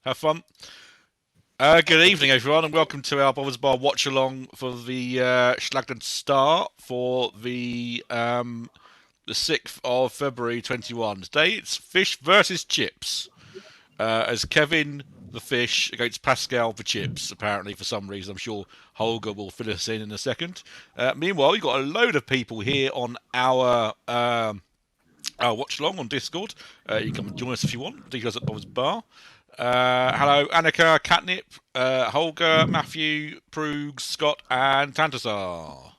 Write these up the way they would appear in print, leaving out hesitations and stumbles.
Have fun. Good evening, everyone, and welcome to our Bobbers Bar Watchalong for the Schlag Star for the 6th of February 21. Today it's fish versus chips. As Kevin the fish against Pascal the chips, apparently for some reason. I'm sure Holger will fill us in a second. Meanwhile, we've got a load of people here on our Watchalong on Discord. You can come and join us if you want. Details at Bobbers Bar. Hello, Annika, Catnip, Holger, Matthew, Proogs, Scott, and Tantasar.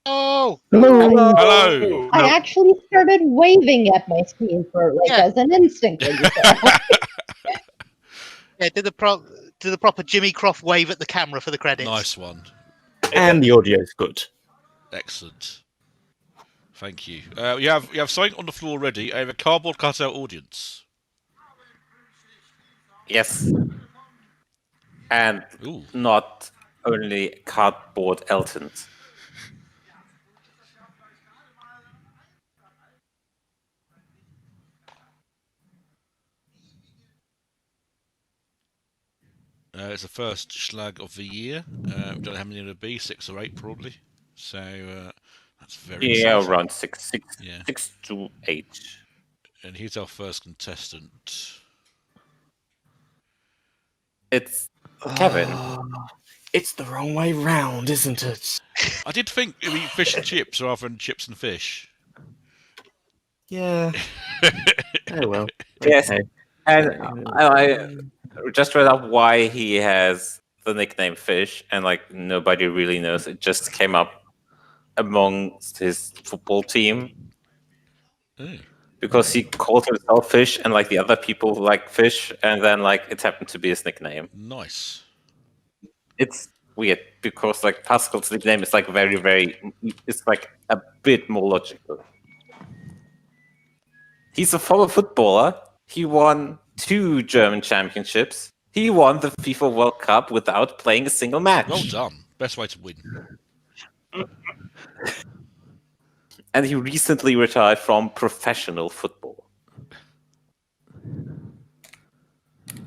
Oh! Hello. Hello. I actually started waving at my screen for as an instinct. When you said that. Yeah, did the proper Jimmy Croft wave at the camera for the credits. Nice one. And the audio is good. Excellent. Thank you. You have something on the floor already. I have a cardboard cutout audience. Yes. And Ooh. not only cardboard Eltons. It's the first Schlag of the year. We don't know how many there'll be, 6 or 8 probably. So that's very exciting. Around 6 to 8. And here's our first contestant. It's Kevin. It's the wrong way round, isn't it? I did think it'd be fish and chips rather than chips and fish. Yeah. Oh well. Yes. Okay. And I just read up why he has the nickname Fish, and nobody really knows. It just came up amongst his football team. Oh. Because he called himself Fish, and the other people like Fish, and then it happened to be his nickname. Nice. It's weird because Pascal's nickname is very, very. It's a bit more logical. He's a former footballer. He won 2 German championships. He won the FIFA World Cup without playing a single match. Well done. Best way to win. And he recently retired from professional football.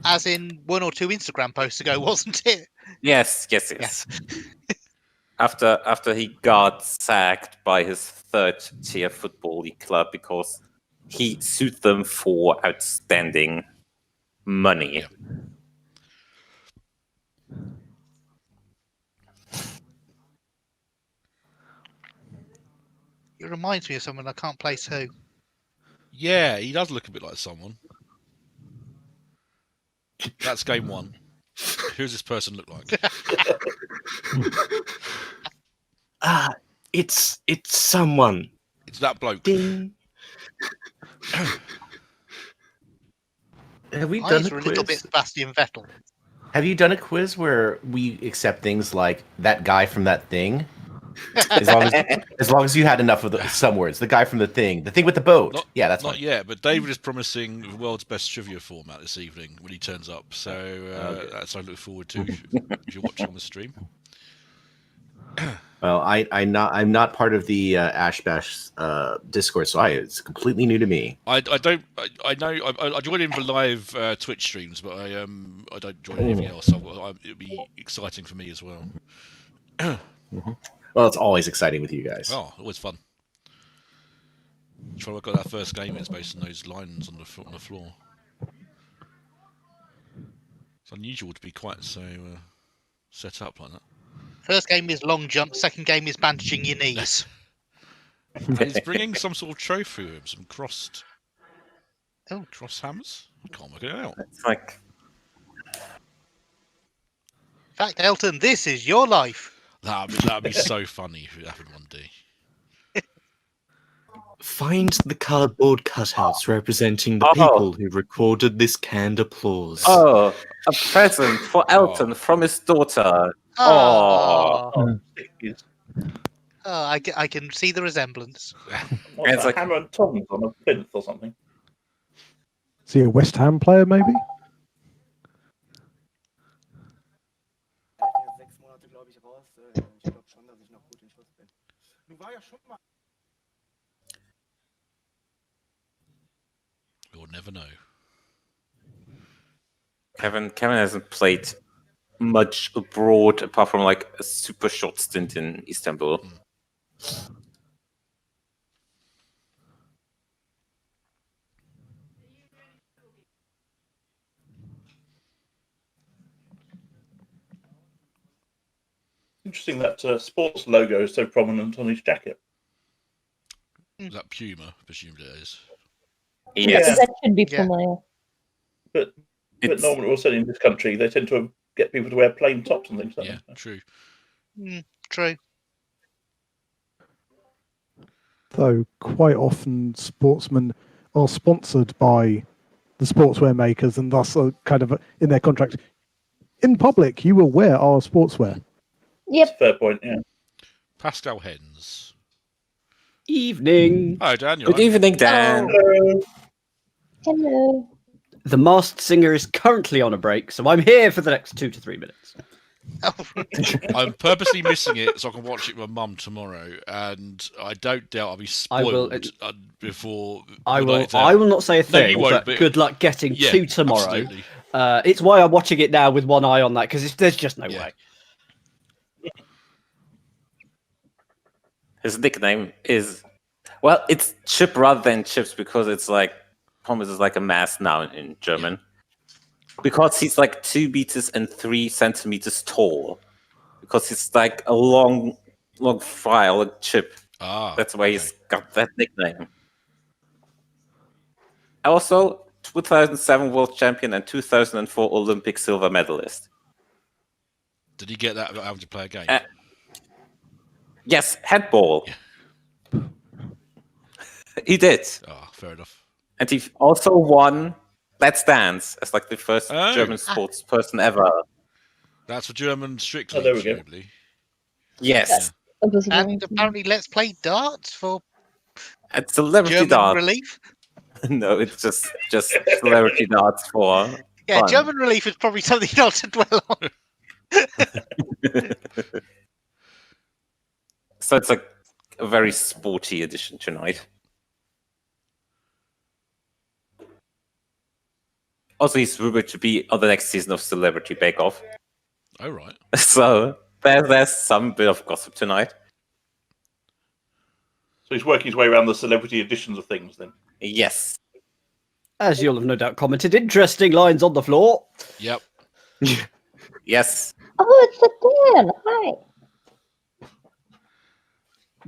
As in 1 or 2 Instagram posts ago, wasn't it? Yes. After he got sacked by his 3rd-tier football league club because he sued them for outstanding money. Yeah. It reminds me of someone I can't place who. Yeah, he does look a bit like someone. That's game 1. Who's this person look like? It's someone. It's that bloke. Ding. Have we Eyes done are a a little quiz? bit Sebastian Vettel. Have you done a quiz where we accept things like that guy from that thing? As long as you had enough of some words. The guy from the thing with the boat. That's not fine. yet. But David is promising the world's best trivia format this evening when he turns up. So that's what I look forward to if you're watching on the stream. Well, I'm not part of the Ash Bash Discord, so it's completely new to me. I know I join in the live Twitch streams, but I don't join anything else. So it'll be exciting for me as well. Well, it's always exciting with you guys. Oh, always fun. Trying to work out that first game is based on those lines on the floor. It's unusual to be quite so set up like that. First game is long jump. Second game is bandaging your knees. And he's bringing some sort of trophy with him, some cross hammers. I can't work it out. It's In fact, Elton, this is your life. That'd be so funny if it happened one day. Find the cardboard cutouts representing the people who recorded this canned applause. a present for Elton from his daughter. Oh, I can see the resemblance. It's Hammer and tongs on a plinth or something. Is he a West Ham player, maybe? You'll never know. Kevin hasn't played much abroad apart from like a super short stint in Istanbul. Interesting that sports logo is so prominent on his jacket. Is that Puma? Presumably it is. Yes, That should be Yeah. familiar. But it's normally, also in this country, they tend to get people to wear plain tops and things like Yeah, that. true. True. Though quite often sportsmen are sponsored by the sportswear makers and thus are kind of in their contract. In public, you will wear our sportswear. That's a Yep. fair point, yeah. Pascal Hens. Evening. Hi, Dan. You good right? evening, Dan. Hello. The Masked Singer is currently on a break, so I'm here for the next 2 to 3 minutes. I'm purposely missing it so I can watch it with my mum tomorrow, and I don't doubt I'll be spoiled before. I the will. night out. I will not say a No, thing. you won't, but but- good luck getting Yeah, to tomorrow. absolutely. It's why I'm watching it now with one eye on that because there's just no Yeah. way. His nickname is, well, it's Chip rather than Chips because it's like Thomas is like a mass noun in German. Because he's like 2 meters and 3 centimeters tall. Because he's like a long file, like Chip. Ah, That's why he's got that nickname. Also, 2007 world champion and 2004 Olympic silver medalist. Did he get that without having to play a game? Yes, handball. He did. Ah, fair enough. And he also won Let's Dance as like the first Oh. German sports person ever. That's for German strictly, there we go. presumably. Yes. It was And apparently, Let's Play Darts for It's celebrity German darts. relief. No, it's just celebrity darts for Yeah, fun. German relief is probably something not to dwell on. So it's like a very sporty edition tonight. Also, he's rumored to be on the next season of Celebrity Bake Off. Oh, right. So there's some bit of gossip tonight. So he's working his way around the celebrity editions of things then. Yes. As you'll have no doubt commented, interesting lines on the floor. Yep. Yes. Oh, it's a Dan. Hi.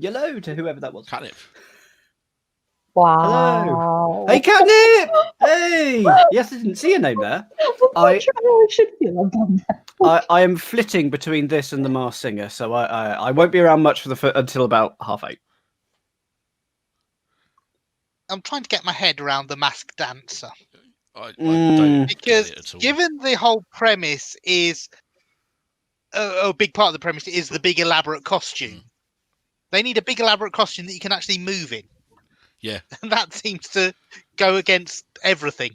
Hello to whoever that was. Catnip. Wow. Hey, Catnip! Hey! Yes, I didn't see your name there. I'm not sure how I should feel about that. I am flitting between this and the Masked Singer, so I won't be around much for until about 8:30. I'm trying to get my head around the masked dancer I don't because, get it at all. given the whole premise is a big part of the premise is the big elaborate costume. They need a big elaborate costume that you can actually move in. Yeah. And that seems to go against everything.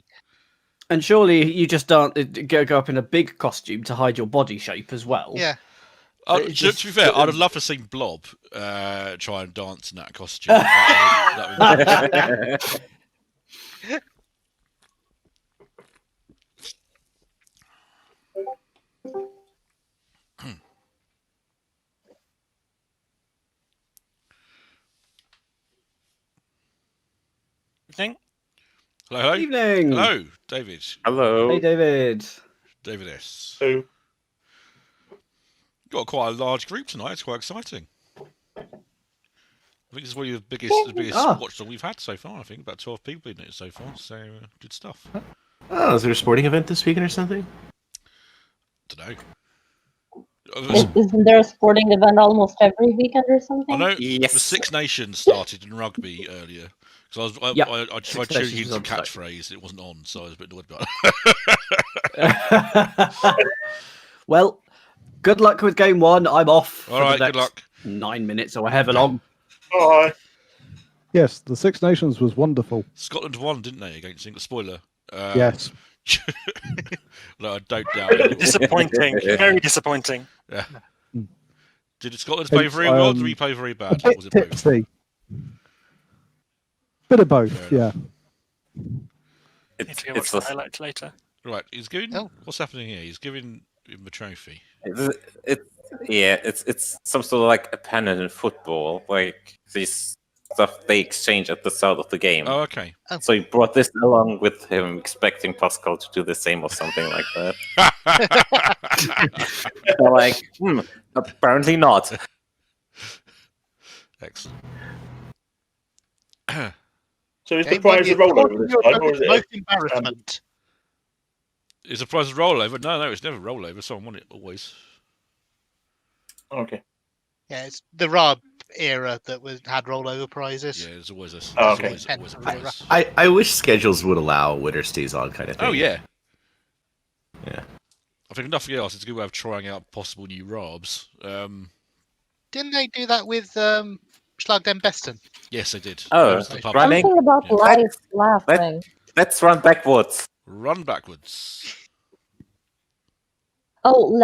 And surely you just don't go up in a big costume to hide your body shape as well. Yeah. It To just- be fair, I'd have loved to see Blob try and dance in that costume. That would- Evening. Hello, hello. Evening. Hello, David. Hello. Hey, David. David S. So Got quite a large group tonight. It's quite exciting. I think it's one of the biggest Ah. watchdog we've had so far. I think about 12 people in it so far. So good stuff. Oh, is there a sporting event this weekend or something? Don't know. Isn't there a sporting event almost every weekend or something? I know Yes. the Six Nations started in rugby earlier. Because I tried Six tuning Nations into is the on today. catchphrase, it wasn't on, so I was a bit annoyed about it. Well, good luck with game 1. I'm off. All for the right, good next luck. 9 minutes or however long. hi. Yes, the Six Nations was wonderful. Scotland won, didn't they, against England? Spoiler. Yes. No, I don't doubt it. Disappointing. Very disappointing. Yeah. Did Scotland play It's, very well? Or did we play very A bad? Or bit was it both? tipsy. Bit of both, Fair yeah. enough. Need to go watch It's the a, highlights later. Right, he's giving. Oh. What's happening here? He's giving him a trophy. It's some sort of like a pennant in football, like these stuff they exchange at the start of the game. Oh, okay. So he brought this along with him, expecting Pascal to do the same or something like that. They're like, apparently not. Excellent. So is the Game one, prize a you- rollover this time, or is it? Most embarrassment. Is the prize a rollover? No, it's never a rollover. Someone won it always. Okay. Yeah, it's the Rob era that had rollover prizes. Yeah, there's always a. Oh, okay. Always a I- prize. I wish schedules would allow winner stays on kind of thing. Oh yeah. Yeah. I think nothing else. It's a good way of trying out possible new Robs. Didn't they do that with Schlag den Besten? Yes, they did. Oh, That was the pub. running. Something about Yeah. life laughing. Let's run backwards. Run backwards. Oh,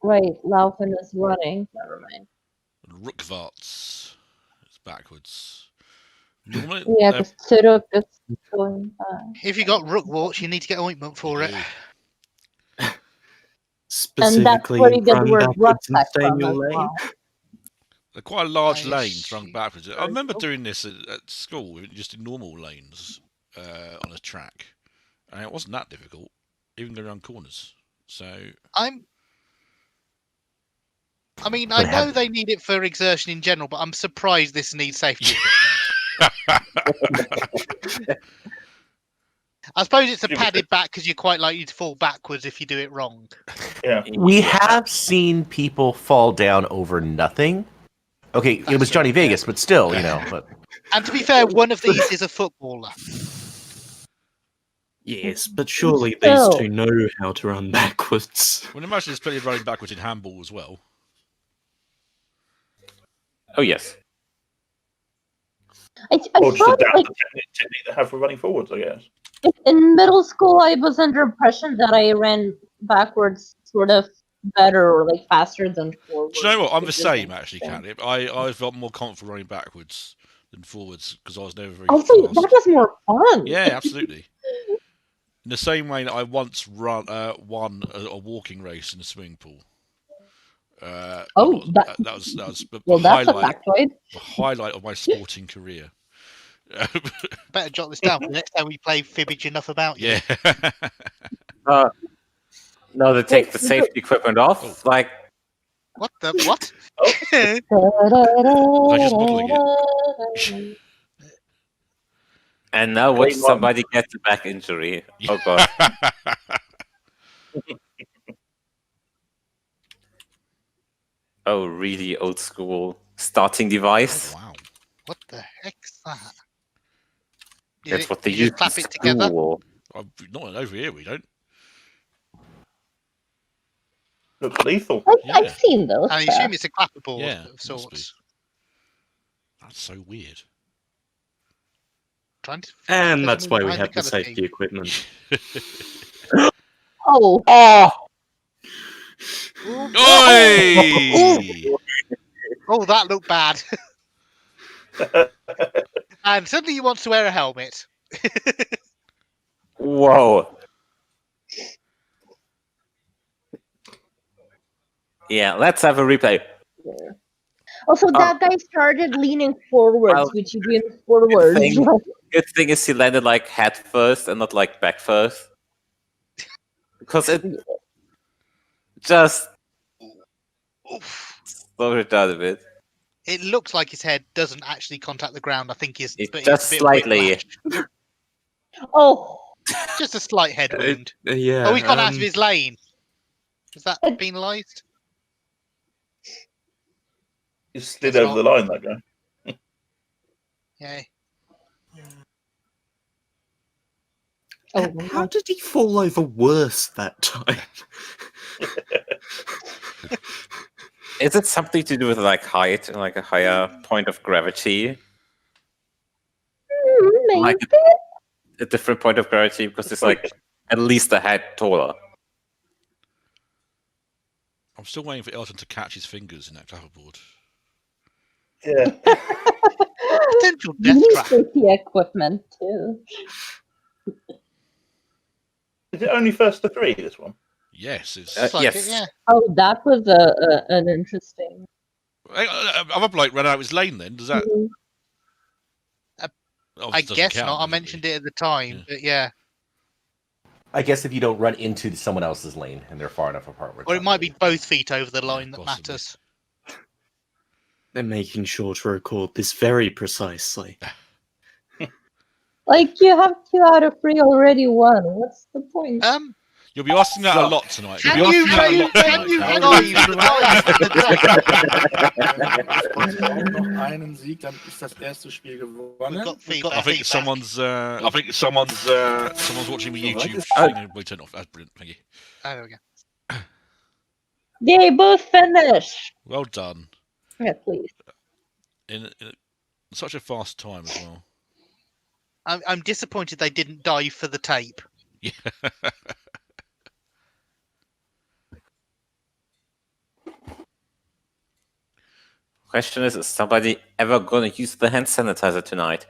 right, Laufen is running. Never mind. Rookvarts. It's backwards. Normally, Yeah, because Turok is going back. If you got Rookwarts, you need to get ointment for it. Specifically, where you get the run word backwards and rucksack stay in from your as lane. well. they're quite a large I lanes run see. backwards. I remember doing this at school, just in normal lanes on a track, and it wasn't that difficult, even going around corners. So I mean, But I know they need it for exertion in general, but I'm surprised this needs safety equipment. I suppose it's a Give it a- padded back because you're quite likely to fall backwards if you do it wrong. Yeah. We have seen people fall down over nothing. Okay, it was Johnny Vegas, but still, you know. But And to be fair, one of these is a footballer. Yes, but surely these Still. two know how to run backwards. well, imagine there's plenty of running backwards in handball as well. Oh yes. I Or just thought, adapt like, the technique they have for running forwards, I guess. in middle school, I was under impression that I ran backwards sort of better or like faster than forwards. Do you know what? I'm the which is same actually, interesting. Catnip. I felt more confident running backwards than forwards because I was never very Also, fast. that was more fun. Yeah, absolutely. In the same way that I once won a walking race in a swimming pool. Oh, that was the Well, that's a highlight. factoid. The highlight of my sporting career. Better jot this down for the next time we play Fibbage Enough About You. Yeah. No, they take the safety equipment off. Like, What the what? I just modelling it. and now watch Grade one. somebody get a back injury. Oh god. Oh, really old school starting device. Oh, wow. What the heck's that? That's what they you use just clap in it together. school. Not over here, we don't. Looks lethal. I've seen those. I assume it's a clapperboard Yeah, of must sorts. That's so weird. Trying to And Doesn't that's move why we behind have the the colour safety scheme. equipment. Oh, Oi! Oh, that looked bad. And suddenly he wants to wear a helmet. Whoa. Yeah, let's have a replay. also that guy started leaning forwards, Well, which you do in forwards. thing- Good thing is he landed like head first and not like back first. Because it just Oof. slowed it down a bit. It looks like his head doesn't actually contact the ground. I think It but just it's a bit of slightly. whiplash. Oh, Just a slight head wound. Yeah. Oh, he's gone out of his lane. Has that Uh, penalised? He slid That's over the line, that guy. Yeah. oh, How did he fall over worse that time? Is it something to do with like height and like a higher point of gravity? maybe. Like a different point of gravity because it's like at least a head taller. I'm still waiting for Elton to catch his fingers in that clapperboard. Yeah. Potential You death need trap. safety equipment too. Is it only first to 3, this one? Yes, it's. Looks like yes. it, yeah. Oh, that was an interesting. Other bloke ran out of his lane. Then does that? Mhm. obviously I doesn't guess count, not. I does it, mentioned really? it at the time, Yeah. but yeah. I guess if you don't run into someone else's lane and they're far enough apart. where it's Or it not might really- be both feet over the line that possibly. matters. They're making sure to record this very precisely. Like you have 2 out of 3 already won. What's the point? You'll be asking that a lot tonight. Can You'll be you asking that a lot dive noch einen Sieg, dann ist das erste Spiel gewonnen. I think someone's watching the YouTube. We turn off. That's brilliant. Thank you. Oh, there we go. They both finished. Well done. Yeah, please. In such a fast time as well. I'm disappointed they didn't dive for the tape. Yeah. Question is somebody ever gonna use the hand sanitizer tonight?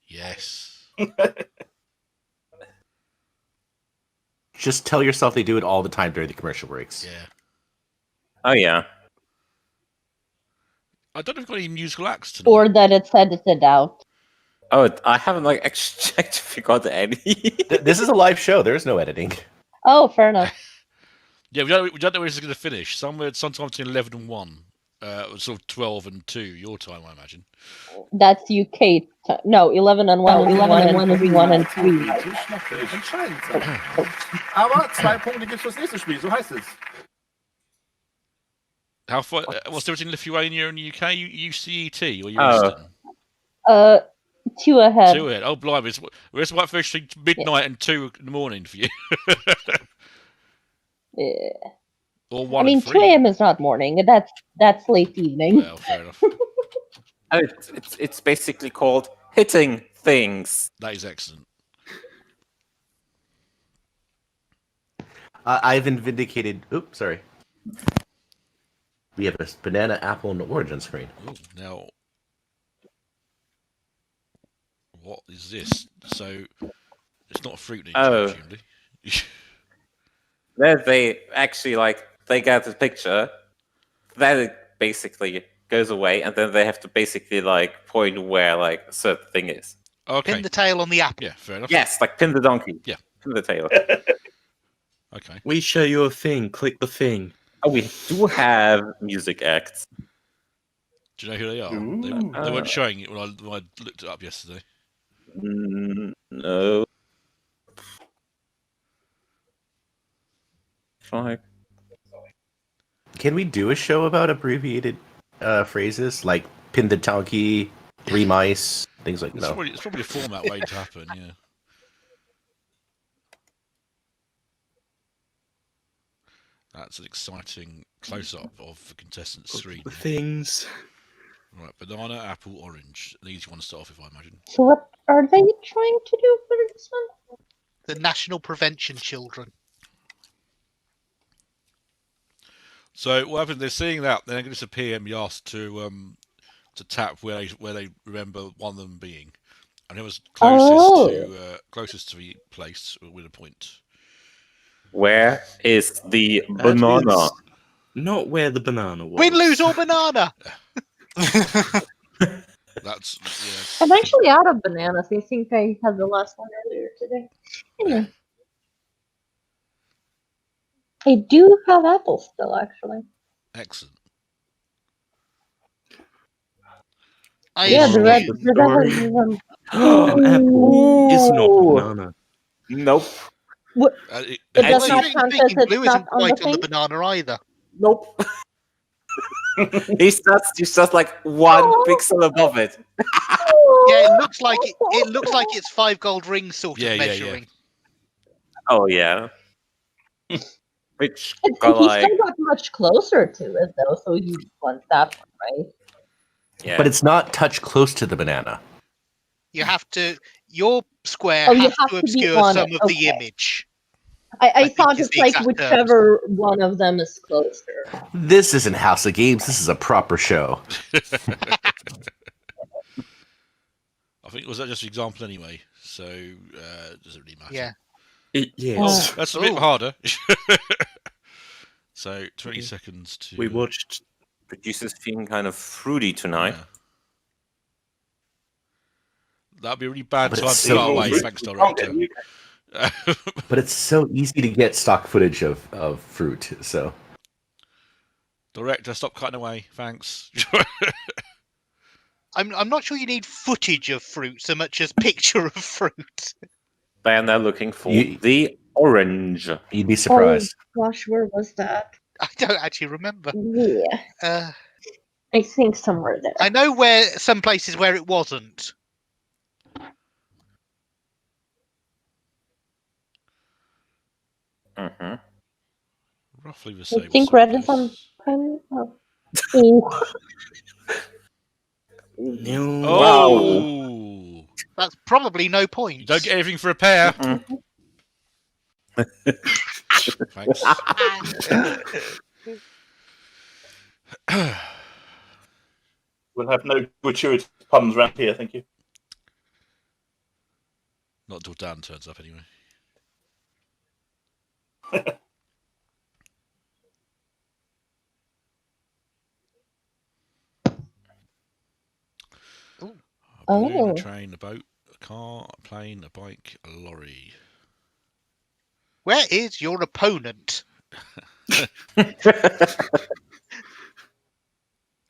Yes. Just tell yourself they do it all the time during the commercial breaks. Yeah. Oh yeah. I don't know if we've got any musical acts tonight. Or that it's edited out. Oh, I haven't actually checked if we got any. This is a live show. There is no editing. Oh, fair enough. Yeah, we don't know where this is going to finish. Sometime between 11 and 1. Sort of 12 and 2, your time, I imagine. That's UK. No, 11 and 1 is 1 and 3, 1 and 3. Natürlich noch völlig entscheidend sein. Aber 2 Punkte gibt es fürs nächste Spiel, so heißt es. How far? What's the difference in Lithuania and UK? You CET or you Oh. Eastern? 2 ahead. 2 ahead. Oh, blimey. It's like finishing midnight and 2 in the morning for you. Yeah. Or I 1 mean, and 2 3. a.m. is not morning. That's late evening. Well, fair enough. Oh, it's basically called hitting things. That is excellent. I've been vindicated. Oops, sorry. We have a banana, apple, and orange on screen. Ooh, now, what is this? So, it's not a fruit ninja, Oh. presumably. There they actually they get the picture. Then it basically goes away, and then they have to basically point where a certain thing is. Okay. Pin the tail on the apple. Yeah, fair enough. Yes, pin the donkey. Yeah. Pin the tail. Okay. We show you a thing, click the thing. Oh, we do have music acts. Do you know who they are? Ooh. They weren't showing it when I looked it up yesterday. No. Fine. Can we do a show about abbreviated phrases like pin the donkey, 3 mice, things like that? It's probably a format waiting to happen, yeah. That's an exciting close-up of the contestants' screen. The things. Right, banana, apple, orange. An easy one to start off with, I imagine. So what are they trying to do for this one? The National Prevention Children. So what happens? They're seeing that, then they're going to disappear and be asked to tap where they remember one of them being, and whoever's closest to the place with a point. Where is the banana? Not where the banana was. Win, lose, or banana! That's I'm actually out of bananas. I think I had the last one earlier today. Anyway. I do have apples still, actually. excellent. Yeah, the red story. has them. An apple is not a banana. Nope. What? It does Actually, not count as speaking, it's blue not isn't on the quite on the thing? banana either. Nope. He's just one pixel above it. Yeah, it looks like it looks like it's 5 gold rings sort Yeah, of yeah, yeah. measuring. Oh yeah. Which He got still got much closer to it, though, so he wants that one, right? yeah. But it's not touch close to the banana. You have to. Your square Oh, you has have to to be obscure on some it, of the okay. image. I think thought is it's the like exact whichever one of them is closer. This isn't House of Games. This is a proper show. I think was that just an example anyway, so it doesn't really matter. Yeah. Yes. That's a bit Ooh. harder. So 20 seconds to. We watched. Producer's feeling kind of fruity tonight. Yeah. That'd be a really bad But time to it's so start away. easy. Thanks, Can't get director. in the UK. But it's so easy to get stock footage of fruit. So Director, stop cutting away. Thanks. I'm not sure you need footage of fruit so much as picture of fruit. Then they're looking for You- the orange. you'd be surprised. Oh gosh, where was that? I don't actually remember. Yeah, I think somewhere there. I know where some places where it wasn't. Mm-hmm. Roughly the I same. think red is on. Oh. Ooh. No. Oh! That's probably no point. You don't get anything for a pair. Thanks. We'll have no gratuitous puns around here, thank you. Not until Dan turns up, anyway. A balloon, a train, a boat, a car, a plane, a bike, a lorry. Where is your opponent? Have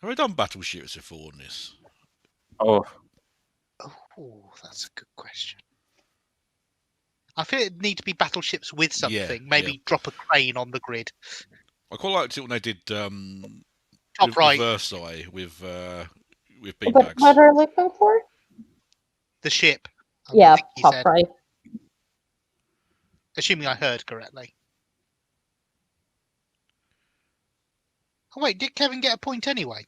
I done battle shooters before on this? Oh, Oh, that's a good question. I feel it'd need to be battleships with something. Maybe drop a crane on the grid. I quite liked it when they did Top right. right. Versailles with What beanbags. are you looking for? The ship. I Yeah, think he top said. right. Assuming I heard correctly. Oh wait, did Kevin get a point anyway?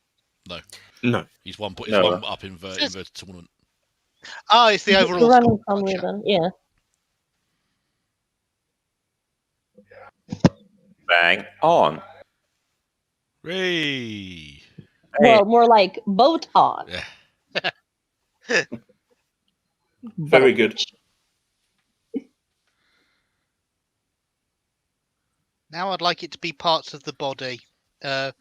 No. No. He's one point. No. He's one up in the tournament. Oh, it's the You're overall running score. from Gotcha. then. Yeah. bang on. Hooray! Well, more like boat on. Yeah. Very good. Now I'd like it to be parts of the body. So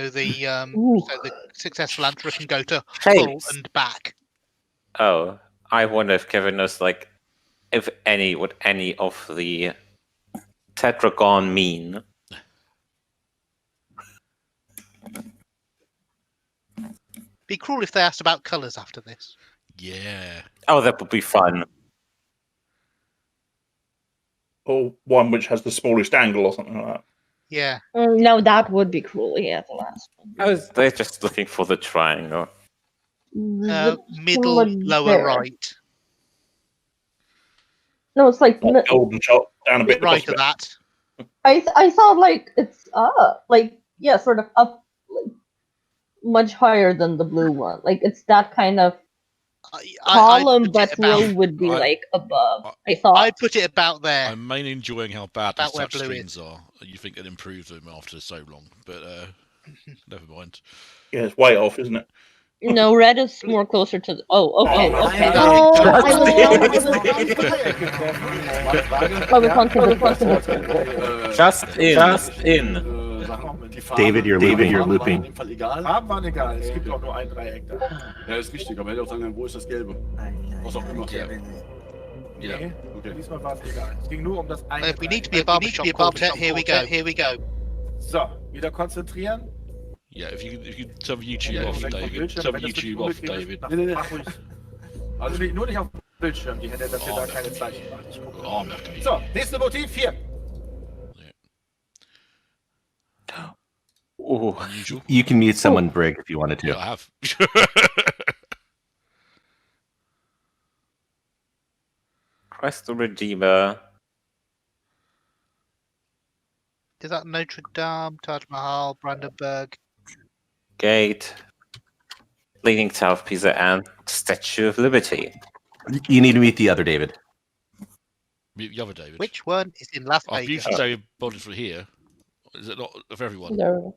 the successful answer can go to hull Shapes. and back. Oh, I wonder if Kevin knows, like, if any, what any of the tetragon mean. Be cruel if they asked about colours after this. Yeah. Oh, that would be fun. Or one which has the smallest angle or something like that. Yeah. No, that would be cruel. Yeah, the last one. They're just looking for the triangle. The Middle, one lower there. right. No, it's like Golden shot down a bit. Right of that. I thought like it's like yeah, sort of up, like much higher than the blue one. Like it's that kind of column, but row would be like above. I thought. I'd put it about there. I'm mainly enjoying how bad About these where touch blue screens are. You think they'd improve them after so long, but never mind. Yeah, it's way off, isn't it? No, red is more closer to the. Oh, okay. okay. I was on to the Just in. David, you're looping. Farben waren egal, es gibt auch nur ein Dreieck da. Ja, ist richtig, aber hätte auch sagen können, wo ist das Gelbe? Was auch immer. Yeah. Okay, diesmal war es egal. Es ging nur um das eine. If we need to be a barbershop quartet, here we go. Here we go. So, wieder konzentrieren. Yeah, if you turn the YouTube off, David. Turn the YouTube off, David. Nee, mach ruhig. Also nur nicht auf dem Bildschirm, die Hände, dass ihr da keine Zeichen macht. Ich gucke. So, nächste Motiv, 4. Oh, unusual. You can mute someone, Brig, if you wanted to. Yeah, I have. Christ the Redeemer. Is that Notre Dame, Taj Mahal, Brandenburg? Gate. Leaning Tower of Pisa and Statue of Liberty. You need to meet the other David. Meet the other David. Which one is in Las I've Vegas? used David bodies for here. Is it not of everyone? No.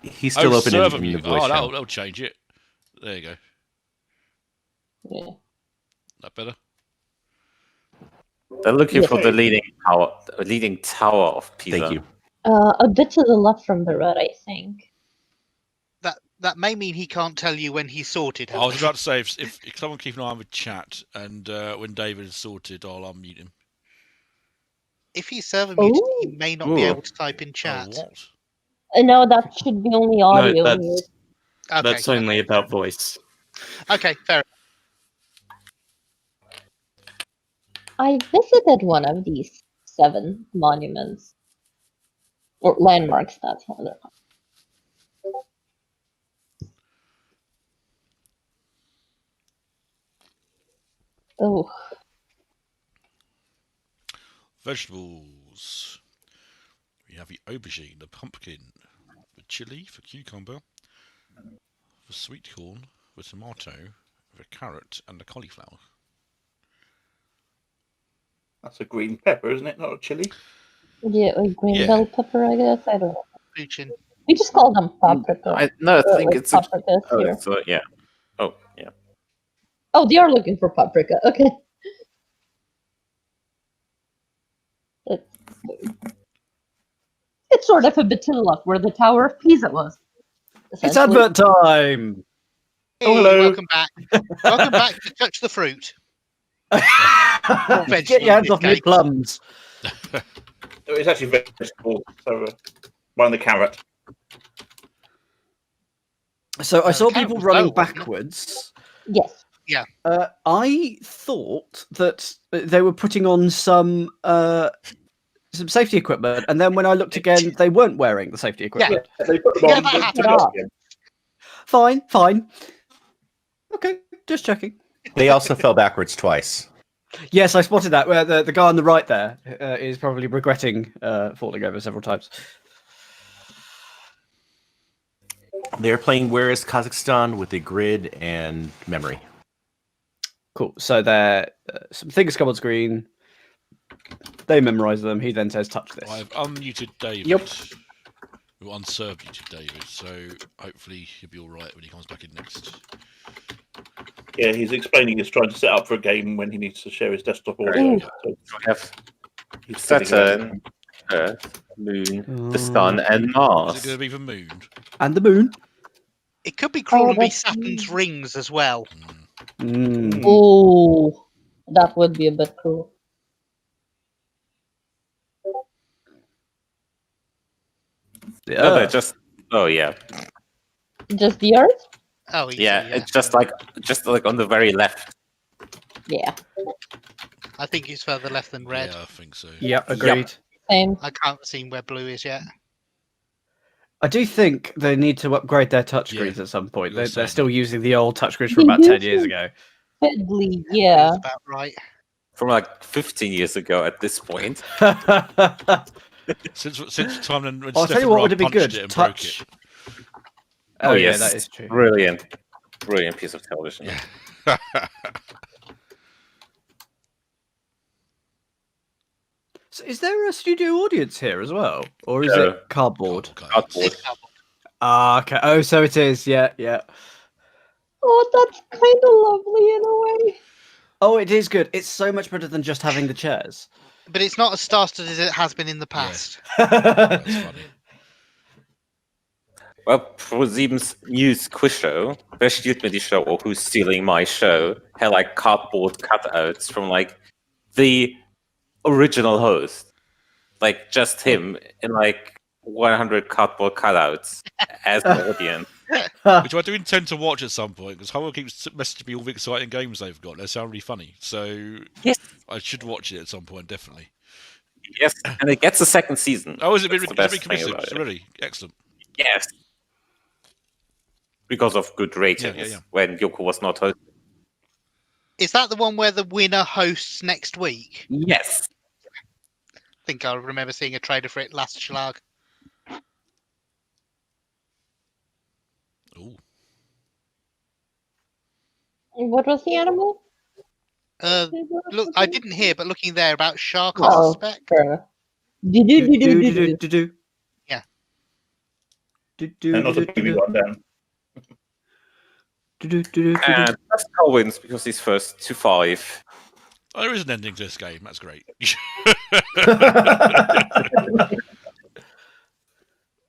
He's still open server in view. the voice Oh, channel. that'll change it. There you go. Yeah. That better? They're looking Yes. for the leading tower of Pisa. Thank you. A bit to the left from the red, I think. That may mean he can't tell you when he's sorted. I was about to say, if someone keep an eye on the chat, and when David is sorted, I'll unmute him. If he's server muted, he Ooh. may not be able to type in chat. Oh, what? No, that should be only audio. that's Okay, that's only about voice. okay, fair enough. I visited one of these 7 monuments. Or landmarks, that's how they're called. Oh, Vegetables. We have the aubergine, the pumpkin, the chili, the cucumber, the sweet corn, the tomato, the carrot, and the cauliflower. That's a green pepper, isn't it? Not a chili. yeah, a green bell pepper, I guess. I don't know. Puchin. We just call them paprika. I think like it's a. paprikas Oh, here. so, yeah. Oh, yeah. Oh, they are looking for paprika. Okay. It's sort of a bit to the left where the Tower of Pisa was. It's essentially. advert time. Hey, hello. welcome back. Welcome back to Touch the Fruit. Get your hands off me plums. It's actually vegetable. So mind the carrot. So I saw the carrot people was running low, wasn't it? backwards. Yes. Yeah. I thought that they were putting on some safety equipment, and then when I looked again, they weren't wearing the safety equipment. They put them Yeah, on. that they happened. took it off again. Fine. Okay, just checking. They also fell backwards twice. Yes, I spotted that. Where the guy on the right there is probably regretting falling over several times. They're playing Where is Kazakhstan with a grid and memory. Cool. So there, some things come on screen. They memorize them. He then says, "Touch this." I've unmuted David. Yep. Well, unserved David, so hopefully he'll be all right when he comes back in next. Yeah, he's explaining he's trying to set up for a game when he needs to share his desktop audio. Ooh. So We have he's setting Saturn, Earth, Moon, the Sun, and Is it Mars. going to be the moon? And the moon. It could be cruel and be that's Saturn's rings as well. Mm. Oh, that would be a bit cruel. The No, they're Earth. just. Oh yeah, Just the Earth? Oh, easy, yeah. It's just like on the very left. Yeah, I think it's further left than red. Yeah, I think so. Yep, agreed. same. I can't see where blue is yet. I do think they need to upgrade their touchscreens Yeah, at some point. you were They're saying still that. using the old touchscreens from about 10 years ago. Fiddly, yeah. That's about right. From like 15 years ago at this point. Since the time when I'll tell Stefan you what Raab would have been punched good. it and Touch. broke Oh, yeah, yes, that is true. Brilliant piece of television. it. Yeah. So is there a studio audience here as well? Or is No. it cardboard? Cardboard. It's double. Ah, okay. Oh, so it is. Yeah. Oh, that's kind of lovely in a way. Oh, it is good. It's so much better than just having the chairs. But it's not as star-studded as it has been in the past. That's funny. Well, ProSieben's news quiz show, Wer stiehlt mir die Show, or Who's Stealing My Show, had like cardboard cutouts from like the original host. Like just him in like 100 cardboard cutouts as the audience. Which I do intend to watch at some point, because Howell keeps messaging me all the exciting games they've got. They sound really funny. So Yes. I should watch it at some point, definitely. Yes, and it gets a second season. Oh, is it been That's the best thing commissioned about it. already? Excellent. Yes. Because of good ratings yeah. when Yoko was not hosting. Is that the one where the winner hosts next week? Yes. I think I remember seeing a trailer for it last Schlag. Ooh. What was the animal? Look, I didn't hear, but looking there about shark, I Oh, suspect. fair enough. Do. Do. Yeah. And not a baby one down. And Pascal wins because he's first to 5. Oh, there is an ending to this game. That's great. It's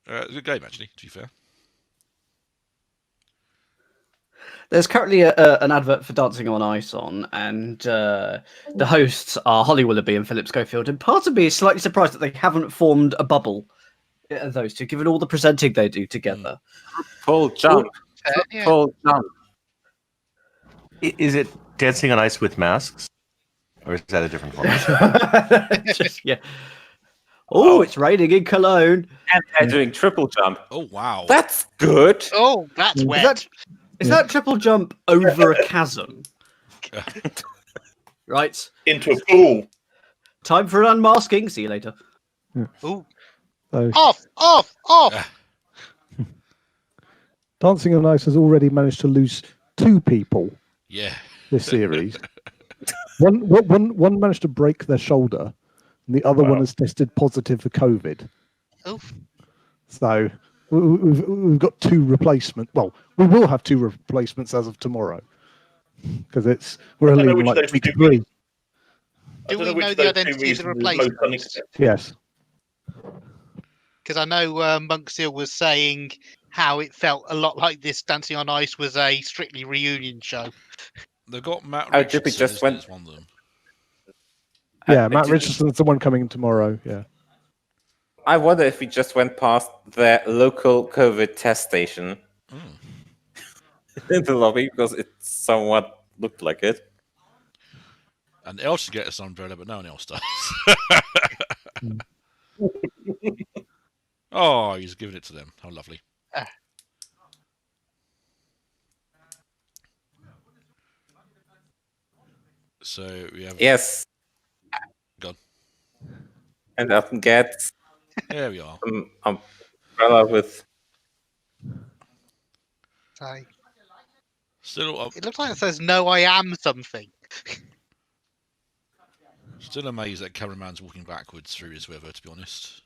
a good game, actually, to be fair. There's currently an advert for Dancing on Ice on, and the hosts are Holly Willoughby and Philip Schofield. And part of me is slightly surprised that they haven't formed a bubble, those two, given all the presenting they do together. Full jump. Full jump. Is it Dancing on Ice with masks? Or is that a different one? Yeah. Oh, it's raining in Cologne. And they're doing triple jump. Oh, wow. That's good. Oh, that's wet. Is that triple jump over a chasm? Right. Into a pool. Time for an unmasking. See you later. Ooh. So, Off! Dancing on Ice has already managed to lose 2 people this series. One managed to break their shoulder, and the other one has tested positive for COVID. Oof. So we've got 2 replacements. Well, we will have 2 replacements as of tomorrow, because we're only in like week 3. Do we know the identity of the replacement? Yes. Because I know Monk Seal was saying how it felt a lot like this Dancing on Ice was a Strictly reunion show. They've got Matt Oh, Richardson. Dippy just went. Is one of them. Yeah, Matt Richardson's the one coming tomorrow. Yeah. I wonder if we just went past their local COVID test station in the lobby, because it somewhat looked like it. And Els should get his umbrella, but no one else does. Oh, he's giving it to them. How lovely. So we have... Yes. Gone. And often gets... There we are. Umbrella with... Still, it looks like it says, "No, I am something." Still amazed that cameraman's walking backwards through his weather, to be honest.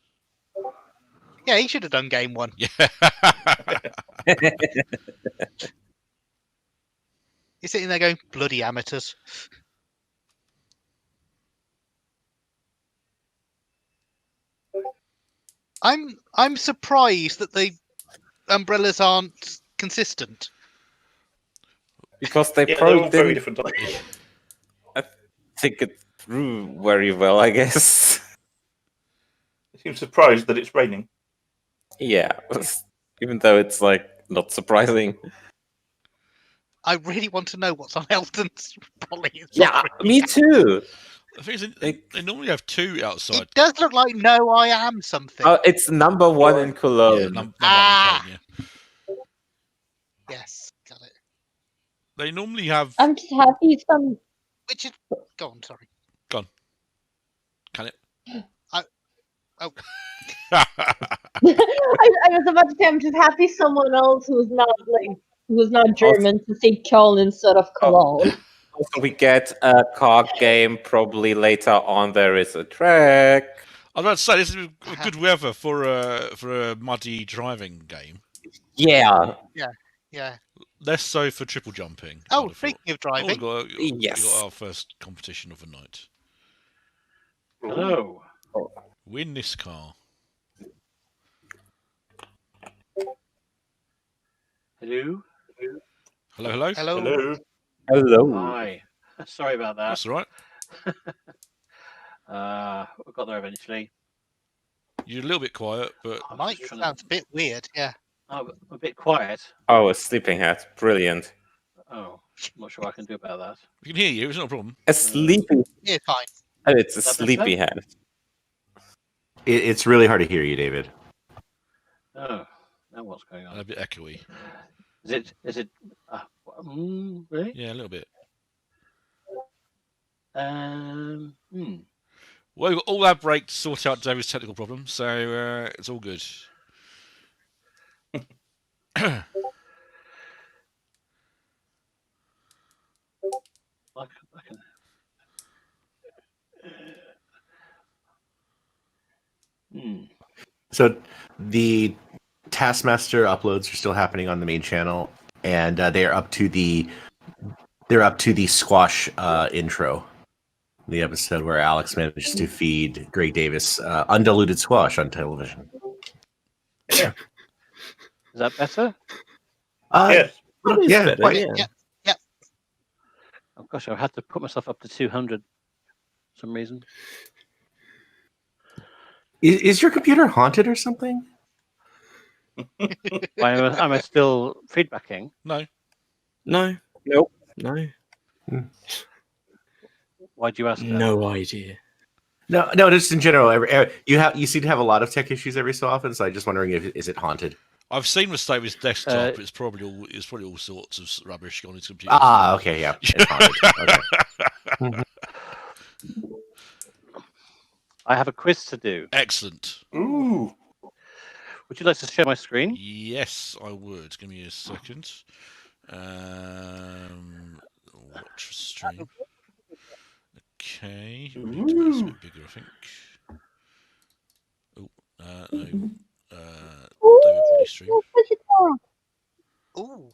Yeah, he should have done game 1. Yeah. He's sitting there going, "Bloody amateurs." I'm surprised that the umbrellas aren't consistent. Because they they're probably all very didn't different. I think it through very well, I guess. I seem surprised that it's raining. Yeah, even though it's like not surprising. I really want to know what's on Elton's trolley. Yeah, me too. The thing is, they normally have 2 outside. It does look like "No, I am something." Oh, it's number 1 in Cologne. Yeah, number 1 in Cologne, yeah. Yes, got it. They normally have... I'm just happy some. Which is... Go on, sorry. Gone. Can it? Oh. I was about to say I'm just happy someone else who's not German to say Köln instead of Cologne. Also, we get a card game probably later on. There is a track. I was about to say, this is good weather for a muddy driving game. Yeah. Yeah. Less so for triple jumping. Oh, speaking of driving. We Yes. got our first competition of the night. Hello. Win this car. Hello. Hello. Hello. Hello. Hi. Sorry about that. That's all right. We got there eventually. You're a little bit quiet, but... Mike sounds a bit weird, yeah. Oh, a bit quiet. Oh, a sleeping hat. Brilliant. Oh, I'm not sure what I can do about that. We can hear you. It's not a problem. A sleepy... Yeah, fine. Oh, it's a Is that sleepy better? hat. It's really hard to hear you, David. Oh, now what's going on? A bit echoey. Is it? Really? Yeah, a little bit. Hmm. Well, we've got all our break to sort out David's technical problems, so it's all good. I can. So the Taskmaster uploads are still happening on the main channel, and they're up to the squash intro. The episode where Alex managed to feed Greg Davis undiluted squash on television. Is that better? Yes. Yeah, better, quite. yeah. Yep. Oh gosh, I had to put myself up to 200 for some reason. Is your computer haunted or something? Why am I still feedbacking? No. No. Nope. No. Why'd you ask that? No idea. No, just in general. You seem to have a lot of tech issues every so often, so I'm just wondering is it haunted? I've seen the state of his desktop. It's probably all sorts of rubbish on his computer. Okay, yeah. It's haunted. Okay. I have a quiz to do. Excellent. Ooh. Would you like to share my screen? Yes, I would. Give me a second. Watch stream. Okay. We need to make this a bit bigger, I think. Oh, no. David Body stream. Ooh.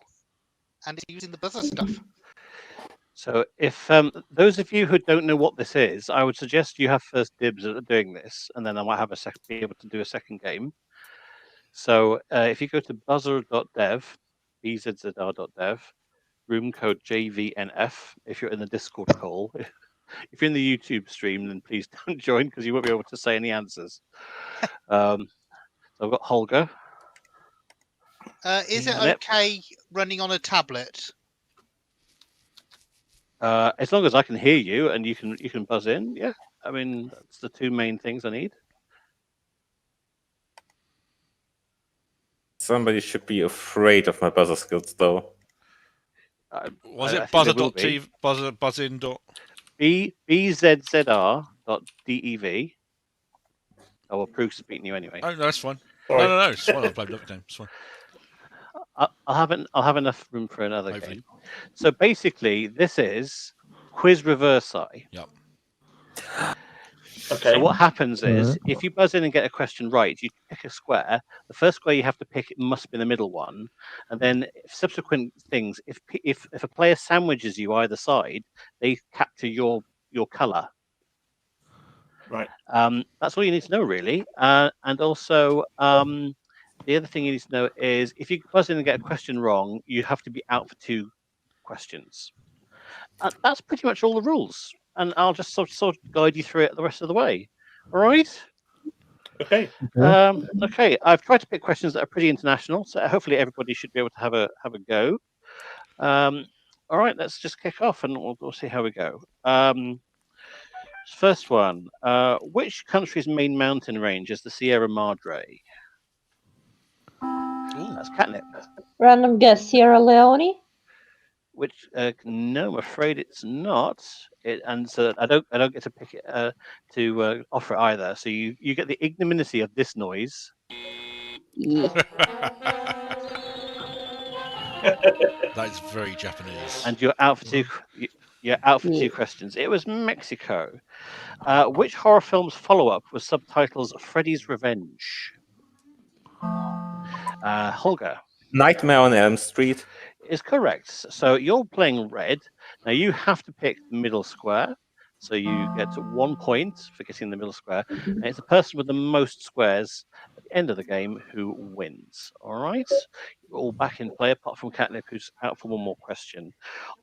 And it's using the buzzer stuff. So if those of you who don't know what this is, I would suggest you have first dibs at doing this, and then I might have be able to do a second game. So if you go to buzzer.dev, bzzr.dev, room code JVNF, if you're in the Discord call. If you're in the YouTube stream, then please don't join because you won't be able to say any answers. So I've got Holger. Is it okay running on a tablet? As long as I can hear you and you can buzz in, yeah. I mean, that's the two main things I need. Somebody should be afraid of my buzzer skills, though. Was it buzzer.tv? Buzzin. bzzr.dev. Oh, well, Proof's beating you anyway. Oh, no, that's fine. No, it's fine. I'll play another game. It's fine. I'll have enough room for another game. So basically, this is Quiz Reversi. Yep. Okay. So what happens is, if you buzz in and get a question right, you pick a square. The first square you have to pick must be the middle one, and then subsequent things. If a player sandwiches you either side, they capture your color. Right. That's all you need to know, really. And also, the other thing you need to know is if you buzz in and get a question wrong, you have to be out for 2 questions. That's pretty much all the rules. And I'll just sort of guide you through it the rest of the way. All right? Okay. Okay. I've tried to pick questions that are pretty international, so hopefully everybody should be able to have a go. All right, let's just kick off and we'll see how we go. First one. Which country's main mountain range is the Sierra Madre? That's catnip. Random guess, Sierra Leone? Which no, I'm afraid it's not. And so I don't get to pick it to offer it either. So you get the ignominy of this noise. That's very Japanese. And you're out for 2. You're out for 2 questions. It was Mexico. Which horror film's follow-up was subtitles Freddy's Revenge? Holger. Nightmare on Elm Street is correct. So you're playing red. Now you have to pick the middle square. So you get 1 point for getting the middle square. And it's the person with the most squares at the end of the game who wins. All right? You're all back in play, apart from Catnip, who's out for 1 more question.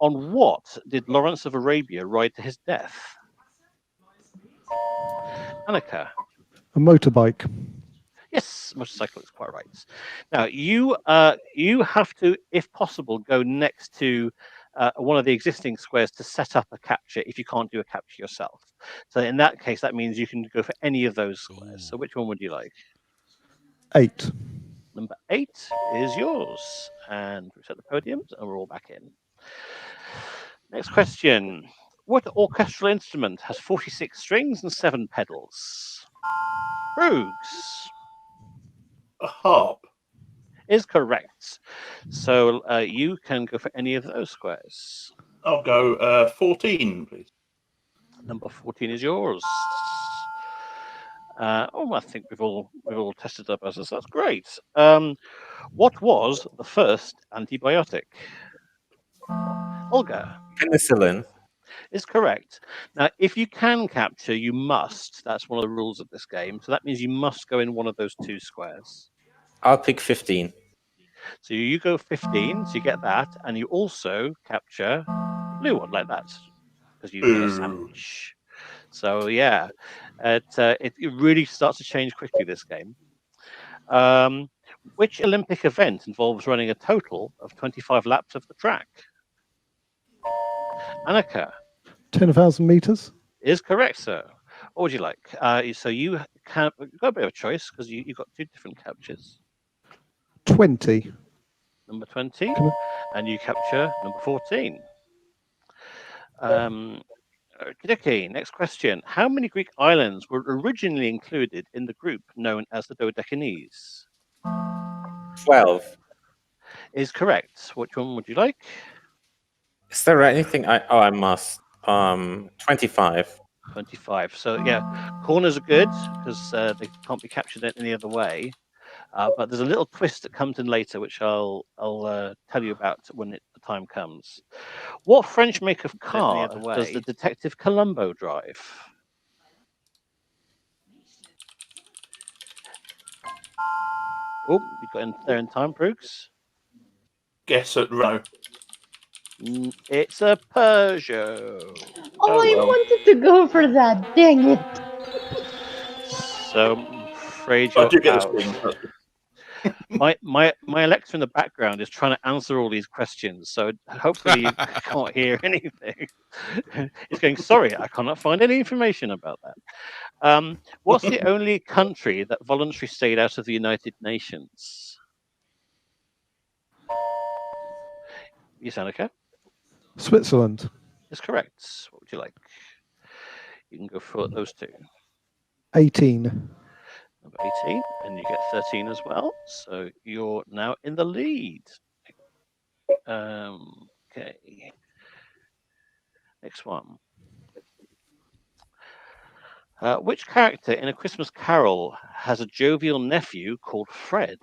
On what did Lawrence of Arabia ride to his death? Annika. A motorbike. Yes, motorcycle is quite right. Now you have to, if possible, go next to one of the existing squares to set up a capture if you can't do a capture yourself. So in that case, that means you can go for any of those squares. So which one would you like? 8. Number 8 is yours. And reset the podiums, and we're all back in. Next question. What orchestral instrument has 46 strings and 7 pedals? Brooks. A harp is correct. So you can go for any of those squares. I'll go 14, please. Number 14 is yours. I think we've all tested up as that's great. What was the first antibiotic? Olga. Penicillin. Is correct. Now, if you can capture, you must. That's one of the rules of this game. So that means you must go in one of those 2 squares. I'll pick 15. So you go 15, so you get that, and you also capture the blue one like that, because you get a sandwich. So yeah, it really starts to change quickly, this game. Which Olympic event involves running a total of 25 laps of the track? Annika. 10,000 meters. Is correct, sir. What would you like? So you've got a bit of a choice because you've got 2 different captures. 20. Number 20, and you capture number 14. Okay, next question. How many Greek islands were originally included in the group known as the Dodecanese? 12. Is correct. Which one would you like? Is there anything I must. 25. 25. So yeah, corners are good because they can't be captured any other way. But there's a little twist that comes in later, which I'll tell you about when the time comes. What French make of car does the Detective Columbo drive? Oh, you got in there in time, Brooks? Guess at Renault. It's a Peugeot. I wanted to go for that. Dang it. So I'm afraid you're I do get out. My Alexa in the background is trying to answer all these questions, so hopefully you can't hear anything. It's going, sorry, I cannot find any information about that. What's the only country that voluntarily stayed out of the United Nations? Yes, Annika? Switzerland. Is correct. What would you like? You can go for those 2. 18. Number 18, and you get 13 as well. So you're now in the lead. Okay. Next one. Which character in A Christmas Carol has a jovial nephew called Fred?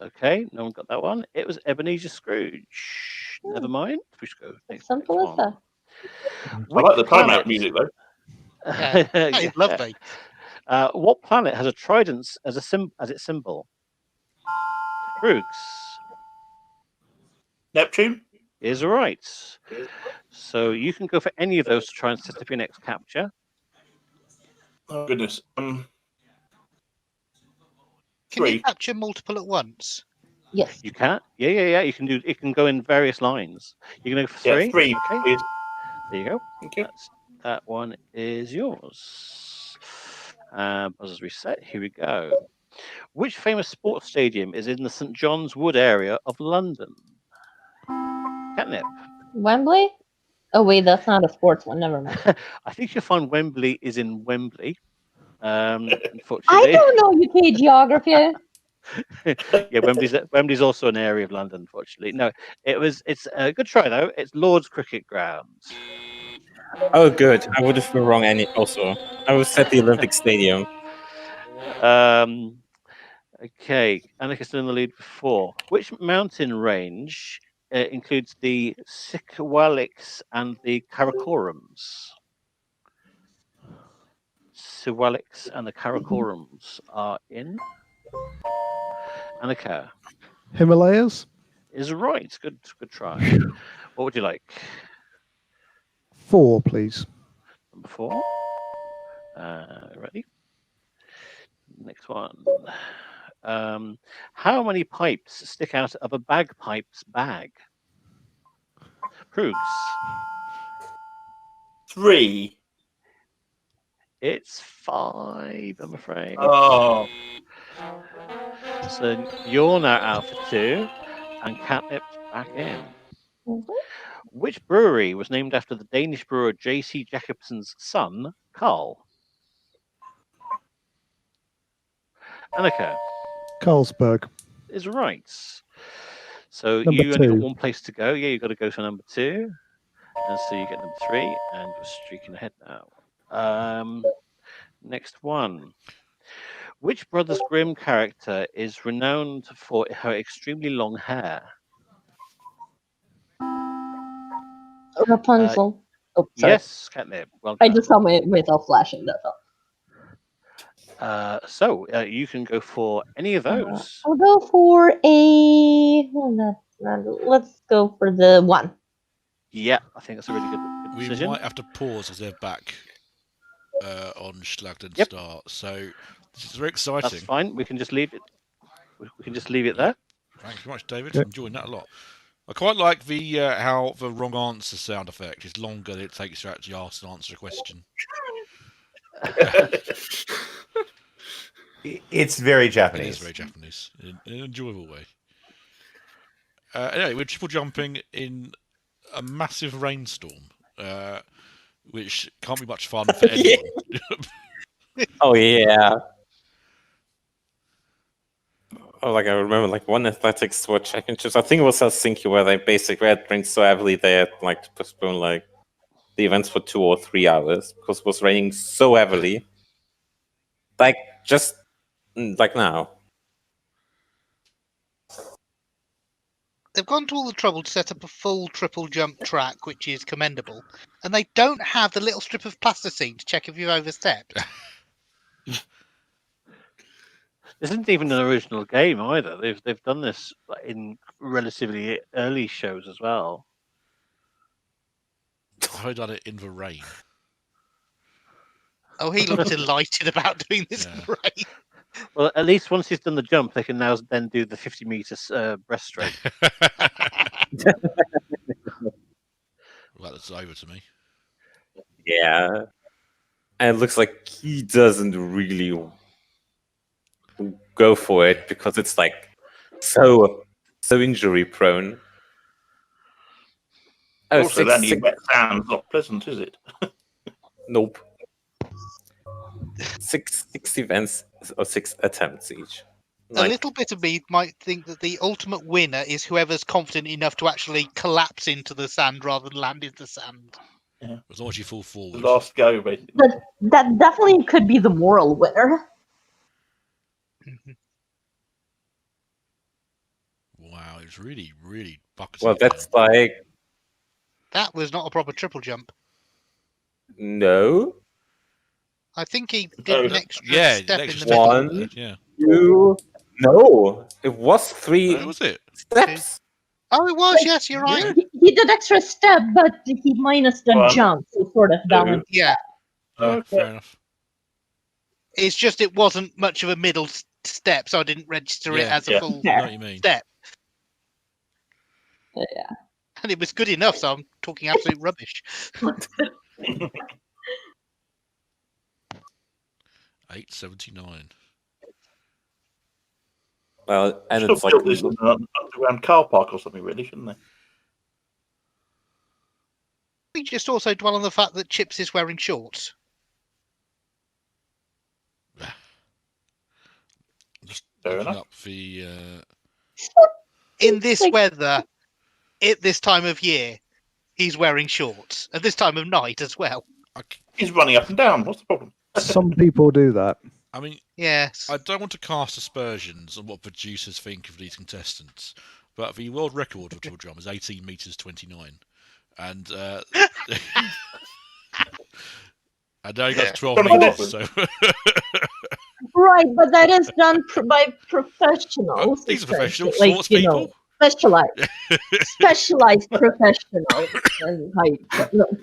Okay, no one got that one. It was Ebenezer Scrooge. Never mind. We should go next Simple as that. I like the timeout music though. Yeah, it's lovely. What planet has a trident as its symbol? Brooks. Neptune is right. So you can go for any of those to try and set up your next capture. Oh goodness. Can you capture multiple at once? Yes. You can. Yeah. You can do. It can go in various lines. You can go for 3. Yeah, 3. Okay. Please. There you go. Thank you. That one is yours. Buzzers reset. Here we go. Which famous sports stadium is in the St John's Wood area of London? Catnip. Wembley? Oh wait, that's not a sports one. Never mind. I think you'll find Wembley is in Wembley. Unfortunately, I don't know UK geography. yeah, Wembley's also an area of London. Unfortunately, no. It's a good try though. It's Lord's Cricket Ground. Oh, good. I would have been wrong. Also, I was at the Olympic Stadium. Okay, Annika's still in the lead before. Which mountain range includes the Siwaliks and the Karakorums? Siwaliks and the Karakorums are in. Annika. Himalayas? Is right. Good try. What would you like? 4, please. Number 4. Ready? Next one. How many pipes stick out of a bagpipe's bag? Proogs. 3. It's 5, I'm afraid. Oh. So you're now out for 2, and Catnip's back in. Which brewery was named after the Danish brewer J.C. Jacobson's son, Carl? Annika. Carlsberg. Is right. So Number you only got 2. one place to go. Yeah, you've got to go to number 2. And so you get number 3, and you're streaking ahead now. Next one. Which Brothers Grimm character is renowned for her extremely long hair? Rapunzel. Oh, sorry. Yes, Catnip. Well I done. just saw myself flashing. That's all. So you can go for any of those. I'll go for a. Let's go for the 1. Yeah, I think that's a really good We decision. might have to pause as they're back on Schlag Yep. Start. So this is very exciting. That's fine. We can just leave it. We can just leave it there. Thanks very much, David. Yeah. Enjoying that a lot. I quite like the how the wrong answer sound effect is longer than it takes to actually ask and answer a question. It's very It Japanese. is very Japanese in an enjoyable way. Anyway, we're triple jumping in a massive rainstorm, which can't be much fun for anyone. Oh yeah. Oh, like I remember, like one athletics world championships. I think it was Helsinki where they basically had rained so heavily they had like to postpone like the events for 2 or 3 hours because it was raining so heavily. Like just like now. They've gone to all the trouble to set up a full triple jump track, which is commendable, and they don't have the little strip of plasticine to check if you've overstepped. This isn't even an original game either. They've done this in relatively early shows as well. I've done it in the rain. Oh, he looked delighted about doing this in the rain. Well, at least once he's done the jump, they can now then do the 50 meters breaststroke. Well, that's over to me. Yeah. And it looks like he doesn't really go for it because it's like so injury prone. Oh, Also, that new wet sand's not pleasant, is it? Nope. 6 events or 6 attempts each. A little bit of me might think that the ultimate winner is whoever's confident enough to actually collapse into the sand rather than land in the sand. Yeah. As long as you fall forward. Last go, basically. That definitely could be the moral winner. Wow, it's really, really bucketing. Well, that's like That was not a proper triple jump. no. I think he did an extra step in the one, middle. Yeah. 2. No, it was 3. Oh, was it? Steps. Oh, it was. Yes, you're right. He did extra step, but he minus the jump, so sort of balanced. Yeah. Fair enough. It's just it wasn't much of a middle step, so I didn't register it as a full I know what you mean. step. Yeah. And it was good enough, so I'm talking absolute rubbish. 879. Well, and Should it's have like built this in an underground car park or something, really, shouldn't they? We just also dwell on the fact that Chips is wearing shorts. Just Fair looking enough. up the. In this weather, at this time of year, he's wearing shorts. At this time of night as well. He's running up and down. What's the problem? Some people do that. I mean, yes. I don't want to cast aspersions on what producers think of these contestants, but the world record for triple jump is 18 meters 29, and I know he got 12 meters. So Right, but that is done by professionals. these are professional like, sports people. Specialized professionals, and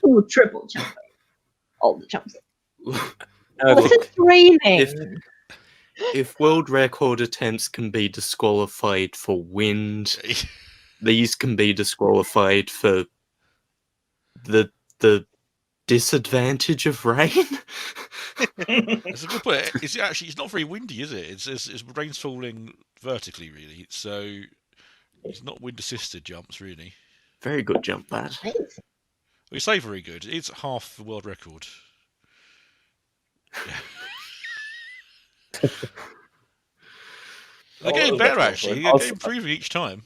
full triple jump, all the jumps. What's it training? If world record attempts can be disqualified for wind, these can be disqualified for the disadvantage of rain. It's a good point. It's not very windy, is it? It's rain's falling vertically, really. So it's not wind assisted jumps, really. Very good jump, lad. We say very good. It's half the world record. They're getting better, actually. They're improving each time.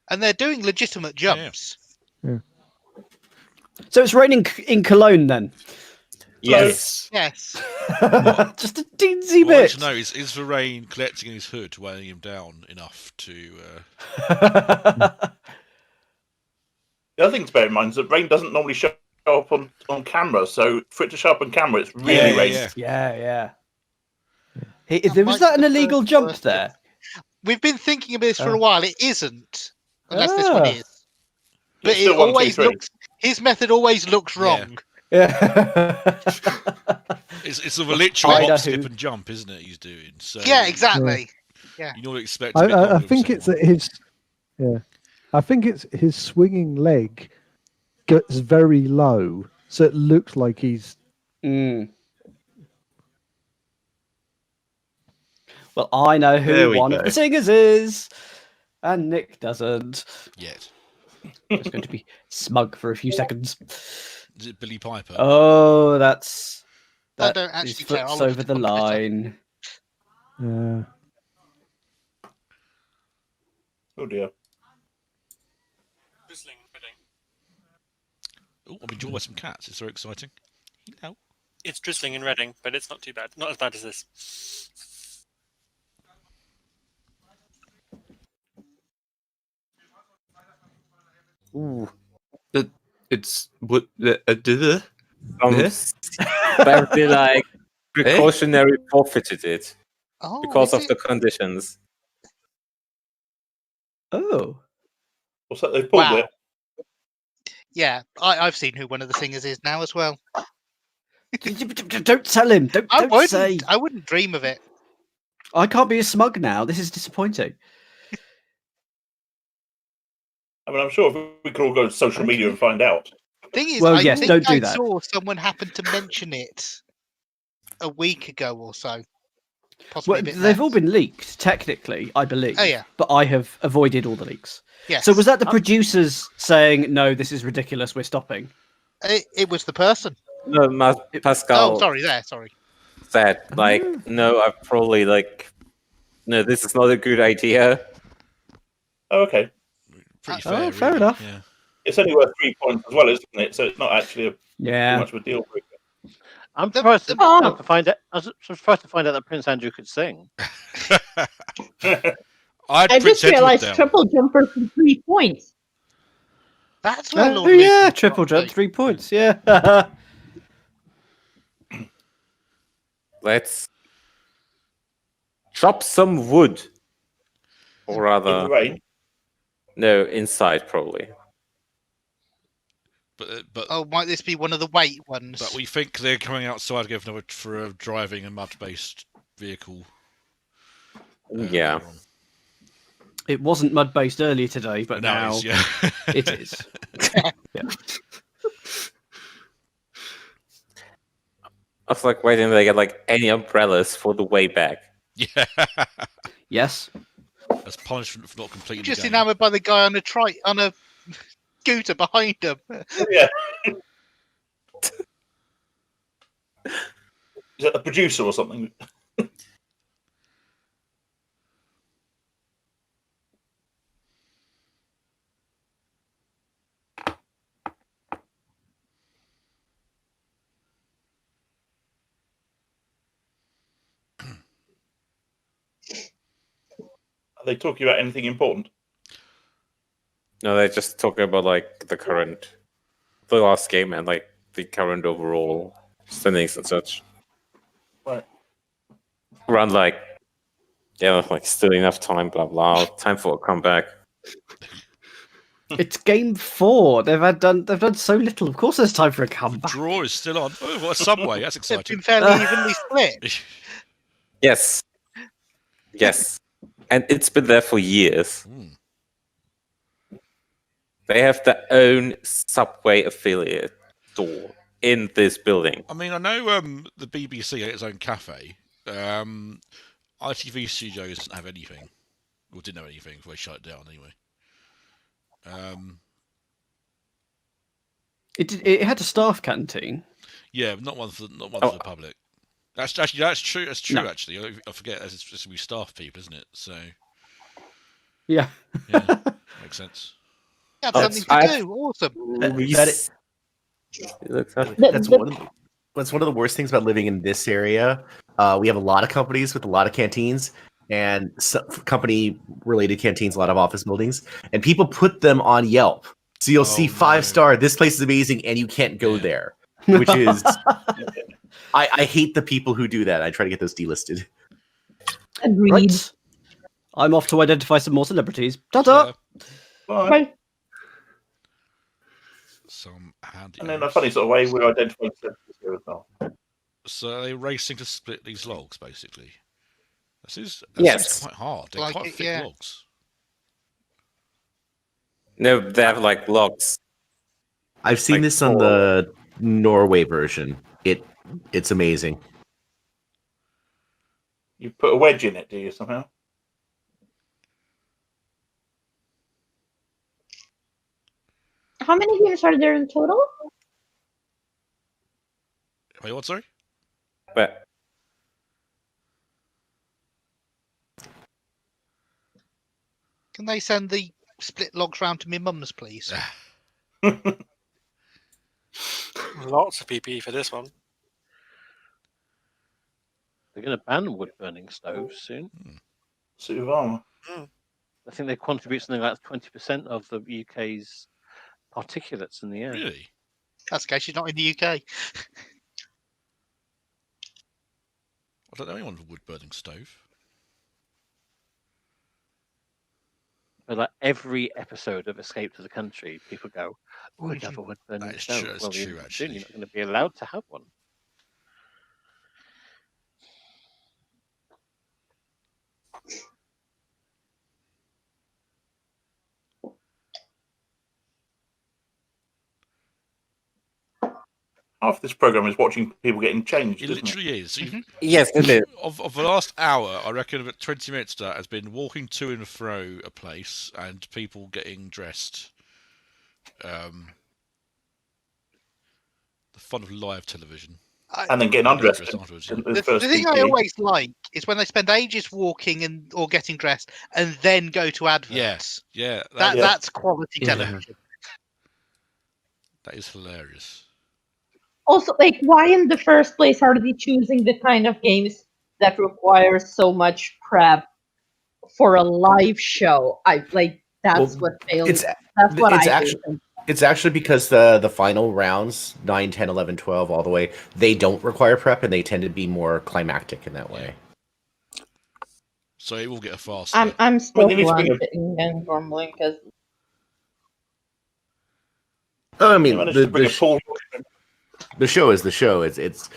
And they're doing legitimate jumps. Yeah. So it's raining in Cologne then? Yes. Yes. Just a teensy Well, I want bit. to know is the rain collecting in his hood, weighing him down enough to? The other thing to bear in mind is that rain doesn't normally show up on camera, so for it to show up on camera, it's really raining. Yeah. Hey, was that an illegal jump there? We've been thinking of this for a while. It isn't, unless this one is. But It's still it 1, 2, always 3. looks. His method always looks wrong. Yeah. It's sort of a literal Idaho. hop, skip, and jump, isn't it? He's doing. So Yeah, exactly. Yeah. you normally expect. A bit I longer think from it's his. Yeah, I think it's his swinging leg gets very low, so it looks like he's. Well, I know There who we one go. of the singers is, and Nick doesn't. Yet. It's going to be smug for a few seconds. Is it Billy Piper? Oh, that's. I That don't is actually care. foot's I'll over the look at it. line. Oh dear. Drizzling and Reading. Oh, I've been joined by some cats. It's very exciting. No. It's drizzling in Reading, but it's not too bad. Not as bad as this. Ooh. It's what the Apparently, like precautionary forfeited it Oh, because is of it? the conditions. Oh. What's that? They've pulled Wow. it. Yeah, I've seen who one of the singers is now as well. Don't tell him. Don't say. I wouldn't dream of it. I can't be a smug now. This is disappointing. I mean, I'm sure if we could all go to social media and find out. Thing is, Well, I yes, think don't do I that. saw someone happen to mention it a week ago or so. Possibly Well, a bit they've all less. been leaked, technically, I believe. Oh, yeah. But I have avoided all the leaks. Yes. So was that the producers saying, no, this is ridiculous, we're stopping? It was the person. No, Pascal Oh, sorry, sorry. said, like, no, I've probably, like, no, this is not a good idea. Oh, okay. Pretty fair. fair really. enough. Yeah. It's only worth 3 points as well, isn't it? So it's not actually too Yeah. much of a deal breaker. I'm surprised to find out. I was surprised to find out that Prince Andrew could sing. I just realized triple jumper for 3 points. That's where Oh, Lord yeah, Luke's triple got jump, 3 points, yeah. Let's chop some wood. Or rather... In the rain? No, inside, probably. But oh, might this be one of the weight ones? But we think they're coming outside again for driving a mud-based vehicle. Yeah. It wasn't mud-based earlier today, but Now now it is, yeah. it is. Yeah. I was like waiting they get like any umbrellas for the way back. Yeah. Yes. As punishment for not completing Just the game. enamoured by the guy on a scooter behind him. Yeah. Is that the producer or something? Are they talking about anything important? No, they're just talking about like the last game and like the current overall standings and such. Right. Around like, yeah, like still enough time, blah blah. Time for a comeback. It's game 4. They've done so little. Of course, there's time for a comeback. Draw is still on. Oh, what a Subway! That's They've exciting. been fairly evenly split. Yes. Yes. And it's been there for years. They have their own Subway affiliate store in this building. I mean, I know the BBC had its own cafe. ITV Studios doesn't have anything, or didn't have anything before they shut it down anyway. It had a staff canteen. Yeah, but not one for the public. That's true. That's true. No. Actually, I forget. It's supposed to be staff people, isn't it? So Yeah. yeah, makes sense. Have something to do. Awesome. That's one of the worst things about living in this area. We have a lot of companies with a lot of canteens, and company-related canteens, a lot of office buildings, and people put them on Yelp. So you'll see 5-star. This place is amazing, and you can't go there, which is. I hate the people who do that. I try to get those delisted. Agreed. Right. I'm off to identify some more celebrities. Ta-ta! Bye. Some handy. And in a funny sort of way, we're identifying celebrities here as well. So they're racing to split these logs, basically. That Yes. seems quite hard. They're Like quite it, thick yeah. logs. No, they have like logs. I've seen Like this on the Norway version. It's amazing. You put a wedge in it, do you, somehow? How many games are there in total? Wait, what, sorry? But Can they send the split logs round to me mum's, please? Lots of PPE for this one. They're going to ban wood burning stoves soon. Suit of armour. I think they contribute something like 20% of the UK's particulates in the air. Really? That's okay. She's not in the UK. I don't know anyone with a wood burning stove. But like every episode of Escape to the Country, people go, "Oh, I'd have a wood burning That is stove." true, that's Well, true, soon actually. you're not going to be allowed to have one. Half this program is watching people getting changed. It isn't literally is. yes, it is. Of the last hour, I reckon about 20 minutes of that has been walking to and fro a place and people getting dressed. The fun of live television. And then getting undressed. Afterwards, yeah. The thing I always like is when they spend ages walking or getting dressed and then go to adverts. Yeah. That's quality television. That is hilarious. Also, like, why in the first place are they choosing the kind of games that require so much prep for a live show? That's what fails. That's what I think. It's actually because the final rounds, 9, 10, 11, 12, all the way, they don't require prep, and they tend to be more climactic in that way. So it will get a fast. I'm still sitting and grumbling because. Oh, I mean, the show is the show. It's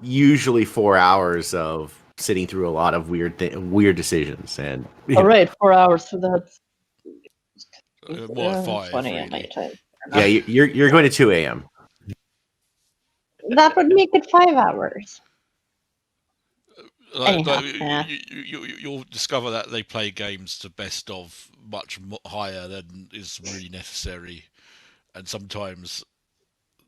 usually 4 hours of sitting through a lot of weird decisions, and all right, 4 hours. So that's more like 5. 20 Really. night time. Yeah, you're going to 2 a.m. That would make it 5 hours. You'll discover that they play games to best of much higher than is really necessary, and sometimes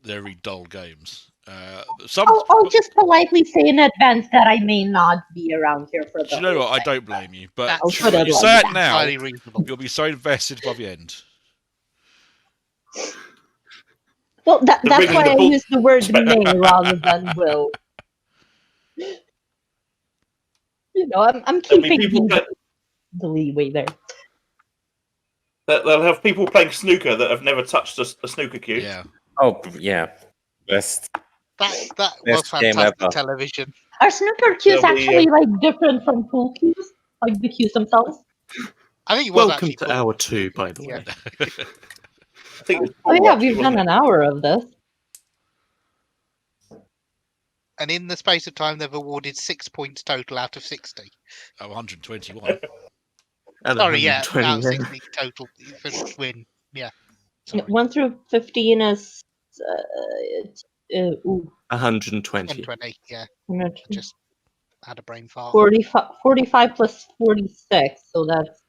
they're very dull games. I'll just politely say in advance that I may not be around here for the. Do you know what? I don't blame you, but you say it now, you'll be so invested by the end. Well, that's why I use the word may rather than will. You know, I'm keeping the leeway there. They'll have people playing snooker that have never touched a snooker cue. Yeah. Oh, yeah. Best. That was fantastic television. Are snooker cues actually like different from pool cues? Like the cues themselves? I think it was Welcome to hour 2, by the way. Oh yeah, we've done an hour of this. And in the space of time, they've awarded 6 points total out of 60. Oh, 121. Sorry, yeah, out of 60 total for win. Yeah. 1 through 15 is 120. 120, yeah. I just had a brain fart. 45 plus 46, so that's.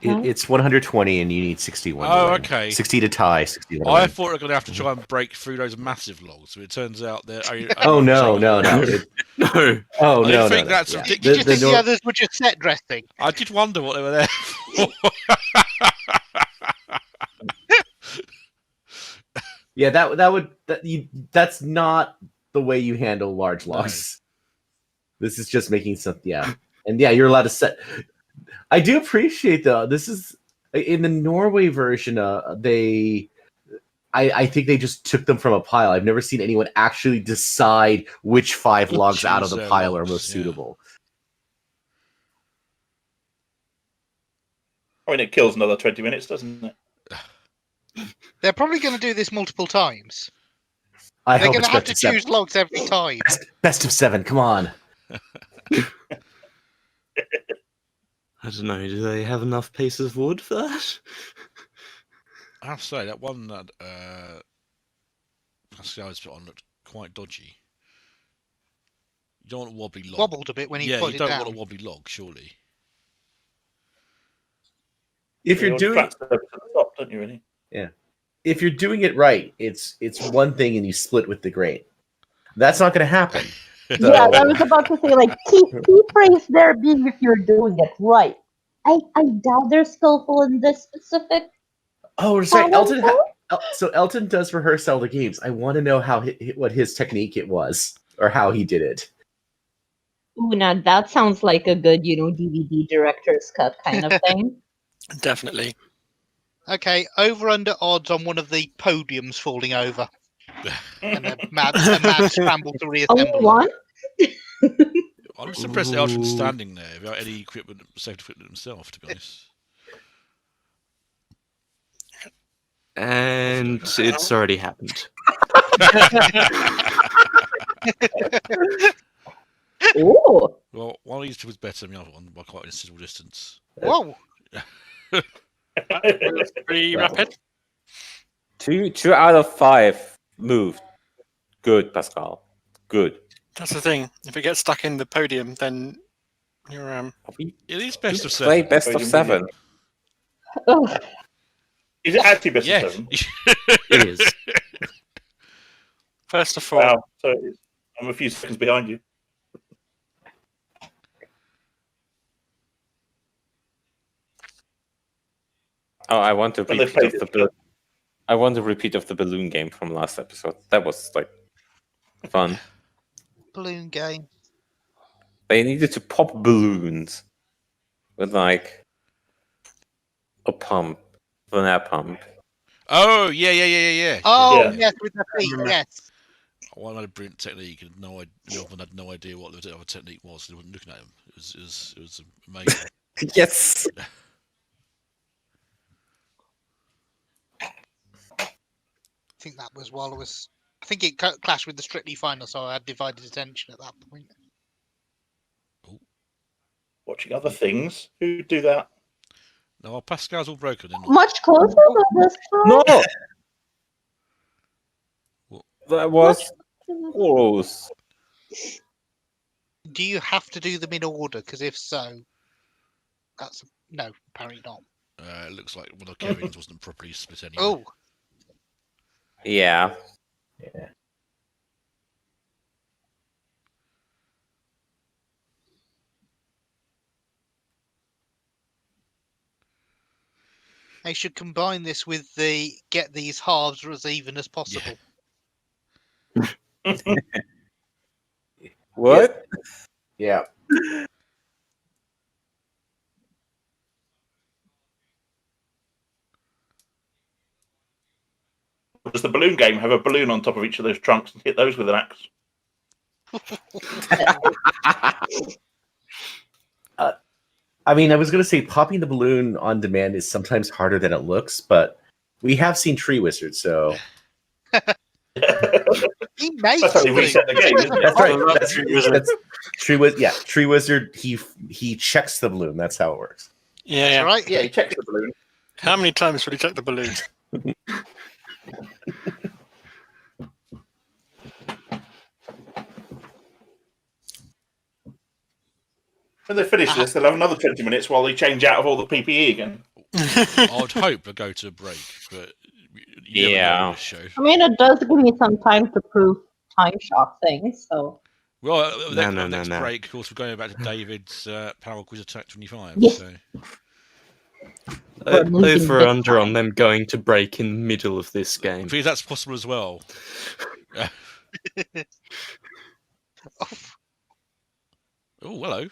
It's 120, and you need 61. Oh, okay. 60 to tie. 60 to I thought we were going to have to try and break through those massive logs, but it turns out they're. Oh no! No. Oh I no! think that's Did you think the others were just set dressing? I did wonder what they were there for. Yeah, that's not the way you handle large logs. This is just making something. Yeah, and yeah, you're allowed to set. I do appreciate though. This is in the Norway version. I think they just took them from a pile. I've never seen anyone actually decide which 5 logs out of the pile are most suitable. I mean, it kills another 20 minutes, doesn't it? They're probably going to do this multiple times. They're going to have to choose logs every time. Best of 7, come on. I don't know. Do they have enough pieces of wood for that? I have to say that one that Pascal's put on looked quite dodgy. You don't want a wobbly log. Wobbled a bit when he put it down. You don't want a wobbly log, surely. If you're doing, don't you really? Yeah. If you're doing it right, it's one thing, and you split with the grain. That's not going to happen. So... Yeah, I was about to say, like, key phrase there being if you're doing it right. I doubt they're skillful in this specific. Oh, sorry, Elton. So Elton does rehearse all the games. I want to know what his technique it was, or how he did it. Ooh, now that sounds like a good, DVD director's cut kind of thing. Definitely. Okay, over under odds on one of the podiums falling over. And a mad scramble to reassemble. One? I'm just impressed that Elton's standing there without any equipment, safety equipment himself, to be honest. And it's already happened. Ooh. Well, one of these two was better than the other one by quite a considerable distance. Whoa! Pretty rapid. 2 out of 5 moved. Good, Pascal. Good. That's the thing. If it gets stuck in the podium, then you're It is best of 7. Play best of 7. Is it actually best of 7? It is. First of 4. Wow. So I'm a few seconds behind you. Oh, I want a repeat of the balloon game from last episode. That was like fun. Balloon game. They needed to pop balloons with like a pump, an air pump. Oh yeah. Oh Yeah. yes, with the feet. Yes. One had a brilliant technique, and the other one had no idea what the other technique was. They weren't looking at him. It was amazing. Yes. I think that was while I was. I think it clashed with the Strictly final, so I had divided attention at that point. Watching other things. Who do that? No, Pascal's all broken. Much closer than this time. No. That was close. Do you have to do them in order? Because if so, that's no, apparently not. It looks like one of Kevin's wasn't properly split anyway. Oh. Yeah. They should combine this with the get these halves as even as possible. What? Yeah. Does the balloon game have a balloon on top of each of those trunks and hit those with an axe? I mean, I was going to say popping the balloon on demand is sometimes harder than it looks, but we have seen Tree Wizard, so. He made That's how they reset the game, isn't it? That's right. That's Tree Wizard. Yeah, Tree Wizard. He checks the balloon. That's how it works. Yeah. Right? Yeah, he checks the balloon. How many times would he check the balloon? When they finish this, they'll have another 20 minutes while they change out of all the PPE again. I'd hope they'll go to a break, but you never know with this show. I mean, it does give me some time to prove time shock things, so. Well, next no. break, of course, we're going back to David's Power Quiz Attack 25. Yeah. So. from losing Over big under on time. them going to break in the middle of this game. I think that's possible as well. Oh, hello.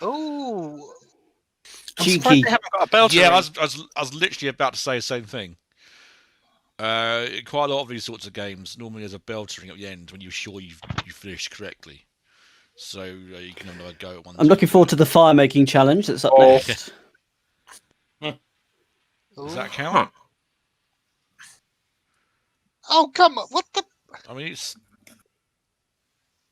Oh, I'm surprised they haven't got a bell to Yeah, ring. I was literally about to say the same thing. Quite a lot of these sorts of games normally there's a bell to ring at the end when you're sure you finished correctly. So you can have another go at one. I'm looking forward to the fire making challenge that's up Oh. next. Does that count? oh, come on! What the? I mean, it's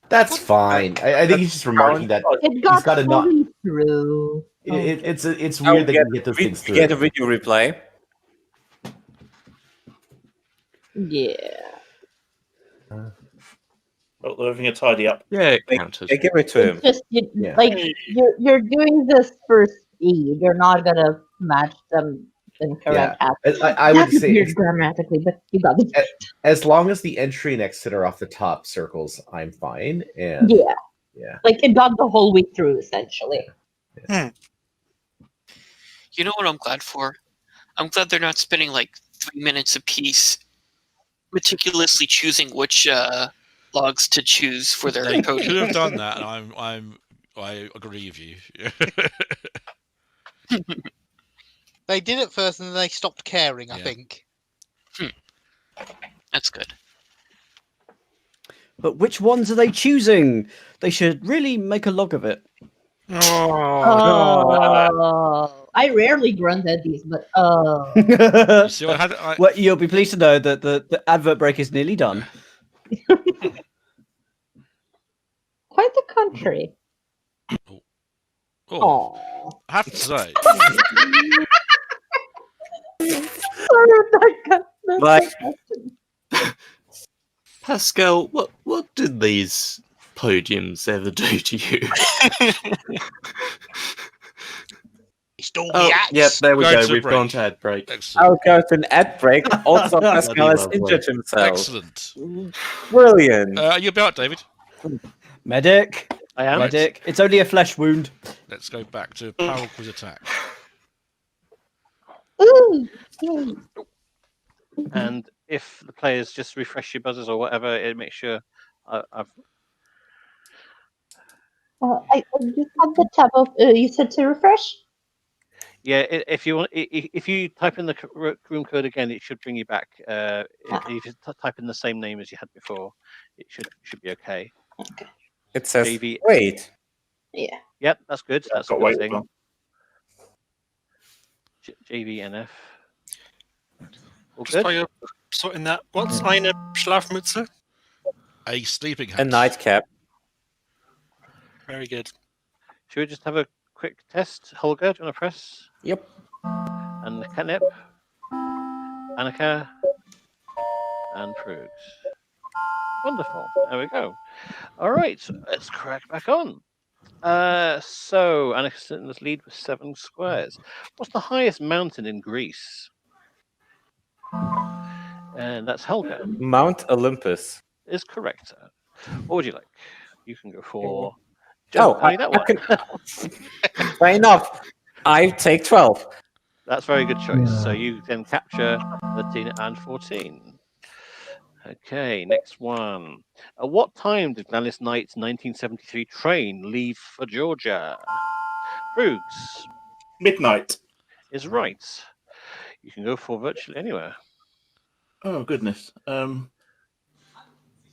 That's fine. I think he's just remarking that It he's got got to not. fully through. It's Oh, weird that you get those things through. Get a video replay. Yeah. Well, they're having a tidy up. Yeah, it counted. Give it to him. It's just like you're doing this for speed. You're not gonna match them in correct aspects. I would say weird grammatically, but you got it. as long as the entry and exit are off the top circles, I'm fine. And Yeah. Like it got the whole way through essentially. You know what I'm glad for? I'm glad they're not spending like 3 minutes apiece meticulously choosing which logs to choose for their they podium. could have done that, and I agree with you. They did it first, and then they stopped caring. I think. That's good. But which ones are they choosing? They should really make a log of it. Oh, I rarely grunt at these, but You see, Well, you'll be pleased to know that the advert break is nearly done. quite the country. Oh, I have to say, Like, Pascal, what did these podiums ever do to you? Oh, yep, there we Go go. to We've break. gone to ad break. I'll go to an ad break. Also, Pascal has Lovely. injured himself. excellent. Brilliant. Are you about, David? Medic. I am. Medic. It's only a flesh wound. Let's go back to Power Quiz Attack. Ooh. And if the players just refresh your buzzers or whatever, it makes sure I've. I just had the tab of. You said to refresh. Yeah, if you want, if you type in the room code again, it should bring you back. If you type in the same name as you had before, it should be okay. Okay. It says, JV. wait. Yeah. Yep, that's good. That's a got good wait thing. on. JVNF. All Just good. while you're sorting that, what's eine Schlafmütze? A sleeping hat. A nightcap. Very good. Should we just have a quick test? Holger, do you want to press? Yep. And Catnip, Annika, and Prugs. Wonderful. There we go. All right, let's crack back on. So Annika's in this lead with 7 squares. What's the highest mountain in Greece? And that's Helga. Mount Olympus. Is correct. What would you like? You can go for. Oh, Joe, that one. Fair enough. I take 12. That's a very good choice. So you can capture 13 and 14. Okay, next one. At what time did Gladys Knight's 1973 train leave for Georgia? Brooks. Midnight. Is right. You can go for virtually anywhere. Oh goodness. I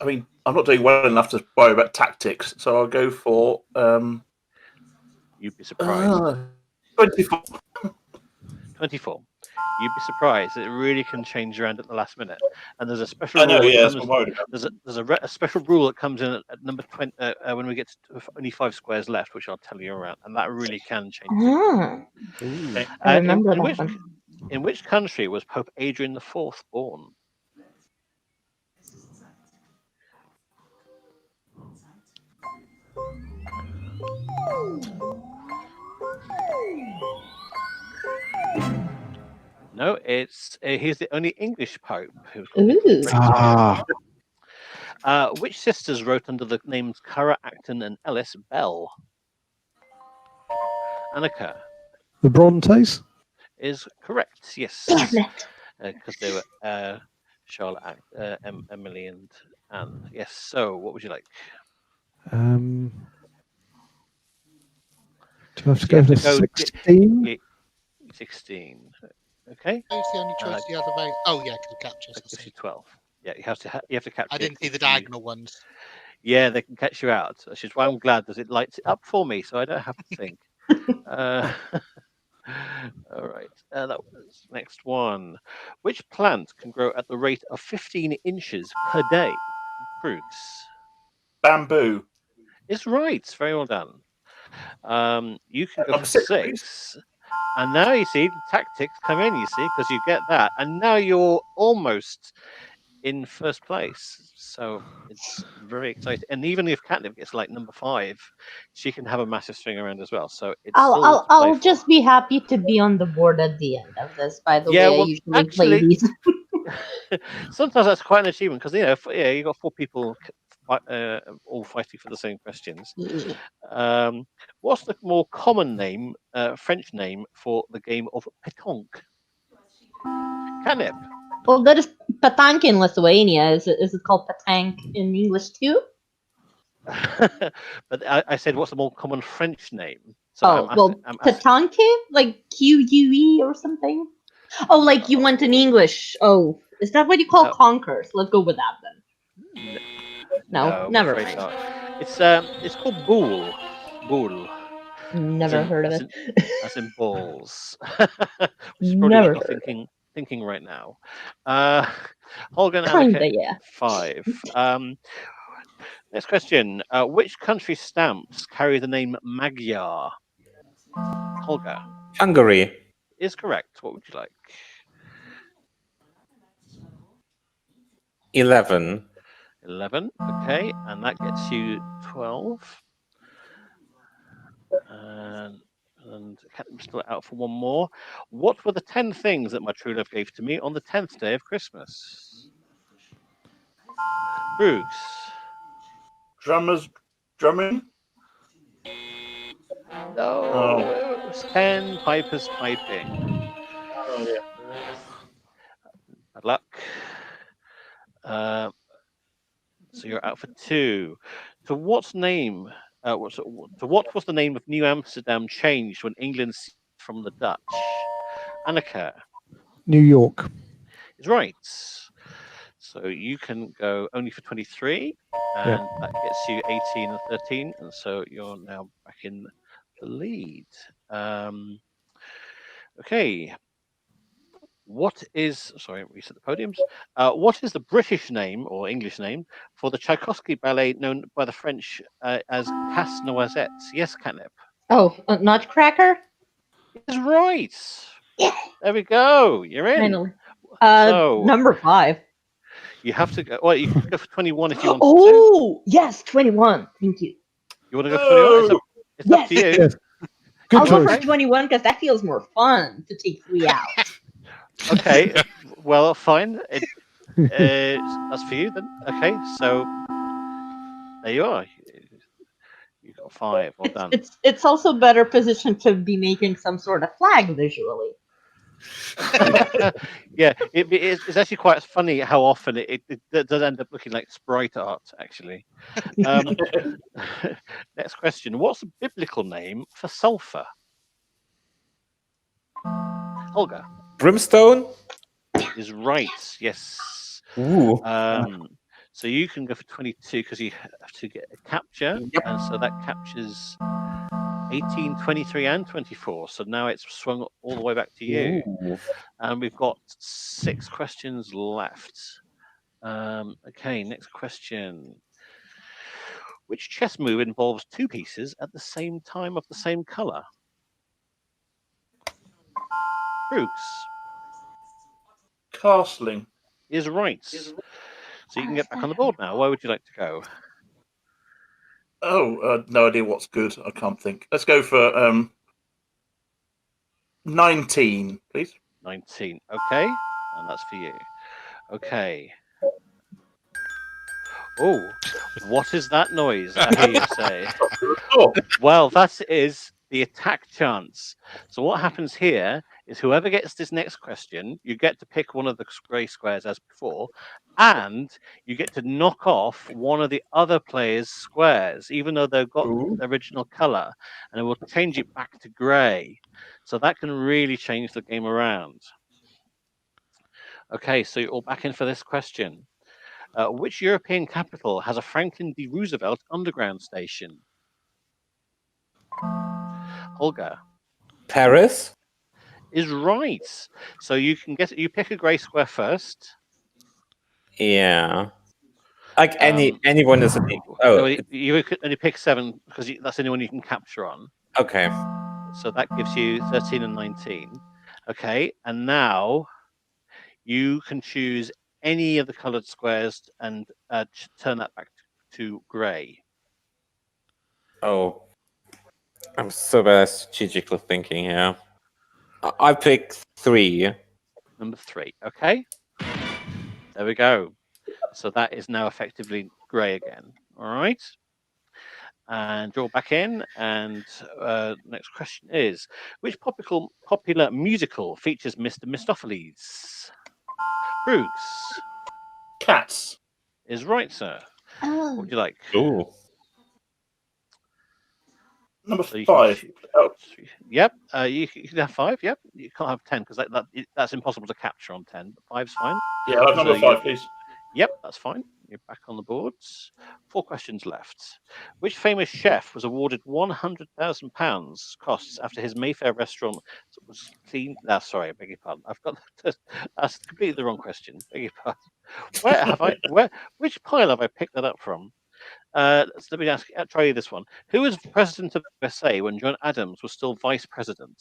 mean, I'm not doing well enough to worry about tactics, so I'll go for. You'd be surprised. 24. 24. You'd be surprised. It really can change around at the last minute. And there's a special I know, rule. yeah, that's what I'm worried about. There's a special rule that comes in at number 20 when we get to only 5 squares left, which I'll tell you around, and that really can change. Ah, I remember that one. In which country was Pope Adrian IV born? No, it's he's the only English pope. Which sisters wrote under the names Cara Acton and Ellis Bell? Annika. The Brontes? Is correct. Yes. Damn it. Because they were Charlotte, Emily, and Anne. Yes. So, what would you like? Do I have to You go have for to go 16? 16. Okay. Who's the only choice you have available? Oh yeah, because captures. That gives you 12. Yeah, you have to capture. I didn't see the if you- diagonal ones. Yeah, they can catch you out. Which is why I'm glad that it lights it up for me, so I don't have to think. All right. That was next one. Which plant can grow at the rate of 15 inches per day? Brooks. Bamboo. It's right. Very well done. You can go I'm for sick, please. 6. And now you see the tactics come in, you see, because you get that. And now you're almost in first place. So it's very exciting. And even if Catnip gets like number 5, she can have a massive swing around as well. So it's still to play I'll for. just be happy to be on the board at the end of this. By the Yeah, way, well, I usually play actually- these. Sometimes that's quite an achievement because you got 4 people all fighting for the same questions. What's the more common name, French name for the game of pétanque? Catnip. Well, there is petanque in Lithuania. Is it called petanque in English too? But I said, what's the more common French name? So I'm petanque, like QUE or something. Oh, like you want in English. Oh, is that what you call conkers? Let's go with that then. No, never afraid mind. not. It's called boule. Boule. Never heard of it. As in balls. Which is probably Never what you're heard thinking right now. Holger and Kinda, Annika, yeah. 5. Next question. Which country's stamps carry the name Magyar? Holger. Hungary. Is correct. What would you like? 11. 11. Okay, and that gets you 12. And I'm still out for one more. What were the 10 things that my true love gave to me on the 10th day of Christmas? Bruce. Drummers drumming? No, it was 10 pipers piping. Oh, yeah. Bad luck. So you're out for 2. To what name? To what was the name of New Amsterdam changed when England seized from the Dutch? Annika New York. is right. So you can go only for 23, and that gets you 18 and 13, and so you're now back in the lead. Okay. What is, sorry, reset the podiums. What is the British name or English name for the Tchaikovsky ballet known by the French as Casse-Noisette? Yes, Catnip. Oh, Nutcracker? Is right. Yeah. There we go. You're in. Finally. So, number 5. You have to go. Well, you can go for 21 if you want to. Oh, yes, 21. Thank you. You want to go for 21? It's up to you. Yes. Good I'll choice. go for 21 because that feels more fun to take 3 out. Okay. Well, fine. That's for you then. Okay. So there you are. You got 5. Well done. It's also better positioned to be making some sort of flag visually. Yeah, it's actually quite funny how often it does end up looking like sprite art, actually. Next question. What's the biblical name for sulfur? Holger. Brimstone? Is right, yes. Ooh. So you can go for 22 because you have to get a capture. Yep. And so that captures 18, 23, and 24. So now it's swung all the way back to you. Ooh. And we've got 6 questions left. Okay, next question. Which chess move involves 2 pieces at the same time of the same color? Brooks. Castling. Is right. So you can get back on the board now. Where would you like to go? Oh, no idea what's good. I can't think. Let's go for 19, please. 19. Okay. And that's for you. Okay. Oh, what is that noise? I hear you say. Oh. Well, that is the attack chance. So what happens here is whoever gets this next question, you get to pick one of the grey squares as before, and you get to knock off one of the other player's squares, even though they've got the original color, and it will change it back to grey. So that can really change the game around. Okay, so you're all back in for this question. Which European capital has a Franklin D. Roosevelt underground station? Holger. Paris is right. So you can you pick a grey square first. Yeah. Like anyone is. No, you could only pick 7 because that's the only one you can capture on. Okay. So that gives you 13 and 19. Okay, and now you can choose any of the coloured squares and turn that back to grey. Oh, I'm so bad at strategically thinking here. I pick 3. Number 3. Okay. There we go. So that is now effectively grey again. All right. And draw back in. And next question is, which popular musical features Mr. Mistopheles? Brooks. Cats. Is right, sir. What would you like? Ooh. Number 5. Yep. You can have 5. Yep. You can't have 10 because that's impossible to capture on 10. But 5's fine. Yeah, I'll have number 5, please. Yep, that's fine. You're back on the boards. 4 questions left. Which famous chef was awarded £100,000 costs after his Mayfair restaurant was cleaned? Sorry, I beg your pardon. I've got that's completely the wrong question. Beg your pardon. Which pile have I picked that up from? Let me try you this one. Who was president of USA when John Adams was still vice president?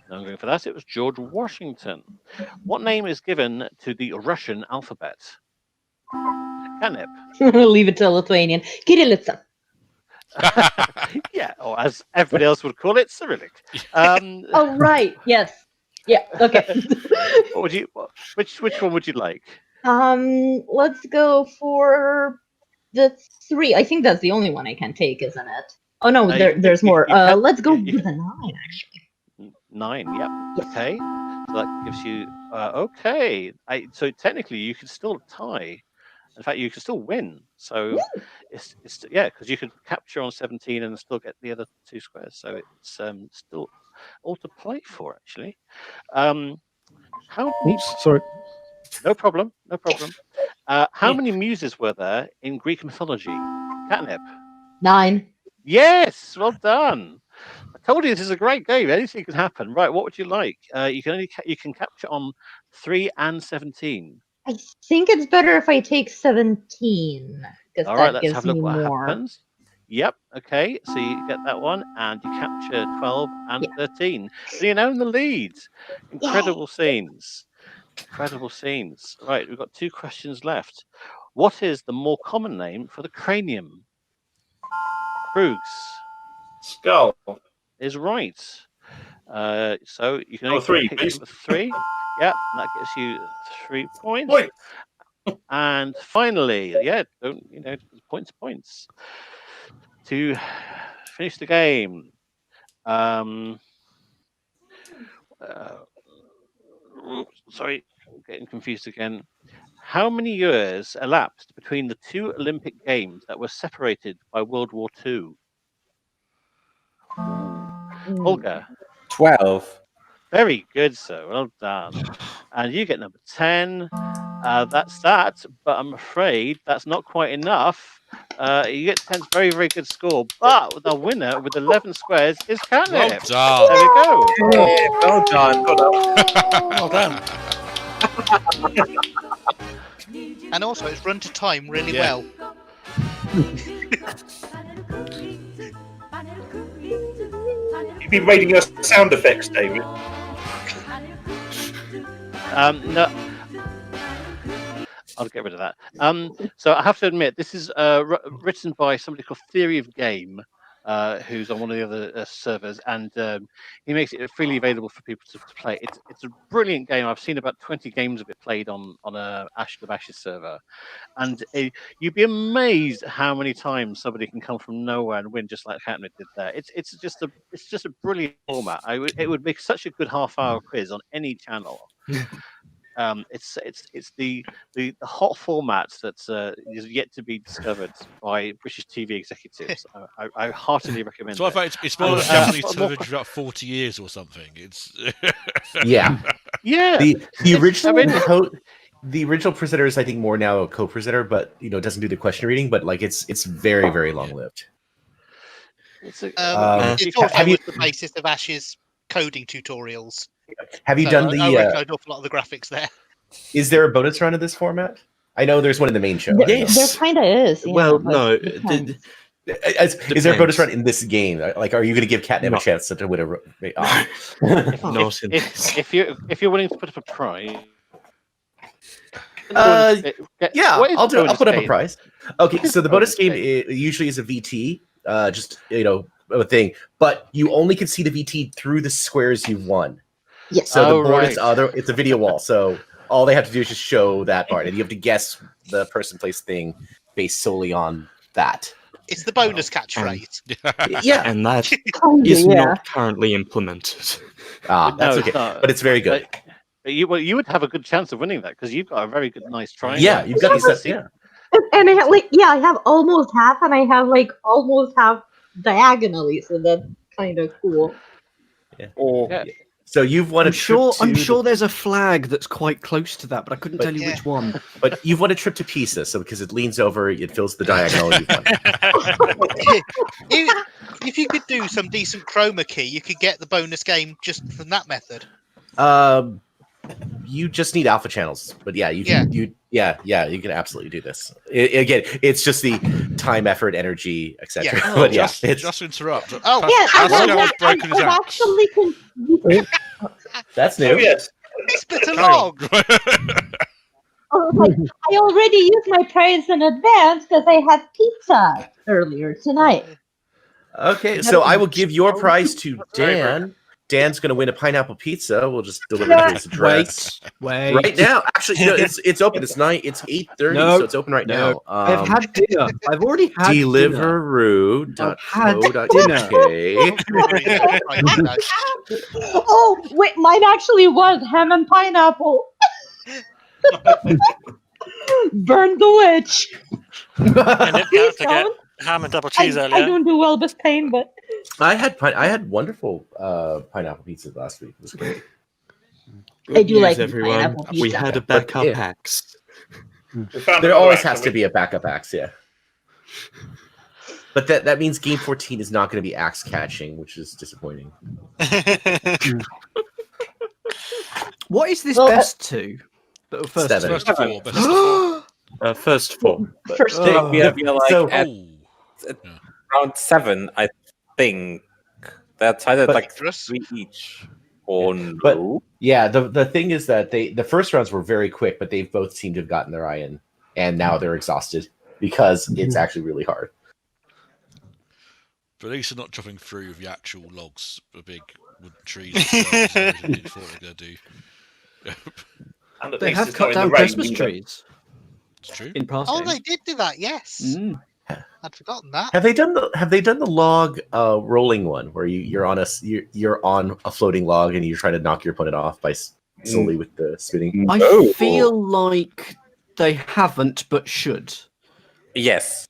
No, I'm going for that. It was George Washington. What name is given to the Russian alphabet? Catnip. Leave it to Lithuanian. Kirillitsa. Yeah, or as everybody else would call it, Cyrillic. Oh right, yes, yeah, okay. What would you? Which one would you like? Let's go for the 3. I think that's the only one I can take, isn't it? Oh no, there's more. Let's go with the 9 actually. 9, yep. Okay, so that gives you. Okay, so technically you could still tie. In fact, you could still win. So it's because you could capture on 17 and still get the other 2 squares. So it's still all to play for actually. Sorry. No problem. No problem. How many muses were there in Greek mythology? Catnip. 9. Yes, well done. I told you this is a great game. Anything can happen. Right, what would you like? You can capture on 3 and 17. I think it's better if I take 17 because All right, that let's gives have a look me what more. happens. Yep. Okay, so you get that one, and you capture 12 and 13. So you're now in the lead. Incredible scenes. Incredible scenes. Right, we've got 2 questions left. What is the more common name for the cranium? Brooks. Skull. Is right. So you can Number 3, pick please. number 3. Yep, that gives you 3 points. And finally, points to finish the game. Sorry, I'm getting confused again. How many years elapsed between the 2 Olympic Games that were separated by World War II? Olga. 12. Very good, sir. Well done. And you get number 10. That's that, but I'm afraid that's not quite enough. You get 10's very, very good score, but the winner with 11 squares is Catnip. Well done. There we go. Hey, well done. Well done. And also, it's run to time really Yeah. well. You've been rating your sound effects, David. No. I'll get rid of that. So I have to admit, this is written by somebody called Theory of Game, who's on one of the other servers, and he makes it freely available for people to play. It's a brilliant game. I've seen about 20 games of it played on a Ash of Ashes server, and you'd be amazed how many times somebody can come from nowhere and win, just like Hatman did there. It's just a brilliant format. It would make such a good half-hour quiz on any channel. It's the hot format that's is yet to be discovered by British TV executives. I heartily recommend So I it. thought it's been on Japanese television for about 40 years or something. It's Yeah. Yeah. The original the original presenter is, I think, more now a co-presenter, but doesn't do the question reading. But like it's very, very long lived. It also was the basis of Ash's coding tutorials. Have you done I recognise an awful lot of the graphics there. Is there a bonus round in this format? I know there's one in the main show. There kind of is. Yeah, Well, but no. depends. Is there a bonus round in this game? Like, are you going to give Catnip a chance to win a? If you're willing to put up a prize. Yeah, I'll put up a prize. Okay, so the bonus game game. usually is a VT, just a thing, but you only can see the VT through the squares you've won. Yes. So the board right. it's a video wall. So all they have to do is just show that part, and you have to guess the person place thing based solely on that. It's the bonus catchphrase. Yeah, and that Kinda, is yeah. not currently implemented. That's No, okay, it's not. but it's very good. But you would have a good chance of winning that because you've got a very good, nice triangle. Yeah, you've got these. Yeah. And I have I have almost half, and I have almost half diagonally, so that's kind of cool. Yeah. So you've won I'm sure there's a flag that's quite close to that, but I couldn't tell you which one. But you've won a trip to Pisa, so because it leans over, it fills the diagonal. You've won. If you could do some decent chroma key, you could get the bonus game just from that method. You just need alpha channels, but yeah, you can. You can absolutely do this. Again, it's just the time, effort, energy, etc. Yeah. But yeah, just to interrupt. I've actually That's new. Oh, yes. It's bit of log. I already used my praise in advance because I had pizza earlier tonight. Okay, so I will give your prize to Dan. Dan's going to win a pineapple pizza. We'll just deliver to his address. Wait. Right now. Actually, no, it's open. It's 8:30, so it's open right now. I've had dinner. I've already had Deliveroo.co.uk. Oh, wait, mine actually was ham and pineapple. Burn the witch. And it got to get ham and double cheese earlier. I don't do well with pain, but I had wonderful pineapple pizza last week. It was great. I do like everyone. pineapple pizza. We had a backup axe. There always has to be a backup axe, yeah. But that means game 14 is not going to be axe catching, which is disappointing. What is this best to? First 7. First of all, first 4. First Round 7, I think. That's either like 3 each or no. But yeah, the thing is that the first rounds were very quick, but they both seem to have gotten their eye in, and now they're exhausted because it's actually really hard. But at least they're not chopping through with the actual logs, the big wooden trees. Thought they were going to do. And They have cut down Christmas trees. It's true. In passing. Oh, they did do that. Yes, I'd forgotten that. Have they done the log rolling one where you're on a floating log and you're trying to knock your opponent off by solely with the spinning? I feel like they haven't, but should. Yes.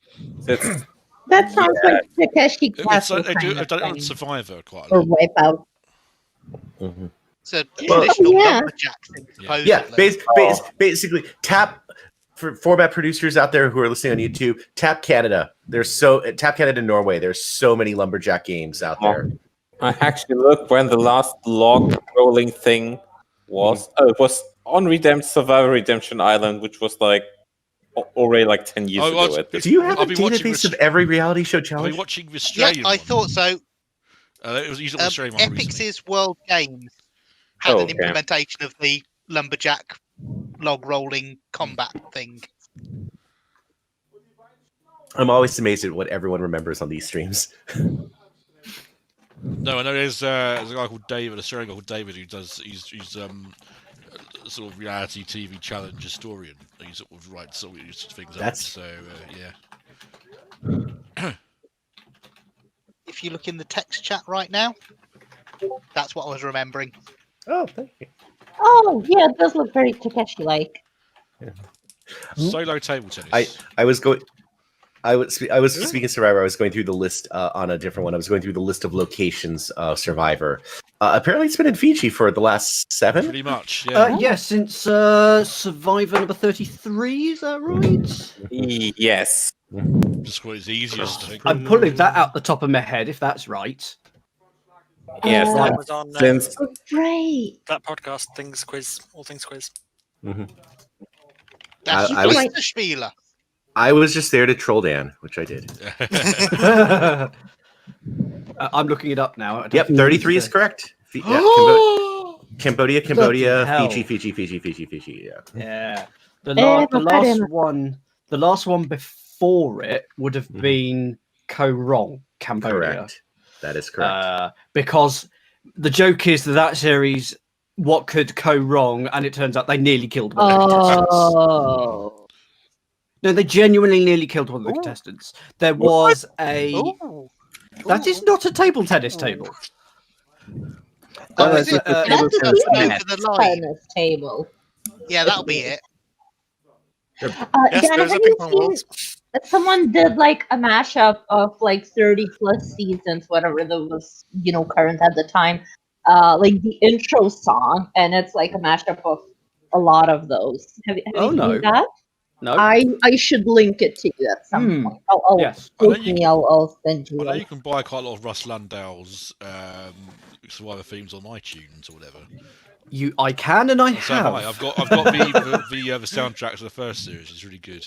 That sounds like Takeshi Castle I've kind of done it on thing. Survivor quite a Or lot. Wipeout. Mm-hmm. It's a traditional lumberjack thing, supposedly. Yeah, basically tap for format producers out there who are listening on YouTube. Tap Canada. Tap Canada and Norway. There's so many lumberjack games out there. I actually looked when the last log rolling thing was. Oh, it was on Survivor Redemption Island, which was like already like 10 years ago. Do you have a database of every reality show challenge? I've been watching the Australian Yeah, I thought so. It was usually Australian one recently. Epix's World Games had an implementation of the lumberjack log rolling combat thing. I'm always amazed at what everyone remembers on these streams. No, I know there's a guy called David, a Australian guy called David, who does. He's a sort of reality TV challenge historian. He sort of writes all these things up. So yeah. If you look in the text chat right now, that's what I was remembering. Oh, thank you. Oh, yeah, it does look very Takeshi-like. Yeah. Solo table tennis. I was speaking of Survivor. I was going through the list on a different one. I was going through the list of locations of Survivor. Apparently, it's been in Fiji for the last 7. Pretty much, yeah. Yeah, since Survivor number 33. Is that right? Yes. Just what is easiest, I think. I'm pulling that out the top of my head, if that's right. Yes. That was on Since Great. that podcast, Things Quiz, All Things Quiz. Mm-hmm. That's the Spieler. I was just there to troll Dan, which I did. I'm looking it up now. Yep, 33 is correct. Yeah, Cambodia, Fiji. Yeah. The last one before it would have been Koh Rong, Cambodia. Correct. That is correct. Because the joke is that series, what could go wrong? And it turns out they nearly killed one of the contestants. No, they genuinely nearly killed one of the contestants. There was That is not a table tennis table. Is it? That's a tennis table. Yeah, that'll be it. Yes, Dan, there's a have ping you pong seen balls. that someone did like a mashup of like 30 plus seasons, whatever that was, current at the time, like the intro song, and it's like a mashup of a lot of those. Have you seen that? No. I should link it to you at some point. I'll send you. I know you can buy quite a lot of Russ Landau's Survivor themes on iTunes or whatever. I can, and I So have. I've got the soundtracks of the first series. It's really good.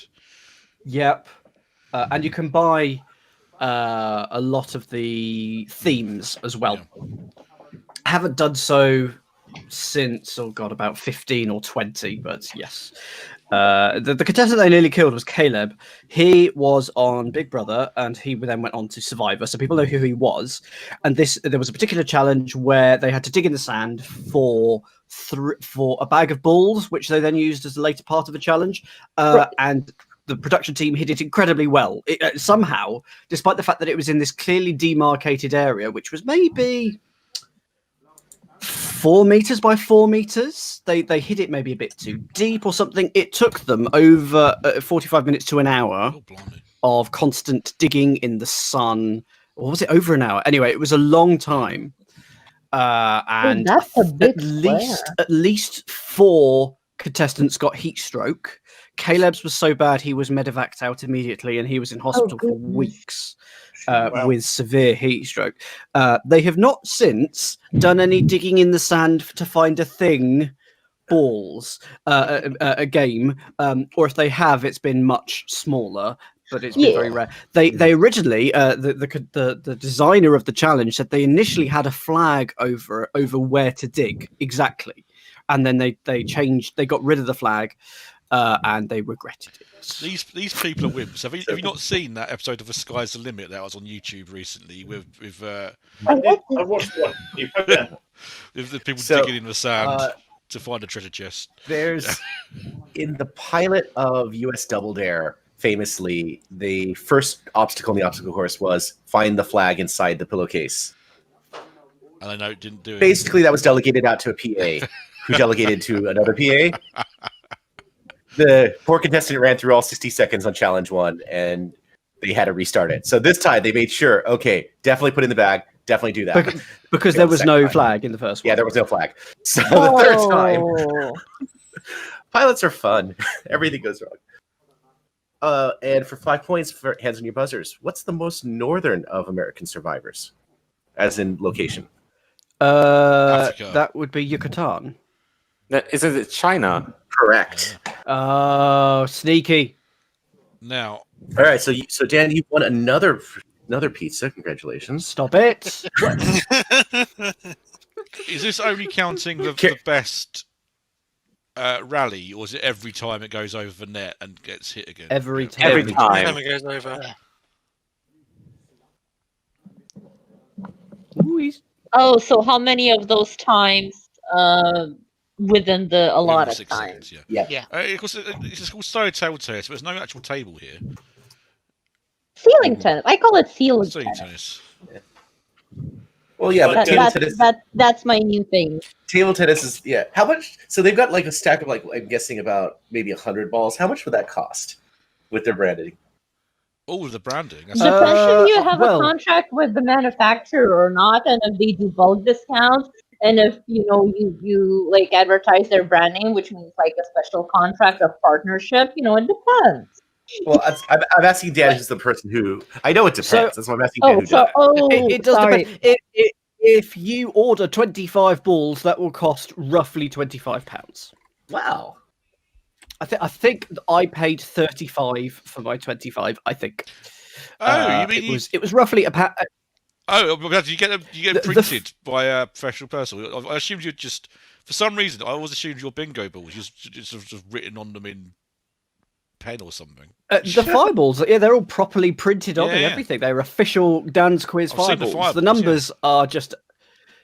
Yep, and you can buy a lot of the themes as well. Yeah. Haven't done so since about 15 or 20, but yes. The contestant they nearly killed was Caleb. He was on Big Brother, and he then went on to Survivor, so people know who he was. And there was a particular challenge where they had to dig in the sand for a bag of balls, which they then used as the later part of the challenge. And the production team hid it incredibly well. Somehow, despite the fact that it was in this clearly demarcated area, which was maybe 4 meters by 4 meters. They hid it maybe a bit too deep or something. It took them over 45 minutes to an hour of constant digging in the sun. Or was it over an hour? Anyway, it was a long time. And that's a big at least 4 contestants got heat stroke. Caleb's was so bad he was medevaced out immediately, and he was in hospital for weeks. With severe heat stroke. They have not since done any digging in the sand to find a thing, balls, a game, or if they have, it's been much smaller, but it's been very rare. They originally, the designer of the challenge said they initially had a flag over where to dig exactly, and then they changed, they got rid of the flag. And they regretted it. These people are wimps. Have you not seen that episode of The Sky's the Limit that was on YouTube recently with I watched one. with the people digging in the sand to find a treasure chest? There's in the pilot of US Double Dare, famously, the first obstacle in the obstacle course was find the flag inside the pillowcase. And I know it didn't do it. Basically, that was delegated out to a PA, who delegated to another PA. The poor contestant ran through all 60 seconds on challenge 1, and they had to restart it. So this time they made sure, okay, definitely put in the bag, definitely do that. Because there was no flag in the first one. Yeah, there was no flag. So the third time, pilots are fun. Everything goes wrong. And for 5 points for hands on your buzzers, what's the most northern of American survivors, as in location? Africa. That would be Yucatan. Isn't it China? Correct. Oh, sneaky. Now, all right. So Dan, you won another pizza. Congratulations. Stop it. Is this only counting the best rally, or is it every time it goes over the net and gets hit again? Every time. Every Every time. time it goes over. Oh, so how many of those times within the Within allotted 6 time? seconds, yeah. Yeah. Of course, it's called Stone Table Tennis, but there's no actual table here. Ceiling tennis. I call it ceiling Ceiling tennis. tennis. Well, yeah, but table tennis. That's my new thing. Table tennis is How much? So they've got like a stack of I'm guessing about maybe 100 balls. How much would that cost with their branding? Oh, the branding. Depends if you have a contract with the manufacturer or not, and if they do bulk discounts, and if you like advertise their brand name, which means like a special contract or partnership. It depends. Well, I'm asking Dan, who's the person who I know it depends. That's why I'm asking Dan. Who does it does depend. If you order 25 balls, that will cost roughly £25. Wow. I think I paid 35 for my 25. I think. Oh, you mean it was roughly a pound. Oh, because you get them printed by a professional person. I assumed you'd just, for some reason, I always assumed your bingo balls just written on them in pen or something. The fireballs, they're all properly printed on and Yeah. everything. They're official Dan's Quiz I've seen the fireballs. The fireballs, numbers are just.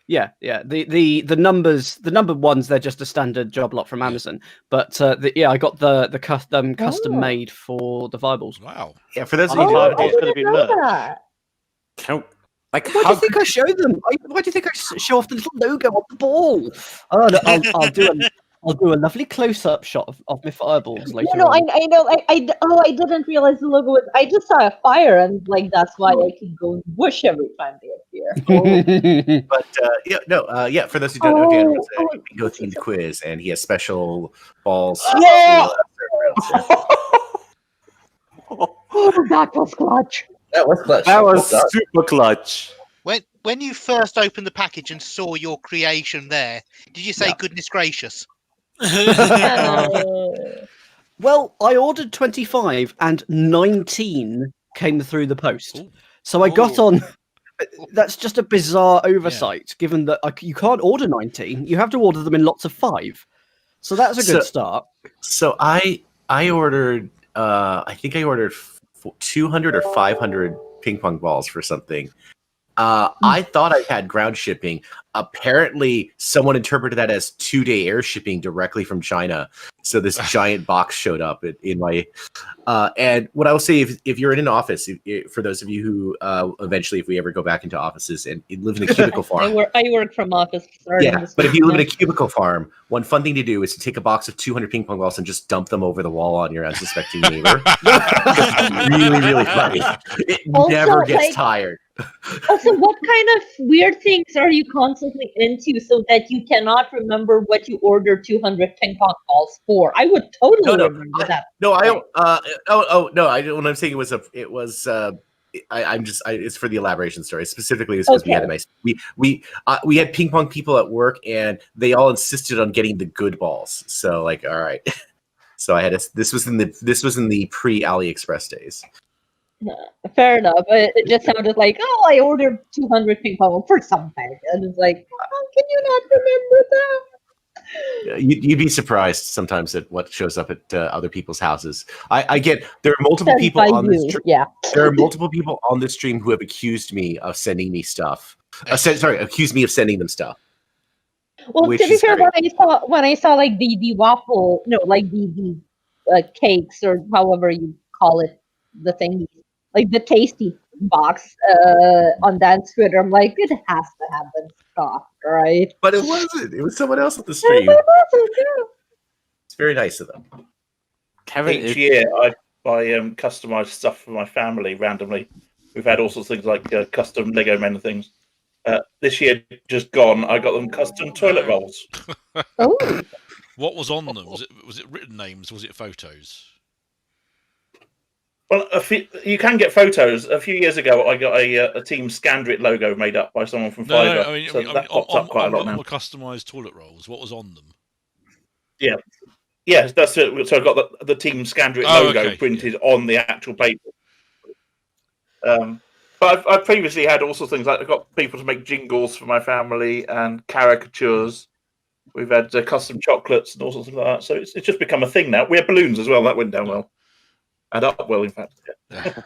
Yeah. The numbers, the numbered ones, they're just a standard job lot from Amazon. But I got the custom made for the fireballs. Wow. Yeah, for those of Oh, you who I don't know, didn't know that. Why do you think I show them? Why do you think I show off the little logo on the ball? Oh, no, I'll do a lovely close-up shot of my fireballs later. No, on. I know. I didn't realize the logo was. I just saw a fire, and like that's why I can go whoosh every time they appear. But for those who don't know, Dan runs a bingo themed quiz, and he has special balls. Oh, that was clutch. That was clutch. That was super clutch. When you first opened the package and saw your creation there, did you say "goodness gracious"? Well, I ordered 25 and 19 came through the post. Ooh. So I got on. That's just a bizarre oversight, given that you can't order 19. You have to order them in lots of 5. So that's a good start. So I ordered, I think I ordered 200 or 500 ping pong balls for something. I thought I had ground shipping. Apparently, someone interpreted that as 2-day air shipping directly from China. So this giant box showed up in my. And what I will say, if you're in an office, for those of you who eventually, if we ever go back into offices and live in a cubicle farm, I work from office. but if you live in a cubicle farm, one fun thing to do is to take a box of 200 ping pong balls and just dump them over the wall on your unsuspecting neighbor. It's really, really funny. It never gets tired. Also, what kind of weird things are you constantly into so that you cannot remember what you ordered 200 ping pong balls for? I would totally remember that. No, I don't. No. What I'm saying was it's for the elaboration story. Specifically, it's because we had a nice. We had ping pong people at work, and they all insisted on getting the good balls. So all right. So I had this was in the pre AliExpress days. Fair enough. It just sounded like, I ordered 200 ping pong for something, and it's like, can you not remember that? You'd be surprised sometimes at what shows up at other people's houses. I get there are multiple people on this. There are multiple people on this stream who have accused me of sending me stuff. Accused me of sending them stuff. Well, to be fair, when I saw like the waffle, like the cakes or however you call it, the thing, like the tasty box on Dan's Twitter, I'm like, it has to have been stocked, right? But it wasn't. It was someone else at the stream. It's very nice of them. Each year, I buy customized stuff for my family randomly. We've had all sorts of things like custom Lego men and things. This year, just gone, I got them custom toilet rolls. What was on them? Was it written names? Was it photos? Well, you can get photos. A few years ago, I got a Team Scandrit logo made up by someone from Fiverr. That pops up quite a lot now. On customized toilet rolls, what was on them? Yeah, that's it. So I got the Team Scandrit logo printed on the actual paper. But I've previously had all sorts of things. Like I got people to make jingles for my family and caricatures. We've had custom chocolates and all sorts of like that. So it's just become a thing now. We had balloons as well. That went down well. And up well, in fact. Yeah.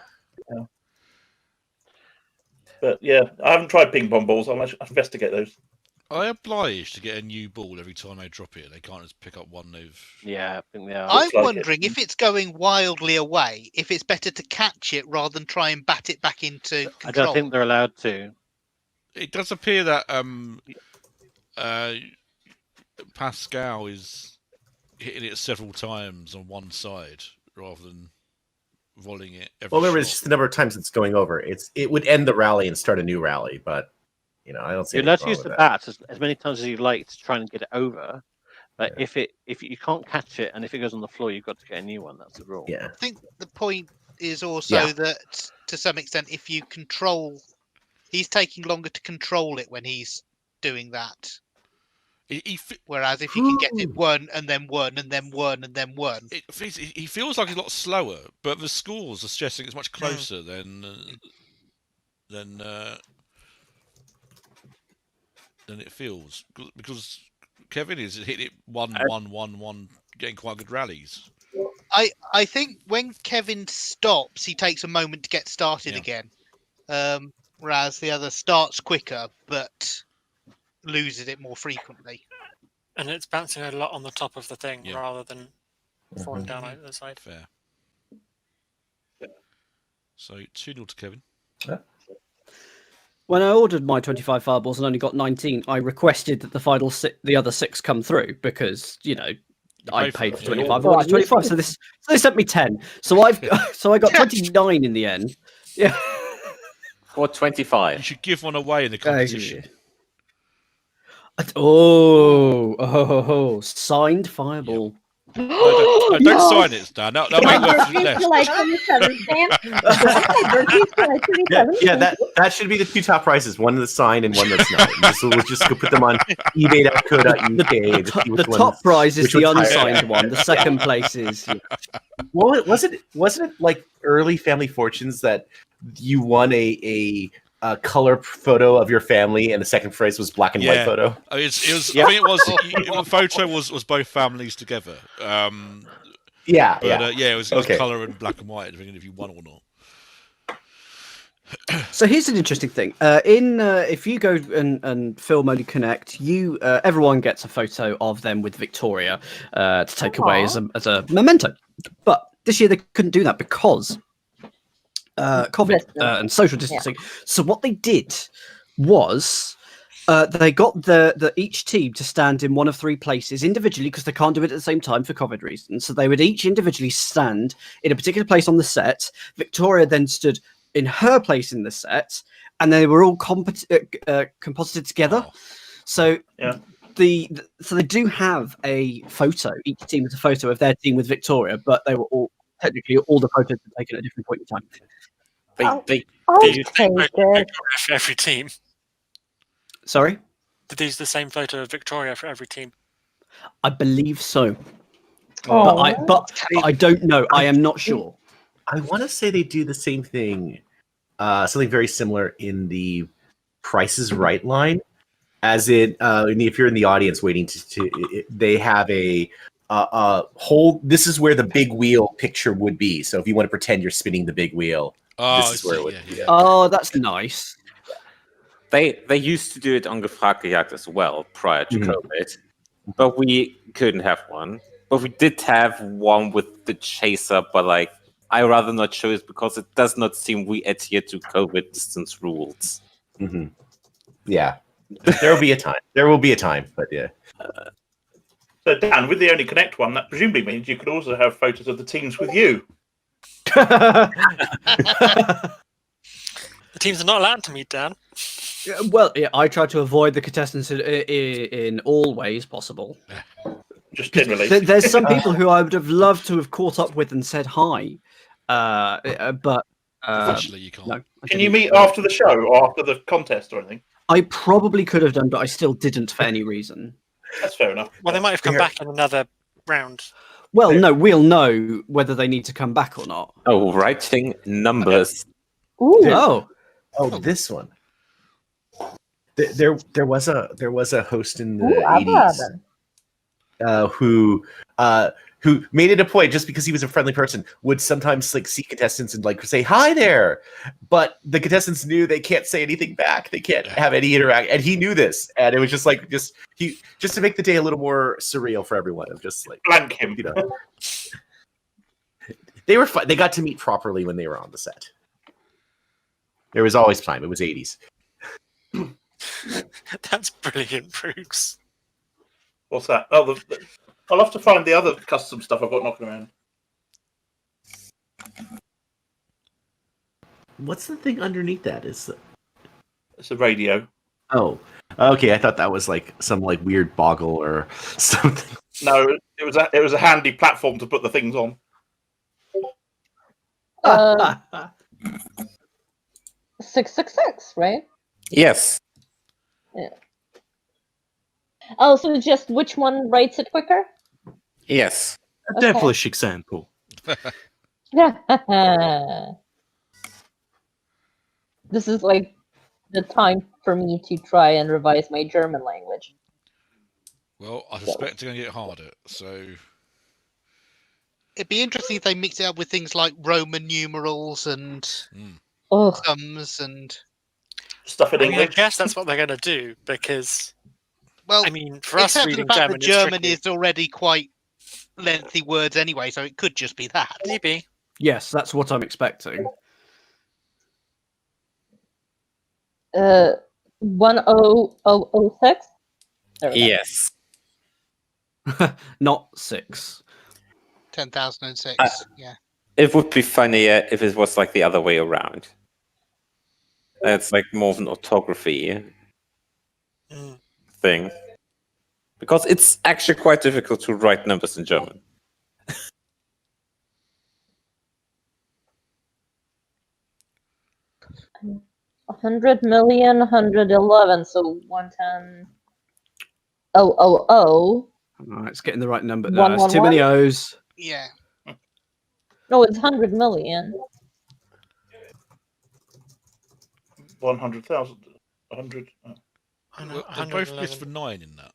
But yeah, I haven't tried ping pong balls. I'll investigate those. Are they obliged to get a new ball every time they drop it? They can't just pick up one they've... Yeah, I think they are. I'm wondering if it's going wildly away, if it's better to catch it rather than try and bat it back into control. I don't think they're allowed to. It does appear that Pascal is hitting it several times on one side rather than volleying it every Well, remember, shot. it's just the number of times it's going over. It would end the rally and start a new rally, but I don't see. You're allowed to use the bat as many times as you like to try and get it over. But if you can't catch it and if it goes on the floor, you've got to get a new one. That's the rule. Yeah. I think the point is also that to some extent, if you control, he's taking longer to control it when he's doing that. Whereas if you can get it one and then one and then one and then one, he feels like he's a lot slower, but the scores are suggesting it's much closer than it feels, because Kevin is hitting it 1-1-1-1, getting quite good rallies. I think when Kevin stops, he takes a moment to get started again, whereas the other starts quicker but loses it more frequently. And it's bouncing a lot on the top of the thing rather than falling down either side. Fair. So 2-0 to Kevin. Yeah. When I ordered my 25 fireballs and only got 19, I requested that the other 6 come through because I paid for 25. I wanted 25, so they sent me 10. So I got 29 in the end. Yeah. Or 25. You should give one away in the competition. Signed fireball. No, don't sign it, Stan. That'll make worth less. That should be the 2 top prices. One that's signed and one that's not. So we'll just go put them on eBay.co.uk. The top prize is the unsigned one. The second place is. Well, wasn't it like early Family Fortunes that you won a color photo of your family and the second prize was black and white photo? I think it was. The photo was both families together. It was color and black and white, depending if you won or not. So here's an interesting thing. If you go and film only connect, everyone gets a photo of them with Victoria to take away as a memento. But this year they couldn't do that because COVID and social distancing. Yeah. So what they did was they got each team to stand in one of 3 places individually because they can't do it at the same time for COVID reasons. So they would each individually stand in a particular place on the set. Victoria then stood in her place in the set, and they were all composited together. Oh. So they do have a photo. Each team has a photo of their team with Victoria, but they were all the photos were taken at a different point in time. They use the same photo for every team. Sorry? Did they use the same photo of Victoria for every team? I believe so. But I don't know. I am not sure. I want to say they do the same thing, something very similar in the Price is Right line, as if you're in the audience waiting they have a whole. This is where the big wheel picture would be. So if you want to pretend you're spinning the big wheel, this is where it would be. Oh, that's nice. They used to do it on Gefragtgejagt as well prior to COVID, but we couldn't have one. But we did have one with the chaser, but I rather not show it because it does not seem we adhere to COVID distance rules. Mm-hmm. Yeah, there will be a time. There will be a time, but yeah. So Dan, with the Only Connect one, that presumably means you could also have photos of the teams with you. The teams are not allowed to meet, Dan. Well, I try to avoid the contestants in all ways possible. Just generally. There's some people who I would have loved to have caught up with and said hi, but unfortunately you can't. No, can you meet after the show or after the contest or anything? I probably could have done, but I still didn't for any reason. That's fair enough. Well, they might have come back in another round. Well, no, we'll know whether they need to come back or not. Oh, writing numbers. Okay. Ooh. Oh, this one. There was a host in the 80s who made it a point, just because he was a friendly person, would sometimes like see contestants and like say hi there, but the contestants knew they can't say anything back, they can't have any interact, and he knew this, and it was just like just to make the day a little more surreal for everyone, of just like blank him. You know, they were fun. They got to meet properly when they were on the set. There was always time. It was 80s. That's brilliant, Bruce. What's that? Oh, I'll have to find the other custom stuff I've got knocking around. What's the thing underneath that? It's a radio. Oh, okay. I thought that was like some like weird boggle or something. No, it was a handy platform to put the things on. 666, right? Yes. Yeah. Oh, so just which one writes it quicker? Yes. A devilish example. This is like the time for me to try and revise my German language. Well, I suspect it's going to get harder, so... It'd be interesting if they mix it up with things like Roman numerals and sums and stuff in I English. guess that's what they're going to do, because... Well, I mean, for us except for the reading fact German, that German it's tricky. is already quite lengthy words anyway, so it could just be that. Maybe. Yes, that's what I'm expecting. 10006? Yes. Not 6. 10,006, yeah. It would be funnier if it was like the other way around. It's like more of an orthography thing. Because it's actually quite difficult to write numbers in German. $100 million, 111, so 110. Oh. Right, it's getting the right number. No, it's too many O's. Yeah. No, it's 100 million. 100,000. 100. They're both missed for 9 in that.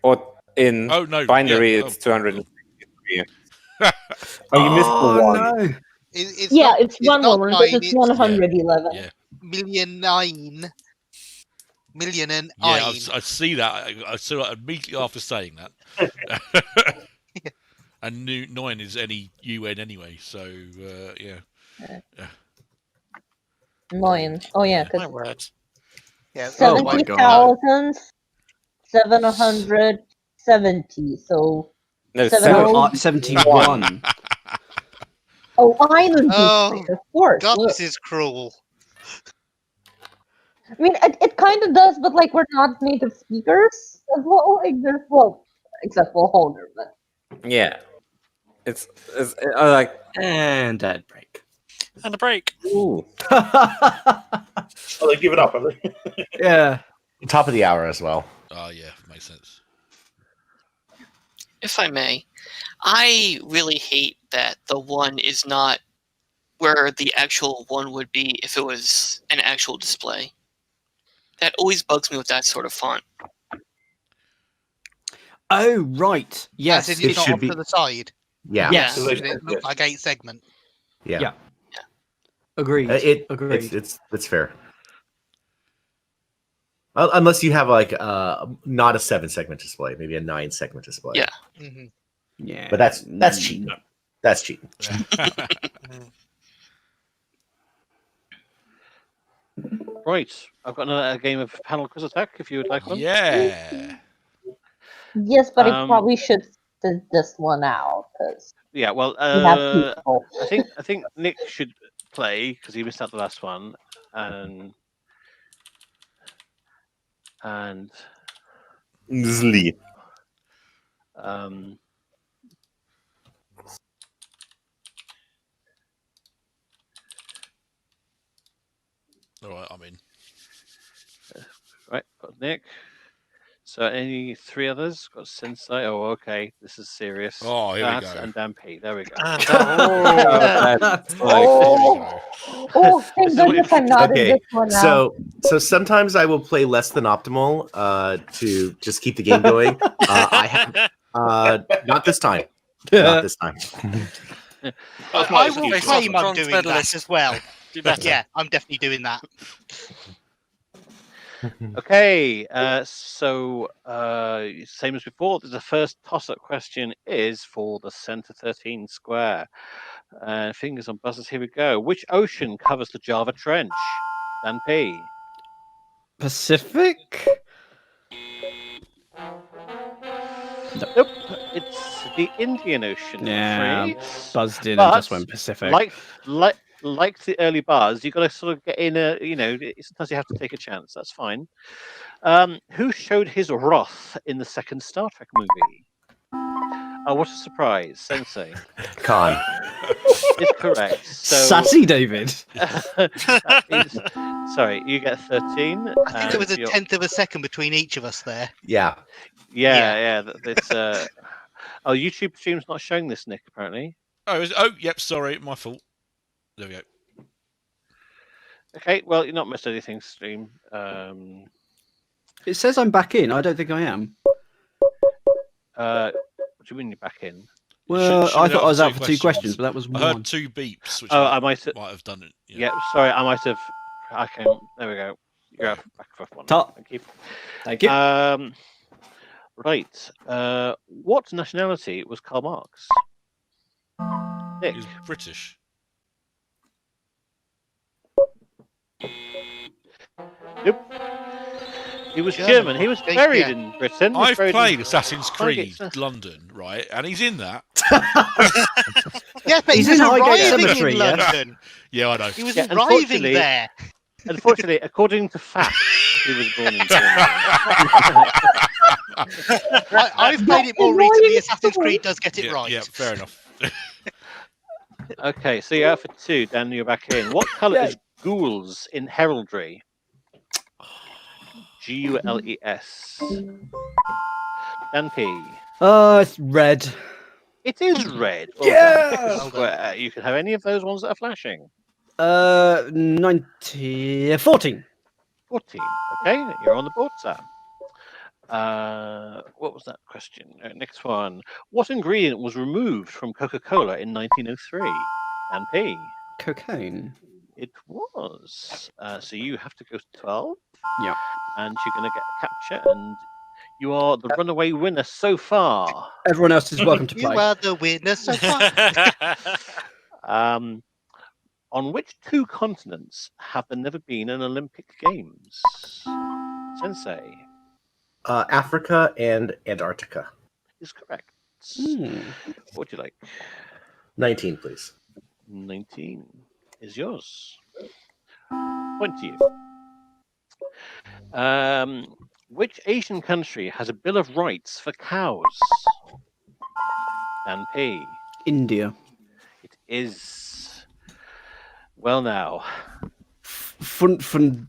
Or in binary, it's 263. Oh, you missed the one. No. It's yeah, not, it's 111, but nine, it's 111. Yeah. Million nine. Million and Yeah, ein. I see that. I saw that immediately after saying that. And 9 is any UN anyway, so yeah. 9. Oh yeah, My because word. Yeah, 70,770. So no, 71. Oh, island. Oh, of course. God, Look. this is cruel. I mean, it kind of does, but like we're not native speakers as well. Like there's except for Holger, but yeah, it's like and ad break. And a break. Ooh. Oh, they've given up, have they? Yeah. Top of the hour as well. Oh yeah, makes sense. If I may, I really hate that the 1 is not where the actual 1 would be if it was an actual display. That always bugs me with that sort of font. Oh, right. Yes. As in it's not off to the side. Yeah. Yes. So it looks like 8 segment. Yeah. Agreed. Agreed. It's fair. Unless you have like not a 7-segment display, maybe a 9-segment display. Yeah. Mm-hmm. Yeah. But that's cheating. That's cheating. Right, I've got a game of panel quiz attack if you would like one. Yeah. yes, but I probably should sit this one out because Yeah, well, have people. I think Nick should play because he missed out the last one, and Zli. All right, I'm in. Right, got Nick. So any three others? Got Sensei. Oh, okay. This is serious. Oh, here we go. And Dan P. There we go. And, That's like, Oh, thank goodness I'm not in this one now. So sometimes I will play less than optimal to just keep the game going. I have not this time. Not this time. I will claim I'm doing that as well. Yeah, I'm definitely doing that. Okay, so same as before, the first toss-up question is for the Center 13 square. Fingers on buzzers, here we go. Which ocean covers the Java Trench? Dan P. Pacific? Nope, it's the Indian Ocean. Yeah, I'm afraid. buzzed in and just went Pacific. Like the early bars, you've got to sort of get in sometimes you have to take a chance. That's fine. Who showed his wrath in the second Star Trek movie? Oh, what a surprise, Sensei. Khan. Is correct. So, Sassy David. Sorry, you get 13. I think there was a tenth of a second between each of us there. Yeah. Yeah. YouTube stream's not showing this, Nick, apparently. Yep, sorry, my fault. There we go. Okay, well, you're not missed anything, stream. It says I'm back in. I don't think I am. What do you mean you're back in? Well, I thought I was out for two questions, but that was one. I heard two beeps, which I might have done it. Yeah, sorry, I might have. Okay, there we go. You're out back for one. Thank you. Thank you. Right. What nationality was Karl Marx? Nick. He's British. Nope. He was German. He was buried in Britain. I've played Assassin's Creed London, right? And he's in that. Yeah, but he's arriving in London. Yeah, I know. He was arriving there. Unfortunately, according to facts, he was born in Germany. I've played it more recently. Assassin's Creed does get it right. Yeah, fair enough. Okay, so you're out for two. Dan, you're back in. What colour is gules in heraldry? Gules. Dan P. It's red. It is red. Well Yeah. You can have any of those ones that are flashing. 14. 14. Okay, you're on the board, sir. What was that question? Next one. What ingredient was removed from Coca-Cola in 1903? Dan P. Cocaine. It was. So you have to go to 12. Yeah. And you're going to get a capture, and you are the runaway winner so far. Everyone else is welcome to play. You are the winner so far. On which two continents have there never been an Olympic Games? Sensei. Africa and Antarctica. Is correct. What would you like? 19, please. 19 is yours. Point to you. Which Asian country has a Bill of Rights for cows? Dan P. India. It is. Well, now. 25,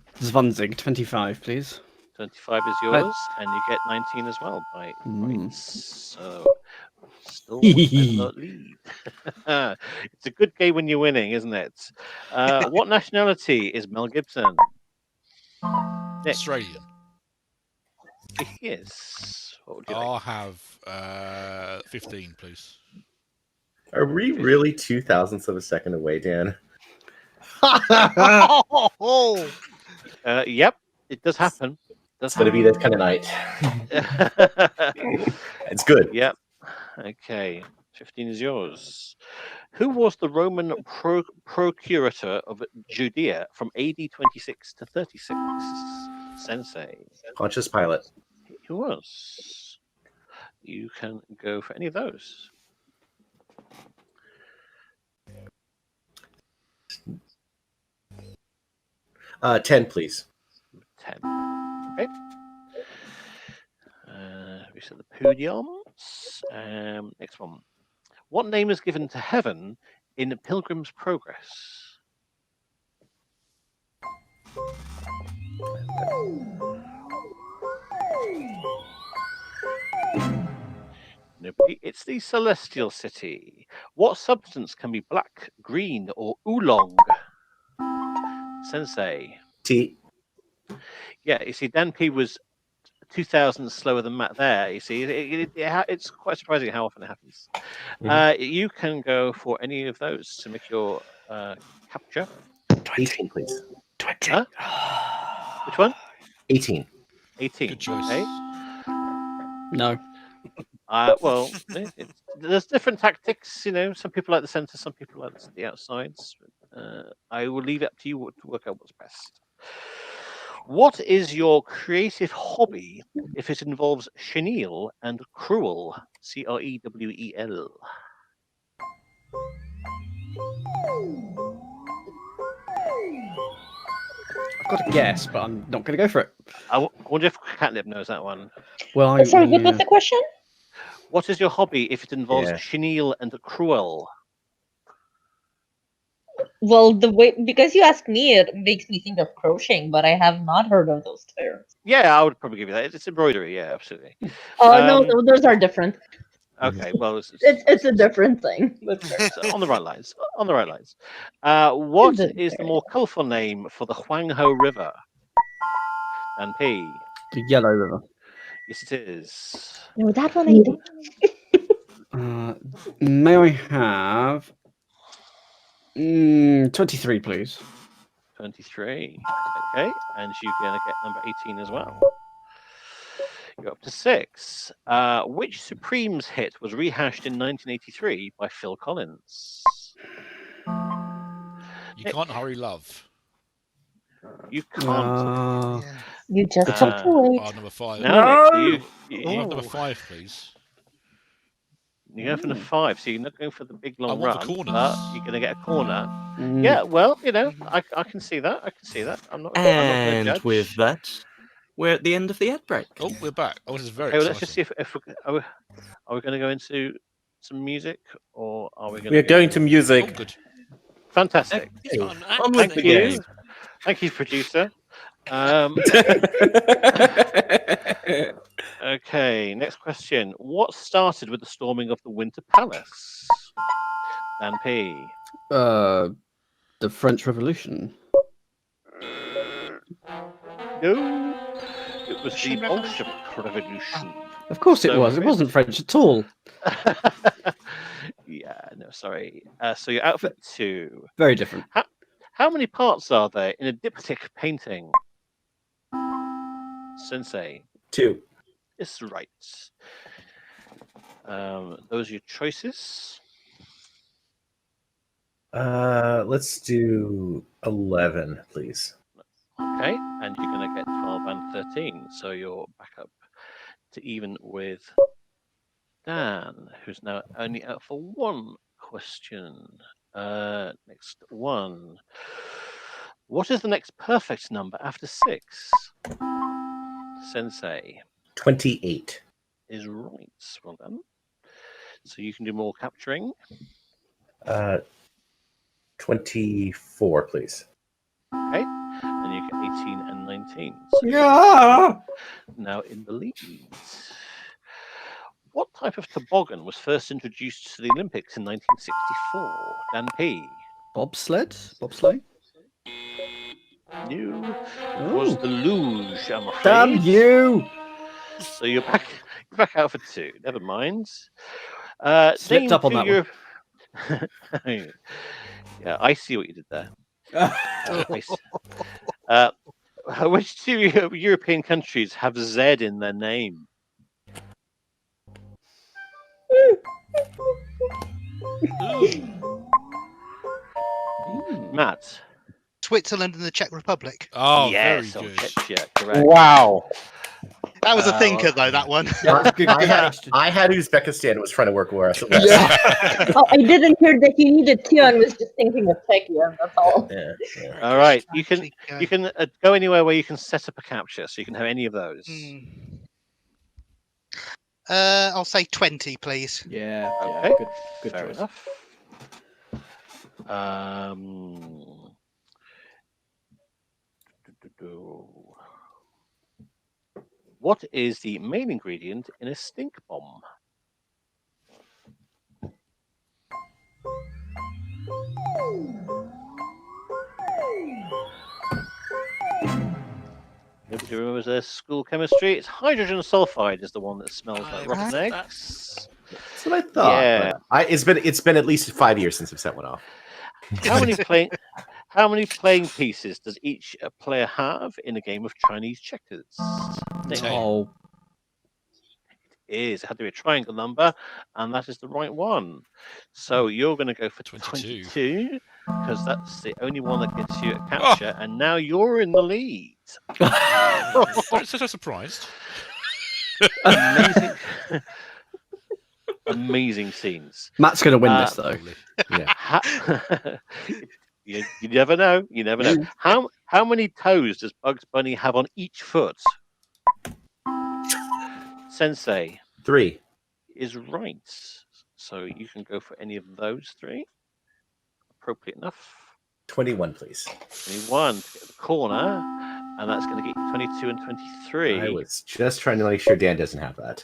25, please. 25 is yours, and you get 19 as well by rights. So, still not lead. It's a good game when you're winning, isn't it? What nationality is Mel Gibson? Nick. Australian. He is. What would you I'll like? have 15, please. Are we really 0.002 of a second away, Dan? Yep, it does happen. It's going to be that kind of night. It's good. Yep. Okay. 15 is yours. Who was the Roman procurator of Judea from AD 26 to 36? Sensei. Pontius Pilate. He was. You can go for any of those. Uh, 10, please. 10. Okay. We said the podiums. Next one. What name is given to heaven in Pilgrim's Progress? Nobody. It's the Celestial City. What substance can be black, green, or oolong? Sensei. Tea. Yeah, you see, Dan P was 2,000 slower than Matt there. You see, it's quite surprising how often it happens. You can go for any of those to make your capture. 18, please. 20. Huh? Which one? 18. 18. Good choice. Okay. No. Well, there's different tactics. You know, some people like the center, some people like the outsides. I will leave it up to you to work out what's best. What is your creative hobby if it involves chenille and cruel? Crewel. I've got a guess, but I'm not going to go for it. I wonder if Catnip knows that one. Well, Sorry, what was the question? What is your hobby if it involves Yeah. chenille and cruel? Well, the way because you asked me, it makes me think of crocheting, but I have not heard of those terms. Yeah, I would probably give you that. It's embroidery. Yeah, absolutely. Oh no, those are different. Okay, well, It's a different thing. on the right lines. On the right lines. What is the more colourful name for the Huang Ho River? And P. The Yellow River. Yes, it is. No, that one I don't. May I have 23, please? 23. Okay, and you're going to get number 18 as well. You're up to 6. Which Supremes hit was rehashed in 1983 by Phil Collins? You can't hurry love. You can't. You just have to wait. Number 5. No, Nick, Number 5, please. You're going for the 5, so you're not going for the big long want run. the corners. But you're going to get a corner. Yeah, well, you know, I can see that. I can see that. I'm not going to judge. With that, we're at the end of the ad break. Oh, we're back. Oh, this is very Okay, well, exciting. let's just see if are we going to go into some music, or are we going? We're going to music. Oh, good. Fantastic. Thank you. Thank you, producer. Okay, next question. What started with the storming of the Winter Palace? Dan P. The French Revolution. No, it was the Bolshevik Revolution. Of course it was. It wasn't French at all. Yeah, no, sorry. So you're out for 2. Very different. How many parts are there in a diptych painting? Sensei. 2. Is right. Those are your choices. Let's do 11, please. Okay, and you're going to get 12 and 13, so you're back up to even with Dan, who's now only out for 1 question. Next one. What is the next perfect number after 6? Sensei. 28. Is right. Well done. So you can do more capturing. 24, please. Okay. And you get 18 and 19. So Yeah. now in the lead. What type of toboggan was first introduced to the Olympics in 1964? Dan P. Bobsleigh? No. It was the luge, I'm afraid. Damn you! So you're back out for 2. Never mind. Slipped up on that one. Yeah, I see what you did there. Which 2 European countries have Z in their name? Matt. Switzerland and the Czech Republic. Oh, yes, very good. Czechia, correct. Wow. That was a thinker, though, that one. I had Uzbekistan and was trying to work where else. Oh, I didn't hear that you needed 2. I was just thinking of Czechia. That's all. Yeah. All right, you can go anywhere where you can set up a capture, so you can have any of those. I'll say 20, please. Yeah. Okay. Good Fair choice. enough. What is the main ingredient in a stink bomb? who remembers their school chemistry, it's hydrogen sulfide is the one that smells like rotten Right. eggs. That's what I thought. Yeah. But it's been at least 5 years since I've set one off. How many playing pieces does each player have in a game of Chinese checkers? Nick? Oh, It had to be a triangle number, and that is the right one. So you're going to go for 22 because that's the only one that gets you a capture, and now you're in the lead. I'm so surprised. Amazing, amazing scenes. Matt's going to win this though. Yeah. You never know. You never know. How many toes does Bugs Bunny have on each foot? Sensei. 3 is right. So you can go for any of those 3. Appropriate enough. 21, please. 21 to get the corner, and that's going to get you 22 and 23. I was just trying to make sure Dan doesn't have that.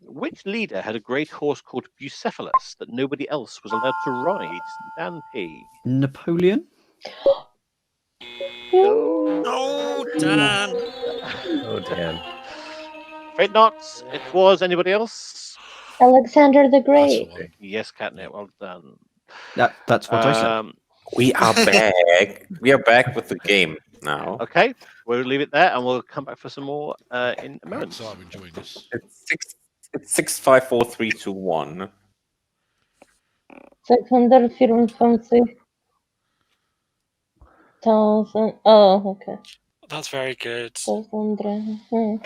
Which leader had a great horse called Bucephalus that nobody else was allowed to ride? Dan P. Napoleon? Oh, Dan. Oh, Dan. Afraid not. It was anybody else? Alexander the Great. Yes, Catnip. Well done. That's what I said. We are back. We are back with the game now. Okay, we'll leave it there, and we'll come back for some more in a moment. So I'm enjoying this. It's 6, 5, 4, 3, 2, 1. 654,000. Oh, okay. That's very good. 600.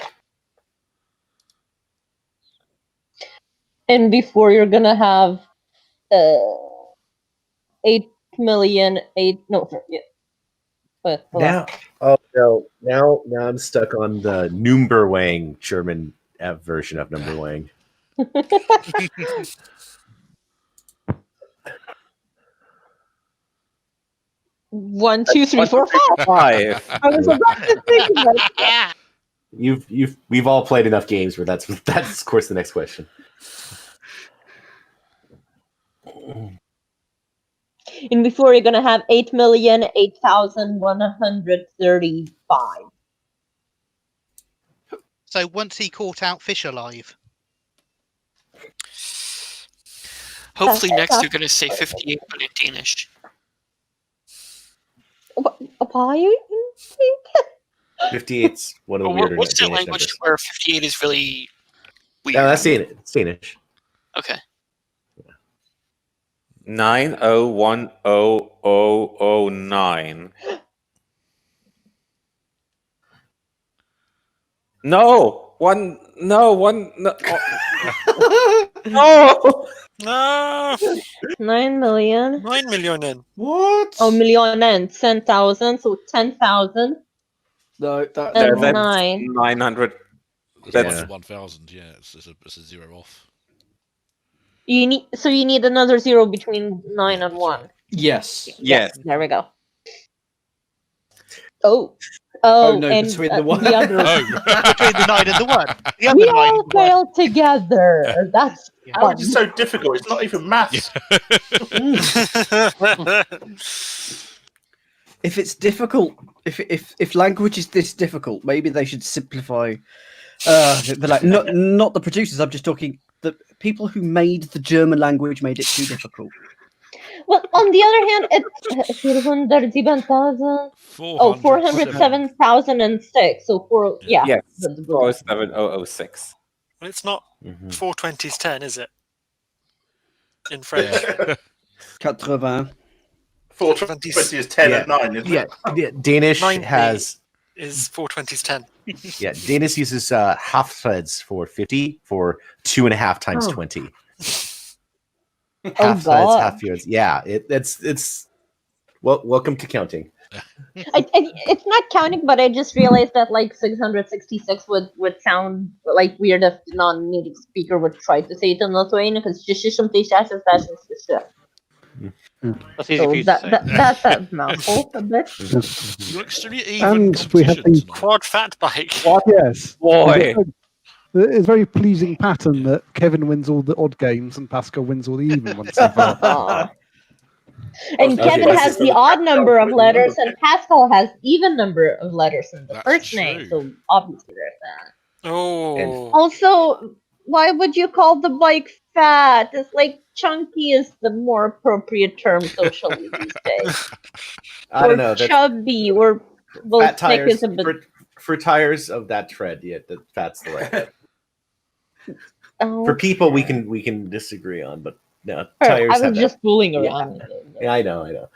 And before you're gonna have 8 million, 8 no, yeah. But Now, oh no! Now I'm stuck on the Numberwang German version of Numberwang. 1, 2, 3, 4, 5. I was about to think about that. We've all played enough games where that's of course the next question. And before you're gonna have 8,008,135. So once he caught out Fish alive. Hopefully next you're going to say 58, but in Danish. What are you? 58's one of the weirder What's that Danish language numbers. where 58 is really weird? No, that's Danish. Okay. 9010009. No, one. No. No. No. 9 million. 9 million in. What? Oh, millionen. 10,000. So 10,000. No, And that's 9. 900. That's 1,000. Yeah, it's a zero off. You need another 0 between 9 and 1. Yes. Yes. There we go. Oh, no, and between the one. the other. Between the 9 and the 1. The other We 9 all and the 1. failed together. That's How is it so difficult? It's not even maths. If it's difficult, if language is this difficult, maybe they should simplify. Like not the producers. I'm just talking the people who made the German language made it too difficult. Well, on the other hand, it's 407,000. Oh, 407,006. So yeah. Yes. 47006. Well, it's not 420's 10, is it? In French. 80. 420 is 10 and 9, isn't it? Yeah, Danish 9 has is 420's 10. yeah. Danish uses half threads for 50 for 2.5 times 20. Half threads, half yards. Yeah, it's well. Welcome to counting. It's not counting, but I just realized that like 666 would sound like weird if the non-native speaker would try to say it in Lithuanian because just That's easy for you to say. That's a mouthful a bit. You're extremely even. And we have the Quad fat bike. yes, Boy. It's a very pleasing pattern that Kevin wins all the odd games and Pascal wins all the even ones so far. And Kevin has the odd number of letters, and Pascal has even number of letters in the first name. So obviously there's that. Oh. And Also, why would you call the bike fat? It's like chunky is the more appropriate term socially these days. I don't know. That's, chubby, or well, fat thick tires is a bit. for tires of that tread. Yeah, that's the right. Oh, For people, we can disagree on, but no, I tires. was have just that. fooling around. Yeah, I know.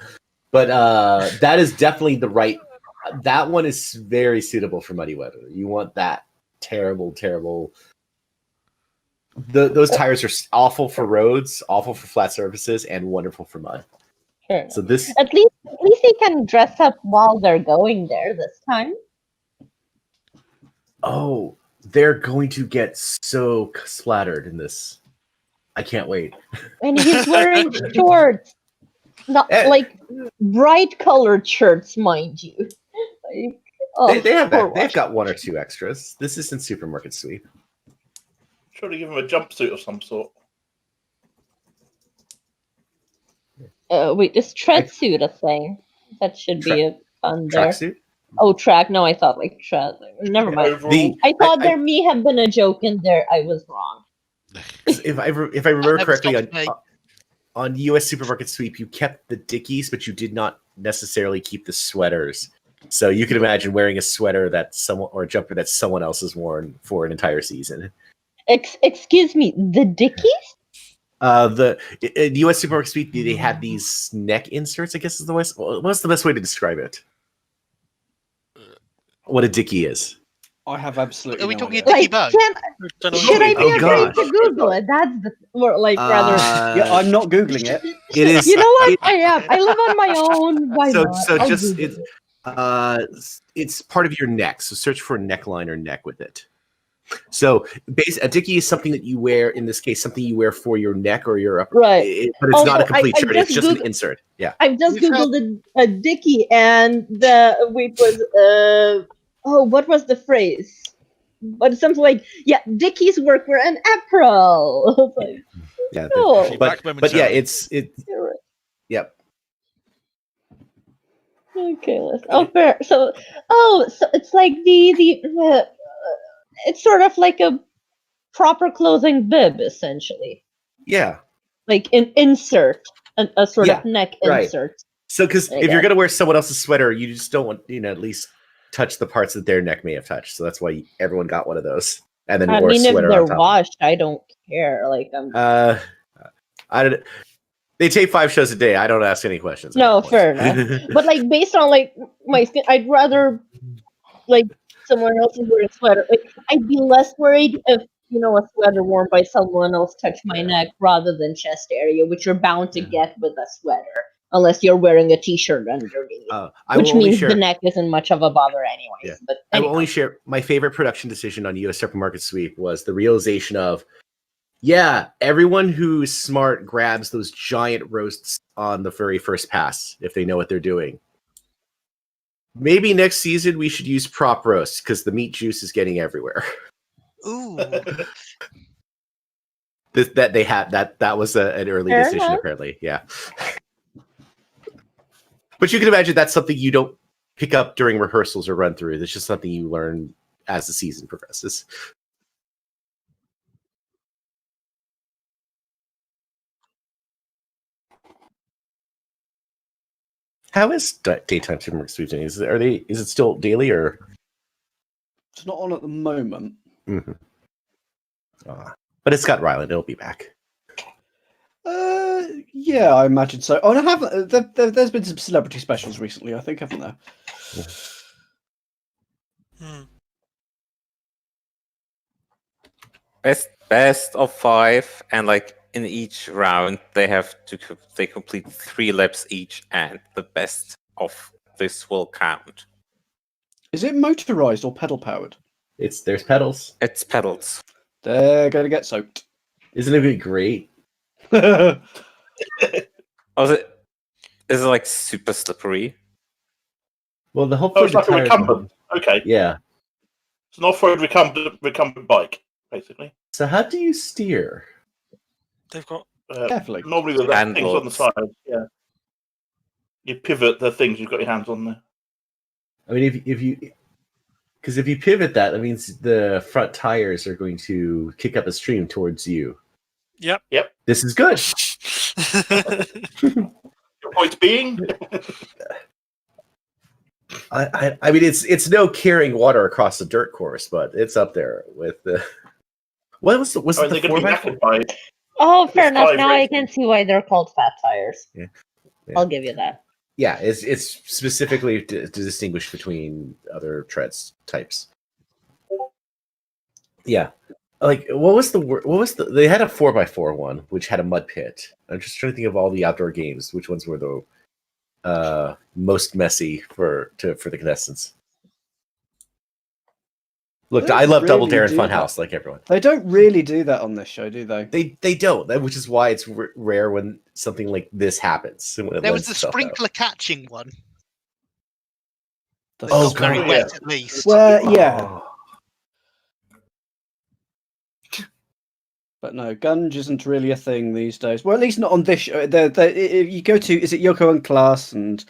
But that is definitely the right. That one is very suitable for muddy weather. You want that terrible. Those tires are awful for roads, awful for flat surfaces, and wonderful for mud. Sure. So this, at least they can dress up while they're going there this time. oh, they're going to get so splattered in this. I can't wait. And he's wearing shorts, not like bright colored shirts, mind you. Like, They have that. They've got one or two extras. This isn't Supermarket Sweep. Surely give him a jumpsuit of some sort. Wait, is tread suit a thing? That should be a fun there. Tracksuit? Oh, track. No, I thought like tread. Never mind. I thought there may have been a joke in there. I was wrong. If I remember correctly, on US Supermarket Sweep, you kept the dickies, but you did not necessarily keep the sweaters. So you can imagine wearing a sweater that someone or a jumper that someone else has worn for an entire season. Excuse me, the dickies? The US Supermarket Sweep, they had these neck inserts. I guess is the what's the best way to describe it? What a dickie is. I have absolutely. Are we no talking idea. a dicky bug? Should I be afraid to Google it? That's the or like rather. Yeah, I'm not googling it. It is. You know what? I am. I live on my own. Why not? So I'll just Google it's part of your neck. So search for neckline or neck with it. So a dickie is something that you wear. In this case, something you wear for your neck or your upper. Right. But it's Also, not a complete I shirt. just It's just an Googled- insert. Yeah. I've just googled a dickie, and what was the phrase? But something like, dickies work for an apparel. Like, Yeah. cool. But yeah, it's yep. Okay, fair. So it's like the it's sort of like a proper clothing bib, essentially. Yeah. Like an insert, a sort of neck right. insert. So, because if you're gonna wear someone else's sweater, you just don't want at least touch the parts that their neck may have touched. So that's why everyone got one of those, and then wore a sweater if they're on top. washed, I don't care. Like I don't. They tape 5 shows a day. I don't ask any questions. No, fair enough. But like based on like my skin, I'd rather like someone else is wearing a sweater. Like I'd be less worried if a sweater worn by someone else touched my neck rather than chest area, which you're bound to get with a sweater, unless you're wearing a t-shirt underneath, which means the neck isn't much of a bother anyways. Yeah. But I will only share my favorite production decision on US Supermarket Sweep was the realization of, everyone who's smart grabs those giant roasts on the very first pass if they know what they're doing. Maybe next season we should use prop roasts because the meat juice is getting everywhere. Ooh. that they had that was an early Fair decision enough. apparently. Yeah. But you can imagine that's something you don't pick up during rehearsals or run through. It's just something you learn as the season progresses. How is daytime Supermarket Sweep doing? Is it still daily or? It's not on at the moment. Mm-hmm. But it's got Ryland. It'll be back. Yeah, I imagine so. Oh, and I have. There's been some celebrity specials recently, I think, haven't there? Best of 5, and like in each round they complete 3 laps each, and the best of this will count. Is it motorized or pedal powered? There's pedals. It's pedals. They're gonna get soaked. Isn't it great? Is it like super slippery? Well, the whole it's like a recumbent. Okay. Yeah. It's an off-road recumbent bike, basically. So how do you steer? They've got Normally the things on the side. Yeah. You pivot the things you've got your hands on there. I mean, if you pivot that means the front tires are going to kick up a stream towards you. Yep. This is good. Your point being, I mean, it's no carrying water across the dirt course, but it's up there with the. What was the? Was it the 4x4? Oh, fair enough. Now I can see why they're called fat tires. Yeah. I'll give you that. Yeah, it's specifically to distinguish between other treads types. Yeah, like what was the? They had a 4x4 one which had a mud pit. I'm just trying to think of all the outdoor games. Which ones were the most messy for the contestants? Look, I love Double Dare and Funhouse, like everyone. They don't really do that on this show, do they? They don't, which is why it's rare when something like this happens. There was the sprinkler catching one. Oh, very wet, at least. Well, yeah. But no, Gunge isn't really a thing these days. Well, at least not on this show. You go to, is it Yoko and Class and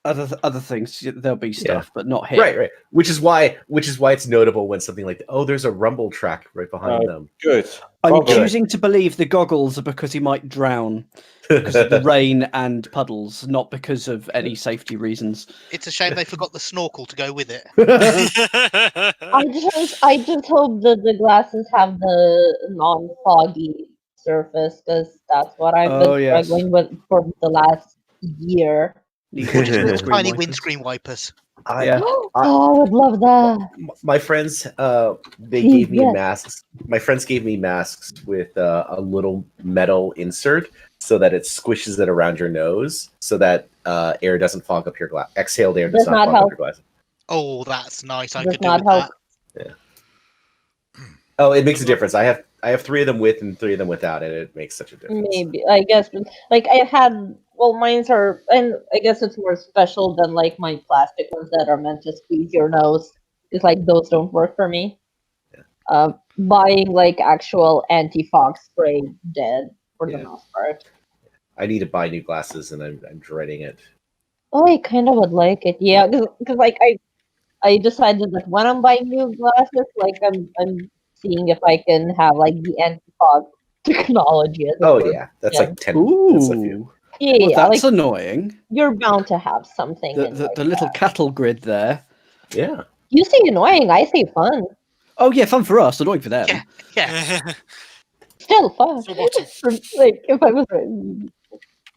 other things? There'll be stuff, but not here. Right. Which is why it's notable when something like, there's a rumble track right behind them. Good. I'm choosing to believe the goggles are because he might drown because of the rain and puddles, not because of any safety reasons. It's a shame they forgot the snorkel to go with it. I just hope that the glasses have the non-foggy surface, because that's what I've been struggling with for the last year. Tiny windscreen wipers. I would love that. My friends, they gave me masks. My friends gave me masks with a little metal insert so that it squishes it around your nose, so that air doesn't fog up your glass. Exhaled air does not fog up your glasses. Oh, that's nice. I Does could do not with help. that. Yeah. Oh, it makes a difference. I have 3 of them with and 3 of them without, and it makes such a difference. Maybe, I guess, like I had. Well, mine's are, and I guess it's more special than like my plastic ones that are meant to squeeze your nose. It's like those don't work for me. Yeah. Buying like actual anti-fog spray dead for the most part. I need to buy new glasses, and I'm dreading it. Oh, I kind of would like it, yeah, because like I decided that when I'm buying new glasses, like I'm seeing if I can have like the anti-fog technology. That's like 10. That's a few. Yeah, well, that's annoying. You're bound to have something. The little cattle grid there. Yeah. You say annoying, I say fun. Oh yeah, fun for us, annoying for them. Yeah. Still fun. Like if I was.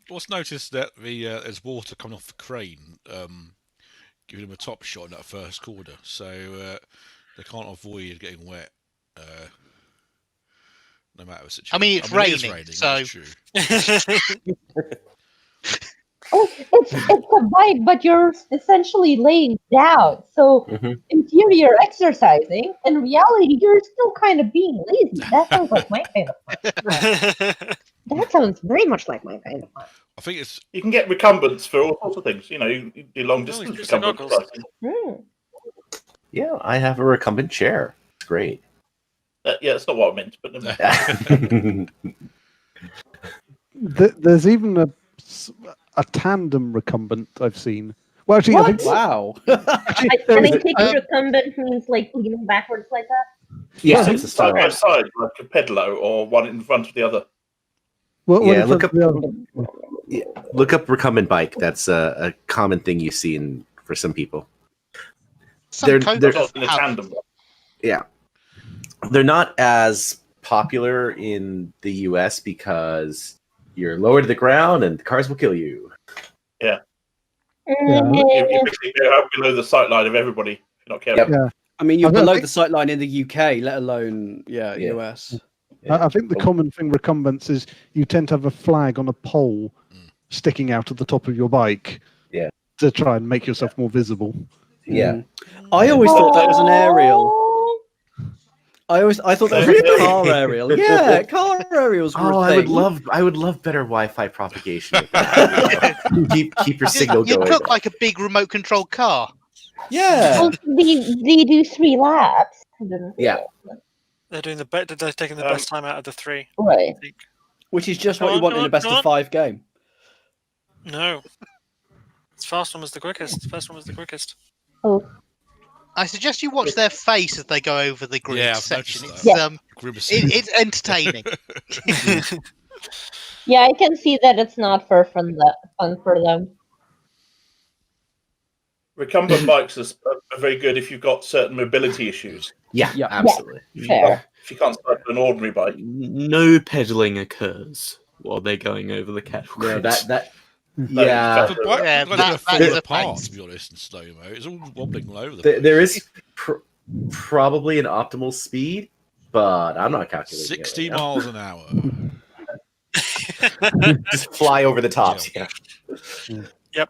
What's noticed that there's water coming off the crane, giving them a top shot in that first quarter, so they can't avoid getting wet. No matter the situation. I mean, it's raining, so. It's a bike, but you're essentially laying down. So in theory, you're exercising. In reality, you're still kind of being lazy. That sounds like my kind of fun. That sounds very much like my kind of fun. I think it's. You can get recumbents for all sorts of things. You know, you do long distance recumbents. Yeah, I have a recumbent chair. It's great. Yeah, that's not what I meant, but there's even a tandem recumbent I've seen. Well, actually, I think wow. I think taking recumbent means like leaning backwards like that. Yeah, it's a side by side, like a pedalo, or one in front of the other. Look up recumbent bike. That's a common thing you see for some people. They're in a tandem. Yeah. They're not as popular in the US because you're lower to the ground and the cars will kill you. Yeah. You're below the sight line of everybody if you're not careful. Yeah. I mean, you're below the sight line in the UK, let alone US. I think the common thing recumbents is you tend to have a flag on a pole sticking out at the top of your bike. Yeah. To try and make yourself more visible. Yeah. I always thought that was an aerial. I thought that was a car aerial. Yeah, car aerials were a thing. I would love better Wi-Fi propagation. keep your signal going. You'd look like a big remote controlled car. Yeah. Well, they do 3 laps. Yeah. They're doing they're taking the best time out of the 3. Right. Which is just what you want in a best of 5 game. No. First one was the quickest. First one was the quickest. Oh. I suggest you watch their face as they go over the grid Yeah, I've section. noticed It's that. it's entertaining. Yeah, I can see that it's not fun for them. Recumbent bikes are very good if you've got certain mobility issues. Yeah, absolutely. If you can't cycle an ordinary bike. No pedaling occurs while they're going over the cattle No, grid. yeah. The bike Yeah, guys that are falling is a apart, pain. to be honest, in slow mo. It's all wobbling all over the place. There is probably an optimal speed, but I'm not calculating 60 it right miles an hour. now. Just fly over the tops. Yeah. Yep.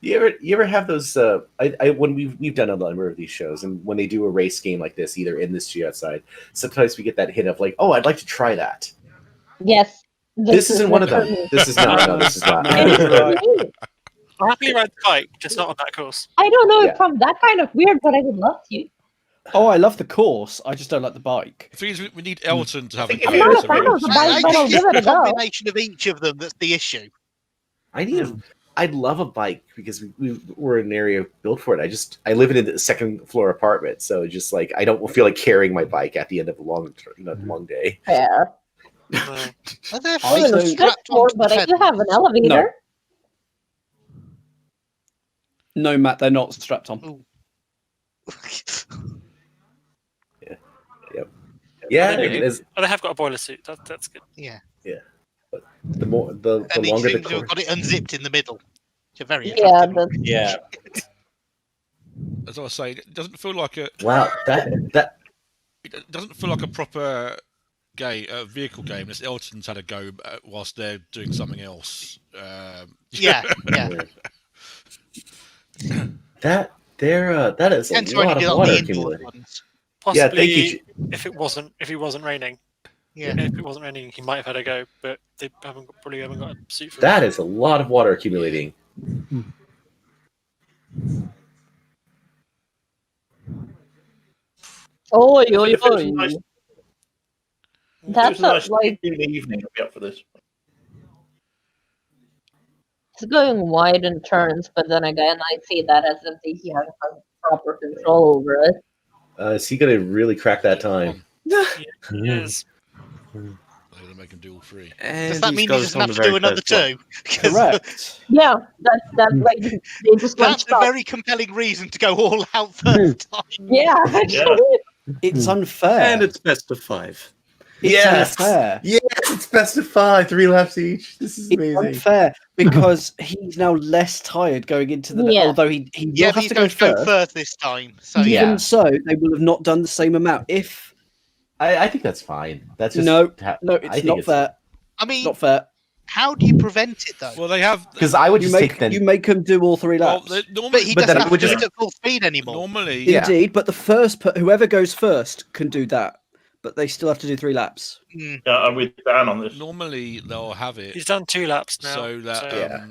You ever have those? When we've done a number of these shows, and when they do a race game like this, either in the studio outside, sometimes we get that hit of like, oh, I'd like to try that. Yes. This isn't one of them. This is not. No, this is not. I'll happily ride the bike, just not on that course. I don't know if I'm that kind of weird, but I would love to. Oh, I love the course. I just don't like the bike. The thing is, we need Elton to have a I'm not a fan of the bike, but I'll give it a It's go. combination of each of them that's the issue. I'd love a bike because we're in an area built for it. I live in a second floor apartment, so just like I don't feel like carrying my bike at the end of a long day. Fair. Are there I feet was strapped for, onto the but I do pedals? have an elevator. No, Matt, they're not strapped on. Yeah, they there's- have got a boiler suit. That's good. Yeah. But the longer And the these things course. have got it unzipped in the middle. Which are very Yeah, attractive. Yeah. As I was saying, it doesn't feel like a. Wow, that It doesn't feel like a proper vehicle game. Unless Elton's had a go whilst they're doing something else. Yeah. that is a Hence why lot you of get water the indoor accumulating. ones. Possibly, thank you. if it wasn't raining. Yeah. If it wasn't raining, he might have had a go, but they probably haven't got a suit for That it. is a lot of water accumulating. Oh, yo, If it was yo. nice- That's if it was a, like, in the evening, I'd be up for this. it's going wide in turns, but then again, I see that as if he has proper control over it. Is he going to really crack that time? Yes. They're going to make him do all three. Does that mean he doesn't have to do another two? 'Cause Correct. Yeah, that's like they just went that's a stop. very compelling reason to go all out first time. Yeah, actually. It's unfair. And it's best of 5. It's unfair. Yes, it's best of 5, 3 laps each. This is It's amazing. unfair because he's now less tired going into the. Yeah. Although he will Yeah, have but he's to going go to go first. first this time. So Even Yeah. so, they will have not done the same amount. If I think that's fine. That's just no, I it's think not fair. I mean, Not fair. how do you prevent it though? Well, they have. Because I would You just make take then. you make him do all 3 Well, laps. normally, But he But doesn't then I have would to do just- it at full speed anymore. normally, Yeah. Indeed, but the first whoever goes first can do that, but they still have to do 3 laps. Mm. Yeah, I'm with Dan on this. normally they'll have it He's done 2 laps now. so that Yeah.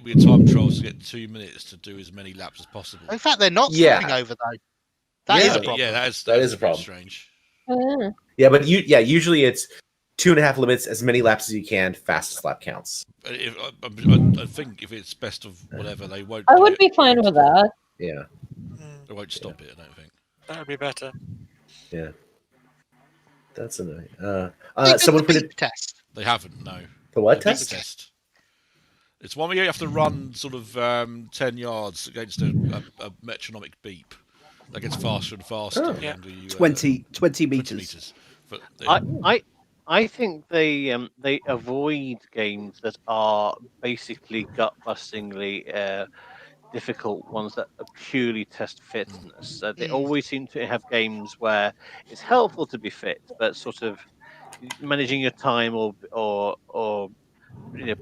with time trials to get 2 minutes to do as many laps as possible. In fact, they're not Yeah. swapping over though. That is Yeah. a problem. Yeah, That is a bit problem. strange. Mm. Yeah, but usually it's 2.5 limits, as many laps as you can, fastest lap counts. I think if it's best of whatever, they won't. I do would it. be fine with that. Yeah, They won't stop it. I don't think. That would be better. yeah. That's annoying. They did Someone the put it. beep test. They haven't. No. The what The beep test? It's one where you have to run sort of 10 yards against a metronomic beep. That gets faster and faster. Oh. the Yeah. longer you, 20 20 meters. meters. But I think they avoid games that are basically gut-bustingly difficult ones that are purely test fitness. They always seem to have games where it's helpful to be fit, but sort of managing your time or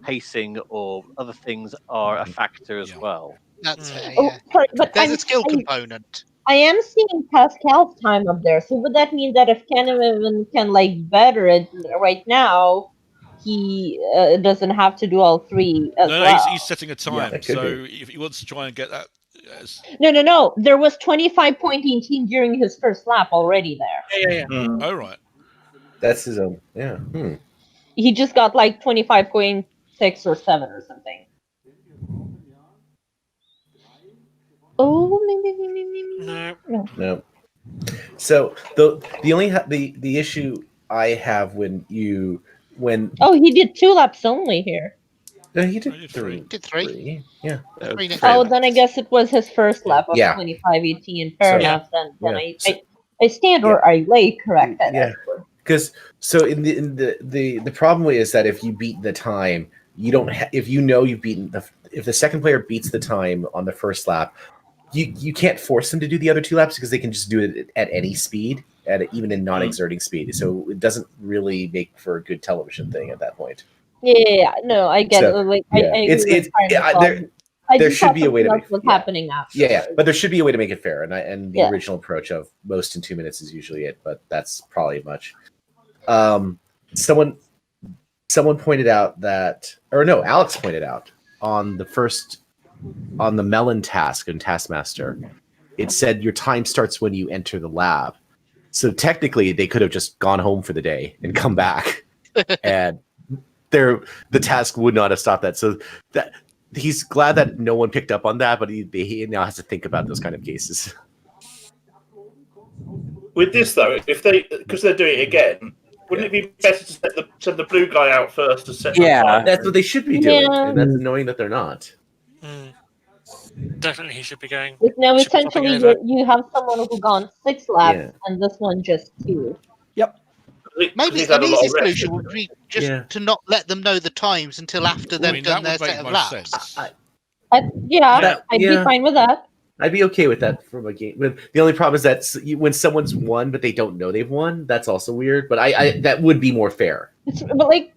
pacing or other things are a factor as well. That's fair, Oh, yeah. sorry, but There's a skill component. I am seeing Pascal's time up there. So would that mean that if Canavan can like better it right now, he doesn't have to do all 3 as no, well? he's setting a time. that could So if he wants to try and get that, No. There was 25.18 during his first lap already there. Yeah. Oh, right. That's his own. Yeah. He just got like 25.6 or 7 or something. Oh, No. So the only the issue I have when oh, he did 2 laps only here. No, he did 3. Did 3. Yeah. Oh, then I guess it was his first lap of Yeah. 25.18. Fair enough. Then yeah. I stand or I lay corrected. Yeah. Because so in the problem is that if you beat the time, you don't. If you know you've beaten if the second player beats the time on the first lap, you can't force them to do the other 2 laps because they can just do it at any speed, even in non-exerting speed. So it doesn't really make for a good television thing at that point. Yeah, no, I get it. Like, I agree there should be a way to make what's happening after. Yeah, but there should be a way to make it fair, and the original approach of most in 2 minutes is usually it, but that's probably much. Someone pointed out that, or no, Alex pointed out on the melon task in Taskmaster, it said your time starts when you enter the lab. So technically, they could have just gone home for the day and come back, and the task would not have stopped that. So that he's glad that no one picked up on that, but he now has to think about those kind of cases. With this though, because they're doing it again, wouldn't it be better to send the blue guy out first to set? Yeah, that's what they should be doing, and that's annoying that they're not. Definitely, he should be going. Now, essentially, you have someone who gone 6 laps, and this one just 2. Yep. Maybe an easy solution would be just to not let them know the times until after they've done their set of laps. I'd be fine with that. I'd be okay with that from a game. But the only problem is that when someone's won but they don't know they've won, that's also weird. But I that would be more fair. But like,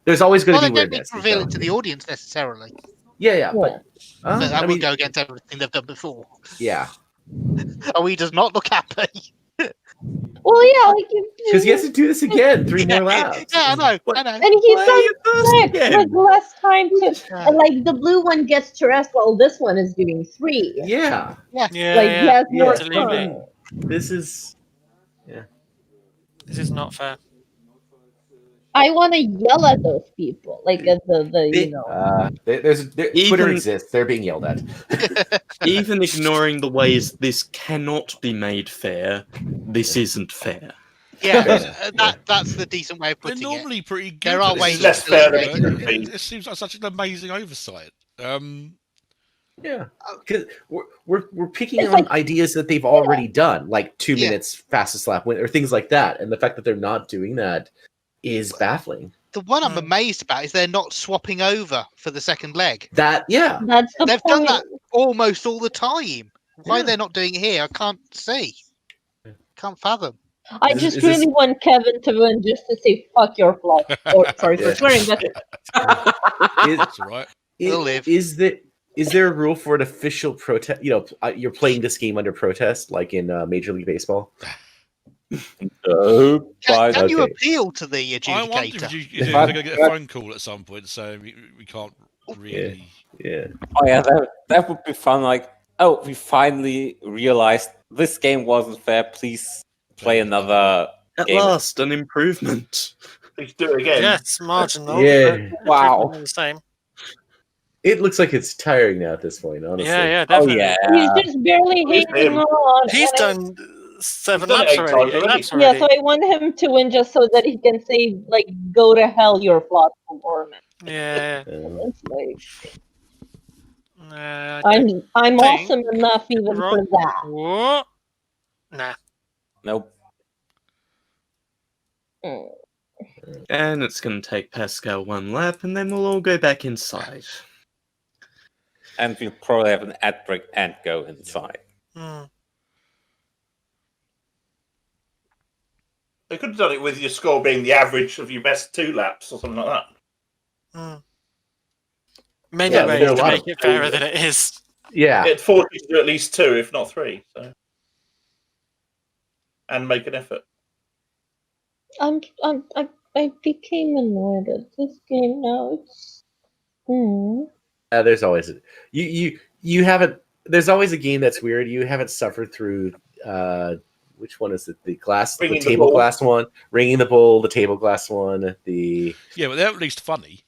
there's always going to be weirdness. weirdness. They don't reveal it to the audience necessarily. Yeah. But that would go against everything they've done before. Yeah. Oh, he does not look happy. Well, yeah, like because he has to do this again, 3 more laps. Yeah, I know. And he's done 6 with less time to. And like the blue one gets to rest while this one is doing 3. Yeah. Like he has more time. This is not fair. I want to yell at those people, like at the Twitter exists. They're being yelled at. Even ignoring the ways this cannot be made fair, this isn't fair. Yeah, that's the decent way of putting They're normally it. pretty good. There are ways less fair than it seems like such an amazing oversight. Yeah, because we're picking on ideas that they've already done, like 2 minutes fastest lap win or things like that, and the fact that they're not doing that is baffling. The one I'm amazed about is they're not swapping over for the second leg. That's they've done that almost all the time. Why they're not doing it here, I can't see. Can't fathom. I just really want Kevin to win just to say "fuck your flop." Sorry for swearing, but that's right. Is there a rule for an official protest? You're playing this game under protest, like in Major League Baseball. Can you appeal to the adjudicator? I wonder if you're going to get a phone call at some point, so we can't really. Yeah. Oh yeah, that would be fun. Like, we finally realized this game wasn't fair. Please play another. At game. last, an improvement. Please do it again. Yes, marginal. Yeah. Wow. The same. It looks like it's tiring now at this point, honestly. Yeah, definitely. Oh, yeah. he's just barely hanging on. He's done 7 done laps 8 already. times already. Yeah, so I want him to win just so that he can say, like, "Go to hell, your flawed performance." Yeah. It's like, I'm awesome enough even for that. What? Nah. Nope. And it's going to take Pascal 1 lap, and then we'll all go back inside. And we'll probably have an ad break and go inside. They could have done it with your score being the average of your best 2 laps or something like that. Maybe a way to make it fairer than it is. Yeah. It forced you to do at least 2, if not 3. So. And make an effort. I became annoyed at this game now. It's There's always you haven't there's always a game that's weird. You haven't suffered through. Which one is it? The table glass one, ringing the bowl, the table glass one, the but they're at least funny.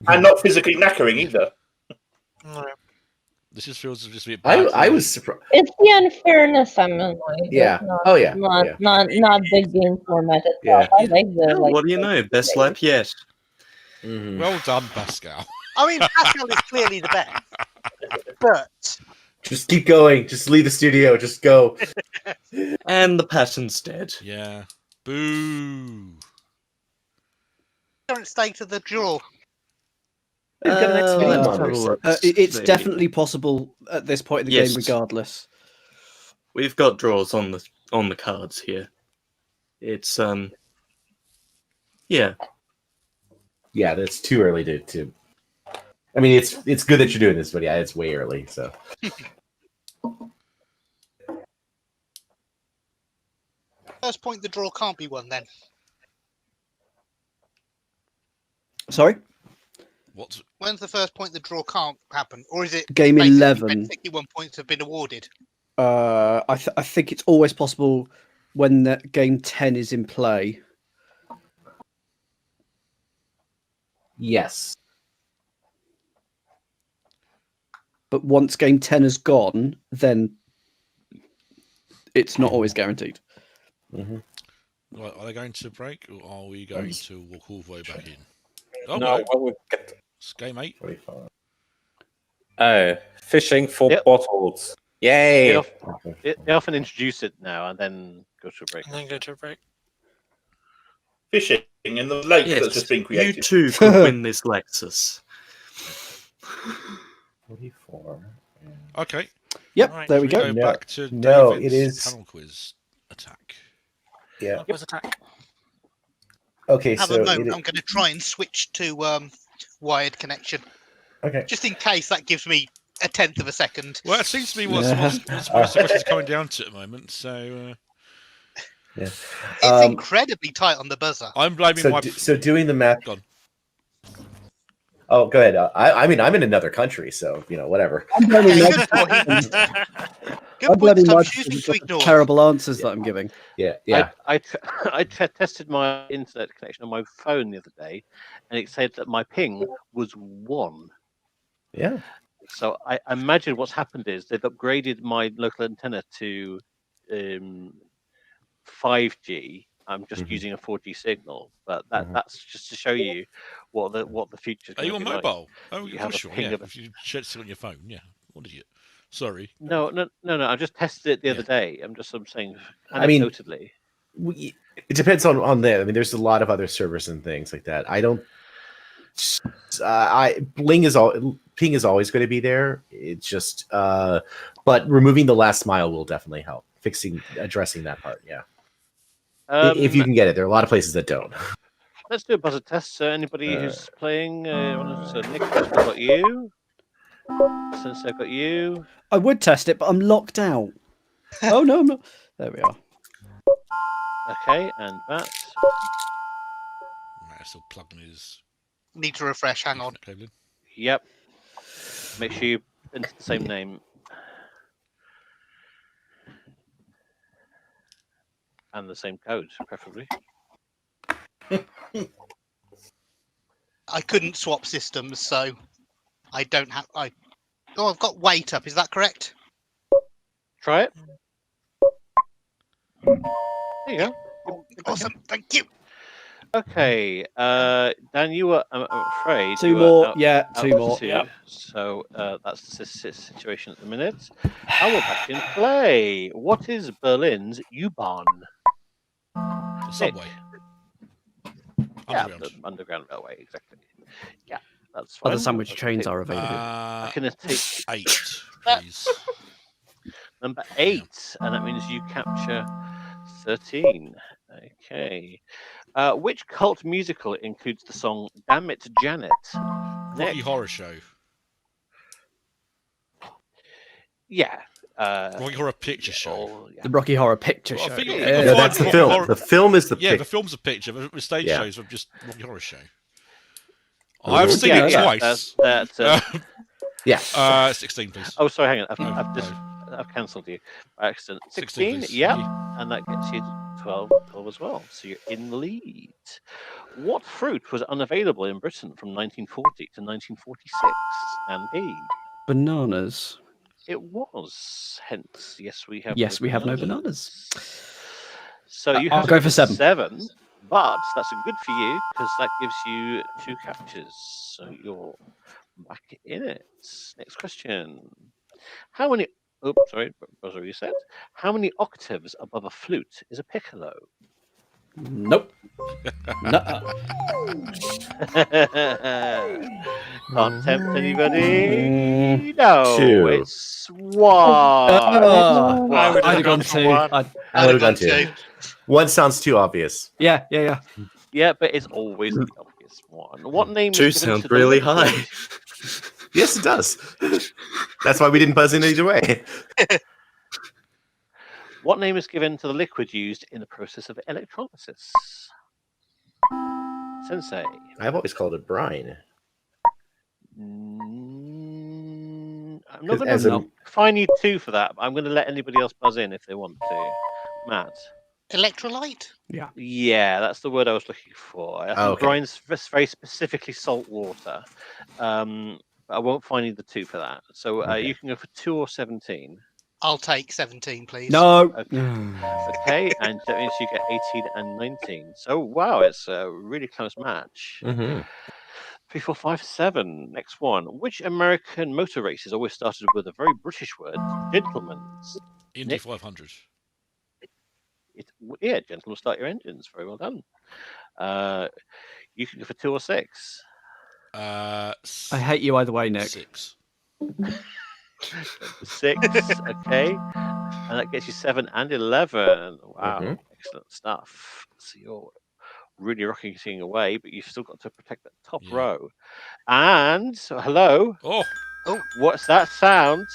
And not physically knackering either. This just feels just a bit. I was surprised. It's the unfairness I'm annoyed. Yeah. Not the game format itself. Yeah. I like the What do you know? Best lap yet. Mm-hmm. Well done, Pascal. I mean, Pascal is clearly the best, but just keep going. Just leave the studio. Just go. And the pattern's dead. Yeah. Boo. Current state of the draw. It's definitely possible at this point in the game, regardless. We've got draws on the cards here. It's yeah. Yeah, that's too early to. I mean, it's good that you're doing this, but yeah, it's way early. So. First point the draw can't be won then. Sorry? What? When's the first point the draw can't happen? Or is it game 11? 61 points have been awarded? I think it's always possible when the game 10 is in play. Yes. But once game 10 has gone, then it's not always guaranteed. Mm-hmm. Right, are they going to break, or are we going to walk all the way back in? Oh, no, we'll get... It's game 8. Oh, fishing for bottles. Yay! They often introduce it now and then go to a break. And then go to a break. Fishing in the lake that's just been created. You too could win this Lexus. 44. Okay. Yep, Right. there we go. Back to No, David's it is panel quiz attack. Yeah. Quiz attack. Okay, Have so a moment. I'm going to try and switch to wired connection. Okay. Just in case that gives me a tenth of a second. Well, it seems to be what's the question's coming down to at the moment. So. Yeah. It's incredibly tight on the buzzer. I'm blaming so doing the math. Go on. Oh, go ahead. I mean, I'm in another country, so whatever. I'm blaming Good point, Tom. Choosing to ignore. Terrible answers that I'm giving. Yeah. I tested my internet connection on my phone the other day, and it said that my ping was 1. Yeah. So I imagine what's happened is they've upgraded my local antenna to 5G. I'm just using a 4G signal, but that's just to show you what the future. Are you on mobile? Like. Oh, you have sure. Yeah. If you check it on your phone, yeah. What did you? Sorry. No. I just tested it the other day. I'm saying. I mean, anecdotally. It depends on that. I mean, there's a lot of other servers and things like that. I don't. Ping is always going to be there. It's just, but removing the last mile will definitely help. Addressing that part. Yeah. If you can get it, there are a lot of places that don't. Let's do a buzzer test. So anybody who's playing, so Nick, I've got you. Since I've got you. I would test it, but I'm locked out. Oh no, I'm not. There we are. Okay, and that. Still plugging his. Need to refresh. Hang on. Yep. Make sure you enter the same name. And the same code, preferably. I couldn't swap systems, so I don't have. I've got weight up. Is that correct? Try it. There you go. Awesome. Thank you. Okay, Dan, you were, I'm afraid. Two more. Two more. Yeah. So that's the situation at the minute. And we're back in play. What is Berlin's U-Bahn? The subway. Yeah, the underground railway, exactly. Yeah, that's fine. Other sandwich trains are available. I can take 8, please. Number 8, and that means you capture 13. Okay. Which cult musical includes the song "Damn It, Janet"? Rocky Horror Show. Yeah. Rocky Horror Picture Show. The Rocky Horror Picture Show. No, that's the film. The film is the the film's a picture. The stage shows are just Rocky Horror Show. I've seen it twice. Yeah. 16, please. Oh, sorry, hang on. I've cancelled you by accident. 16, yeah, and that gets you 12 as well. So you're in the lead. What fruit was unavailable in Britain from 1940 to 1946? Dan P. Bananas. It was. Hence, yes, we have. Yes, no we have no bananas. bananas. So you I'll have go to for 7. but that's a good for you because that gives you 2 captures. So you're back in it. Next question. How many? Oh, sorry, buzzer reset. How many octaves above a flute is a piccolo? Nope. Can't tempt anybody. No, 2. it's 1. I would I'd have gone for 1. I would have gone 2. 1 sounds too obvious. Yeah. Yeah, but it's always the obvious one. What name 2 was given sounds to the really liquid? high. Yes, it does. That's why we didn't buzz in either way. What name is given to the liquid used in the process of electrolysis? Sensei. I've always called it brine. I'm not 'Cause going as to a- fine you 2 for that. But I'm going to let anybody else buzz in if they want to. Matt. Electrolyte? Yeah, that's the word I was looking for. I think okay. brine's very specifically salt water. I won't fine you the 2 for that. So you can go for 2 or 17. I'll take 17, please. No. Okay, and that means you get 18 and 19. So wow, it's a really close match. 3, 4, 5, 7. Next one. Which American motor races always started with a very British word, gentlemen's? Indy Nick? 500. Yeah, gentlemen, start your engines. Very well done. You can go for 2 or 6. I hate you either way, Nick. 6. 6, okay. And that gets you 7 and 11. Wow, excellent stuff. So you're really rocketing away, but you've still got to protect that top row. And hello. Oh, what's that sound?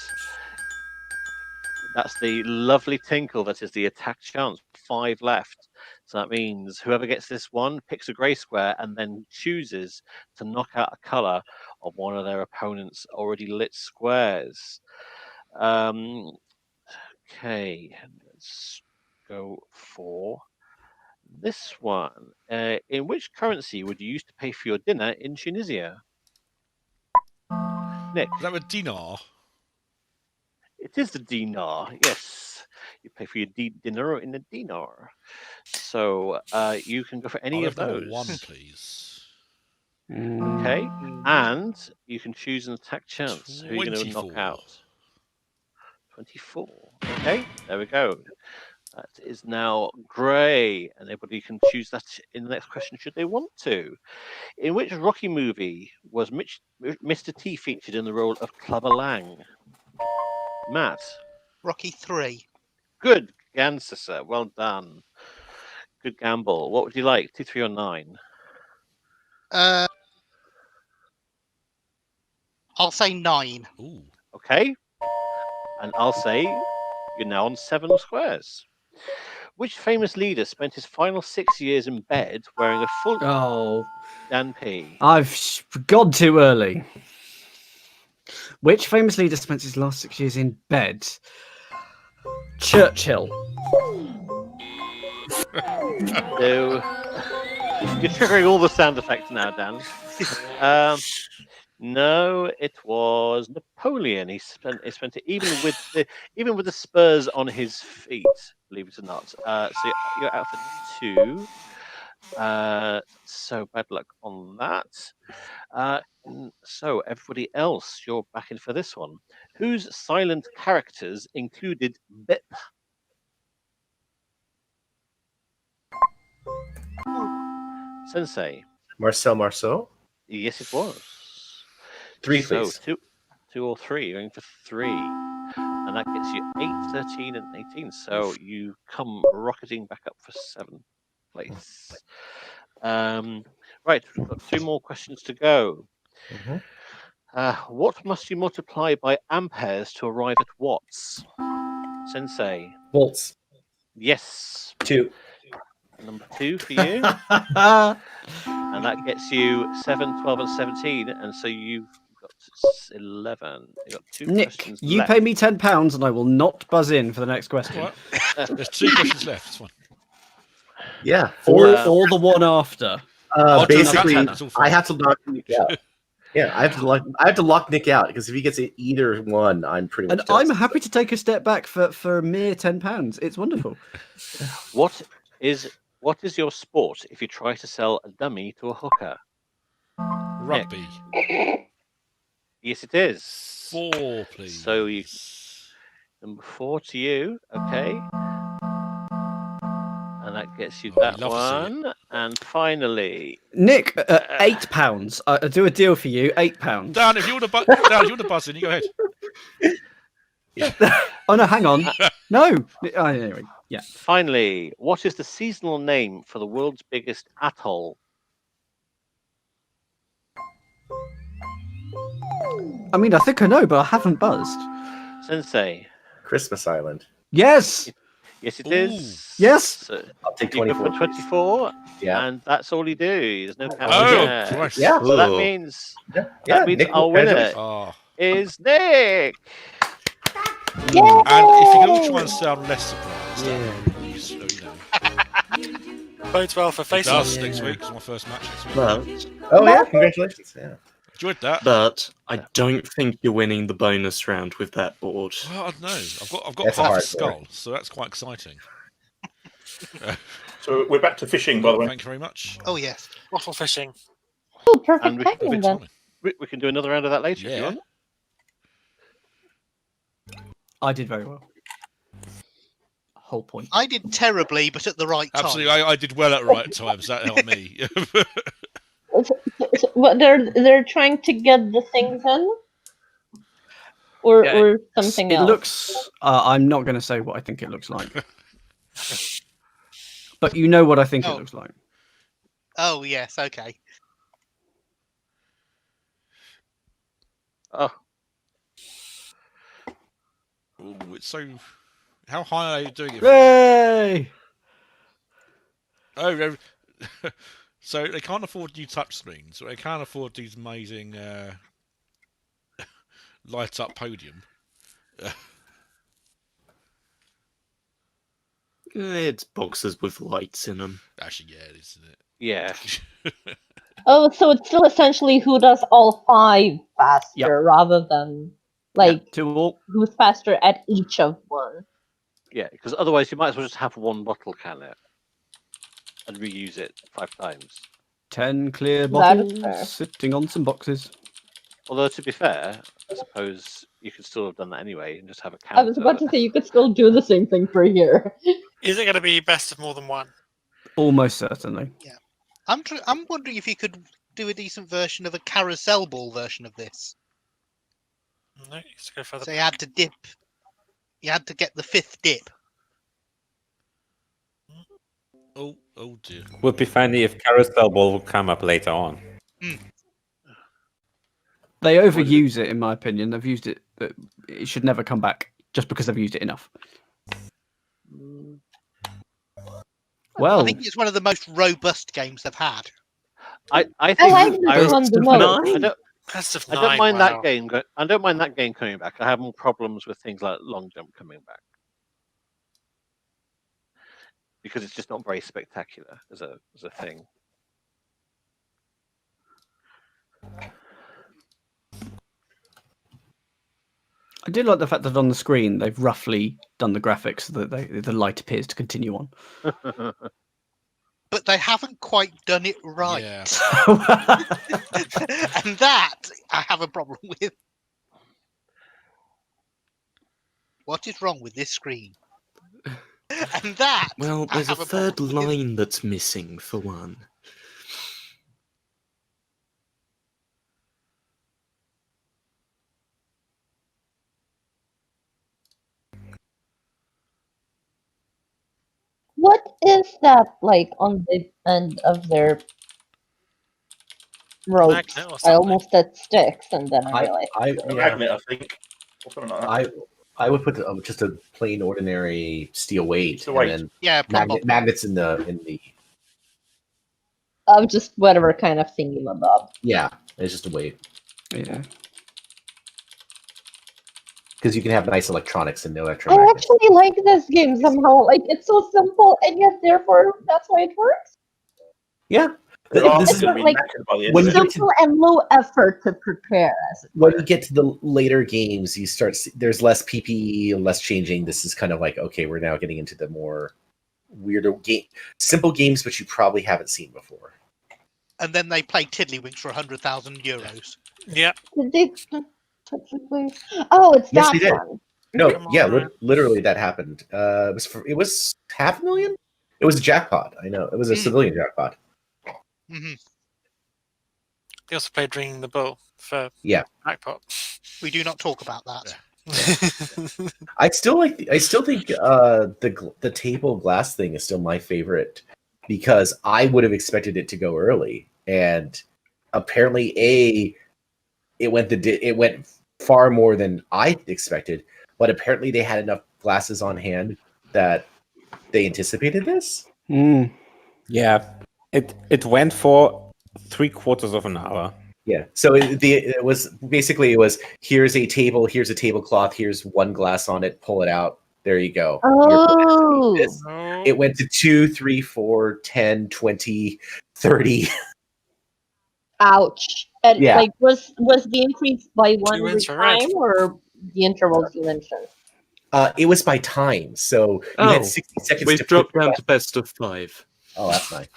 That's the lovely tinkle that is the attack chance. 5 left. So that means whoever gets this one picks a grey square and then chooses to knock out a colour of one of their opponent's already lit squares. Okay, let's go for this one. In which currency would you use to pay for your dinner in Tunisia? Nick. Is that a dinar? It is the dinar, yes. You pay for your dinner in a dinar. So you can go for any of those. 1, please. Okay, and you can choose an attack chance. Who are you going to knock out? 24. Okay, there we go. That is now grey, and everybody can choose that in the next question should they want to. In which Rocky movie was Mr. T featured in the role of Clubber Lang? Matt. Rocky 3. Good answer, sir. Well done. Good gamble. What would you like? 2, 3, or 9? I'll say 9. Ooh. Okay. And I'll say you're now on 7 squares. Which famous leader spent his final 6 years in bed wearing a full... Oh. Dan P. I've gone too early. Which famous leader spent his last 6 years in bed? Churchill. So, you're triggering all the sound effects now, Dan. No, it was Napoleon. He spent it even with the spurs on his feet. Believe it or not. So you're out for 2. So bad luck on that. So everybody else, you're back in for this one. Whose silent characters included bip? Sensei. Marceau? Yes, it was. 3, please. So 2 or 3. You're going for 3. And that gets you 8, 13, and 18. So you come rocketing back up for 7th place. Right, we've got 2 more questions to go. What must you multiply by amperes to arrive at watts? Sensei. Volts. Yes. 2. Number 2 for you. And that gets you 7, 12, and 17. And so you've got 11. You've got 2 Nick, questions you left. pay me £10 and I will not buzz in for the next question. All right. There's 2 questions left. It's fine. Yeah. Or the one after. Basically, I have to knock Nick out. Yeah, I have to lock Nick out because if he gets either one, I'm pretty much. And I'm happy to take a step back for a mere £10. It's wonderful. What is your sport if you try to sell a dummy to a hooker? Rugby. Nick? Yes, it is. 4, please. So you number 4 to you. Okay. And that gets you that one. And finally, Nick, £8. I'll do a deal for you. £8. Dan, if you want to buzz in, you go ahead. Oh no, hang on. No. Oh, anyway, yeah. Finally, what is the seasonal name for the world's biggest atoll? I mean, I think I know, but I haven't buzzed. Sensei. Christmas Island. Yes. Yes, it is. Yes. So I'll take you go 24. for 24. Yeah. And that's all you do. There's no count. Oh, Christ. Yeah. So that means Nick, our winner is Nick. And if you can all try and sound less surprised, Bodes well for it facing. does next week. It's my first match next week. Oh yeah, congratulations. Yeah. Enjoyed that. But I don't think you're winning the bonus round with that board. Well, I don't know. I've got That's a half a hard skull, so that's quite exciting. So we're back to fishing, by the way. Thank you very much. Oh yes. Waffle fishing. Oh, perfect And timing then. we can do another round of that later if you Yeah. want. I did very well. Whole point. I did terribly, but at the right time. Absolutely, I did well at the right times. That helped me. What they're trying to get the things in, or something It else. looks. I'm not going to say what I think it looks like. But you know what I think it looks like. Oh yes, okay. Oh. Ooh, it's so. How high are you doing it? Yay! Oh, so they can't afford new touchscreens, but they can't afford these amazing light up podium. It's boxes with lights in them. Actually, yeah, it is, isn't it? Yeah. Oh, so it's still essentially who does all 5 faster, rather than who's faster at each of one. Yeah, because otherwise you might as well just have one bottle canner and reuse it 5 times. 10 clear That is bottles fair. sitting on some boxes. Although to be fair, I suppose you could still have done that anyway and just have a I counter. was about to say you could still do the same thing for here. Is it going to be best of more than one? Almost certainly. Yeah. I'm wondering if you could do a decent version of a carousel ball version of this. No, let's go for the. So you had to dip. You had to get the 5th dip. Oh dear. Would be funny if Carousel Ball would come up later on. They overuse it, in my opinion. They've used it, but it should never come back just because they've used it enough. Well, I think it's one of the most robust games they've had. I think like this one the most. Best of I 9. don't mind wow. that game. I don't mind that game coming back. I have more problems with things like long jump coming back because it's just not very spectacular as a thing. I do like the fact that on the screen they've roughly done the graphics so that the light appears to continue on. But they haven't quite done it right. Yeah. And that I have a problem with. What is wrong with this screen? And that Well, I there's a have third problem with. line that's missing for one. What is that like on the end of their ropes? Magnet or I something. almost said sticks, and then I realized. A magnet, I think. Or something like that. I would put just a plain ordinary steel weight, and then magnets in the. Of just whatever kind of thingy bob. Yeah, it's just a weight. Yeah. Because you can have nice electronics and no I electromagnets. actually like this game somehow. Like it's so simple, and yet therefore that's why it works. Yeah. This is like simple and low effort to prepare. When you get to the later games, you start. There's less PPE, less changing. This is kind of like, okay, we're now getting into the more weirder simple games, but you probably haven't seen before. And then they play Tiddlywinks for 100,000 euros. Yeah. Did they technically? Oh, it's Yes, that they did. one. No, yeah, literally that happened. It was $500,000. It was a jackpot. I know it was a civilian jackpot. Mm-hmm. They also played Ringing the Bull for jackpot. We do not talk about that. I still think the table glass thing is still my favorite because I would have expected it to go early, and apparently it went far more than I expected. But apparently they had enough glasses on hand that they anticipated this. Yeah, it went for 3/4 of an hour. Yeah, so it was here's a table, here's a tablecloth, here's one glass on it, pull it out, there you go. Oh, it went to 2, 3, 4, 10, 20, 30. Ouch! And Yeah. like, was the increase by one wins for time red. or the intervals you mentioned? It was by time, so you had 60 seconds. We've to dropped put down to best of 5. Oh, that's nice.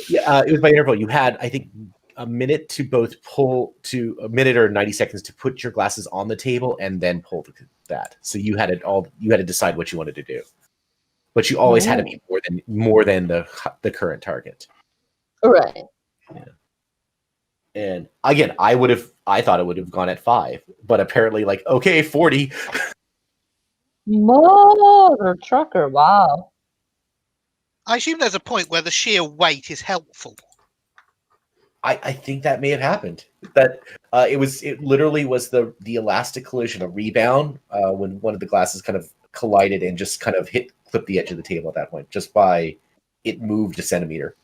Yeah, it was by interval. You had, I think, a minute or 90 seconds to put your glasses on the table and then pull that. So you had to decide what you wanted to do, but you always had to be more than the current target. Right. Yeah. And again, I thought it would have gone at 5, but apparently, 40. Mother trucker! Wow. I assume there's a point where the sheer weight is helpful. I think that may have happened. That it literally was the elastic collision, a rebound, when one of the glasses kind of collided and just kind of clipped the edge of the table at that point, just by it moved a centimeter.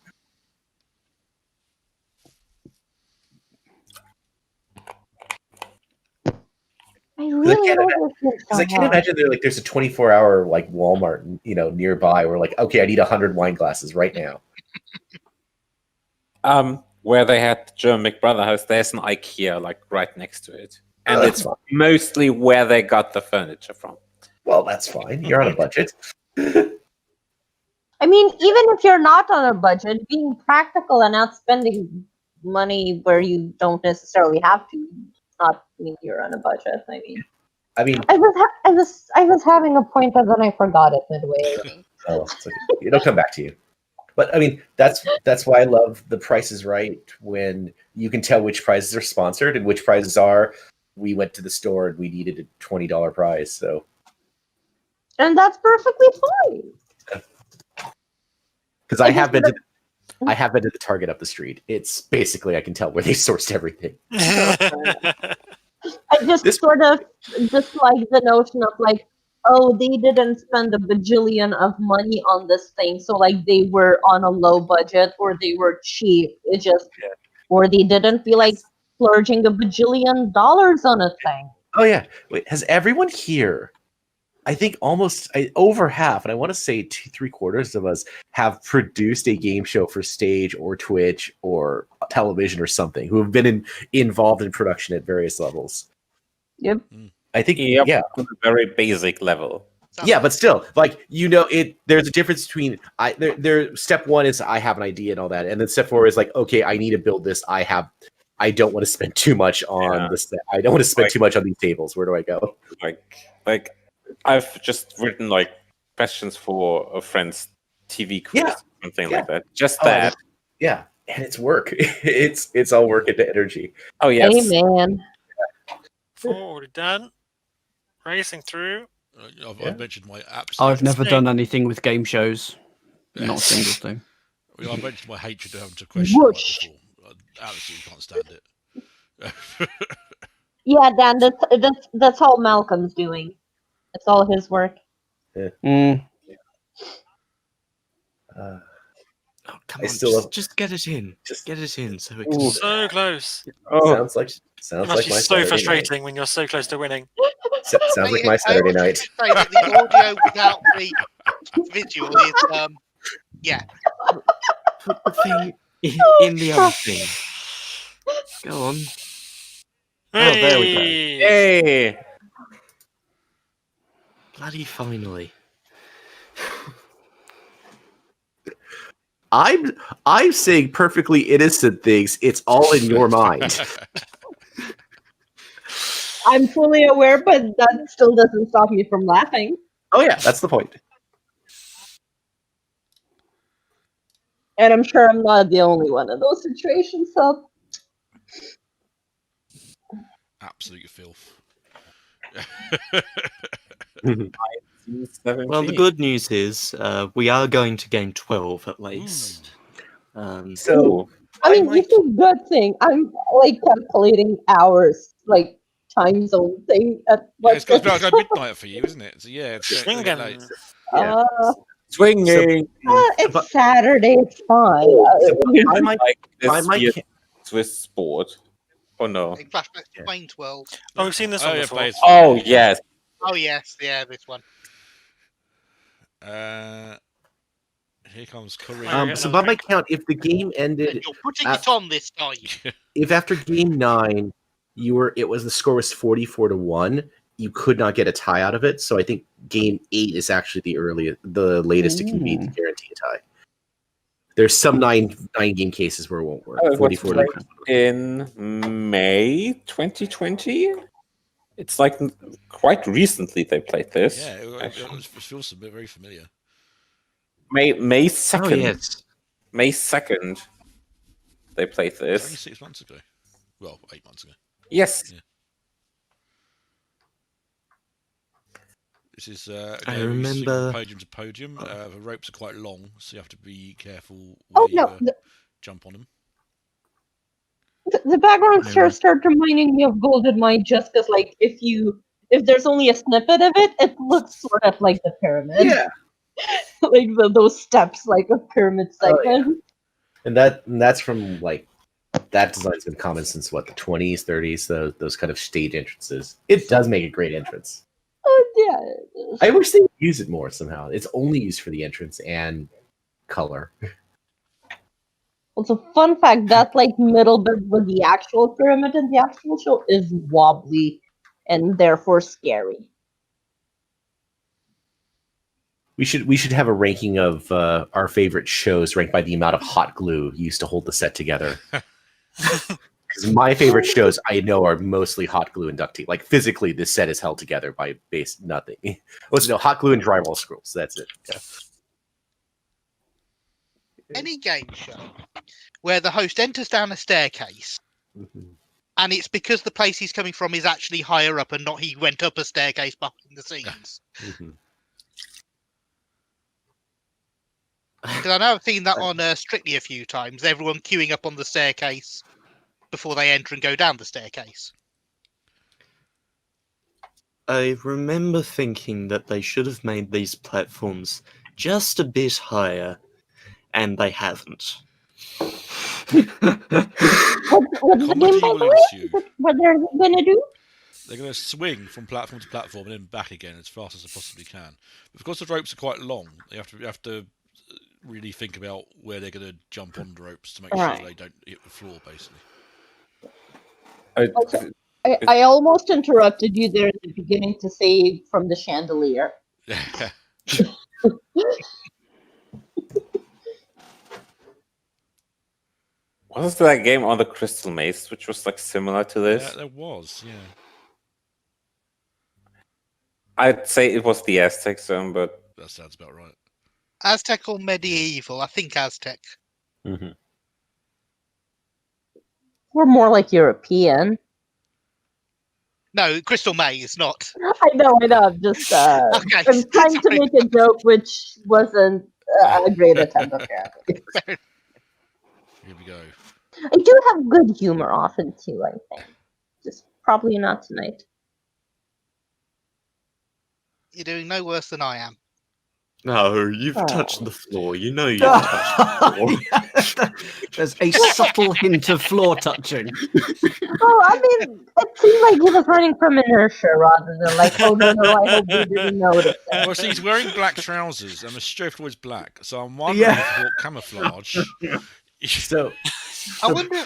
I really Because I can't imagine there's a 24-hour Walmart nearby where okay, I need 100 wine glasses right now. Where they had German McBrother House, there's an IKEA right next to it, and that's it's fine. mostly where they got the furniture from. Well, that's fine. You're on a budget. I mean, even if you're not on a budget, being practical and not spending money where you don't necessarily have to, not mean you're on a budget. I mean, I was having a point, and then I forgot it midway. Oh, it's okay. It'll come back to you. But I mean, that's why I love The Price is Right, when you can tell which prizes are sponsored and which prizes are. We went to the store and we needed a $20 prize, so. And that's perfectly fine. Because I have been to the Target up the street. It's basically I can tell where they sourced everything. I just sort of dislike the notion of oh, they didn't spend a bajillion of money on this thing, so they were on a low budget or they were cheap. It just or they didn't feel like splurging a bajillion dollars on a thing. Oh yeah. Wait, has everyone here? I think almost over half, and I want to say 2/3 of us have produced a game show for stage or Twitch or television or something, who have been involved in production at various levels. Yep. I think on a very basic level. Yeah, but still, there's a difference between step 1 is I have an idea and all that, and then step 4 is okay, I need to build this. I don't want to spend too much on this. I don't want to spend too much on these tables. Where do I go? I've just written questions for a friend's TV quiz, something like that. Just that. Yeah, and it's work. it's all work into energy. Oh yes. Amen. Already done. Racing through. I've mentioned my absolute. I've never done anything with game shows. Not a single thing. I mentioned my hatred of having to question before. I absolutely can't stand it. Yeah, Dan, that's all Malcolm's doing. It's all his work. Yeah. Oh, come I on, still just get it in. Just get it in so it Ooh. can... So close. Sounds like It sounds must like be my so Saturday frustrating when you're so close to winning. night. Sounds like my Saturday I night. Say that the audio without the visual is yeah. Put the thing in the other thing. Go on. Oh, there we go. Hey! Bloody finally. I'm saying perfectly innocent things. It's all in your mind. I'm fully aware, but that still doesn't stop me from laughing. Oh yeah, that's the point. And I'm sure I'm not the only one in those situations, so... Absolute filth. Well, the good news is we are going to game 12 at least. So I mean, it's a good thing. I'm like calculating hours, like time zone thing. At Yeah, it's about to go midnight for you, isn't it? So yeah, it's going to get late. Yeah. Swinging. It's Saturday. It's fine. I might. This I might. weird Swiss sport. Oh no. Flashback to Wayne's World. Oh, we've seen this one before. Oh yes. Oh yes, yeah, this one. Here comes Korea. So by my count, if the game ended, You're putting it on this time. if after game 9 the score was 44-1, you could not get a tie out of it. So I think game 8 is actually the latest it can be to guarantee a tie. There's some nine game cases where it won't work. 44 in May 2020. It's like quite recently they played this. Yeah, it feels very familiar. May 2nd. Oh, yes. May 2nd. They played this. Only 6 months ago. Well, 8 months ago. Yes. Yeah. This is I remember podium to podium. The ropes are quite long, so you have to be careful Oh where no! you jump on them. The background stars start reminding me of Golden Mine, just because, like, if there's only a snippet of it, it looks sort of like the pyramid. Yeah. Like those steps, like a pyramid segment. And that's from like that design's been common since what, the 20s, 30s. Those kind of stage entrances. It does make a great entrance. Yeah. I wish they would use it more somehow. It's only used for the entrance and color. Also, fun fact, that like middle bit with the actual pyramid in the actual show is wobbly and therefore scary. We should have a ranking of our favorite shows ranked by the amount of hot glue used to hold the set together. Because my favorite shows I know are mostly hot glue and duct tape. Like physically, this set is held together by base nothing. Hot glue and drywall screws. That's it. Yeah. Any game show where the host enters down a staircase, and it's because the place he's coming from is actually higher up and not he went up a staircase behind the scenes. Because I know I've seen that on Strictly a few times. Everyone queuing up on the staircase before they enter and go down the staircase. I remember thinking that they should have made these platforms just a bit higher, and they haven't. What's the game, by the way? What they're gonna do? They're going to swing from platform to platform and then back again as fast as they possibly can. But because the ropes are quite long, they have to really think about where they're going to jump on the ropes to make sure they don't hit the floor, basically. I almost interrupted you there at the beginning to say from the chandelier. Was that game on the Crystal Maze, which was like similar to this? Yeah, there was, yeah. I'd say it was the Aztec Zone, but that sounds about right. Aztec or medieval? I think Aztec. We're more like European. No, Crystal Maze, not. I know. I'm just Okay, I'm trying to make a joke which wasn't a great attempt, apparently. Here we go. I do have good humor often too, I think. Just probably not tonight. You're doing no worse than I am. No, you've touched the floor. You know you've touched the floor. There's a subtle hint of floor touching. Oh, I mean, it seemed like he was running from inertia rather than like, oh no, I hope you didn't notice that. Well, see, he's wearing black trousers, and the shirt was black, so I'm wondering if he bought camouflage. So, I wonder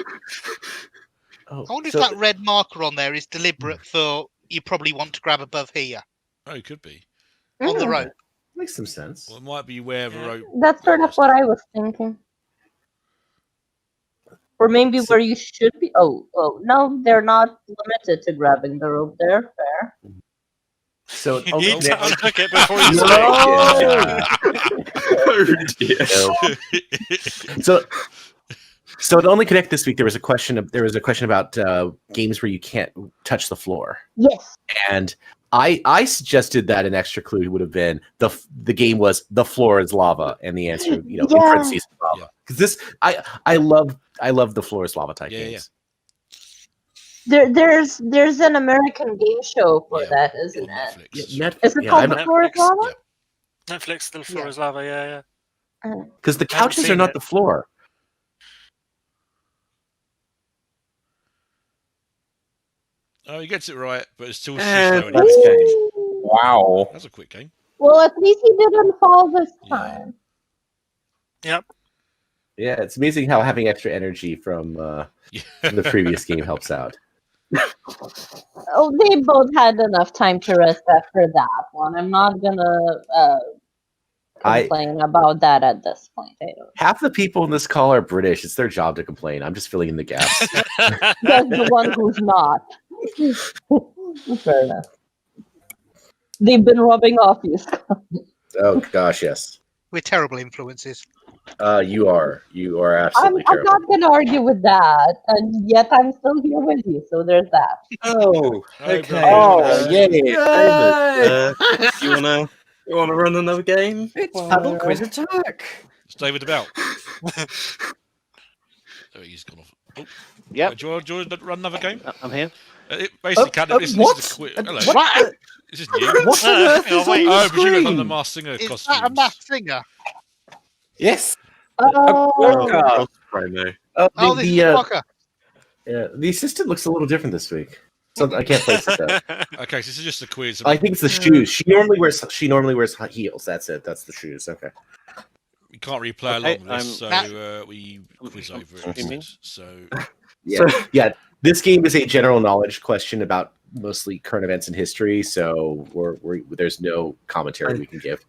if that red marker on there is deliberate for you probably want to grab above here. Oh, it could be. On the rope. Makes some sense. Well, it might be where the rope. That's sort of what I was thinking. Or maybe where you should be. Oh, no, they're not limited to grabbing the rope there. Fair. So You need to unhook it before you say. So to only connect this week, there was a question about games where you can't touch the floor. Yes. And I suggested that an extra clue would have been the game was the floor is lava, and the answer, in parentheses, is lava. Because I love the floor is lava type games. There's an American game show for that, isn't it? Is it called The Floor is Lava? Netflix, The Floor is Lava, yeah. Because the couches are not the floor. Oh, he gets it right, but it's still game. Wow. That's a quick game. Well, at least he didn't fall this time. Yep. Yeah, it's amazing how having extra energy from the previous game helps out. Oh, they both had enough time to rest after that one. I'm not gonna complain about that at this point. Half the people in this call are British. It's their job to complain. I'm just filling in the gaps. That's the one who's not. Fair enough. They've been rubbing off you, Scott. Oh gosh, yes. We're terrible influences. You are absolutely I'm terrible. not going to argue with that, and yet I'm still here with you. So there's that. Oh, okay. Yay! You wanna run another game? It's Paddle Quiz Attack. It's David about. Oh, he's gone off. Oh. Yeah. Do you want to run another game? I'm here. Basically, this what? is a quiz. Hello. What? This is new. What on earth is on the But you got screen? the Masked Singer Is costumes. that a Masked Singer? Yes. Oh, Oh, this is Walker. The assistant looks a little different this week. So I can't place it though. Okay, so this is just a quiz. I think it's the shoes. She normally wears heels. That's it. That's the shoes. Okay. We can't really play along with this, so we quiz over it. streaming. So Yeah. This game is a general knowledge question about mostly current events and history. So there's no commentary we can give.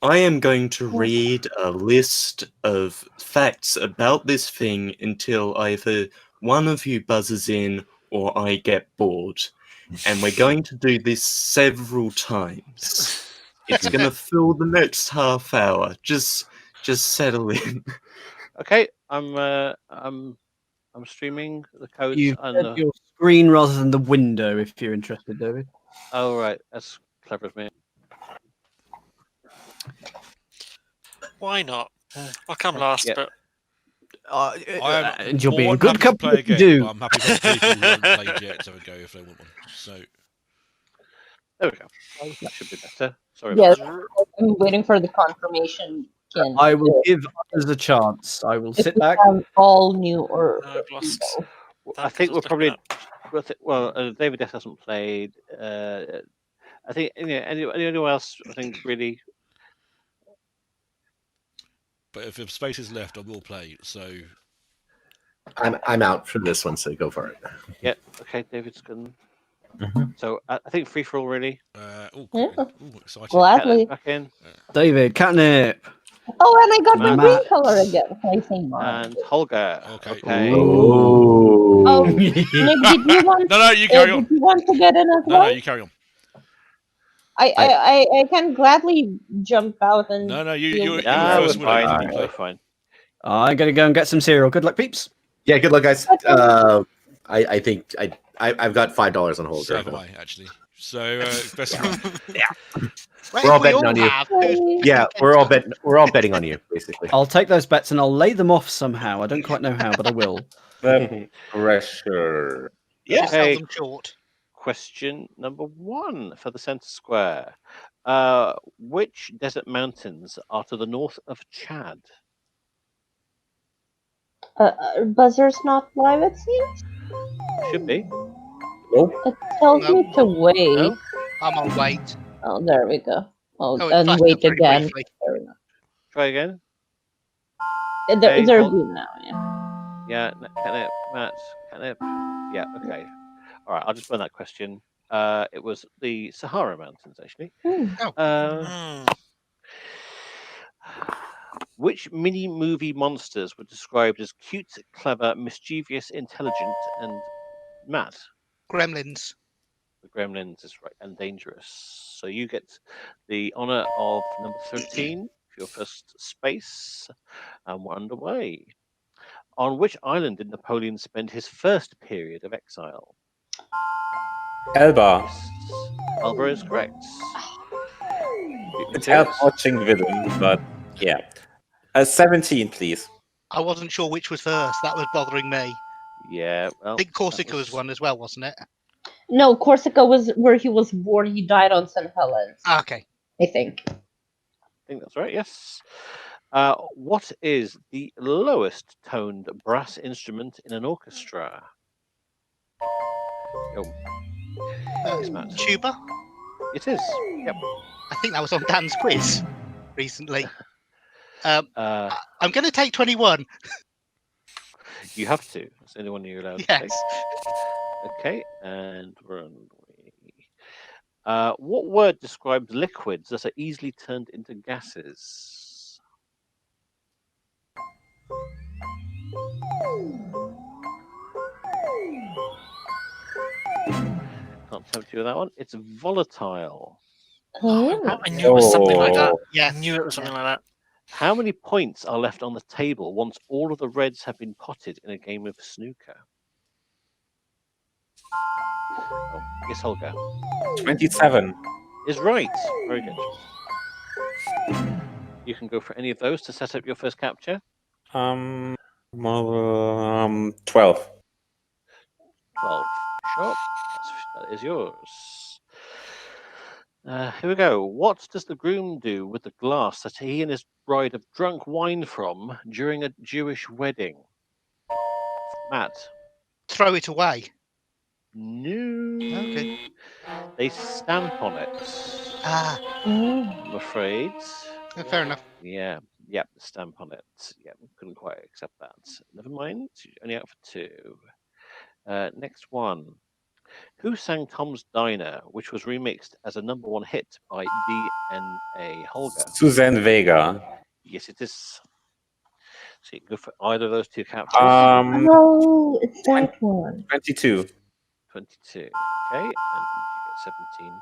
I am going to read a list of facts about this thing until either one of you buzzes in or I get bored. And we're going to do this several times. It's going to fill the next half hour. Just settle in. Okay, I'm streaming the code. you said your screen rather than the window, if you're interested, David. Oh right, that's clever of me. Why not? I'll come last, but And you'll be in more good than happy to play company a if you game, do. but I'm happy for people who haven't played yet to have a go if they want one. So there we go. Oh, that should be better. Sorry. Yes, About I'm waiting for the confirmation. I will give others a chance. I will sit back. Have all new or I've lost. I think we're probably. Well, David Death hasn't played. I think anyone else. I think really. but if space is left, I will play. So I'm out for this one, so go for it. Yeah. Okay. David's gone. Mhm. So I think free for all really. Exciting. Gladly. Back in. David, catnip. Oh, and I got my Matt. green color again. Placing mine. And Holger. Okay. Oh, Nick, did you want? No, you carry on. Did you want to get in as No, well? you carry on. I can gladly jump out and. No, you're deal the with first it. winner. You We're play. fine. I'm gonna go and get some cereal. Good luck, peeps. Yeah, good luck, guys. I think I've got $5 on hold. So have I, actually. So best of luck. We're all betting on you. Yeah, we're all betting on you, basically. I'll take those bets and I'll lay them off somehow. I don't quite know how, but I will. The pressure. Yeah. Okay. Sell them short. Question number 1 for the centre square. Which desert mountains are to the north of Chad? Buzzer's not live, it seems. Should be. Nope. It tells No. me to wait. No? I'm on wait. Oh, there we go. Oh, Oh, it and flashed wait up very again. briefly. There we go. Try again. They're, Okay, they're hold- good now, yeah. Yeah, Catnip, Matt, Catnip. Yeah, okay. All right, I'll just burn that question. It was the Sahara Mountains, actually. Oh. Which mini movie monsters were described as cute, clever, mischievous, intelligent, and Matt? Gremlins. The Gremlins is right, and dangerous. So you get the honor of number 13 for your first space, and we're underway. On which island did Napoleon spend his first period of exile? Elba. Elba is correct. It helped watching Willem, but yeah. 17, please. I wasn't sure which was first. That was bothering me. Yeah, well, I think Corsica was one as well, wasn't it? No, Corsica was where he was born. He died on St. Helens. Okay. I think. I think that's right, yes. What is the lowest toned brass instrument in an orchestra? Tuba? It is, yep. I think that was on Dan's quiz recently. I'm going to take 21. You have to. That's the only one you're allowed to Yes. take. Okay, and we're on the way. What word describes liquids that are easily turned into gases? Can't tempt you with that one. It's volatile. I knew it was something like that. Yeah. I knew it was something like that. How many points are left on the table once all of the reds have been potted in a game of snooker? Oh, yes, Holger. 27. Is right. Very good. You can go for any of those to set up your first capture. 12. 12. Sure. That is yours. Here we go. What does the groom do with the glass that he and his bride have drunk wine from during a Jewish wedding? Matt? Throw it away. No. Okay. They stamp on it. Ah. I'm afraid. Fair enough. Yeah. Yep. Stamp on it. Yeah. Couldn't quite accept that. Never mind. Only out for 2. Next one. Who sang Tom's Diner, which was remixed as a #1 hit by DNA? Holger. Suzanne Vega. Yes, it is. So you can go for either of those 2 captures. Oh, it's that one. 22. 22. Okay, and you get 17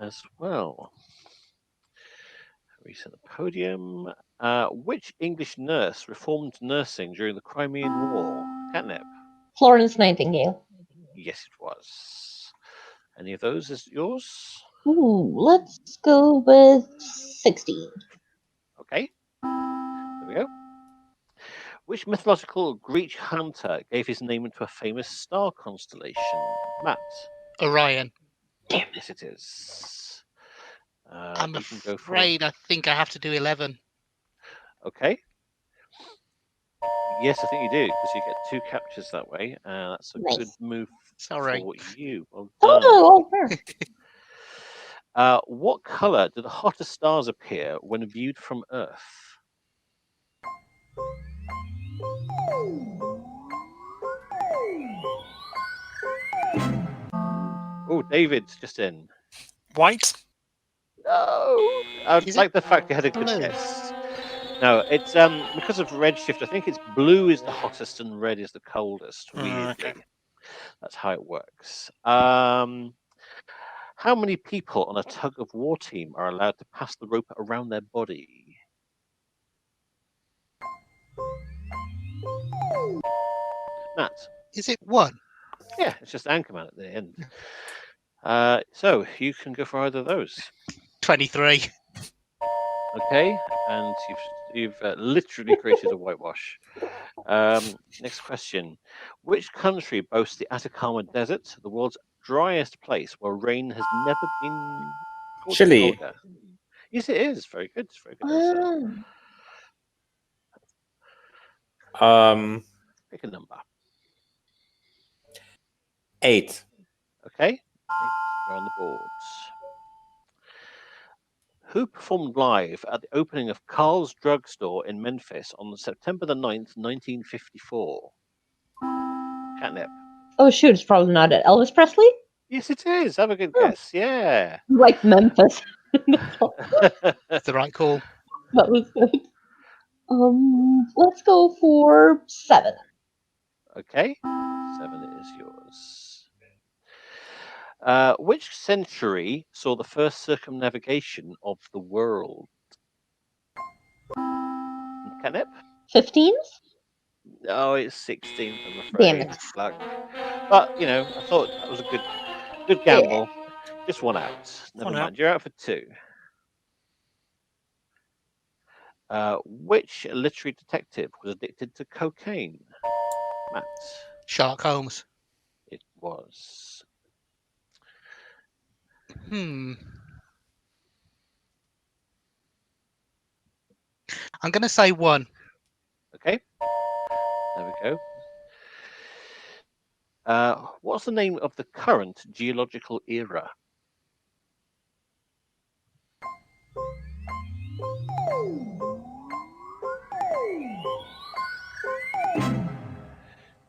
as well. Reset the podium. Which English nurse reformed nursing during the Crimean War? Catnip. Florence Nightingale. Yes, it was. Any of those is yours? Ooh, let's go with 16. Okay. There we go. Which mythological Greek hunter gave his name to a famous star constellation? Matt. Orion. Yes, it is. I'm afraid I think I have to do 11. Okay. Yes, I think you do, because you get 2 captures that way. That's a good move for you. Well done. Oh, fair. What color do the hottest stars appear when viewed from Earth? Oh, David's just in. White? No. I like the fact you had a good blue? guess. No, it's because of redshift. I think it's blue is the hottest and red is the coldest. Weirdly, Okay. that's how it works. How many people on a tug of war team are allowed to pass the rope around their body? Matt. Is it 1? Yeah, it's just Anchorman at the end. So you can go for either of those. 23. Okay, and you've literally created a whitewash. Next question: which country boasts the Atacama Desert, the world's driest place where rain has never been Chile. colder? Yes, it is. Very good. Very good answer. Pick a number. 8. Okay, 8. You're on the boards. Who performed live at the opening of Carl's Drug Store in Memphis on September the 9th, 1954? Catnip. Oh shoot, it's probably not it. Elvis Presley? Yes, it is. Have a good guess. Yeah. Like Memphis. That's the right call. That was good. Let's go for 7. Okay, 7 is yours. Which century saw the first circumnavigation of the world? Catnip? 15th? No, it's 16th, I'm Damn afraid. it. Schlag. But, I thought that was a good gamble. Just one out. Never One mind. out. You're out for 2. Which literary detective was addicted to cocaine? Matt. Sherlock Holmes. It was. I'm going to say 1. Okay. There we go. What's the name of the current geological era?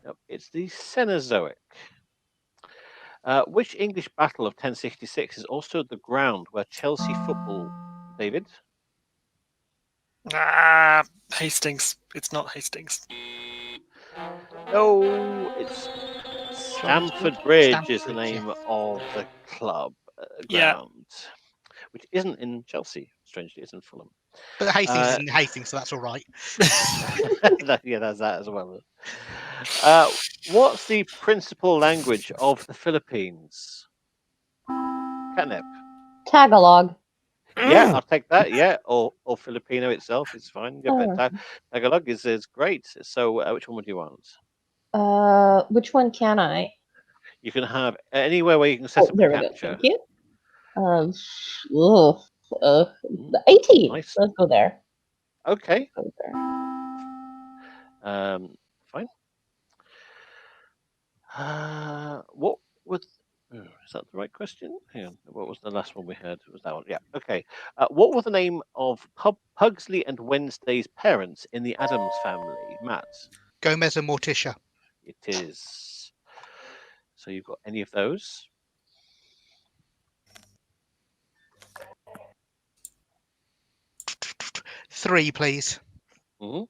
Nope, it's the Cenozoic. Which English battle of 1066 is also the ground where Chelsea football? David? Hastings. It's not Hastings. No, it's Stamford Bridge is the name of the club ground, which isn't in Chelsea. Strangely, it's in Fulham. But Hastings is in Hastings, so that's all right. Yeah, that's that as well. What's the principal language of the Philippines? Catnip. Tagalog. Yeah, I'll take that. Yeah, or Filipino itself is fine. Yeah, Oh. but Tagalog is great. So, which one would you want? Which one can I? You can have anywhere where you can set up There a we go. capture. Thank you. 18. Nice. Let's go there. Okay. Let's go there. Fine. What was? Is that the right question? Hang on. What was the last one we had? Was that one? Yeah. Okay. What was the name of Pugsley and Wednesday's parents in the Adams family? Matt. Gomez and Morticia. It is. So you've got any of those? Three, please. And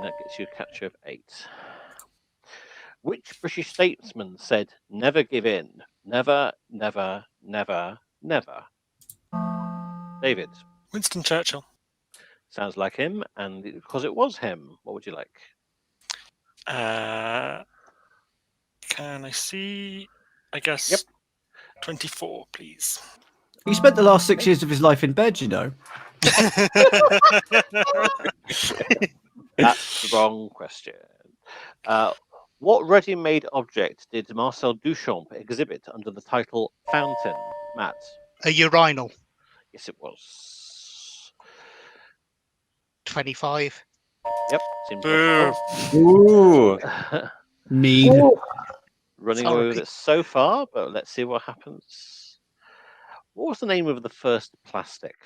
that gets you a capture of 8. Which British statesman said, "Never give in. Never, never, never, never"? David. Winston Churchill. Sounds like him, and because it was him, what would you like? Can I see? I guess 24, please. He spent the last 6 years of his life in bed, you know. That's the wrong question. What ready-made object did Marcel Duchamp exhibit under the title Fountain? Matt. A urinal. Yes, it was. 25. Yep, seems Boo. Ooh. Mean. Running away with it so far, but let's see what happens. What was the name of the first plastic?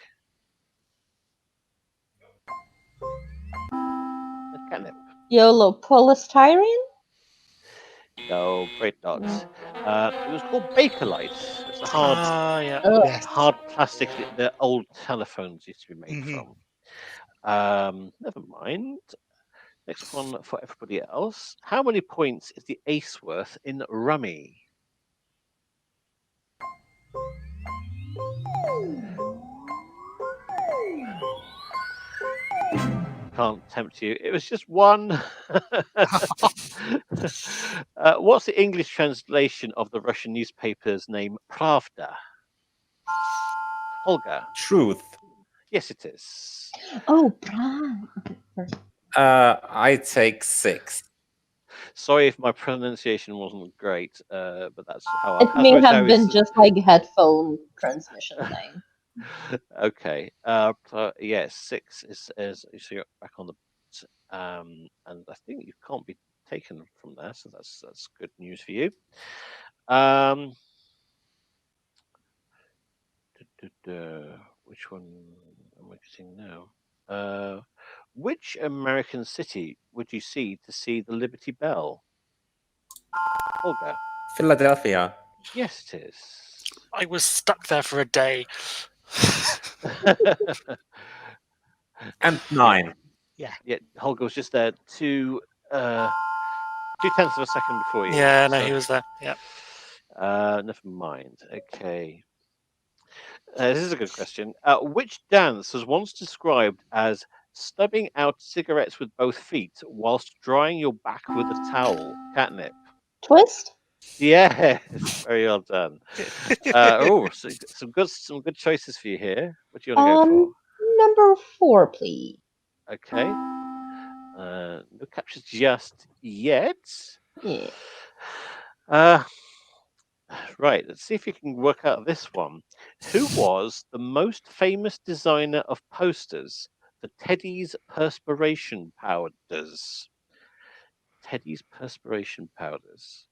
Catnip. YOLO polystyrene? No, great not. It was called Bakelite. It's the hard, hard plastic that the old telephones used to be made from. Never mind. Next one for everybody else. How many points is the ace worth in Rummy? Can't tempt you. It was just 1. What's the English translation of the Russian newspaper's name, Pravda? Holger. Truth. Yes, it is. Oh, Bran. I take 6. Sorry if my pronunciation wasn't great, but that's how It may have been it's- just like headphone transmission thing. Okay. Yes, 6 is so you're back on the and I think you can't be taken from there, so that's good news for you. Which one am I getting now? Which American city would you see to see the Liberty Bell? Olga. Philadelphia. Yes, it is. I was stuck there for a day. And 9. Yeah. Holger was just there 2 2/10 of a second before you. Yeah, no, he was there. Yeah. Never mind. Okay. This is a good question. Which dance was once described as stubbing out cigarettes with both feet whilst drying your back with a towel? Catnip. Twist? Yes, very well done. So some good choices for you here. What do you want to go for? Number 4, please. Okay. No captures just yet. Yeah. Right, let's see if you can work out this one. Who was the most famous designer of posters for Teddy's perspiration powders? Teddy's perspiration powders.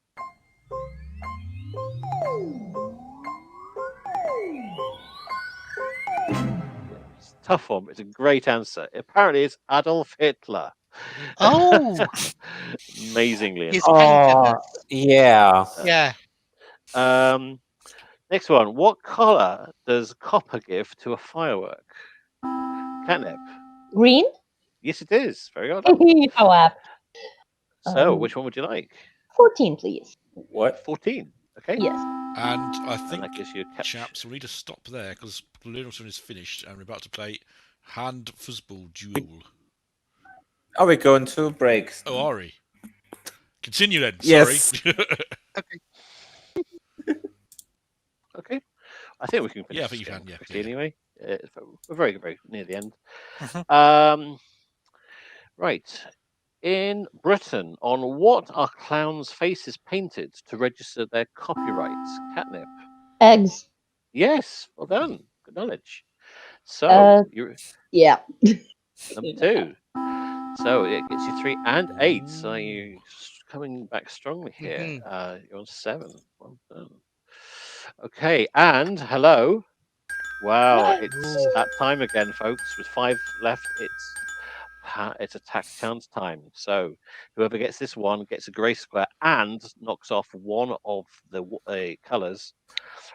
It's a tough one, but it's a great answer. Apparently, it's Adolf Hitler. Oh, amazingly. his Oh, yeah. Yeah. Next one. What color does copper give to a firework? Catnip. Green? Yes, it is. Very well done. How apt. So, which one would you like? 14, please. What? 14. Okay. Yes. And I think, that gives you a chaps, we need to stop there because Balloonington is finished and we're about to play Hand Fuzzball Duel. Are we going to break? Oh, are we? Continue then. Yes. Sorry. Okay. I think we can finish Yeah, I think this you game can. Yeah. quickly anyway. We're very, very near the end. Mm-hmm. Right. In Britain, on what are clowns' faces painted to register their copyrights? Catnip. Eggs. Yes. Well done. Good knowledge. So, you're Yeah. number 2. So it gets you 3 and 8. So you're coming back strongly here. You're on 7. Well done. Okay, and hello. Wow, it's that time again, folks. With 5 left, it's attack chance time. So whoever gets this one gets a grey square and knocks off one of the colours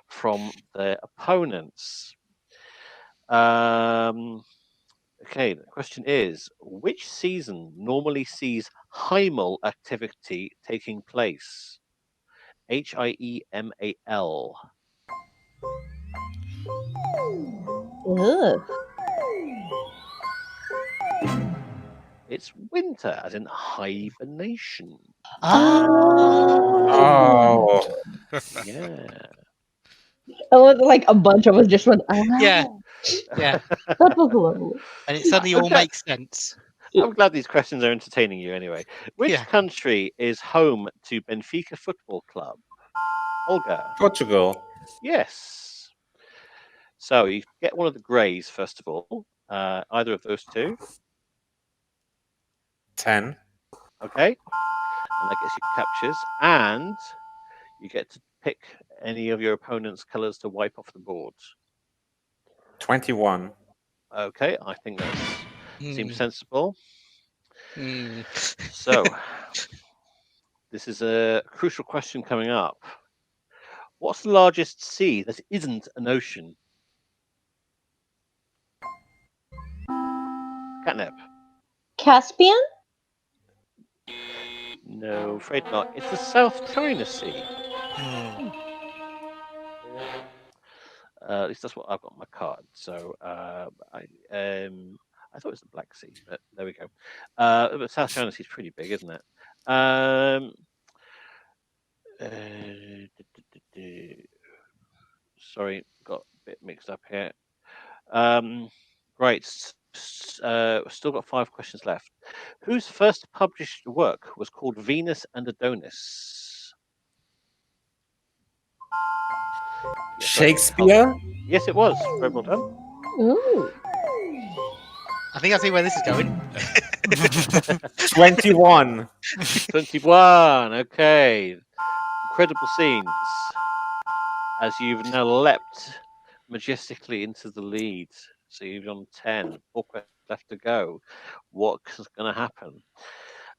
from their opponents. Okay, the question is, which season normally sees hymal activity taking place? Hiemal. Ugh. It's winter, as in hibernation. Oh. Yeah. Oh, like a bunch of us just went, Yeah. Yeah. That was lovely. And it suddenly all makes sense. I'm glad these questions are entertaining you anyway. Which Yeah. country is home to Benfica Football Club? Olga. Portugal. Yes. So you get one of the greys first of all. Either of those two. 10. Okay. And that gets you captures. And you get to pick any of your opponent's colours to wipe off the board. 21. Okay, I think that seems sensible. Mm. So, this is a crucial question coming up. What's the largest sea that isn't an ocean? Catnip. Caspian? No, afraid not. It's the South China Sea. At least that's what I've got on my card. So I thought it was the Black Sea, but there we go. But South China Sea is pretty big, isn't it? Sorry, got a bit mixed up here. Right. Still got 5 questions left. Whose first published work was called Venus and Adonis? Shakespeare? Yes, it was. Very well done. Ooh. I think I see where this is going. 21. 21. Okay. Incredible scenes. As you've now leapt majestically into the lead. So you're on 10. 4 questions left to go. What's going to happen?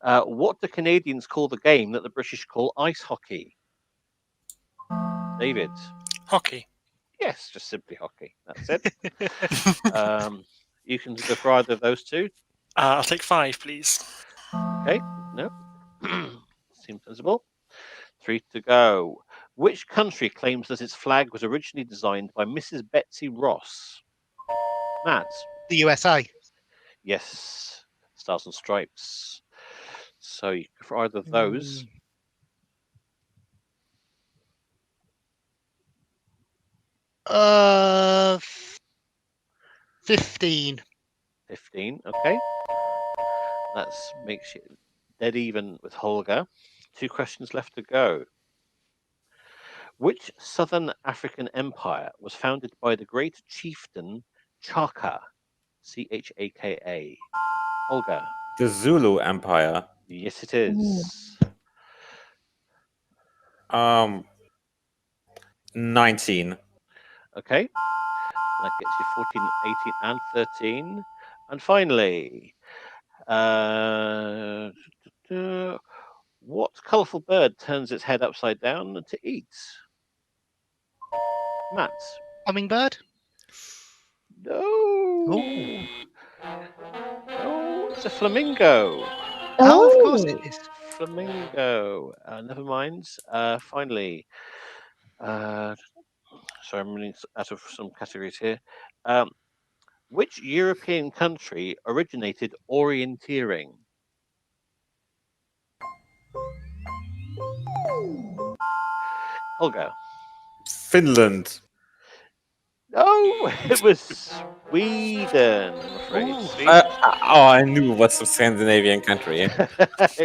What do Canadians call the game that the British call ice hockey? David. Hockey. Yes, just simply hockey. That's it. You can go for either of those two. I'll take 5, please. Okay. No. Seems sensible. 3 to go. Which country claims that its flag was originally designed by Mrs. Betsy Ross? Matt. The USA. Yes. Stars and Stripes. So you go for either of those. 15. 15. Okay. That makes you dead even with Holger. 2 questions left to go. Which southern African empire was founded by the great chieftain Chaka? Chaka. Holger. The Zulu Empire. Yes, it is. 19. Okay. That gets you 14, 18, and 13. And finally, what colourful bird turns its head upside down to eat? Matt. Hummingbird? No. Oh, it's a flamingo. Oh, of course it is. Flamingo. Never mind. Finally, sorry, I'm running out of some categories here. Which European country originated orienteering? Holger. Finland. No, it was Sweden. I'm afraid. I knew it was some Scandinavian country.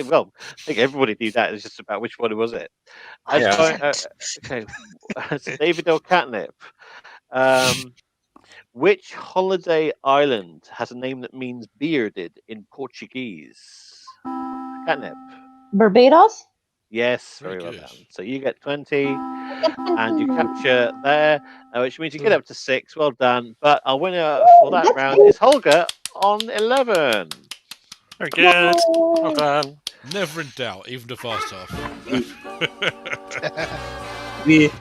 Well, I think everybody knew that. It's just about which one was it. Okay, so David or Catnip. Which holiday island has a name that means bearded in Portuguese? Catnip. Barbados? Yes, very well done. So you get 20, and you capture there, which means you get up to 6. Well done. But our winner for that round is Holger on 11. Very good. Well done. Never in doubt, even the fast half. The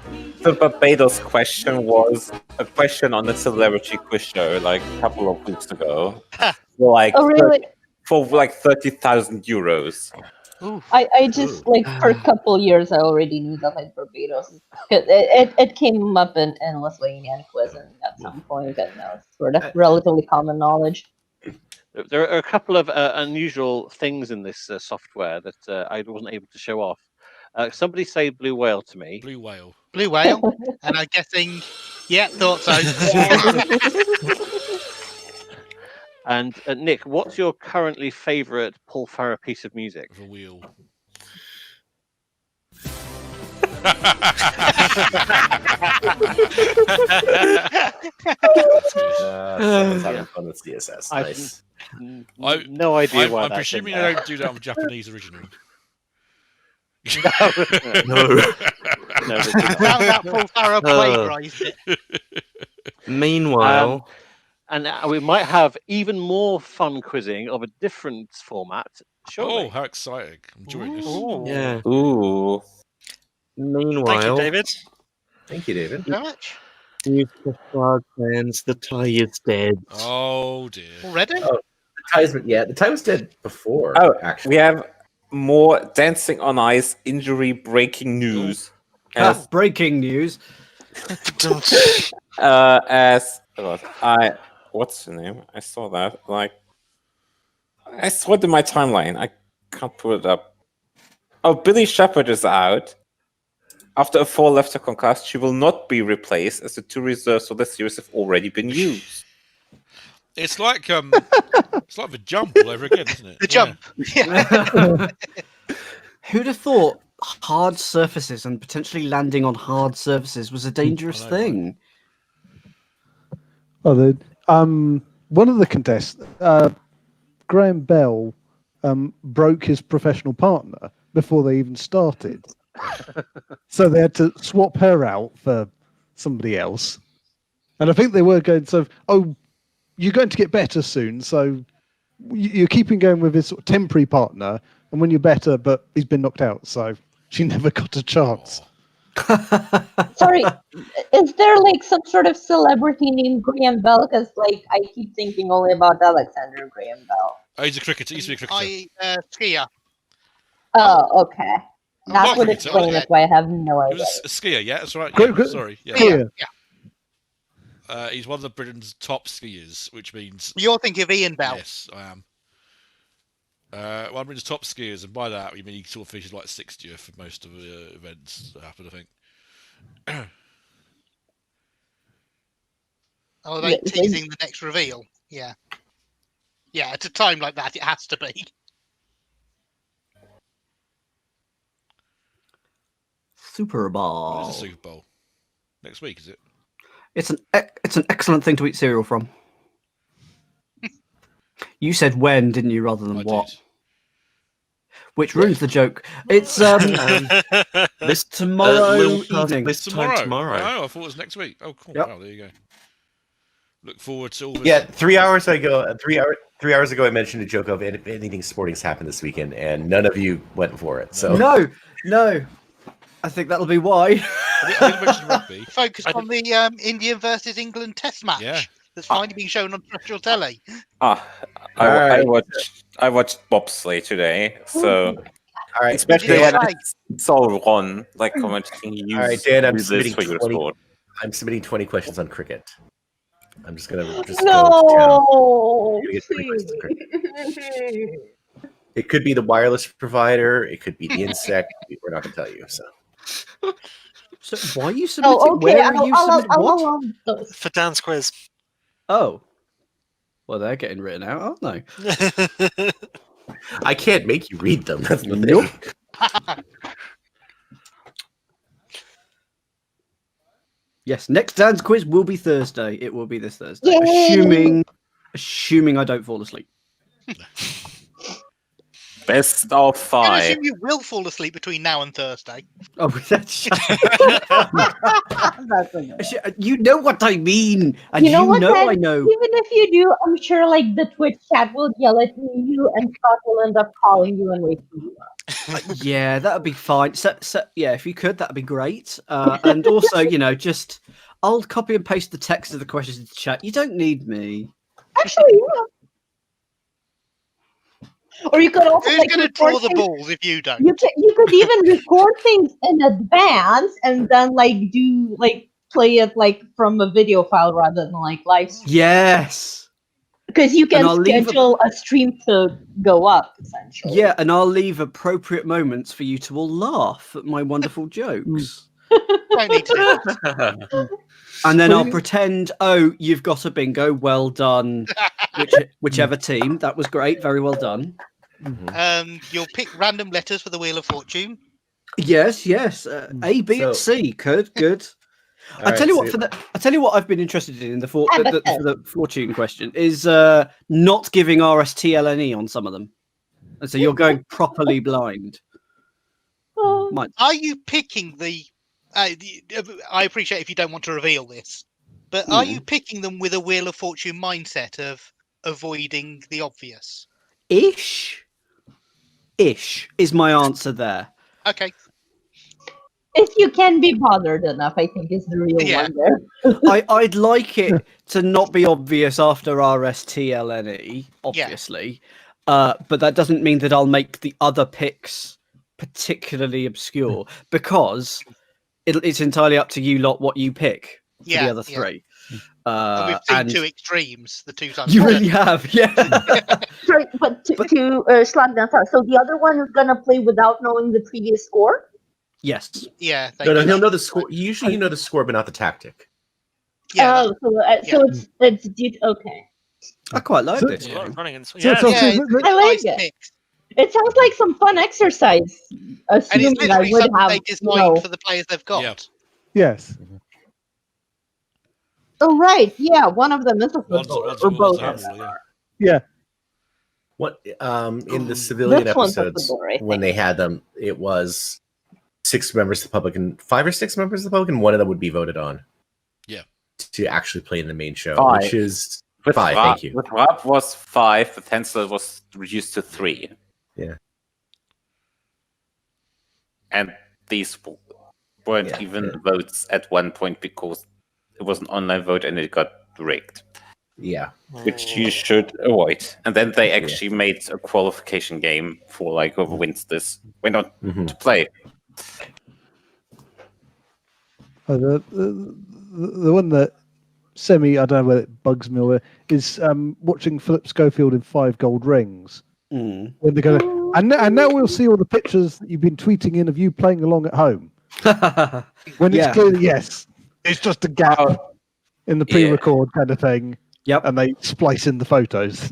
Barbados question was a question on the celebrity quiz show like a couple of weeks ago. For like, oh, really? For like 30,000 euros. I just for a couple years I already knew that Barbados. It came up in Lithuanian quiz and at some point, and now it's sort of relatively common knowledge. There are a couple of unusual things in this software that I wasn't able to show off. Somebody say blue whale to me. Blue whale. Blue whale. And I'm guessing, yeah, thought so. And Nick, what's your currently favourite Paul Farrer piece of music? The wheel. Someone's having fun with CSS. Nice. No idea why. I'm presuming they don't do that with Japanese original. No. That Paul Farrer plagiarised it. Meanwhile, and we might have even more fun quizzing of a different format shortly. Oh, how exciting! I'm enjoying this. yeah. Ooh. Meanwhile, Thank you, David. Thank you, David. How much? Due to Schlag fans, the tie is dead. Oh dear. Already? Oh, the tie was dead before. Oh, actually. we have more Dancing on Ice injury breaking news. Breaking news. What's the name? I saw that. I saw it in my timeline. I can't pull it up. Oh, Billy Shepherd is out. After a fall left her concussed, she will not be replaced as the 2 reserves for the series have already been used. It's like the jump all over again, isn't it? The jump. Yeah. Who'd have thought hard surfaces and potentially landing on hard surfaces was a dangerous thing? Oh, one of the contests, Graham Bell, broke his professional partner before they even started. So they had to swap her out for somebody else. And I think they were going, you're going to get better soon, so you're keeping going with this sort of temporary partner, and when you're better, but he's been knocked out, so she never got a chance. Sorry, is there like some sort of celebrity named Graham Bell? Because like I keep thinking only about Alexander Graham Bell. Oh, he's a cricketer. He used to be a cricketer. Skier. Oh, okay. That would cricketer, explain it. Why I have no He idea. was a skier, yeah, that's right. Great, Yeah, sorry. Yeah. Yeah. He's one of the Britain's top skiers, which means... You're thinking of Ian Bell. Yes, I am. One of Britain's top skiers, and by that we mean he sort of finishes like 60th for most of the events that happen, I think. Oh, they teasing the next reveal. Yeah. Yeah, at a time like that, it has to be. Super Bowl. What is the Super Bowl? Next week, is it? It's an excellent thing to eat cereal from. You said when, didn't you, rather than what? Did. Which ruins the joke. It's this tomorrow evening. Tomorrow. Oh, I thought it was next week. Oh, cool. Yep. Wow, there you go. Look forward to all this. Yeah, 3 hours ago, 3 hours ago, I mentioned a joke of if anything sporting's happened this weekend, and none of you went for it. So no. I think that'll be why. I didn't mention rugby. Focus on the India versus England Test match. Yeah. That's finally being shown on terrestrial telly. I watched bobsleigh today, so all right, especially when it's all on, like commenting. All right, Dan, I'm submitting 20 questions on cricket. I'm just gonna go to town. Get 20 questions on cricket. It could be the wireless provider. It could be the insect. We're not gonna tell you. So why are you submitting? Oh, okay. Where are you submitting what? For Dan's quiz. Oh. Well, they're getting written out, aren't they? I can't make you read them. That's the thing. Yes, next Dan's quiz will be Thursday. It will be this Thursday. Yay! Assuming I don't fall asleep. Best of I 5. assume you will fall asleep between now and Thursday. Oh, that's you know what I mean, and you know what, I know. Even if you do, I'm sure like the Twitch chat will yell at you, and Scott will end up calling you and waking you up. Yeah, that'd be fine. So, yeah, if you could, that'd be great. And also, just I'll copy and paste the text of the questions into chat. You don't need me. Actually, yeah. Or you could also Who's going to draw the balls if you don't? You could even record things in advance and then play it from a video file rather than live stream. Yes. Because you can schedule a stream to go up, essentially. Yeah, and I'll leave appropriate moments for you to all laugh at my wonderful jokes. Don't need to do that. And then I'll pretend, you've got a bingo. Well done, whichever team. That was great. Very well done. You'll pick random letters for the Wheel of Fortune. Yes. A, B, and C. Good. I tell you what I've been interested in the fortune question is not giving RSTLNE on some of them, and so you're going properly blind. Are you picking the? I appreciate if you don't want to reveal this, but are you picking them with a Wheel of Fortune mindset of avoiding the obvious? Ish is my answer there. Okay. If you can be bothered enough, I think is the real one there. I'd like it to not be obvious after RSTLNE, obviously, but that doesn't mean that I'll make the other picks particularly obscure because it's entirely up to you lot what you pick for the other three. We've seen two extremes, the two times. You really have, yeah. Sorry, but to Schlag that out. So the other one is going to play without knowing the previous score? Yes. Yeah. No, he'll know the score. Usually you know the score, but not the tactic. Yeah. So it's okay. I quite like So- this. There's a lot of running and So- Yeah, so- I like it. It sounds like some fun exercise. And Assuming it's I literally would something have, they designed for the players they've got. Yes. Oh right, yeah. One of them is a One's footballer, a or both. handballer, yeah. Yeah. What in the civilian This one's a episodes footballer, I when they had them, it was 6 members of the public and 5 or 6 members of the public, and one of them would be voted on. Yeah. To actually play in the main show, 5. which is With 5. Raab, Thank you. With Raab was 5. With Hensler was reduced to 3. Yeah. And these weren't even votes at one point because it was an online vote and it got rigged. Yeah. Which you should avoid. And then they actually made a qualification game for like whoever wins this went on to play. The one that I don't know whether it bugs me or is watching Philip Schofield in 5 gold rings. Mm. When they go, and now we'll see all the pictures that you've been tweeting in of you playing along at home. When it's clearly it's just a gap in the pre-record kind of thing. Yep. And they splice in the photos.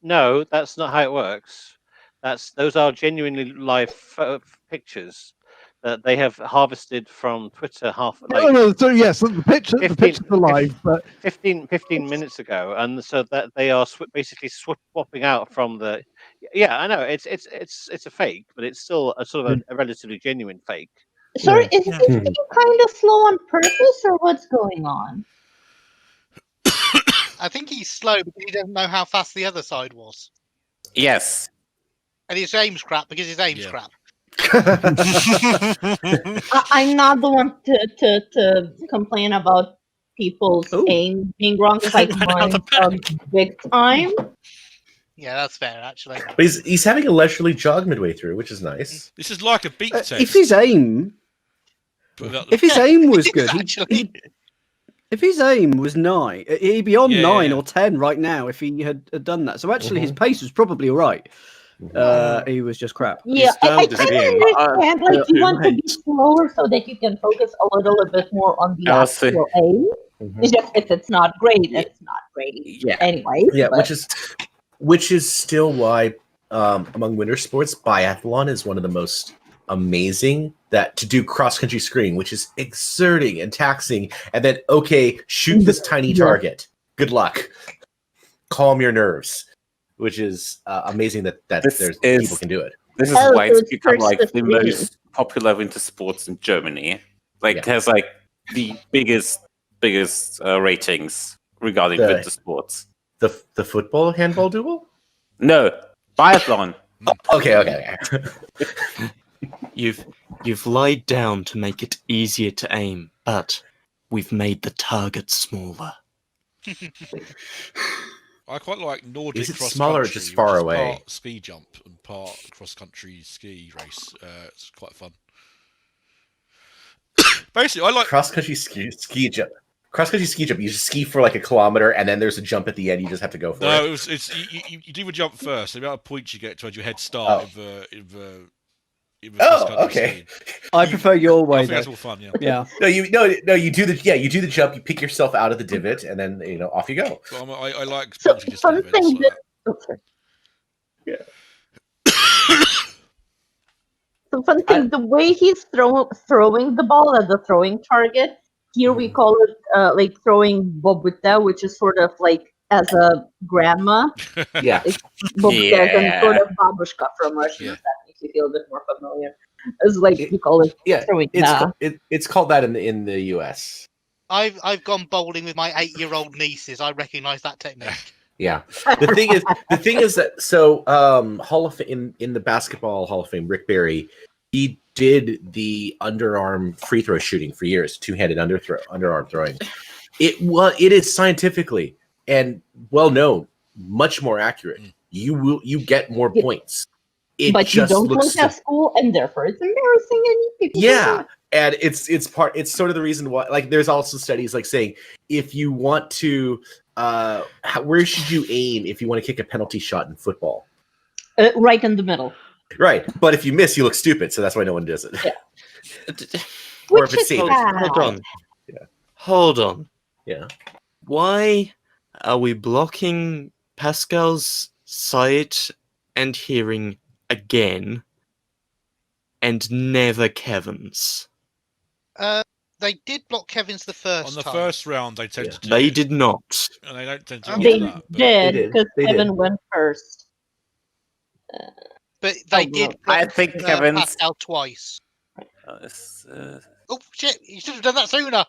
No, that's not how it works. Those are genuinely live pictures that they have harvested from Twitter So yes, the pictures are live, but 15 minutes ago, and so that they are basically swapping out from the. Yeah, I know it's a fake, but it's still a sort of a relatively genuine fake. Sorry, is this being kind of slow on purpose, or what's going on? I think he's slow because he doesn't know how fast the other side was. Yes. And his aim's crap because his aim's crap. I'm not the one to complain about people's aim being wrong because I can big time. Yeah, that's fair, actually. But he's having a leisurely jog midway through, which is nice. This is like a beat test. If his aim was good, if his aim was 9, he'd be on 9 or 10 right now if he had done that. So actually, his pace was probably all right. He was just crap. Yeah, I kind of understand. Like you want to be slower so that you can focus a little bit more on the actual aim. It's just if it's not great, it's not great. Yeah. Anyway. Yeah, which is still why among winter sports, biathlon is one of the most amazing to do cross-country skiing, which is exerting and taxing, and then shoot this tiny target. Good luck. Calm your nerves, which is amazing that people can do it. This is why it's become like the most popular winter sports in Germany. It has like the biggest ratings regarding winter sports. The football handball duel? No, biathlon. Okay. You've lied down to make it easier to aim, but we've made the target smaller. I quite like Nordic Is it cross smaller or country, just far which is away? Part ski jump and part cross country ski race. It's quite fun. Basically, I like cross-country ski jump. Cross-country ski jump. You just ski for like a kilometer, and then there's a jump at the end. You just have to go for it. No, you do a jump first. The amount of points you get towards your head start Okay. I prefer your way. I think that's all fun. Yeah. No, you do the jump. You pick yourself out of the divot, and then off you go. So I like fun thing the fun thing, the way he's throwing the ball as a throwing target. Here we call it like throwing bobita, which is sort of like as a grandma. Yeah. Bobita and sort of babushka from Russian. If that makes you feel a bit more familiar. It's like you call it throwing. It's called that in the US. I've gone bowling with my 8-year-old nieces. I recognise that technique. Yeah. The thing is that Hall of Fame in the Basketball Hall of Fame, Rick Barry, he did the underarm free throw shooting for years, two-handed underarm throwing. It is scientifically and well known, much more accurate. You get more points. But you don't go to school, and therefore it's embarrassing, and people. Yeah, and it's sort of the reason why. Like, there's also studies like saying if you want to, where should you aim if you want to kick a penalty shot in football? Right in the middle. Right, but if you miss, you look stupid, so that's why no one does it. Yeah. Or if it's safe. Hold on. Hold on. Yeah. Why are we blocking Pascal's sight and hearing again, and never Kevin's? They did block Kevin's the first On the time. first round, they tend to do. They did not. And they don't tend to They do that. did, because Kevin went first. But they did block I think Kevin's. Pascal twice. Oh, Oh, shit. You should have done that sooner.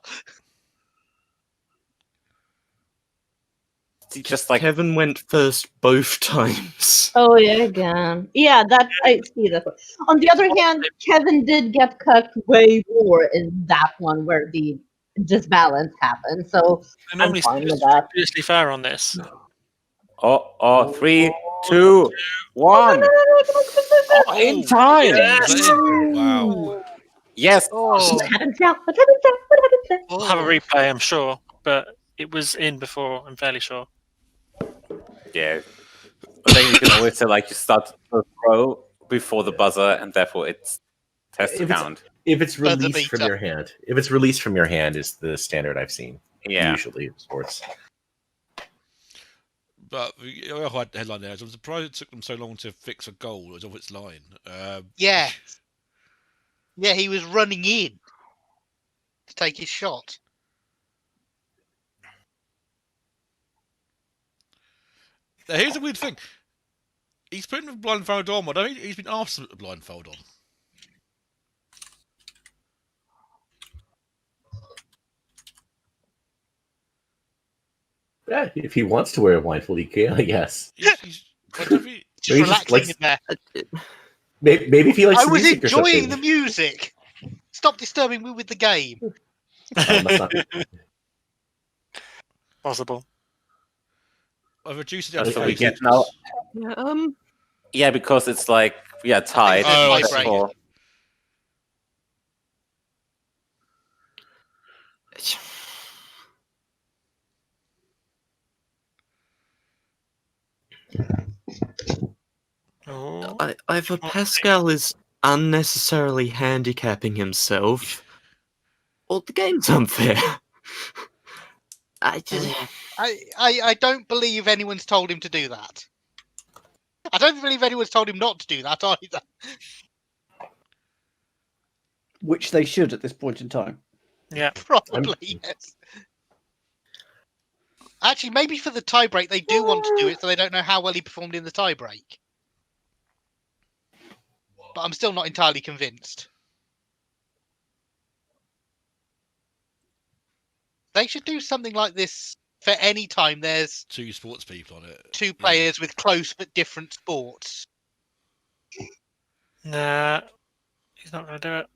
Just like Kevin went first both times. Oh yeah, again. Yeah, that I see that. On the other hand, Kevin did get cut way more in that one where the disbalance happened. So I I'm normally fine with that. seriously fair on this. Oh, 3, 2, 1. Oh, in time. Yes! Wow. Yes. Oh. What happened now? What happened now? What happened now? We'll have a replay, I'm sure, but it was in before, I'm fairly sure. Yeah. But then you can always say, like, you start to throw before the buzzer, and therefore it's test to count. If it's released from your hand. If it's released from your hand is the standard I've seen. Yeah. Usually in sports. But the other headline there is, I'm surprised it took them so long to fix a goal. It was off its line. Yeah. Yeah, he was running in to take his shot. Now, here's a weird thing. He's putting the blindfold on, but I don't think he's been asked to put the blindfold on. Yeah, if he wants to wear a blindfold, he can, I guess. Just relaxing in there. Maybe if he likes I the was music or enjoying something. the music. Stop disturbing me with the game. Possible. I've reduced it That's down to what we 8 get seconds. now. Yeah, because it's like, tied. Oh, I see. therefore- Either Pascal is unnecessarily handicapping himself, or the game's unfair. I don't believe anyone's told him to do that. I don't believe anyone's told him not to do that either. Which they should at this point in time. Yeah. Probably, yes. Actually, maybe for the tiebreak they do want to do it, so they don't know how well he performed in the tiebreak. But I'm still not entirely convinced. They should do something like this for any time there's 2 sports people on it. 2 players with close but different sports. Nah, he's not going to do it.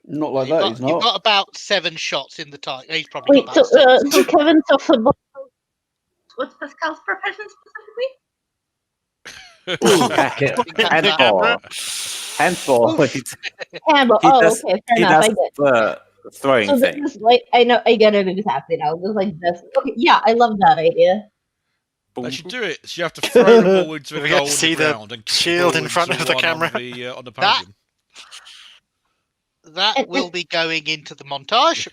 Not like that, he's You've not. got about 7 shots in the tie. He's probably Wait, got about so 7. so Kevin's a football. What's Pascal's profession specifically? Handball. Handball. Handball. He Oh, does- okay, fair he enough. I does get. the throwing So thing. this is like I get it exactly now. Just like this. Okay, yeah, I love that idea. They should do it. So you have to throw the ball into We a get goal to on see the the ground and kick shield the in ball front into of the one camera. on the podium. That will be going into the montage.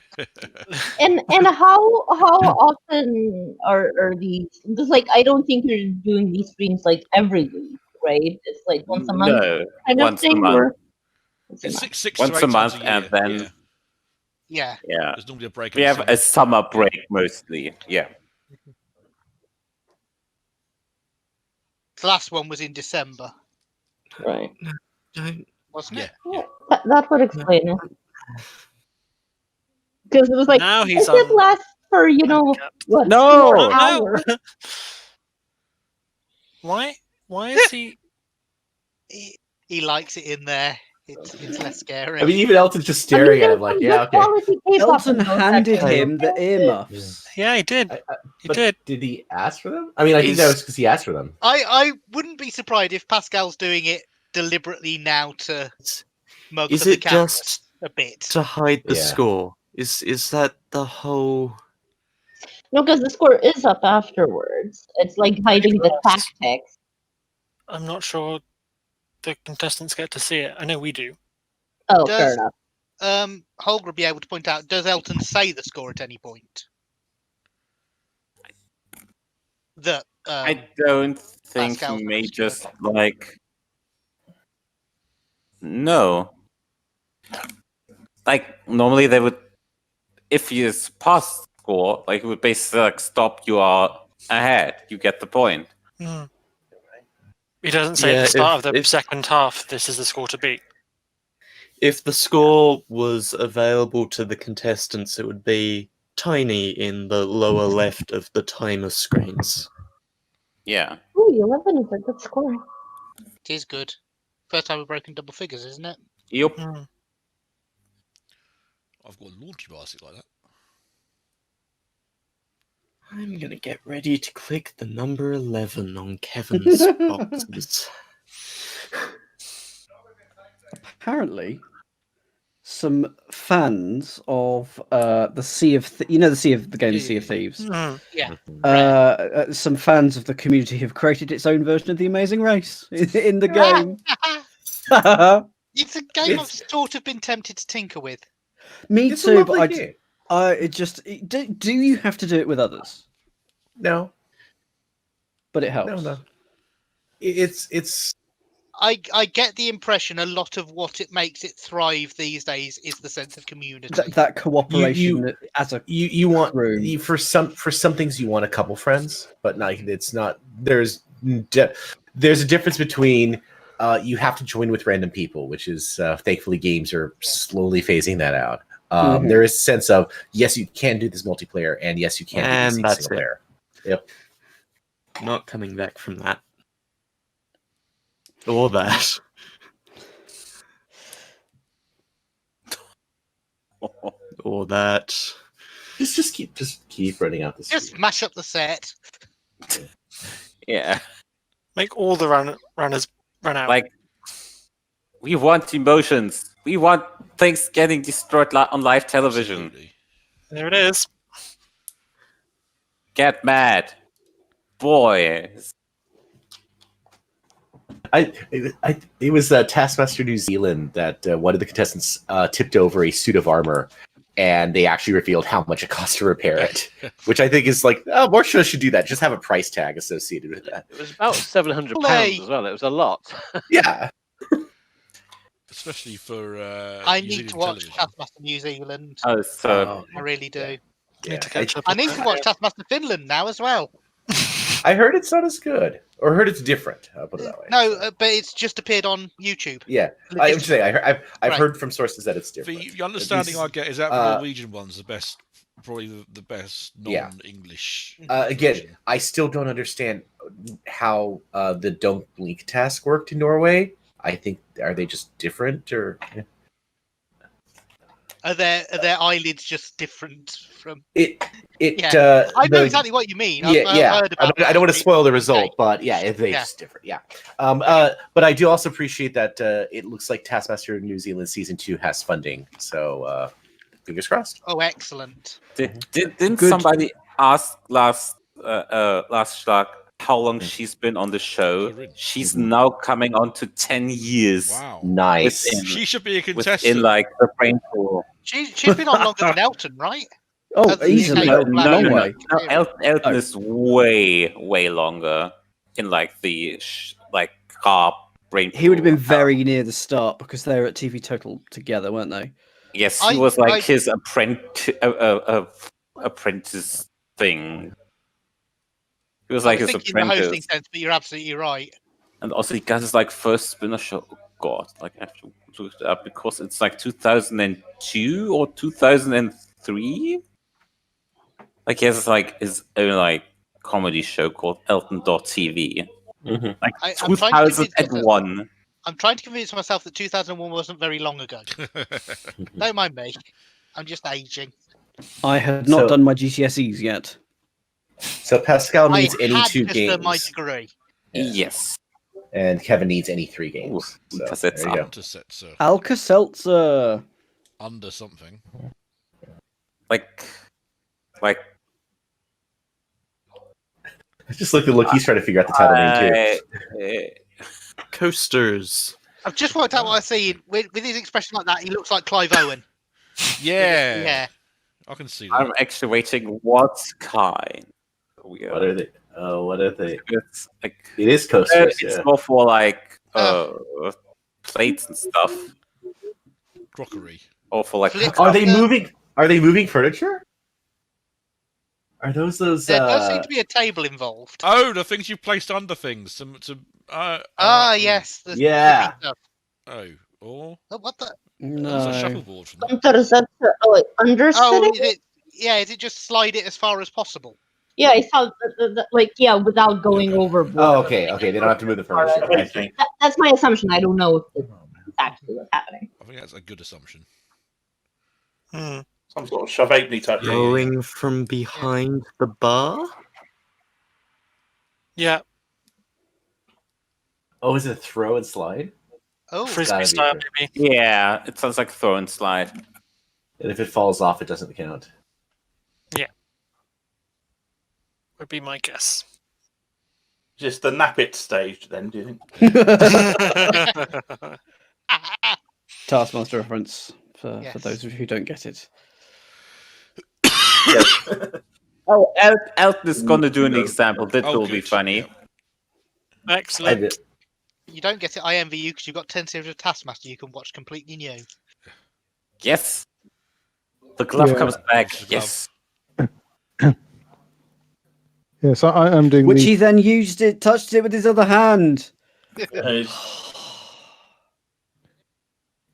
And how often are these? Because like I don't think you're doing these streams like every week, right? It's like once a month No, kind of once a thing, month. or It's 6 Once to 8 a times month, a year. and then Yeah. There's normally a break. we in the have a summer. summer break mostly. Yeah. The last one was in December, right? wasn't it? Yeah. That would explain it. Because it was like Now it he's did on last for what? No! 4 No. hours. Why is he... He likes it in there. It's less scary. I mean, even Elton's just staring at him like, yeah, okay. Elton handed him the earmuffs. Yeah, he did. But did. Did he ask for them? I mean, I think that was because he asked for them. I wouldn't be surprised if Pascal's doing it deliberately now to mug Is for the it cameras just a bit. to hide the Yeah. score? Is that the whole? No, because the score is up afterwards. It's like hiding the tactics. I'm not sure the contestants get to see it. I know we do. Oh, fair enough. Holger be able to point out, does Elton say the score at any point? That I don't think Pascal's he the may most just good. like. No. Like normally they would, if you pass score, like it would basically like stop. You are ahead. You get the point. Mm. He doesn't say at the start of the second half, this is the score to beat. If the score was available to the contestants, it would be tiny in the lower left of the timer screens. Yeah. Ooh, 11 is a good score. It is good. First time we've broken double figures, isn't it? Yep. Mm. I've got a launch basket like that. I'm gonna get ready to click the number 11 on Kevin's boxes. Apparently, some fans of the Sea of the Sea of the game Sea of Thieves. Yeah. Some fans of the community have created its own version of the Amazing Race in the game. It's a game I've sort of been tempted to tinker with. Me It's a too, lovely but game. do you have to do it with others? No. But it helps. No. It's. I get the impression a lot of what it makes it thrive these days is the sense of community. That cooperation as a you want for some things you want a couple friends, but it's not. There's a difference between you have to join with random people, which is thankfully games are slowly phasing that out. There is a sense of yes, you can do this multiplayer, and yes, you can do this single player. Yep. Not coming back from that. Or that. Or that. Just keep running out the speed. Just mash up the set. Yeah. Make all the runners run out. Like, we want emotions. We want things getting destroyed on live television. Absolutely. There it is. Get mad. Boys. It was Taskmaster New Zealand that one of the contestants tipped over a suit of armor, and they actually revealed how much it costs to repair it, which I think is like, more shows should do that. Just have a price tag associated with that. It was about £700 as well. It was a lot. Yeah. Especially for I New need Zealand to watch television. Taskmaster New Zealand. Oh, so I really do. Need to catch up I with need that. to watch Taskmaster Finland now as well. I heard it's not as good, or heard it's different. I'll put it that way. No, but it's just appeared on YouTube. Yeah, I would say I've heard from sources that it's different. The understanding I get is that the Norwegian one's the best, probably the best non-English. Again, I still don't understand how the Don't Blink task worked in Norway. I think are they just different or? Are their eyelids just different from it? I know exactly what you mean. I've heard about I don't want to spoil the result, but they're just different. Yeah. But I do also appreciate that it looks like Taskmaster New Zealand Season 2 has funding. So fingers crossed. Oh, excellent. Didn't somebody ask last Schlag how long she's been on the show? She's now coming on to 10 years. Wow. Nice. She should be a contestant. In like the brain pool. She's been on longer than Elton, right? Oh, easily. No. Elton is way longer in like the car brain pool. He would have been very near the start because they were at TV Total together, weren't they? Yes, he was like his apprentice thing. He was like his apprentice. In the hosting sense, but you're absolutely right. And also, he got his like first spinner show. Oh God, like I have to look it up because it's like 2002 or 2003. Like he has like his own like comedy show called Elton.tv. Like 2001. I'm trying to convince myself that 2001 wasn't very long ago. Don't mind me. I'm just aging. I had not done my GCSEs yet. So Pascal needs any I 2 had games. just done my degree. Yes. And Kevin needs any 3 games. So, there you go. Alka-Seltzer. Under something. Like. I just look he's trying to figure out the title name too. Coasters. I've just worked out what I see. With his expression like that, he looks like Clive Owen. Yeah. I can see that. I'm actually waiting. What kind? What are they? What are they? It's like It is coasters. It's Yeah. more for like plates and stuff, Crockery. or for like. Are they moving? Are they moving furniture? Are those? There does seem to be a table involved. Oh, the things you placed under things. Yes. Yeah. Oh, or what the? No. That's a shuffleboard from that. Sometimes that's undersitting. Is it just slide it as far as possible? Yeah, I thought without going overboard. Oh, okay. They don't have to move the furniture. I see. That's my assumption. I don't know if it's actually what's happening. I think that's a good assumption. Some sort of shove-halfpenny type thing. Going from behind the bar? Yeah. Oh, is it throw and slide? Oh, frisbee style, maybe. Yeah, it sounds like throw and slide. And if it falls off, it doesn't count. Yeah. Would be my guess. Just the nap it stage, then, do you think? Taskmaster reference for those of you who don't get it. Oh, Elton is going to do an example. That will be funny. Excellent. You don't get it. I envy you because you've got 10 series of Taskmaster you can watch completely new. Yes. The glove comes back. Yes. Yes, I am doing. Which he then touched it with his other hand.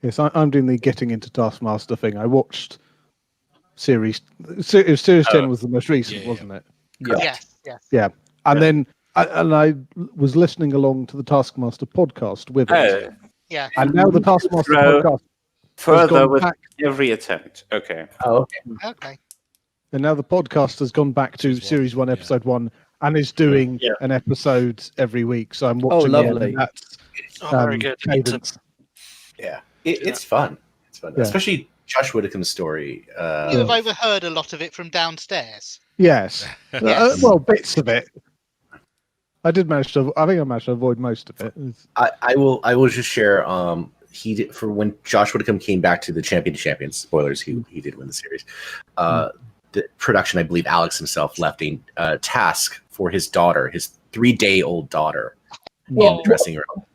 Yes, I'm doing the getting into Taskmaster thing. I watched series 10 was the most recent, wasn't it? Yes. Yeah, and then I was listening along to the Taskmaster podcast with it. Yeah. And now the Taskmaster podcast further with every attempt. Okay. Oh, okay. And now the podcast has gone back to series 1, episode 1, and is doing an episode every week. So I'm watching. Lovely. That's very good. cadence. Yeah, it's fun. It's fun, especially Josh Whittaker's story. You have overheard a lot of it from downstairs. Yes. Yes. Well, bits of it. I think I managed to avoid most of it. I will just share. He did for when Josh Whittaker came back to the Champions. Spoilers. He did win the series. The production, I believe, Alex himself left a task for his daughter, his 3-day-old daughter, in the dressing room,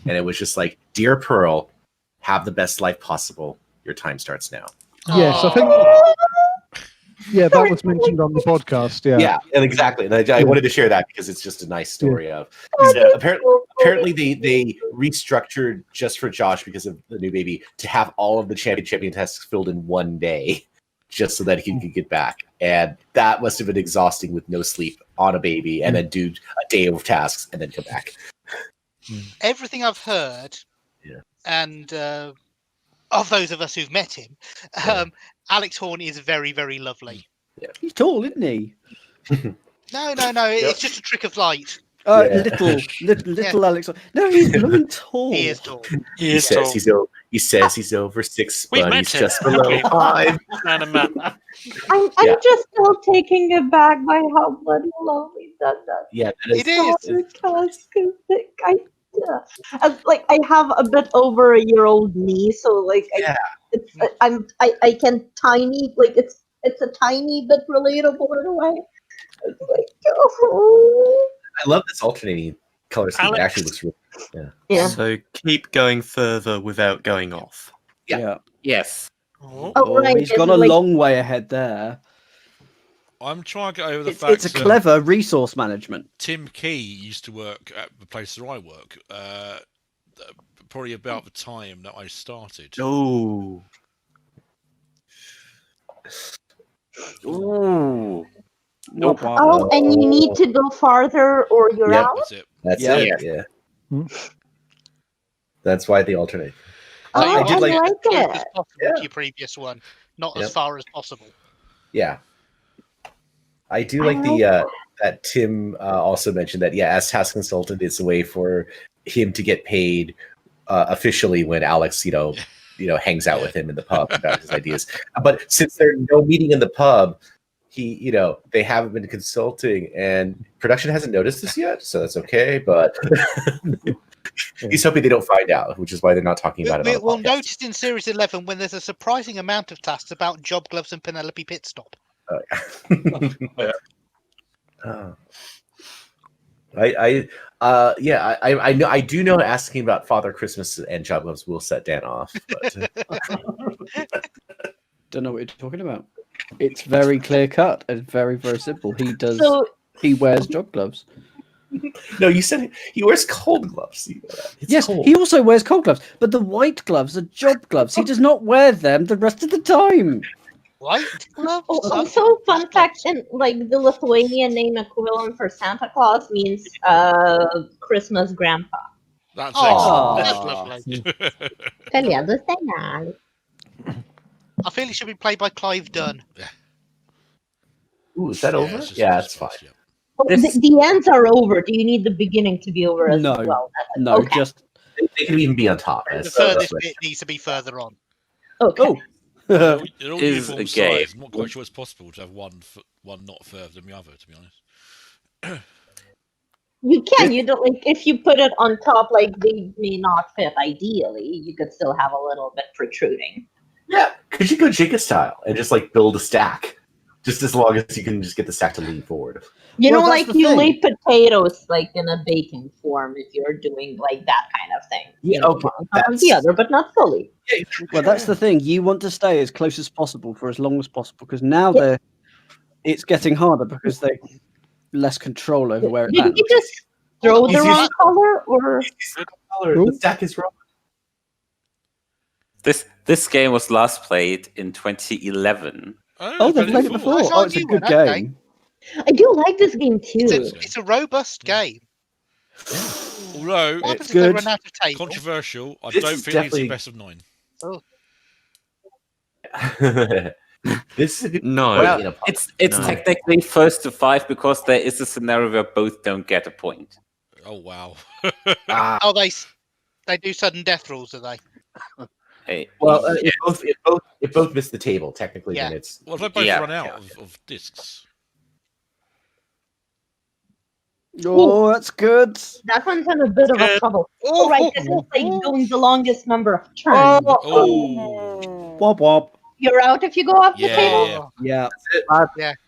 and it was just like, "Dear Pearl, have the best life possible. Your time starts now." Yes, I think. Yeah, that was mentioned on the podcast. Yeah, and exactly. And I wanted to share that because it's just a nice story of. Apparently, they restructured just for Josh because of the new baby to have all of the champion tasks filled in one day, just so that he could get back. And that must have been exhausting with no sleep on a baby, and then do a day of tasks and then come back. Everything I've heard, and of those of us who've met him, Alex Horn is very, very lovely. Yeah. He's tall, isn't he? No. It's just a trick of light. Little Alex. No, he's blooming tall. He is tall. He says he's over 6, but he's just below 5. I'm just still taken aback by how bloody lovely that. Yeah, it is. I have a bit over a year-old niece, so I can tiny it's a tiny bit relatable in a way. It's like, I love this alternating color scheme. It actually looks really yeah. So keep going further without going off. Yeah. Yes. Right, He's gone a long way ahead there. I'm trying to get over the fact it's a clever resource management. Tim Key used to work at the place where I work, probably about the time that I started. Oh. Ooh. Nope. Oh, and you need to go farther or you're out? That's it. Yeah. That's why they alternate. I did like as close it. as possible to your previous one, not as far as possible. Yeah. I do like the that Tim also mentioned that as task consultant, it's a way for him to get paid officially when Alex, hangs out with him in the pub about his ideas. But since there's no meeting in the pub, they haven't been consulting, and production hasn't noticed this yet, so that's okay. But He's hoping they don't find out, which is why they're not talking about it. We'll notice in Series 11 when there's a surprising amount of tasks about job gloves and Penelope Pitstop. I know. I do know. Asking about Father Christmas and job gloves will set Dan off. But... Don't know what you're talking about. It's very clear cut and very, very simple. He wears job gloves. No, you said he wears cold gloves. Yes, cold. he also wears cold gloves, but the white gloves are job gloves. He does not wear them the rest of the time. White gloves? Also, fun fact: in the Lithuanian name equivalent for Santa Claus means Christmas grandpa. That's lovely. Kalėdų senelis. I feel it should be played by Clive Dunn. Ooh, is that over? Yeah, it's fine. The ends are over. Do you need the beginning to be over as well? No, okay. Just they can even be on top. The furthest bit needs to be further on. Okay. They're all Is uniform a game. size. I'm not quite sure it's possible to have one not further than the other, to be honest. You can. You don't if you put it on top, they may not fit ideally. You could still have a little bit protruding. Yeah, could you go Jenga style and just build a stack, just as long as you can just get the stack to lean forward. You lay potatoes in a baking form if you're doing that kind of thing. Yeah, okay. On top of the other, but not fully. well, that's the thing. You want to stay as close as possible for as long as possible because now it's getting harder because they less control over where it Did lands. you just throw the wrong color, or the stack is wrong? This game was last played in 2011. Oh, they've played it before. Oh, it's a good game. I do like this game too. It's a robust game. Although What it's happens if they good. run out of table? Controversial, I This don't is think it's definitely- the best of 9. Oh. This is a good. No. Well, it's No. technically first to 5 because there is a scenario where both don't get a point. Oh wow. Oh, they do sudden death rules, do they? Hey, Well, if both miss the table, technically, then it's Well, they both Yeah. run out of discs. Oh, that's good. that one's in a bit of a trouble. Oh, Right, this is doing the longest number of turns. Oh. Wob wob. You're out if you go up the Yeah. table. Yeah.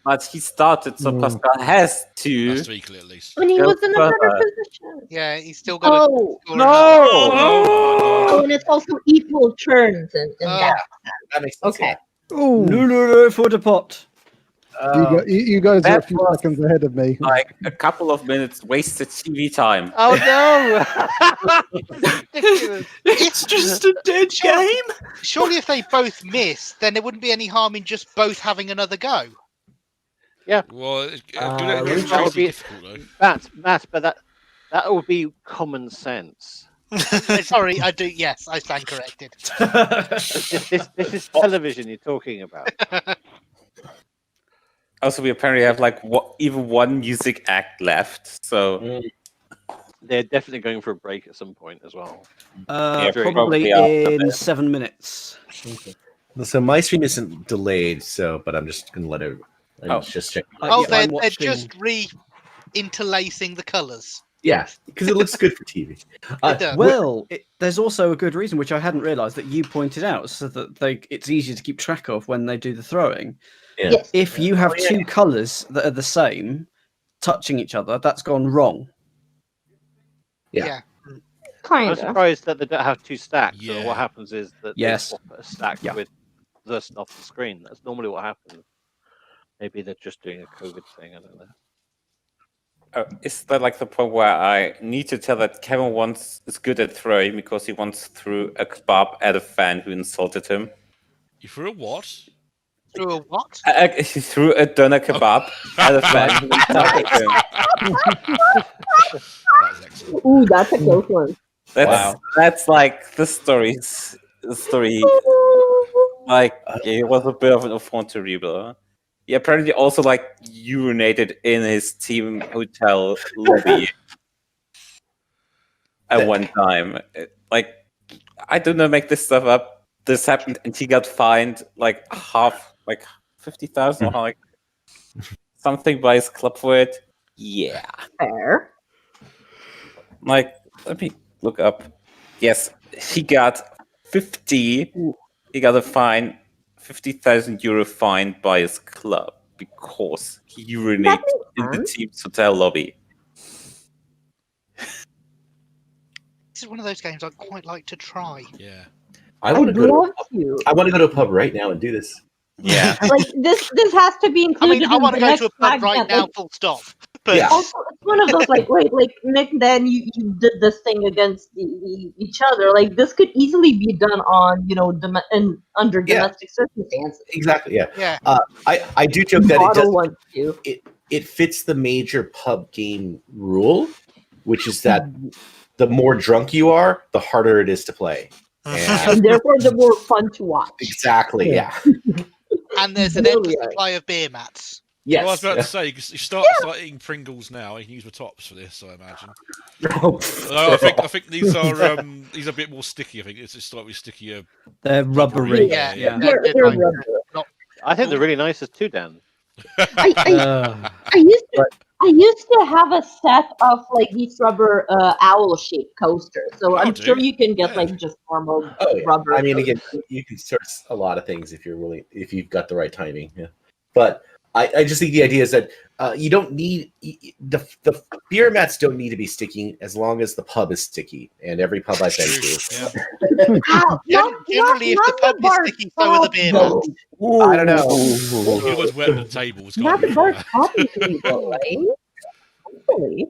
but he started, so Pascal has to. That's to equal it at least. When he Go was in a better further. position. Yeah, he's still got Oh, to. oh, and it's also equal turns in that. that makes sense. Okay. Oh, No, for the pot. you guys are a That few was- seconds ahead of me. Like a couple of minutes wasted TV time. Oh no! Ridiculous. It's just a dead game. Surely, if they both miss, then there wouldn't be any harm in just both having another go. Well, it's that would crazy be- difficult though. Matt, but that would be common sense. Sorry, I do. Yes, I stand corrected. This is television you're talking about. Also, we apparently have even one music act left, so They're definitely going for a break at some point as well. Probably probably after in this. 7 minutes. So my stream isn't delayed, but I'm just gonna let it. Just check. Oh, yeah, I'm they're watching- just interlacing the colours. Yeah, because it looks good for TV. It does. Well, there's also a good reason, which I hadn't realised, that you pointed out, so that it's easier to keep track of when they do the throwing. Yeah. Yes. If you have two colours that are the same, touching each other, that's gone wrong. Yeah. I'm Kind of. surprised that they don't have two stacks. So Yeah. what happens is that Yes. they swap a stack Yeah. with the stuff off the screen. That's normally what happens. Maybe they're just doing a COVID thing. I don't know. is that the point where I need to tell that Kevin is good at throwing because he once threw a kebab at a fan who insulted him? You threw a what? Through a what? He threw a doner kebab at a fan who insulted him. That was excellent. Ooh, that's a close one. That's the story. It was a bit of an affront terrible. He apparently also urinated in his team hotel lobby at one time. I don't know, make this stuff up. This happened, and he got fined half, 50,000 or something by his club for it. Yeah, Fair. I mean, look up. Yes, he got 50. He got a fine, 50,000 euro fine by his club because he urinated in the team's hotel lobby. This is one of those games I'd quite like to try. Yeah. I want to go love to. to. I want to go to a pub right now and do this. Yeah. Like this has to be included. I want to in the go next to a pub Schlag right Camp, now, like, full stop. But Yeah. also, it's one of those like, wait, like Nick, then you did this thing against each other. Like this could easily be done on, under domestic circumstances. Exactly. Yeah. Yeah. I do joke that Model one too. it fits the major pub game rule, which is that the more drunk you are, the harder it is to play. And therefore the more fun to watch. Exactly, yeah. And there's an endless supply of beer mats. Yes. Well, I was about to say, you start eating Pringles now. You can use the tops for this, I imagine. I think these are a bit more sticky. I think it's slightly stickier. They're rubbery. Yeah. They're rubber. I think they're really nice as too, Dan. I used to have a set of like these rubber owl-shaped coasters, so I'm sure you can get like just normal rubber. I mean, again, you can source a lot of things if you've got the right timing. Yeah, but I just think the idea is that you don't need the beer mats don't need to be sticky as long as the pub is sticky, and every pub I've been to. Generally, if the pub is sticky, so are the beer mats. I don't know. You always wet the tables. Not the bar coffee though, right? Hopefully.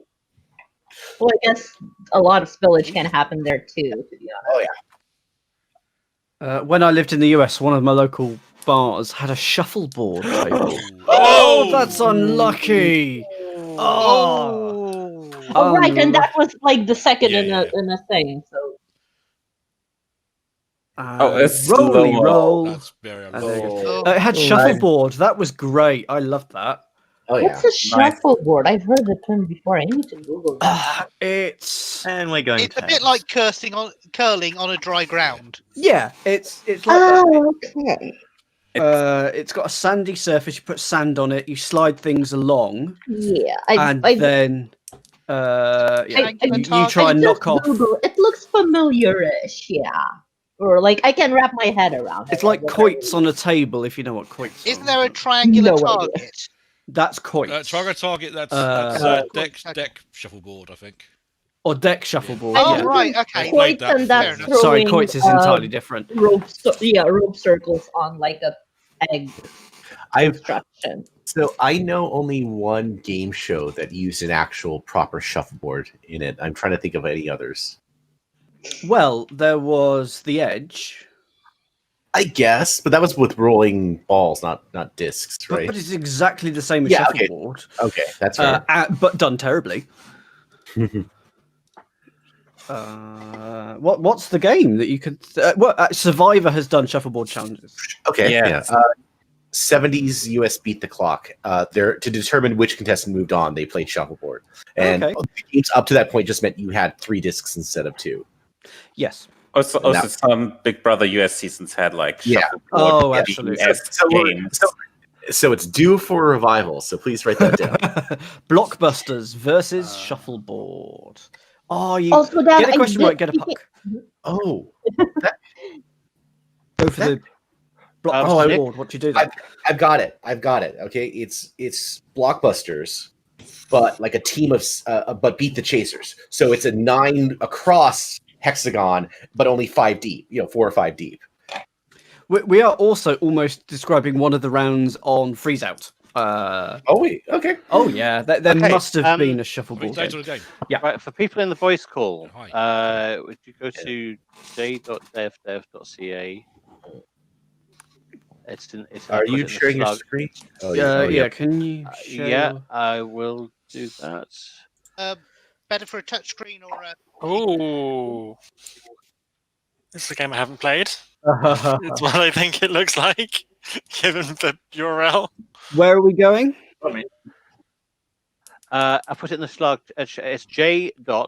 Well, I guess a lot of spillage can happen there too, to be honest. Oh yeah. When I lived in the US, one of my local bars had a shuffleboard table. Oh, that's unlucky. Oh, right, and that was like the second in a thing. So. It's Rolly slow. roll. That's very It had shuffleboard. That was great. I loved that. Oh yeah. What's a shuffleboard? I've heard the term before. I need to Google that. And we're going. It's a bit like curling on a dry ground. Yeah, it's like. Oh, okay. It's got a sandy surface. You put sand on it. You slide things along. Yeah, then you try and knock off. Google. It looks familiar-ish. Yeah. Or like I can wrap my head around it. It's like quoits on a table, if you know what quoits are. Isn't there a triangular target? That's quoits. Triangular target. That's deck shuffleboard, I think. Or deck shuffleboard. Oh yeah. right, okay. Quoits and that's throwing, sorry, quoits is entirely different. Rope circles on like a egg construction. So I know only one game show that used an actual proper shuffleboard in it. I'm trying to think of any others. Well, there was The Edge. I guess, but that was with rolling balls, not discs, right? But it's exactly the same as Yeah, shuffleboard. Okay, that's fair. But done terribly. What's the game that you could? Survivor has done shuffleboard challenges. Okay, yeah. 70s US Beat the Clock. To determine which contestant moved on, they played shuffleboard, and the games up to that point just meant you had 3 discs instead of 2. Yes. Also, some Big Brother US seasons had like shuffleboard. Oh, absolutely. So it's due for a revival. So please write that down. Blockbusters versus shuffleboard. Oh, you also, Dan, get a question right, get a puck. Oh, go for the blockbuster board. What do you do then? I've got it. Okay, it's Blockbusters, but like a team of but beat the Chasers. So it's a 9 across hexagon, but only 5 deep. 4 or 5 deep. We are also almost describing one of the rounds on Freeze Out. Okay. Oh yeah, there must have been a shuffleboard game. Yeah. Right, for people in the voice call, would you go to j.devdev.ca? Are you sharing your screen? Yeah. Can you? Share... Yeah, I will do that. Better for a touchscreen or a. Oh, this is a game I haven't played. It's what I think it looks like, given the URL. Where are we going? I put it in the Schlag. It's j.devdev.ca.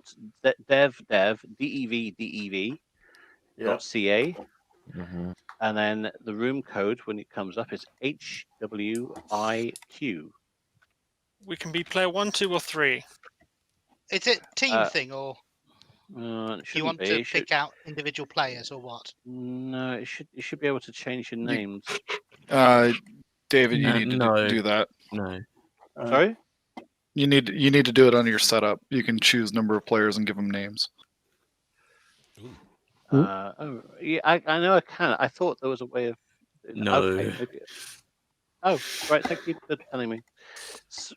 And then the room code, when it comes up, is HWIQ. We can be player 1, 2, or 3. Is it team thing or? You want to pick out individual players or what? No, you should be able to change your names. David, you need to do that. No. Sorry? You need to do it on your setup. You can choose number of players and give them names. Oh, yeah, I know I can. I thought there was a way of. No. Okay, maybe. Oh, right. Thank you for telling me.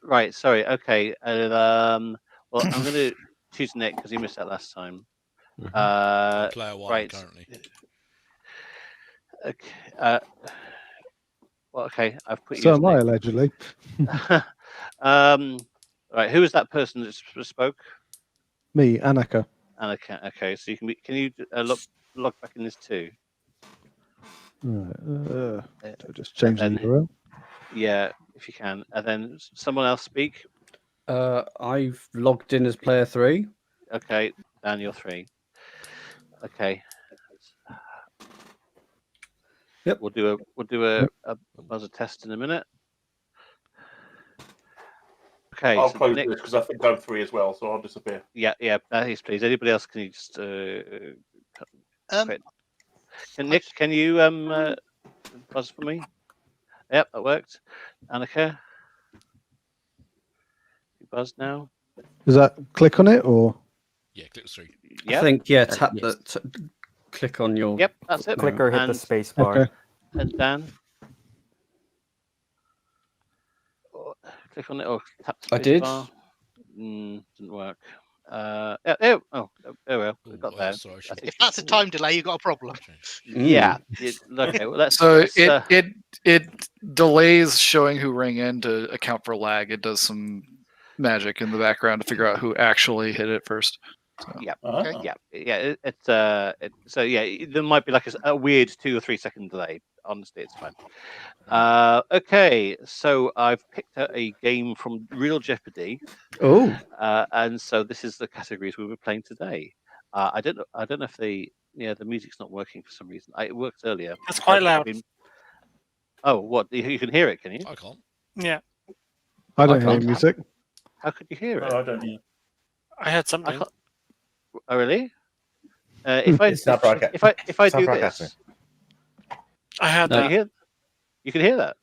Right. Sorry. Okay. Well, I'm going to choose Nick because he missed that last time. Player one right. currently. Okay. Well, okay. I've put you. So as am I, Nick. allegedly. Right. Who was that person that spoke? Me, Annika. Annika. Okay. So you can you log back in this too? Right, just change the then, URL. Yeah, if you can, and then someone else speak. I've logged in as player 3. Okay, Dan, you're 3. Okay. Yep. We'll do a buzzer test in a minute. Okay. I'll so close Nick, this because I think I'm 3 as well, so I'll disappear. Yeah. Yes, please. Anybody else? Can you just quit? Nick, can you buzz for me? Yep, that worked. Annika, you buzzed now. Does that click on it or? Yeah, click the 3. Yep. I think tap the click on your. Yep, that's it. Click or hit the space bar. Okay. And Dan, click on it or tap the space I did. bar. Didn't work. There we go. We got there. Sorry, If that's a time delay, you've got a problem. Yeah. Okay. Well, let's. So let's, it delays showing who rang in to account for lag. It does some magic in the background to figure out who actually hit it first. So. Yeah. Okay. Yeah. So yeah, there might be like a weird 2 or 3 second delay. Honestly, it's fine. Okay, so I've picked out a game from Real Jeopardy. Oh. And so this is the categories we were playing today. I don't know if the music's not working for some reason. It worked earlier. It's quite loud. Oh, what? You can hear it? Can you? I can't. Yeah. I don't hear music. How could you hear it? Oh, I don't know. I heard something. Oh, really? If I do this, I heard that. You can hear that.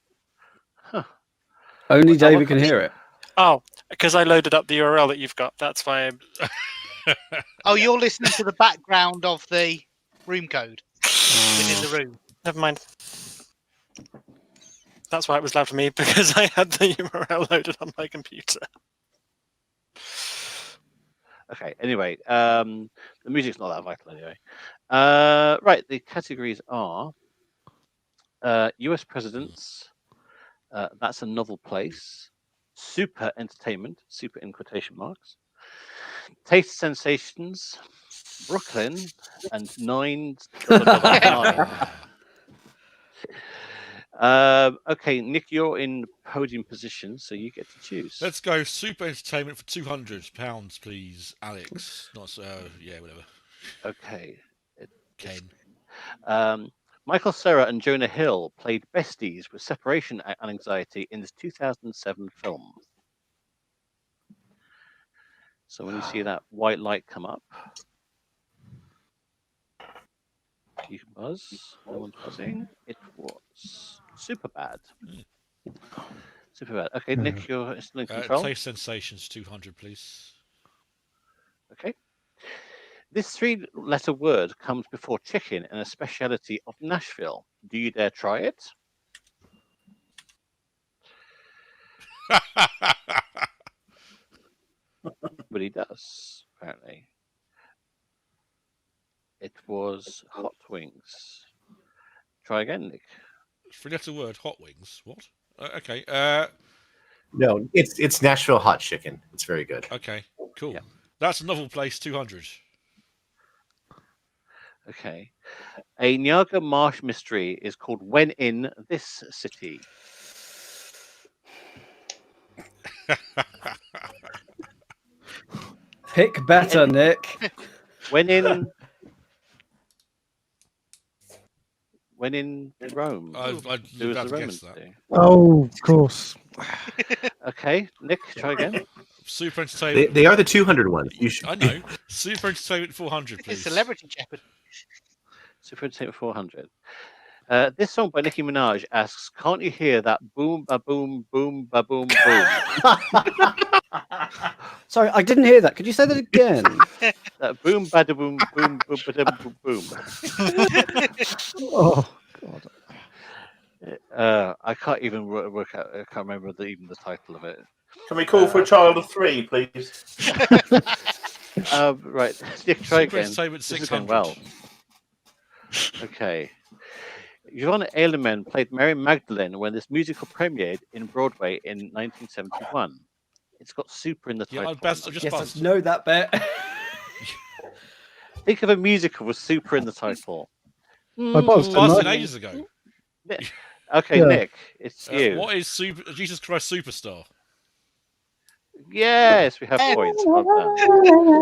Huh. Only David can hear it. Oh, because I loaded up the URL that you've got. That's why. Oh, you're listening to the background of the room code within the room. Never mind. That's why it was loud for me, because I had the URL loaded on my computer. Okay. Anyway, the music's not that vital anyway. Right. The categories are U.S. presidents. That's a novel place. Super entertainment. Super in quotation marks. Taste sensations. Brooklyn and 9. Okay, Nick, you're in podium position, so you get to choose. Let's go super entertainment for £200, please, Alex. Not whatever. Okay. Ken. Michael Cera and Jonah Hill played besties with separation anxiety in this 2007 film. So when you see that white light come up, you can buzz. No one's buzzing. It was super bad. Super bad. Okay, Nick, you're still in control. Taste sensations, 200, please. Okay. This 3-letter word comes before chicken and a speciality of Nashville. Do you dare try it? But he does, apparently. It was hot wings. Try again, Nick. 3-letter word, hot wings. What? Okay. No, it's Nashville hot chicken. It's very good. Okay, cool. Yeah. That's a novel place, 200. Okay. A Niagara Marsh mystery is called When in This City. Pick better, Nick. When in Rome. I'd guess that. Oh, of course. Okay, Nick, try again. Super Entertainment. They are the 200 ones. You should. I know. Super Entertainment 400, It's please. Celebrity Jeopardy. Super Entertainment 400. This song by Nicki Minaj asks, "Can't you hear that boom, ba boom, boom, ba boom, boom?" Sorry, I didn't hear that. Could you say that again? That boom, ba da boom, boom, boom, ba da boom, boom. Oh God. I can't even work out. I can't remember even the title of it. Can we call for a child of 3, please? Right, Nick, try Super again. Entertainment This is 600. going well. Okay. Yvonne Aileman played Mary Magdalene when this musical premiered in Broadway in 1971. It's got super in the title. I just Yes, I buzzed. know that bit. Think of a musical with super in the title. I buzzed, didn't Buzzed I? ages ago. Okay, Yeah. Nick, it's you. What is Jesus Christ Superstar? Yes, we have points. Well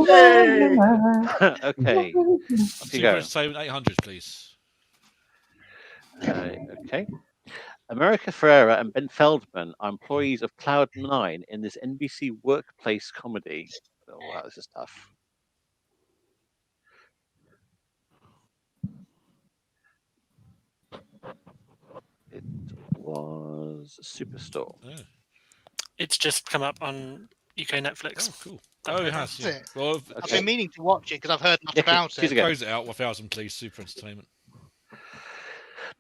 done. Okay. Off you Super go. Entertainment 800, please. Okay. America Ferrera and Ben Feldman are employees of Cloud9 in this NBC workplace comedy. Oh, wow, this is tough. It was Superstore. Oh. It's just come up on UK Netflix. Oh, cool. Oh, it has. Yeah. Well, I've been meaning to watch it because I've heard much about it. Close it out. 1,000, please. Super Entertainment.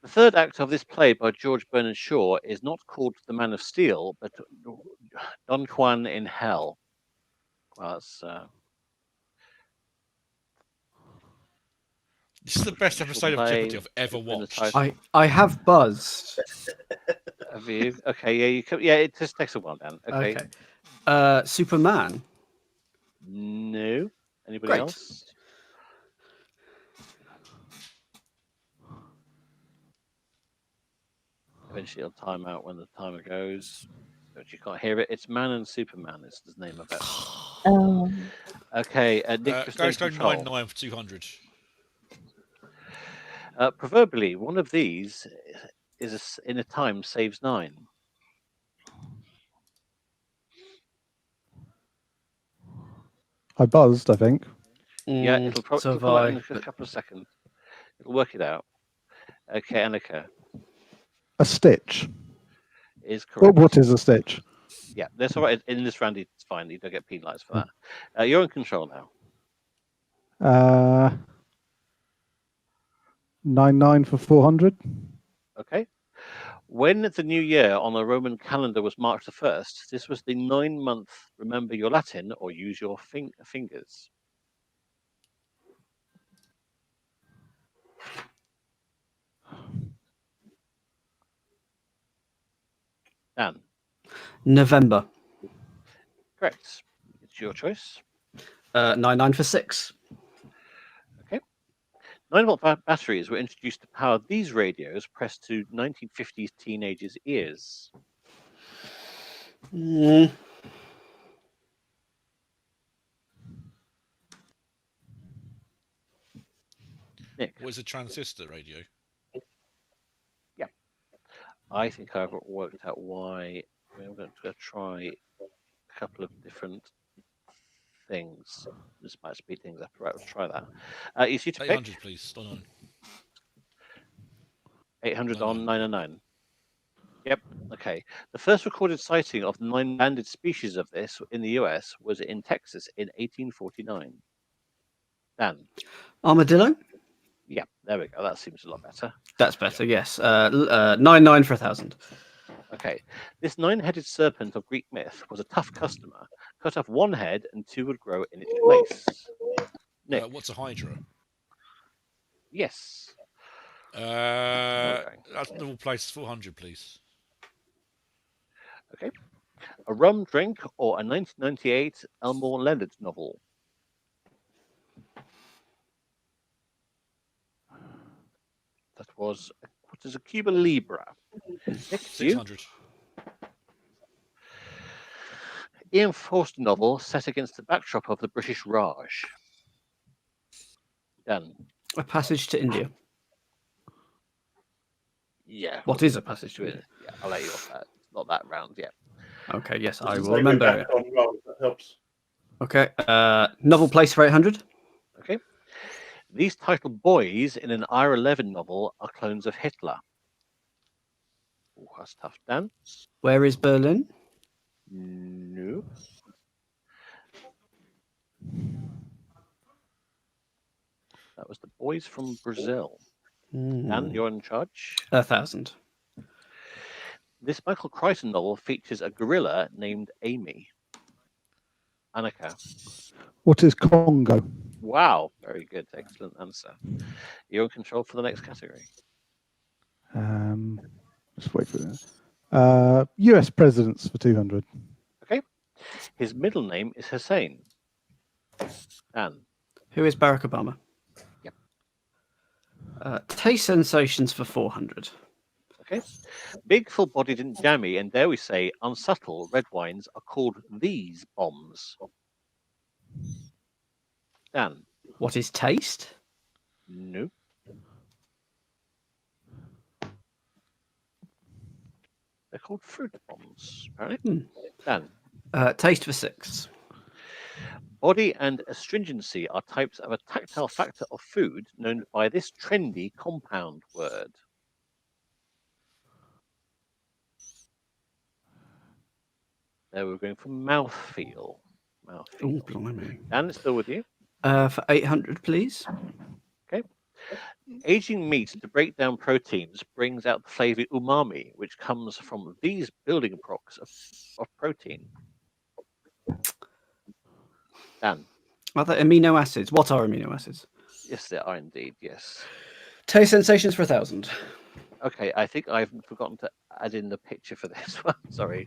The third act of this play by George Bernard Shaw is not called The Man of Steel, but Don Juan in Hell. Well, that's, This is the best episode of Jeopardy I've ever watched. I have buzzed. Have you? Okay, yeah, you can, yeah. It just takes a while, Dan. Okay. Superman. No. Anybody Great. else? Eventually, it'll time out when the timer goes, but you can't hear it. It's Man and Superman. Is the name of it. Okay, Nick, Guys, go 99 for 200. Proverbially, one of these is in a time saves 9. I buzzed, I think. Yeah, it'll probably come out in a couple of seconds. It'll work it out. Okay, Annika. A stitch. Is correct. What is a stitch? Yeah, that's all right. In this round, it's fine. You don't get penalised for that. You're in control now. 99 for 400. Okay. When the new year on the Roman calendar was March the 1st, this was the 9-month remember your Latin or use your fingers. Dan. November. Correct. It's your choice. 99 for 6. Okay. 9-volt batteries were introduced to power these radios pressed to 1950s teenagers' ears. Mm. Nick. What is a transistor radio? Yeah. I think I've worked out why. I'm going to try a couple of different things. This might speed things up. Right, let's try that. You see to 800, pick? please. On 800 on 909. Yep. Okay. The first recorded sighting of the 9-banded species of this in the US was in Texas in 1849. Dan. Armadillo? Yeah, there we go. That seems a lot better. That's better, yes. 99 for 1,000. Okay. This 9-headed serpent of Greek myth was a tough customer. Cut off one head and 2 would grow in its place. Nick. What's a hydra? Yes. That's normal place 400, please. Okay. A rum drink or a 1998 Elmore Leonard novel? That was, what is a Cuba Libre? 600. Ian Forster novel set against the backdrop of the British Raj. Dan. A Passage to India. Yeah. What is A Passage to India? Yeah, I'll let you off that. Not that round yet. Okay, yes, I will remember it. That helps. Okay. Novel place for 800. Okay. These titled boys in an R11 novel are clones of Hitler. Oh, that's tough, Dan. Where is Berlin? No. That was the boys from Brazil. Dan, you're in charge. 1,000. This Michael Crichton novel features a gorilla named Amy. Annika. What is Congo? Wow, very good. Excellent answer. You're in control for the next category. Just wait for that. US presidents for 200. Okay. His middle name is Hussein. Dan. Who is Barack Obama? Yep. Taste sensations for 400. Okay. Big, full-bodied and jammy, and dare we say, unsubtle red wines are called these bombs. Dan. What is taste? No. They're called fruit bombs, apparently. Dan. Taste for 6. Body and astringency are types of a tactile factor of food known by this trendy compound word. There we're going for mouthfeel. Oh, blimey. Dan, it's still with you. For 800, please. Okay. Aging meat to break down proteins brings out the flavor umami, which comes from these building blocks of protein. Dan. Are they amino acids? What are amino acids? Yes, there are indeed, yes. Taste sensations for 1,000. Okay, I think I've forgotten to add in the picture for this one. Sorry.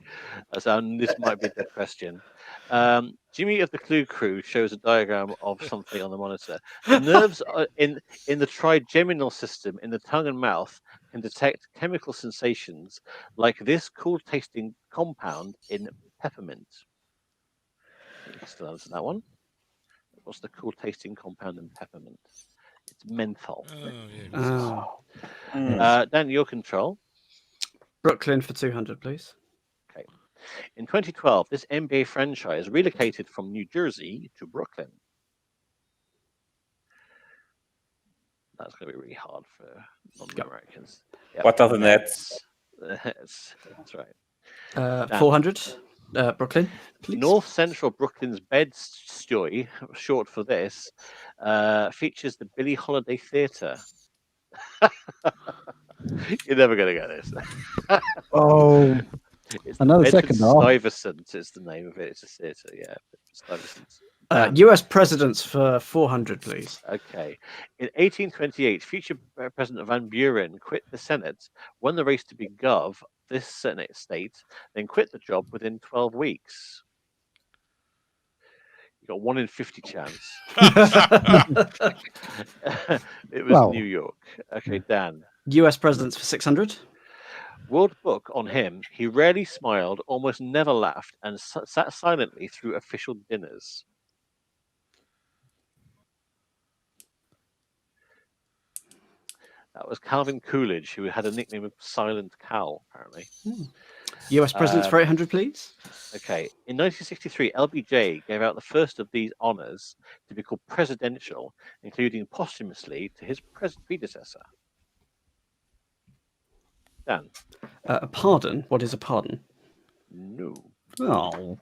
So this might be the question. Jimmy of the Clue Crew shows a diagram of something on the monitor. The nerves in the trigeminal system in the tongue and mouth can detect chemical sensations like this cool tasting compound in peppermint. You can still answer that one. What's the cool tasting compound in peppermint? It's menthol. Dan, your control. Brooklyn for 200, please. Okay. In 2012, this NBA franchise relocated from New Jersey to Brooklyn. That's going to be really hard for non-Americans. Yep. What are the nets? That's right. 400. Brooklyn, please. North Central Brooklyn's Bed-Stuy, short for this, features the Billie Holiday Theatre. You're never going to get this. Oh, it's another the second half. Stuyvesant is the name of it. It's a theatre, yeah. Stuyvesant. US presidents for 400, please. Okay. In 1828, future President Van Buren quit the Senate, won the race to be gov this Senate state, then quit the job within 12 weeks. You got 1 in 50 chance. It was New York. Okay, Dan. US presidents for 600. World Book on him. He rarely smiled, almost never laughed, and sat silently through official dinners. That was Calvin Coolidge, who had a nickname of Silent Cal, apparently. US presidents for 800, please. Okay. In 1963, LBJ gave out the first of these honors to be called presidential, including posthumously to his predecessor. Dan. A pardon? What is a pardon? No. Oh.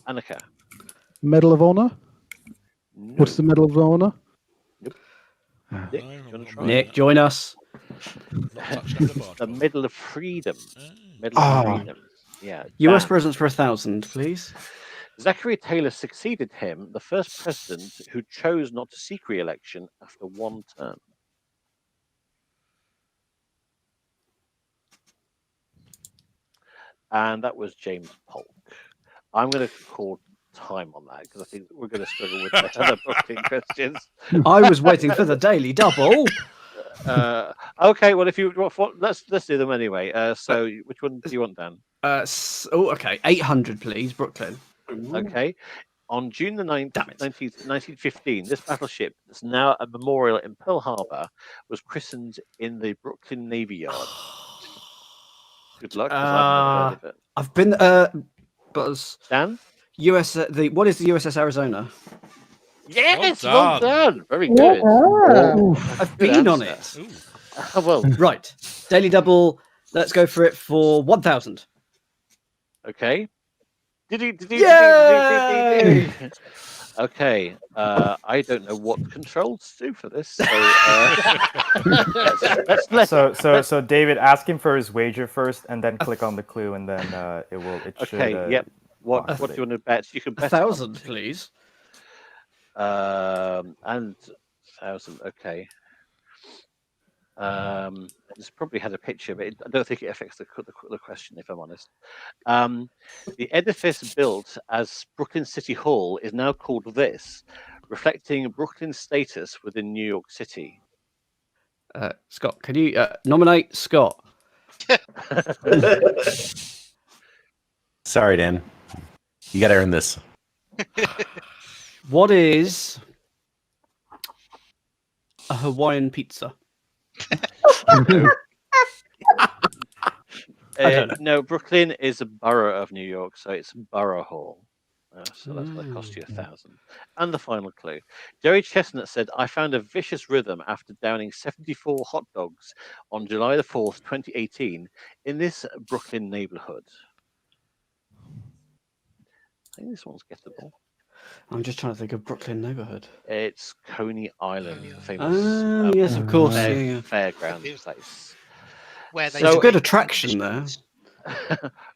Annika. Medal of Honor? No. What's the Medal of Honor? Nick, do you want to try? Nick, join us. The Medal of Freedom. Medal of Freedom. Yeah. US Dan. presidents for 1,000, please. Zachary Taylor succeeded him, the first president who chose not to seek re-election after one term. And that was James Polk. I'm going to call time on that because I think we're going to struggle with the other booking questions. I was waiting for the daily double. Okay, well, if you let's do them anyway. So, which one do you want, Dan? Okay, 800, please, Brooklyn. Okay. On June the 9th, 1915, this battleship, that's now a memorial in Pearl Harbor, was christened in the Brooklyn Navy Yard. Good luck, because I've never heard of it. I've been, Buzz. Dan? What is the USS Arizona? Yes, Well well done. done. Very good. I've Good been on answer. it. Well, Right. Daily double. Let's go for it for 1,000. okay. Yay! Okay. I don't know what controls do for this. So so David, ask him for his wager first, and then click on the clue, and then it should. Okay. Yep. What do you want to bet? You can bet 1,000, please. And 1,000. Okay. This probably had a picture, but I don't think it affects the question, if I'm honest. The edifice built as Brooklyn City Hall is now called this, reflecting Brooklyn's status within New York City. Scott, can you nominate Scott? Sorry, Dan. You got to earn this. What is a Hawaiian pizza? No, Brooklyn is a borough of New York, so it's Borough Hall. So that's going to cost you 1,000. And the final clue. Jerry Chestnut said, I found a vicious rhythm after downing 74 hot dogs on July the 4th, 2018, in this Brooklyn neighborhood. I think this one's gettable. I'm just trying to think of Brooklyn neighborhood. It's Coney Island, the famous yes, of course. Yeah. fairground place. Where they There's a good attraction there.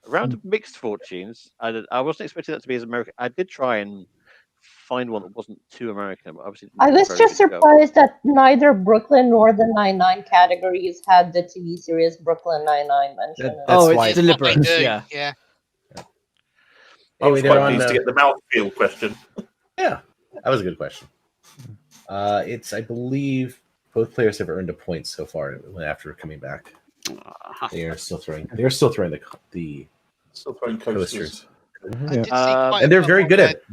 Around mixed fortunes, I wasn't expecting that to be as American. I did try and find one that wasn't too American, but obviously I was just surprised that neither Brooklyn nor the 9-9 categories had the TV series Brooklyn Nine-Nine mentioned. It's deliberate. Yeah. I was quite pleased to get the mouthfeel question. Yeah, that was a good question. I believe both players have earned a point so far after coming back. They are still throwing. They're still throwing the still throwing coasters. And they're very good at it.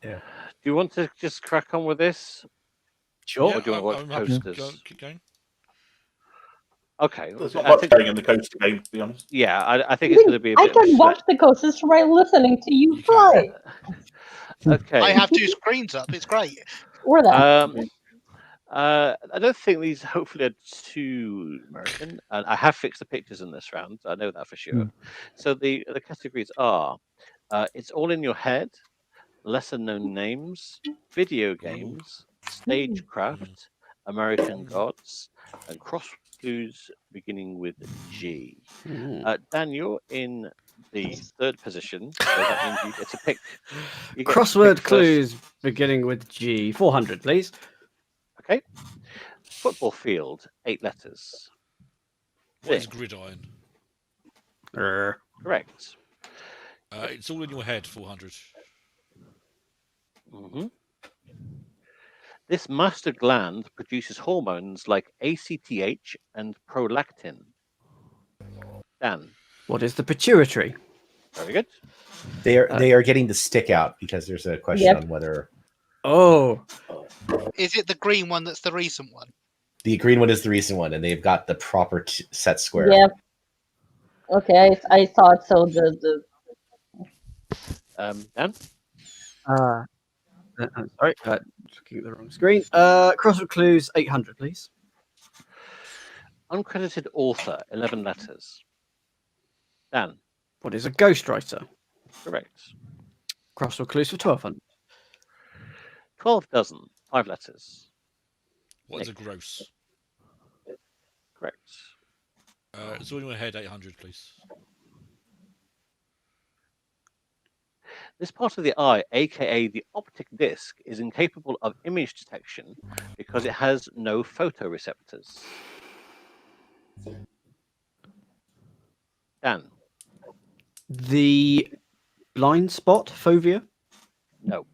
Yeah. Do you want to just crack on with this? Sure. Or do you want to watch coasters? Keep going. Okay. There's not much going in the coaster game, to be honest. Yeah, I think it's going to be a I bit of a can watch the coasters by listening to you fly. Okay. I have 2 screens up. It's great. Or that. I don't think these hopefully are too American, and I have fixed the pictures in this round. I know that for sure. So the categories are: it's all in your head, lesser known names, video games, stagecraft, American gods, and cross clues beginning with G. Dan, you're in the 3rd position, so that means you get to pick. Crossword clues beginning with G. 400, please. Okay. Football field, 8 letters. What is gridiron? Correct. It's all in your head, 400. This master gland produces hormones like ACTH and prolactin. Dan. What is the pituitary? Very good. They are getting the stick out because there's a question on whether. Oh. Is it the green one that's the recent one? The green one is the recent one, and they've got the proper set square. Yep. Okay, I thought so. Dan? Sorry, looking at the wrong screen. Crossword clues, 800, please. Uncredited author, 11 letters. Dan? What is a ghostwriter? Correct. Crossword clues for 1,200. 12 dozen, 5 letters. What is a gross? Correct. It's all in your head, 800, please. This part of the eye, aka the optic disc, is incapable of image detection because it has no photoreceptors. Dan? The blind spot, fovea? No.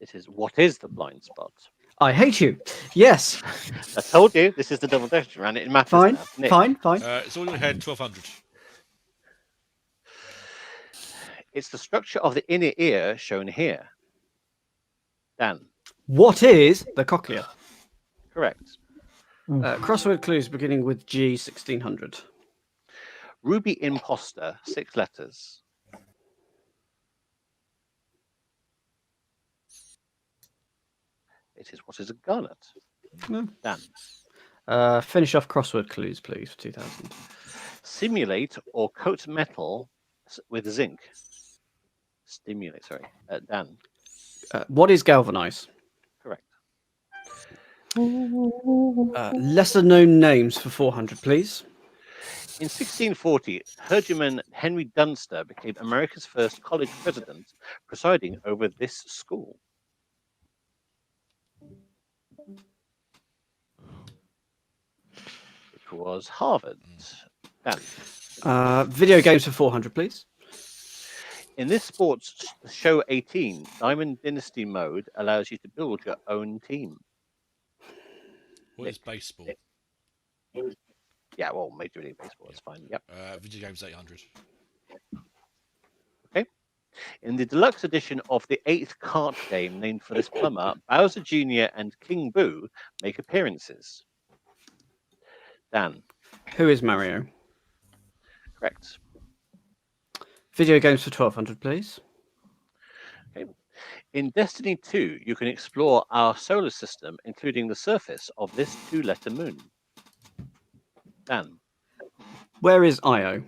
It is what is the blind spot? I hate you. Yes. I told you this is the double question round. It matters. Fine, now. Nick. fine. It's all in your head, 1,200. It's the structure of the inner ear shown here. Dan? What is the cochlea? Correct. Crossword clues beginning with G, 1,600. Ruby Imposter, 6 letters. It is what is a garnet. Dan. Finish off crossword clues, please, for 2000. Simulate or coat metal with zinc. Stimulate, sorry. Dan. What is galvanize? Correct. Lesser known names for 400, please. In 1640, Hergyman Henry Dunster became America's first college president, presiding over this school. It was Harvard. Dan. Video games for 400, please. In this sports show 18, Diamond Dynasty mode allows you to build your own team. What is baseball? Yeah, well, Major League Baseball is fine. Yep. Video games 800. Okay. In the deluxe edition of the 8th kart game named for this plumber, Bowser Jr. and King Boo make appearances. Dan. Who is Mario? Correct. Video games for 1200, please. Okay. In Destiny 2, you can explore our solar system, including the surface of this 2-letter moon. Dan. Where is Io?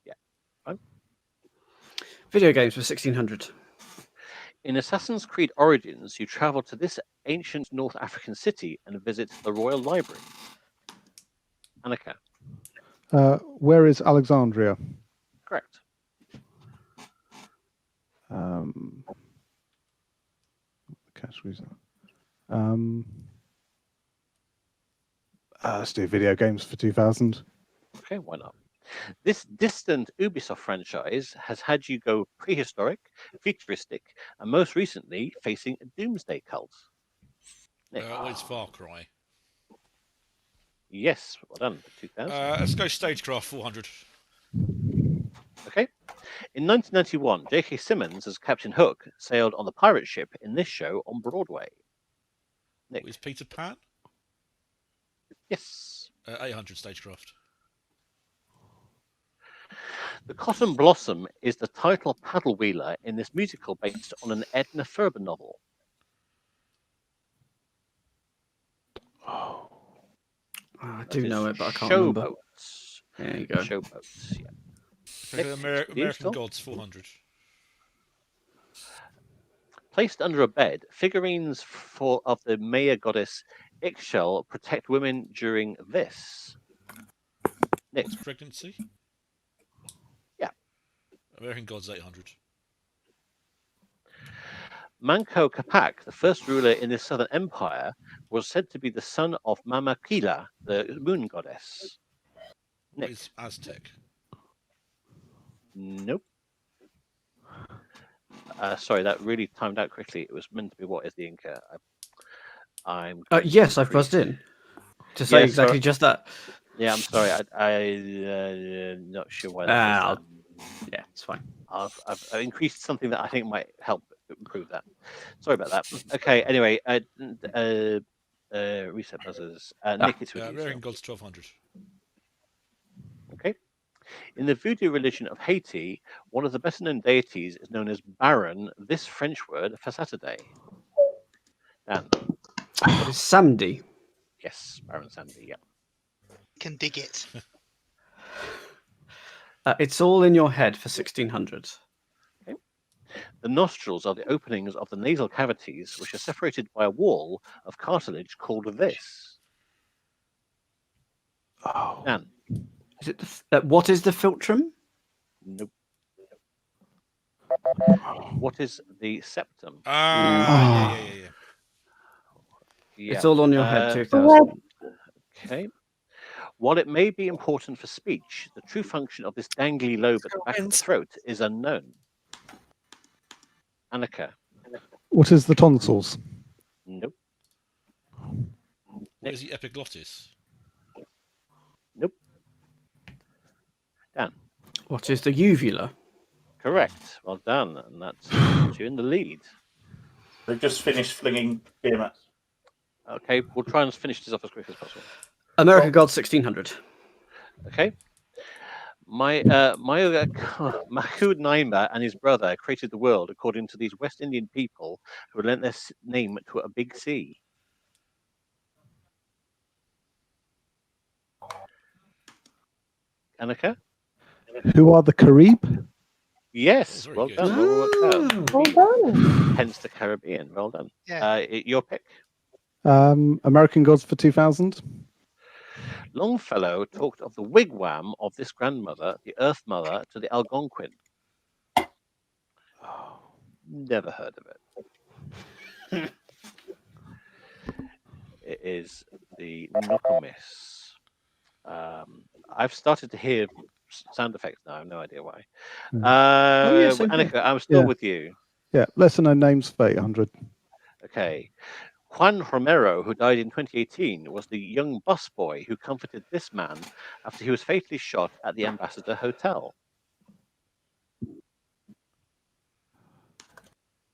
Yeah. Fine. Video games for 1600. In Assassin's Creed Origins, you travel to this ancient North African city and visit the Royal Library. Annika. Where is Alexandria? Correct. Categories. Let's do video games for 2000. Okay, why not? This distant Ubisoft franchise has had you go prehistoric, futuristic, and most recently facing a doomsday cult. Nick. It's Far Cry. Yes, well done. 2000. Let's go Stagecraft 400. Okay. In 1991, J.K. Simmons as Captain Hook sailed on the pirate ship in this show on Broadway. Nick. Is Peter Pan? Yes. 800 Stagecraft. The Cotton Blossom is the title paddle wheeler in this musical based on an Edna Ferber novel. I do know it, but I can't remember. Showboats. There you go. Showboats, yeah. American Gods 400. Placed under a bed, figurines of the Maya goddess Ixchel protect women during this. Nick. Pregnancy? Yeah. American Gods 800. Manco Capac, the first ruler in the Southern Empire, was said to be the son of Mama Quila, the moon goddess. What is Aztec? Nope. Sorry, that really timed out quickly. It was meant to be what is the Inca. Yes, I've buzzed in to say exactly just that. Yeah, I'm sorry. I'm not sure why that is. Yeah, it's fine. I've increased something that I think might help improve that. Sorry about that. Okay, anyway, reset buzzers. Nick, it's with you. American Gods 1200. Okay. In the voodoo religion of Haiti, one of the best-known deities is known as Baron, this French word for Saturday. Dan. What is Samedi? Yes, Baron Samedi, yeah. Can dig it. It's all in your head for 1600. Okay. The nostrils are the openings of the nasal cavities, which are separated by a wall of cartilage called this. Dan. Is it what is the philtrum? Nope. What is the septum? Yeah. It's all on your head, 2000. Okay. While it may be important for speech, the true function of this dangly lobe at the back of the throat is unknown. Annika. What is the tonsils? Nope. What is the epiglottis? Nope. Dan. What is the uvula? Correct. Well done. And that's you in the lead. They've just finished flinging beer mats. Okay, we'll try and finish this off as quick as possible. American Gods 1600. Okay. Mahmud Naima and his brother created the world according to these West Indian people who lent their name to a big sea. Annika? Who are the Carib? Yes, well done. Well worked out. Well done. Hence the Caribbean. Well done. Yeah. Your pick. American Gods for 2000. Longfellow talked of the wigwam of this grandmother, the Earth Mother, to the Algonquin. Never heard of it. It is the Nokomis. I've started to hear sound effects now. I have no idea why. yes, same here. Annika, I'm still Yeah. with you. Yeah, lesser known names for 800. Okay. Juan Romero, who died in 2018, was the young busboy who comforted this man after he was fatally shot at the Ambassador Hotel.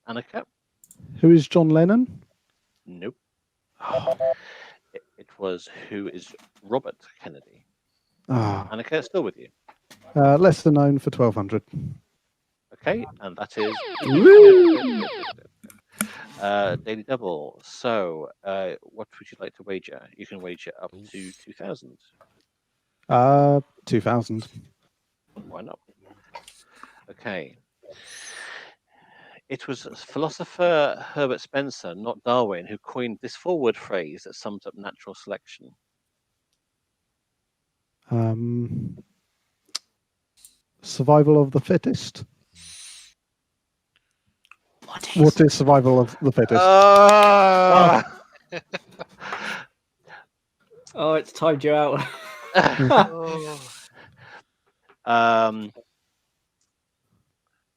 Annika? Who is John Lennon? Nope. It was who is Robert Kennedy. Ah, Annika, still with you. lesser known for 1200. Okay, and that is Daily Double. So, what would you like to wager? You can wager up to 2,000. 2000. Why not? Okay. It was philosopher Herbert Spencer, not Darwin, who coined this four-word phrase that sums up natural selection. Survival of the fittest. What is survival of the fittest? Oh, it's timed you out.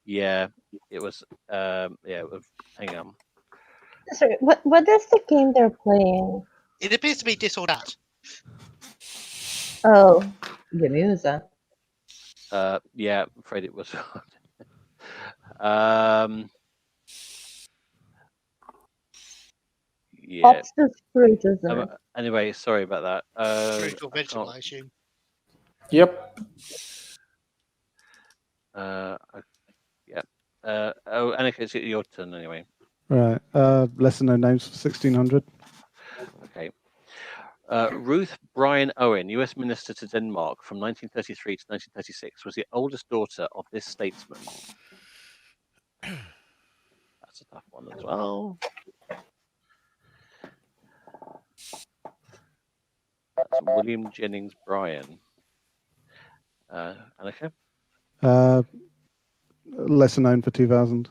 Yeah, it was. Hang on. Sorry, what is the game they're playing? It appears to be Dis or Dat. Oh, give me that. Yeah, I'm afraid it was. Yeah. Ops is fruit, isn't it? Anyway, sorry about that. Fruit or vegetable, I assume. Yep. Yeah. Annika, it's your turn anyway. Right. Lesser known names for 1600. Okay. Ruth Bryan Owen, U.S. Minister to Denmark from 1933 to 1936, was the oldest daughter of this statesman. That's a tough one as well. That's William Jennings Bryan. Annika? Lesser known for 2000.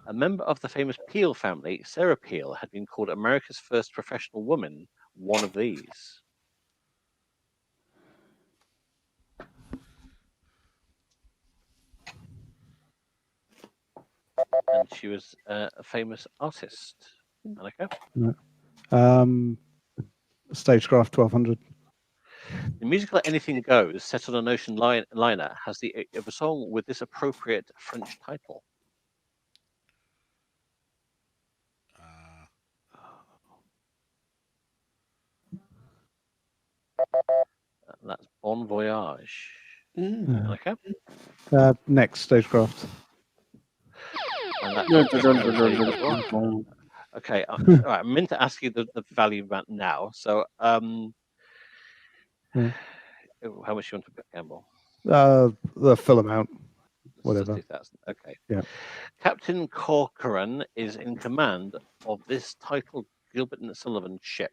A member of the famous Peel family, Sarah Peel, had been called America's first professional woman, one of these. And she was a famous artist. Annika? Stagecraft 1200. The musical Anything Goes, set on an ocean liner, has of a song with this appropriate French title. And that's Bon Voyage. Annika? Next, Stagecraft. And that's okay, all right. I meant to ask you the value amount now. So, how much do you want to gamble? The full amount. Whatever. 2,000. Okay. Yeah. Captain Corcoran is in command of this titled Gilbert and Sullivan ship.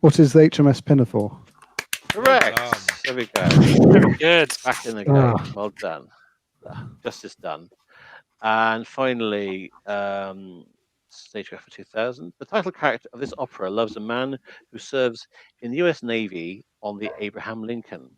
What is the HMS Pinafore? Correct. There we go. Very good. Back in the game. Well done. Justice done. And finally, Stagecraft for 2000. The title character of this opera loves a man who serves in the U.S. Navy on the Abraham Lincoln.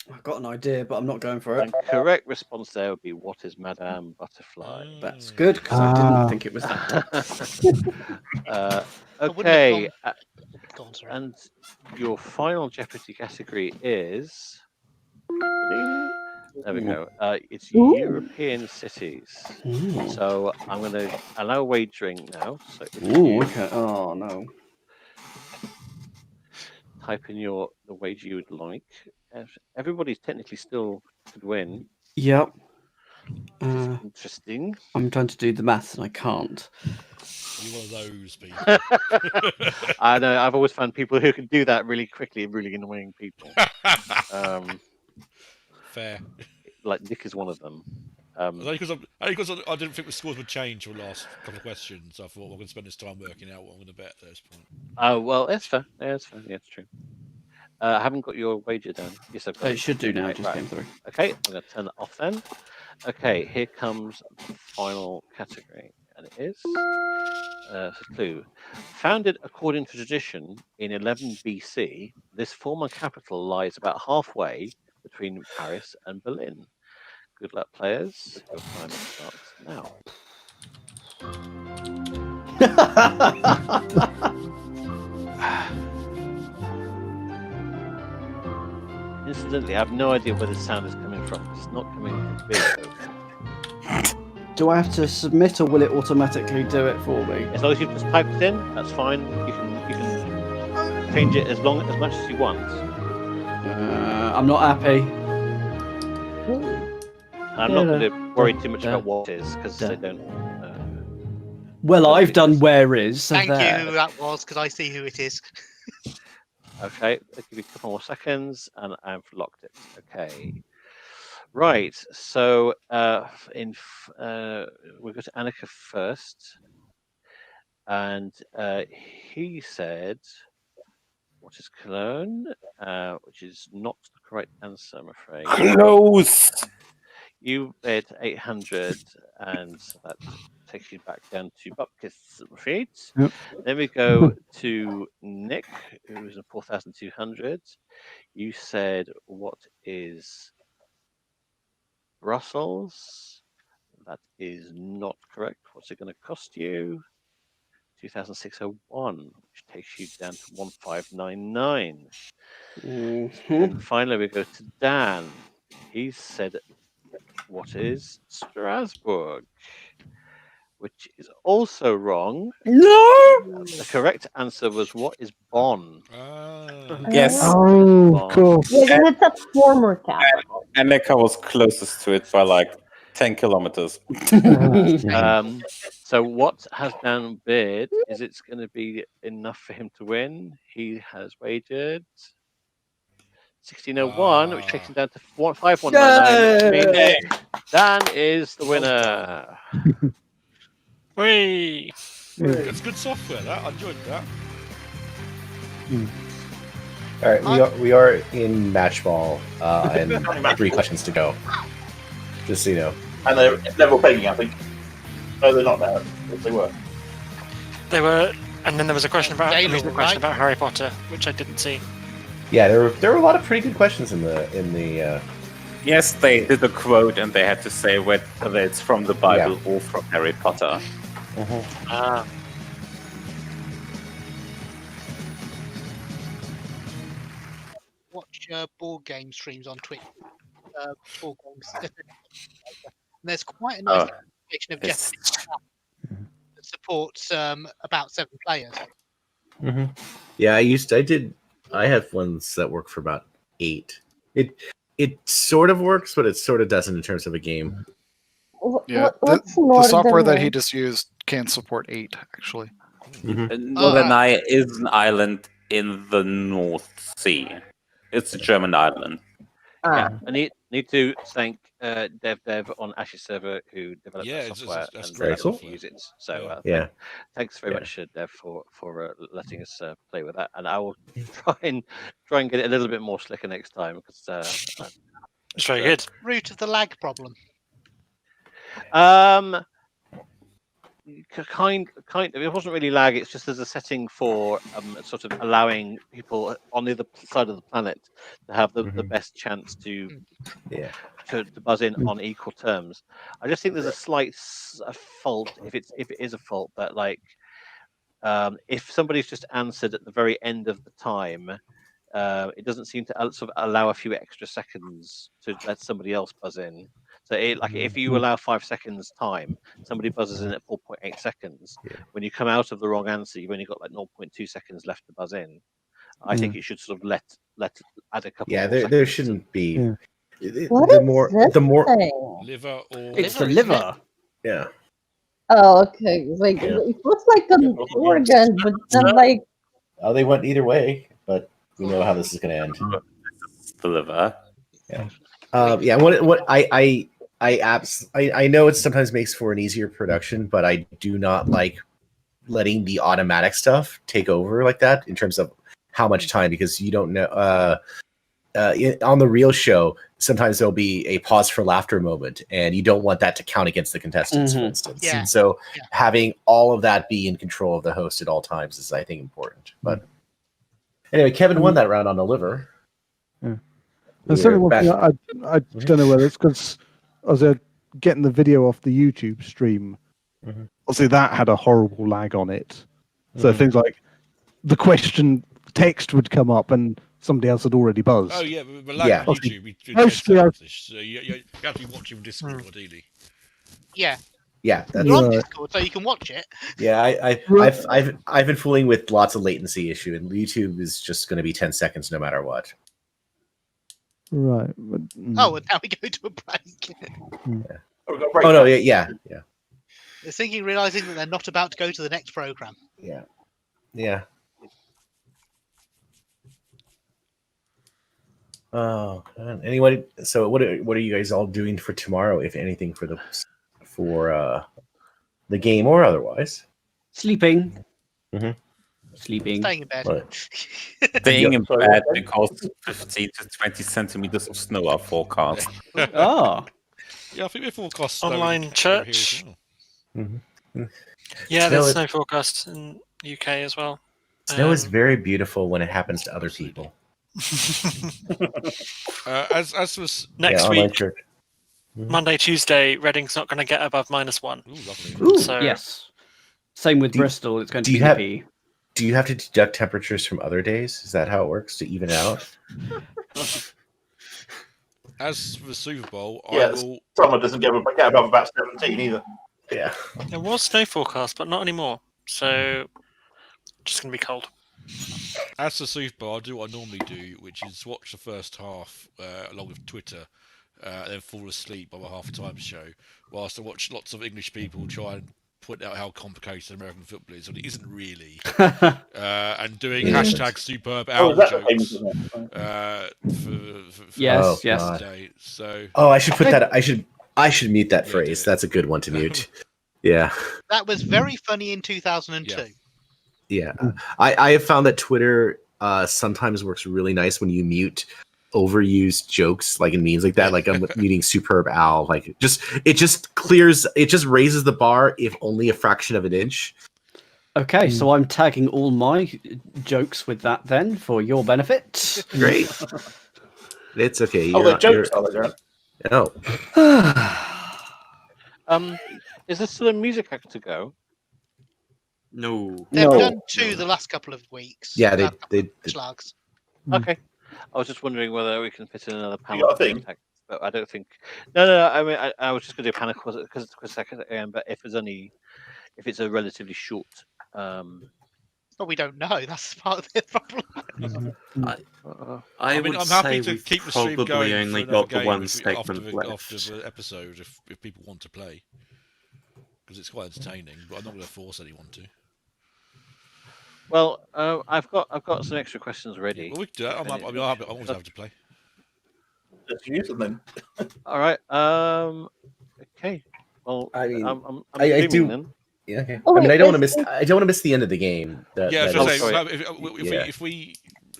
I've got an idea, but I'm not going for it. And correct response there would be, what is Madame Butterfly? That's good, because I didn't think it was that. Okay. Go on, sorry. And your final Jeopardy category is There we go. It's Ooh. European cities. Ooh. So I'm going to allow wagering now. So if Ooh, you okay. Oh no. type in the wager you would like, everybody's technically still could win. Yep. Interesting. I'm trying to do the maths and I can't. You're one of those people. I know. I've always found people who can do that really quickly, really annoying people. Fair. Like Nick is one of them. Only because I didn't think the scores would change for the last couple of questions. I thought I'm going to spend this time working out what I'm going to bet at this point. Oh well, that's fair. Yeah, that's fair. Yeah, it's true. I haven't got your wager down. Yes, I've got It should do now. Okay, Just came through. Okay, I'm going to turn it off then. Okay, here comes the final category, and it is a clue. Founded according to tradition in 11 BC, this former capital lies about halfway between Paris and Berlin. Good luck, players. Your timer starts now. Incidentally, I have no idea where the sound is coming from. It's not coming from video. Do I have to submit, or will it automatically do it for me? As long as you just type it in, that's fine. You can change it as much as you want. I'm not happy. I'm not going to worry too much about what it is because they don't. Well, I've done where is. So Thank there. you who that was, because I see who it is. Okay, I'll give you a couple more seconds, and I've locked it. Okay, right. So we'll go to Annika first, and he said, "What is Cologne?" Which is not the correct answer, I'm afraid. Close. You bet 800, and that takes you back down to Bupkis, I'm afraid. Yep. Then we go to Nick, who's in 4,200. You said, what is Brussels? That is not correct. What's it going to cost you? 2,601, which takes you down to 1,599. And finally, we go to Dan. He said, what is Strasbourg? Which is also wrong. No! The correct answer was, what is Bonn? Yes. Oh, cool. Yeah, it's a former capital. Annika was closest to it by like 10 kilometers. So what has Dan bid? Is it's going to be enough for him to win? He has wagered 1601, which takes him down to 5199. Which means Dan is the winner. Whee! It's good software. That I enjoyed that. All right, we are in match ball, and 3 questions to go. Just so you know. And they're level pegging, I think. No, they're not now. Yes, they were. They were, and then there was a question about Gaylord, right? about Harry Potter, which I didn't see. Yeah, there were a lot of pretty good questions in the. Yes, they did a quote and they had to say whether it's from the Bible or from Harry Potter. Watch board game streams on Twitch. Board games. And there's quite a nice application of Japanese that supports about 7 players. Yeah, I have ones that work for about 8. It sort of works, but it sort of doesn't in terms of a game. Yeah, the software that he just used can support 8, actually. Norderney is an island in the North Sea. It's a German island. Yeah, I need to thank Dev on Ash's server who developed that software that's and very let us cool. use it. So thanks very much, Dev, for letting us play with that. And I will try and get it a little bit more slicker next time because it's very good. Root of the lag problem. Kind of. It wasn't really lag. It's just there's a setting for sort of allowing people on the other side of the planet to have the best chance to buzz in on equal terms. I just think there's a slight fault if it is a fault that if somebody's just answered at the very end of the time, it doesn't seem to sort of allow a few extra seconds to let somebody else buzz in. So, if you allow 5 seconds time, somebody buzzes in at 4.8 seconds. When you come out of the wrong answer, you've only got like 0.2 seconds left to buzz in. I think it should sort of let add a couple. Yeah, more there seconds shouldn't be. What The is more, this the more. thing? Liver or It's the liver. Yeah. Oh, okay. Like Yeah. it looks like an organ, but then like. Oh, they went either way, but we know how this is going to end. The liver. Yeah. Yeah. What I know it sometimes makes for an easier production, but I do not like letting the automatic stuff take over like that in terms of how much time, because you don't know. On the real show, sometimes there'll be a pause for laughter moment, and you don't want that to count against the contestants, for instance. Yeah. And so having all of that be in control of the host at all times is, I think, important. But anyway, Kevin won that round on the liver. Yeah. There's certainly one thing I don't know whether it's because I was getting the video off the YouTube stream. Obviously, that had a horrible lag on it. So things like the question text would come up and somebody else had already buzzed. Oh yeah, but lag on YouTube. We do Mostly, so you have to be watching Discord ideally. Yeah. Yeah, that's You're on Discord, so you can watch it. Yeah, I've been fooling with lots of latency issue, and YouTube is just going to be 10 seconds no matter what. Right. Oh, and now we go to a break. Oh no, yeah. They're thinking, realizing that they're not about to go to the next program. Yeah. Oh, God. Anybody? So, what are you guys all doing for tomorrow, if anything, for the game or otherwise? Sleeping. Sleeping. Staying in bed. Staying in bed because 15 to 20 centimeters of snow are forecast. Oh. Yeah, I think we're forecast Online church. Yeah, there's snow forecast in UK as well. Snow is very beautiful when it happens to other people. As was next week, Monday, Tuesday, Reading's not going to get above -1. Ooh, so yes. Same with Bristol. It's going to be nippy. Do you have to deduct temperatures from other days? Is that how it works to even it out? As for the Super Bowl, Yeah, summer doesn't get above about 17 either. Yeah. There was snow forecast, but not anymore. So just going to be cold. As for Super Bowl, I do what I normally do, which is watch the first half along with Twitter, and then fall asleep by the half-time show, whilst I watch lots of English people try and point out how complicated American football is, and it isn't really. And doing hashtag superb owl jokes. Yes. Today. So. Oh, I should put that. I should mute that phrase. That's a good one to mute. Yeah. That was very funny in 2002. Yeah. I have found that Twitter sometimes works really nice when you mute overused jokes, like in memes like that. Like I'm muting superb owl. Like it just raises the bar if only a fraction of an inch. Okay, so I'm tagging all my jokes with that then for your benefit. Great. It's okay. They're jokes, are they? No. Is there still a music act to go? No. They've done 2 the last couple of weeks. Yeah, they Schlags. Okay. I was just wondering whether we can fit in another panel. You got a thing? But I don't think. No. I mean, I was just going to do a panel because it's a second. But if it's a relatively short. But we don't know. That's part of the problem. I mean, would I'm happy say to keep the probably stream going only for got the game one segment left. after the episode if people want to play, because it's quite entertaining. But I'm not going to force anyone to. Well, I've got some extra questions ready. Well, we can do that. I'm always happy to play. Let's use them then. All right. Okay. Well, I mean, I'm I do. then. Yeah. Okay. Oh, I mean, wait, I don't want to miss the end of the game. If we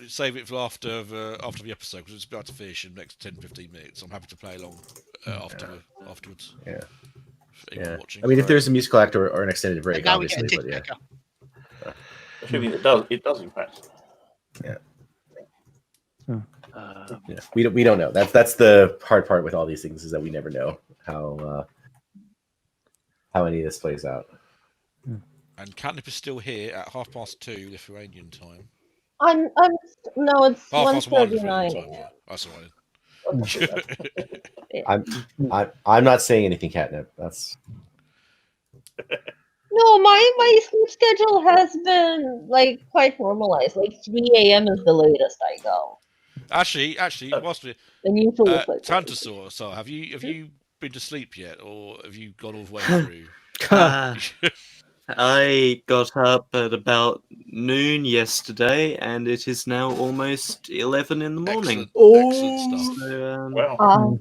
save it for after the episode, because it's about to finish in the next 10-15 minutes, I'm happy to play along afterwards. Yeah. Watching. I mean, if there's a musical act or an extended break, now obviously, we get a but yeah. picker. Assuming it does in fact. Yeah. Yeah. We don't know. That's the hard part with all these things, is that we never know how any of this plays out. And Catnip is still here at 2:30 Lithuanian time. No, it's Half past one is 1:39. really time. That's all right. I'm not saying anything, Catnip. That's No, my sleep schedule has been like quite normalized. Like 3 a.m. is the latest I go. Actually, whilst we And usually it's like Tantasaur, so have you been to sleep yet, or have you gone all the way through? I got up at about noon yesterday, and it is now almost 11 in the morning. Excellent stuff. So, Wow.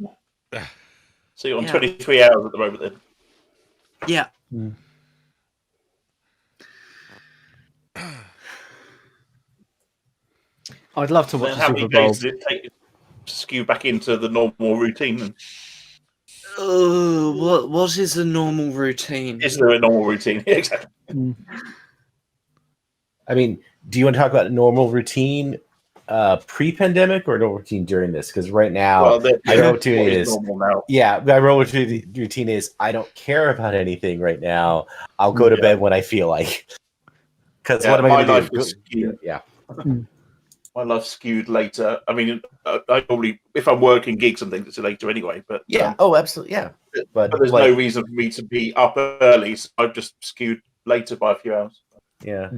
So you're on 23 hours at the moment, then? Yeah. I'd love to watch Then the how Super many Bowl. days does it take you to skew back into the normal routine? Then? Oh, what is a normal routine? Is there a normal routine? Exactly. I mean, do you want to talk about normal routine pre-pandemic or normal routine during this? Because right now, my normal routine is normal now. Yeah, my normal routine is I don't care about anything right now. I'll go to bed when I feel like. Because what am I going to do? Yeah. My life's skewed later. I mean, I probably, if I'm working gigs and things, it's later anyway. But absolutely, yeah. But there's no reason for me to be up early, so I've just skewed later by a few hours. Yeah.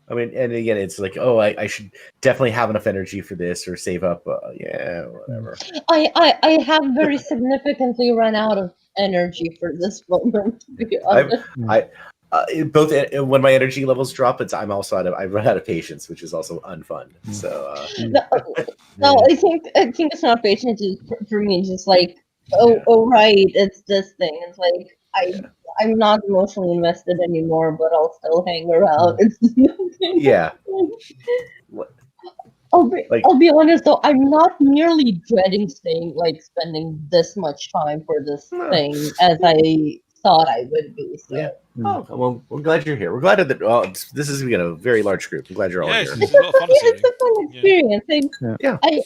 I mean, and again, it's like, oh, I should definitely have enough energy for this or save up. Whatever. I have very significantly run out of energy for this moment, to be honest. Both when my energy levels drop, I run out of patience, which is also unfun. So no, I think it's not patience for me. It's just like, oh right, it's this thing. It's like I'm not emotionally invested anymore, but I'll still hang around. Yeah. I'll be honest though, I'm not nearly dreading spending this much time for this thing as I thought I would be. So. Yeah. Oh well, we're glad you're here. We're glad that this is a very large group. I'm glad you're all here. It's a fun experience.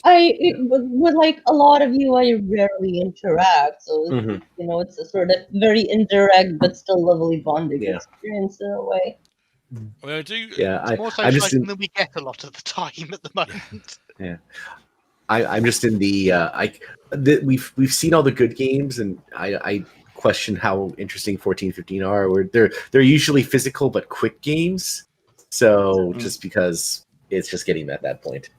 I with like a lot of you, I rarely interact, so it's a sort of very indirect but still lovely bonding experience in a way. I mean, I do. Yeah, it's more socializing than we get a lot of the time at the moment. Yeah. I'm just in we've seen all the good games, and I question how interesting 14, 15 are. Where they're usually physical but quick games. So just because it's just getting at that point.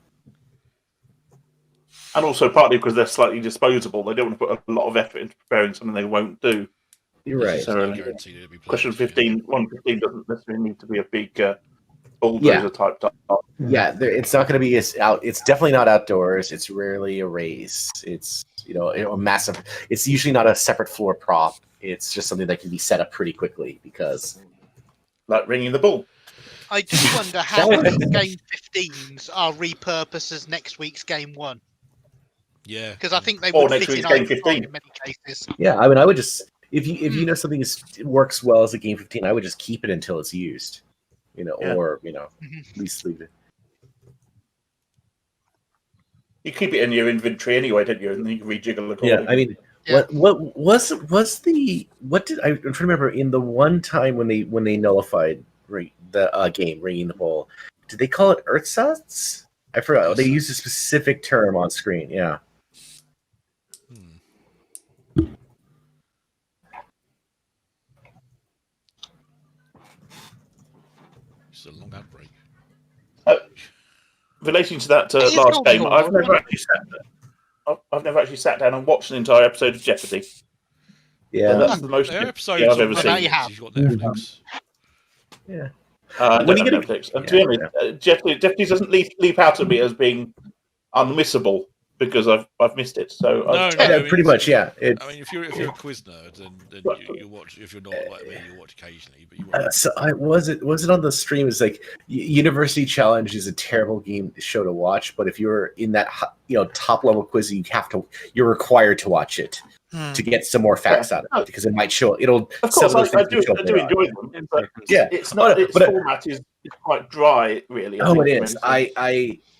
And also partly because they're slightly disposable. They don't want to put a lot of effort into preparing something they won't do. You're right. Question 15, 115 doesn't necessarily need to be a big bulldozer type stuff. Yeah, it's not going to be out. It's definitely not outdoors. It's rarely a race. It's a massive. It's usually not a separate floor prop. It's just something that can be set up pretty quickly because, like ringing the ball. I do wonder how many game 15s are repurposed as next week's game 1. Yeah, because I think they would next fit in week's game 15 in many cases. Yeah, I mean, I would just if you know something works well as a game 15, I would just keep it until it's used. Or at least leave it. You keep it in your inventory anyway, don't you? And then you can rejiggle it. Yeah, I mean, what did I'm trying to remember in the one time when they nullified the game ringing the ball? Did they call it ersatz? I forgot. They used a specific term on screen. Yeah. It's a long ad break. Relating to that last game, I've never actually sat down and watched an entire episode of Jeopardy. Yeah, and that's the most episodes I've ever seen. You've got Netflix. Yeah. When you get Netflix, and to be honest, Jeopardy doesn't leap out at me as being unmissable because I've missed it. So pretty much, yeah. I mean, if you're a quiz nerd, then you watch. If you're not like me, you watch occasionally. But you watch. So was it on the stream? It's like University Challenge is a terrible game show to watch, but if you're in that top level quiz, you're required to watch it to get some more facts out of it because it might show. It'll. Of course, I do enjoy them. But it's not. Its format is quite dry, really. It is.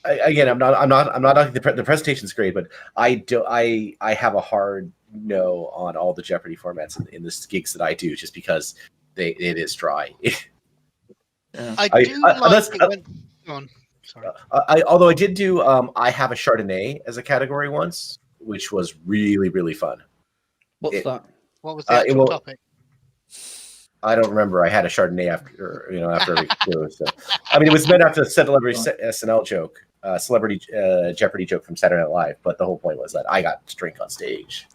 Again, I'm not the presentation's great, but I have a hard no on all the Jeopardy formats in the gigs that I do, just because it is dry. I do like it when. Sorry. Although I did do, I have a Chardonnay as a category once, which was really, really fun. What's that? What was the actual topic? I don't remember. I had a Chardonnay after every clue. So, I mean, it was meant after the celebrity SNL joke, celebrity Jeopardy joke from Saturday Night Live. But the whole point was that I got to drink on stage.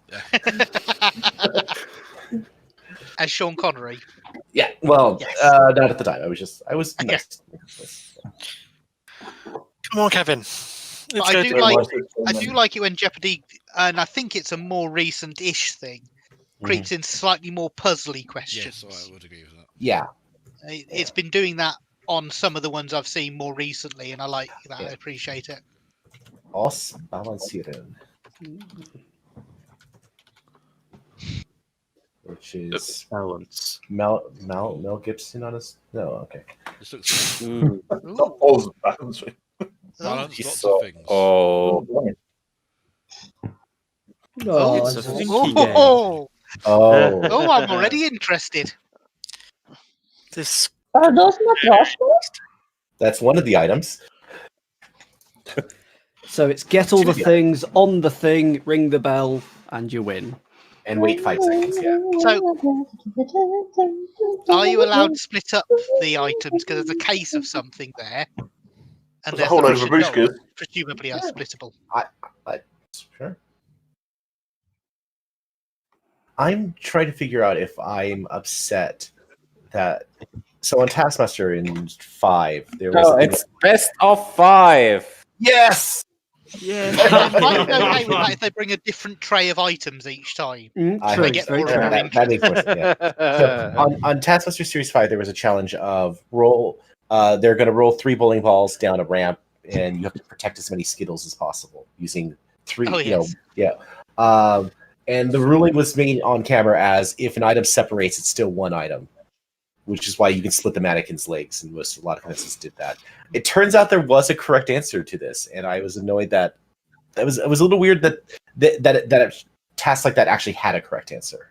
As Sean Connery. Yeah. Well, yes. not at the time. I was nice. Come on, Kevin. I do like it when Jeopardy, and I think it's a more recent-ish thing, creeps in slightly more puzzly questions. Yes, I would agree with that. Yeah. It's been doing that on some of the ones I've seen more recently, and I like that. Yeah. I appreciate it. Os balancieren. Which is balance. Mel Gibson on us? No, okay. Oz balance. Balance, lots of things. It's a thinking game. Oh, I'm already interested. Are those not Roscoe's? That's one of the items. So it's get all the things on the thing, ring the bell, and you win. And wait 5 seconds, yeah. So, are you allowed to split up the items? Because there's a case of something there. And there's a whole the load of Russian babushkas. Presumably unsplittable. Sure. I'm trying to figure out if I'm upset that. So on Taskmaster in 5, there was. It's best of 5. Yes. Yeah, I might be okay with that if they bring a different tray of items each time. I get more that makes more sense. Yeah. So on Taskmaster Series 5, there was a challenge of roll. They're going to roll 3 bowling balls down a ramp, and you have to protect as many Skittles as possible using 3. Oh, yes. And the ruling was made on camera as if an item separates, it's still one item, which is why you can split the mannequin's legs, and a lot of contestants did that. It turns out there was a correct answer to this, and I was annoyed that it was a little weird that a task like that actually had a correct answer.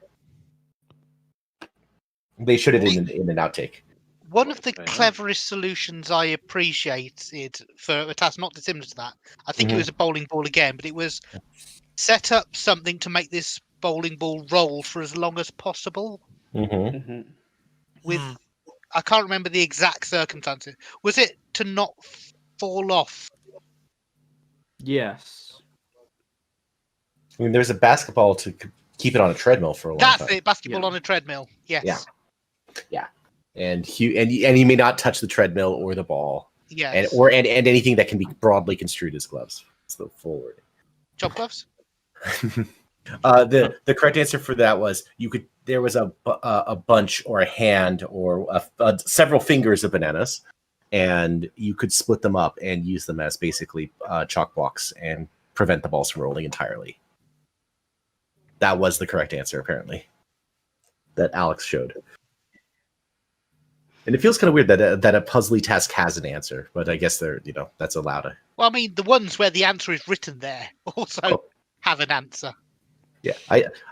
They should have in an outtake. One of the cleverest solutions I appreciated for a task not dissimilar to that, I think it was a bowling ball again, but it was set up something to make this bowling ball roll for as long as possible. With I can't remember the exact circumstances. Was it to not fall off? Yes. I mean, there's a basketball to keep it on a treadmill for a long time. That's it. Basketball on a treadmill. Yes. Yeah. And you may not touch the treadmill or the ball. Yes. And anything that can be broadly construed as gloves. It's the full word. Job gloves. The correct answer for that was there was a bunch or a hand or several fingers of bananas, and you could split them up and use them as basically chalk blocks and prevent the balls from rolling entirely. That was the correct answer, apparently, that Alex showed. And it feels kind of weird that a puzzly task has an answer, but I guess that's allowed. Well, I mean, the ones where the answer is written there also have an answer. Yeah,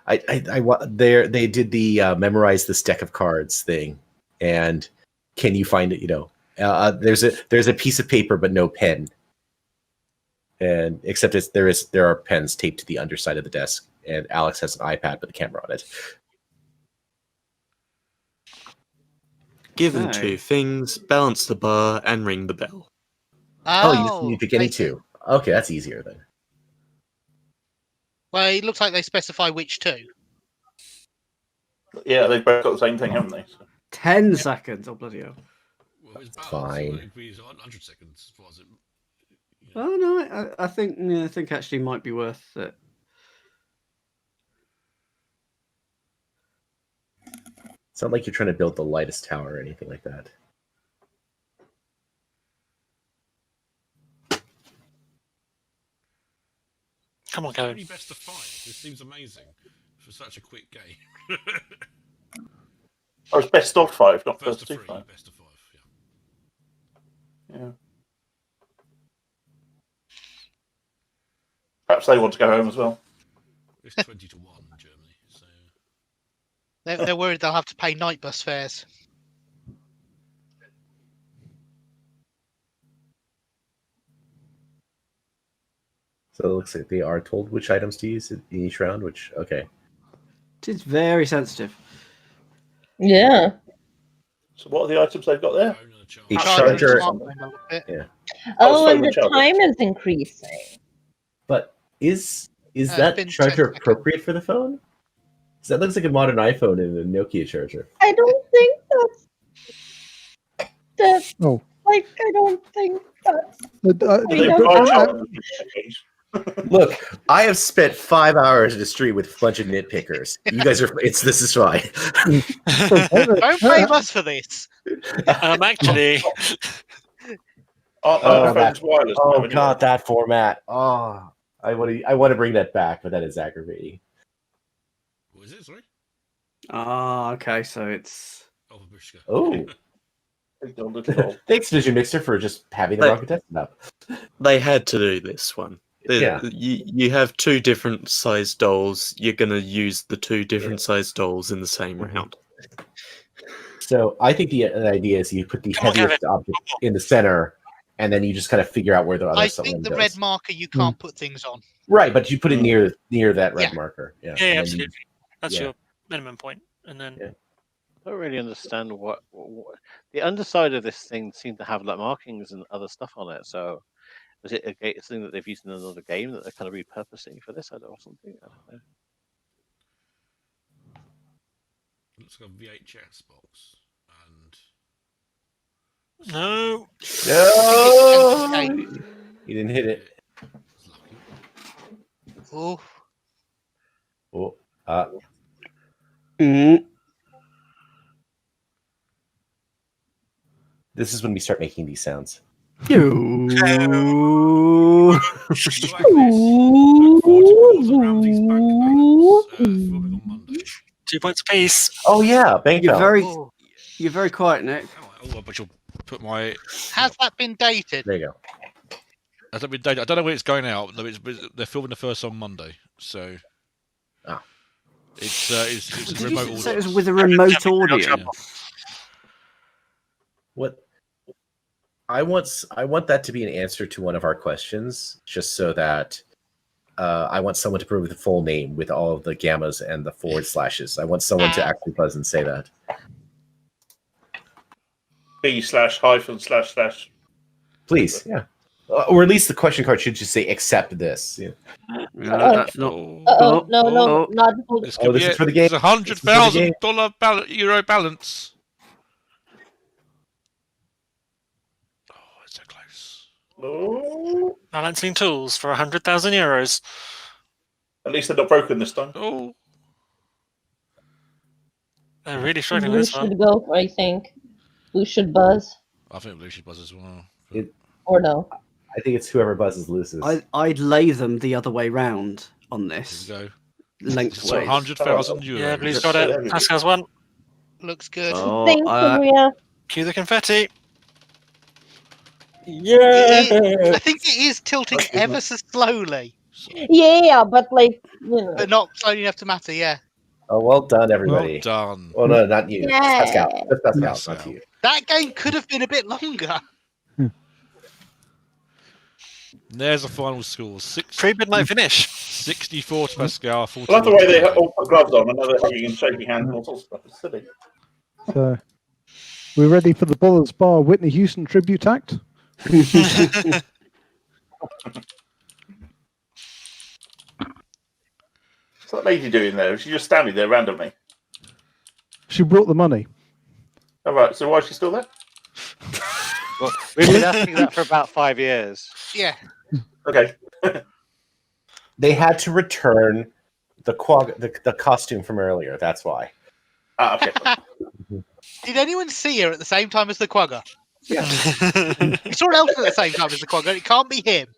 they did the memorize this deck of cards thing, and can you find it? There's a piece of paper but no pen, and except there are pens taped to the underside of the desk, and Alex has an iPad with a camera on it. Given 2 things, balance the bar and ring the bell. Oh, you just need to pick any 2. Okay, that's easier then. Well, it looks like they specify which 2. Yeah, they've both got the same thing, haven't they? So. 10 seconds. Oh, bloody hell. Well, it's fine. 100 seconds. Was it? Oh no, I think actually might be worth it. It's not like you're trying to build the lightest tower or anything like that. Come on, Kevin. Best of 5. This seems amazing for such a quick game. It's best of 5, not first first of 5. Best of 5. Yeah. Perhaps they want to go home as well. It's 20-1 Germany, so they're worried they'll have to pay night bus fares. So it looks like they are told which items to use in each round. Which okay. It is very sensitive. Yeah. So what are the items they've got there? A Charger. charger. Yeah. Oh, phone and and the charger. time is increasing. But is it's that been charger 10 appropriate for the phone? 'Cause that looks like a modern iPhone and a Nokia charger. I don't think that's Oh. like I don't think that's Do they provide chargers? Look, I have spent 5 hours in the street with a bunch of nitpickers. You guys are. This is fine. Don't blame us for this. Actually, iPhone's wireless. Oh god, that format. Oh, I want to bring that back, but that is aggravating. What is it? Sorry. Ah, okay, so it's. Oh. Thanks, Vision Mixer, for just having the wrong contestant up. They had to do this one. Yeah. You have 2 different size dolls. You're going to use the 2 different size dolls in the same round. So I think the idea is you put the heaviest object in the center, and then you just kind of figure out where the other I stuff think the goes. red marker you can't put things on. Right, but you put it near that red marker. Yeah, yeah, and then absolutely. That's yeah. your minimum point, and then. I don't really understand what the underside of this thing seemed to have like markings and other stuff on it. So, was it a thing that they've used in another game that they're kind of repurposing for this or something? I don't know. It looks like a VHS box. And no, you didn't hit it. Oh, This is when we start making these sounds. $2 points apiece. Oh yeah, bank You're balance. You're very quiet, Nick. Oh, but you'll put my. Has that been dated? There you go. Has that been dated? I don't know when it's going out. They're filming the first on Monday, so. It's a Did remote you audience. say it was with a remote audience? What I want that to be an answer to one of our questions, just so that I want someone to prove the full name with all of the gammas and the forward slashes. I want someone to actually buzz and say that. B/hyphen//. Please, yeah. Or at least the question card should just say "accept this." Yeah. That's not. No, not. This could be is for the game. It's $100,000 euro balance. Oh, it's so close. Balancing tools for €100,000. At least they're not broken this time. Oh, they're really struggling Blue with this one. should go, I think. Blue should buzz. I think Blue should buzz as well. Or no. I think it's whoever buzzes loses. I'd lay them the other way round on this. Here we go. Lengthways. €100,000. Yeah, Blue's got it. Pascal's one. Looks good. Oh, Thanks, Maria. Cue the confetti. I think it is tilting ever so slowly. Yeah, but like, But not slowly enough to matter, yeah. Oh, well done, everybody. Well done. Oh no, not you. Yeah. Pascal. That's Pascal, not you. That game could have been a bit longer. There's the final score. Pre-midnight finish. 64 to Pascal. 41 I like the way they to all put gloves on. I know they're hugging and shaking hands and all sorts of stuff. It's silly. So, we're ready for the Bollers Bar Whitney Houston tribute act. What's that lady doing there? Is she just standing there randomly? She brought the money. All right. So why is she still there? Well, we've been asking that for about 5 years. Yeah. Okay. They had to return the costume from earlier. That's why. Okay. Did anyone see her at the same time as the Quagga? Yeah. You saw Elton at the same time as the Quagga. It can't be him.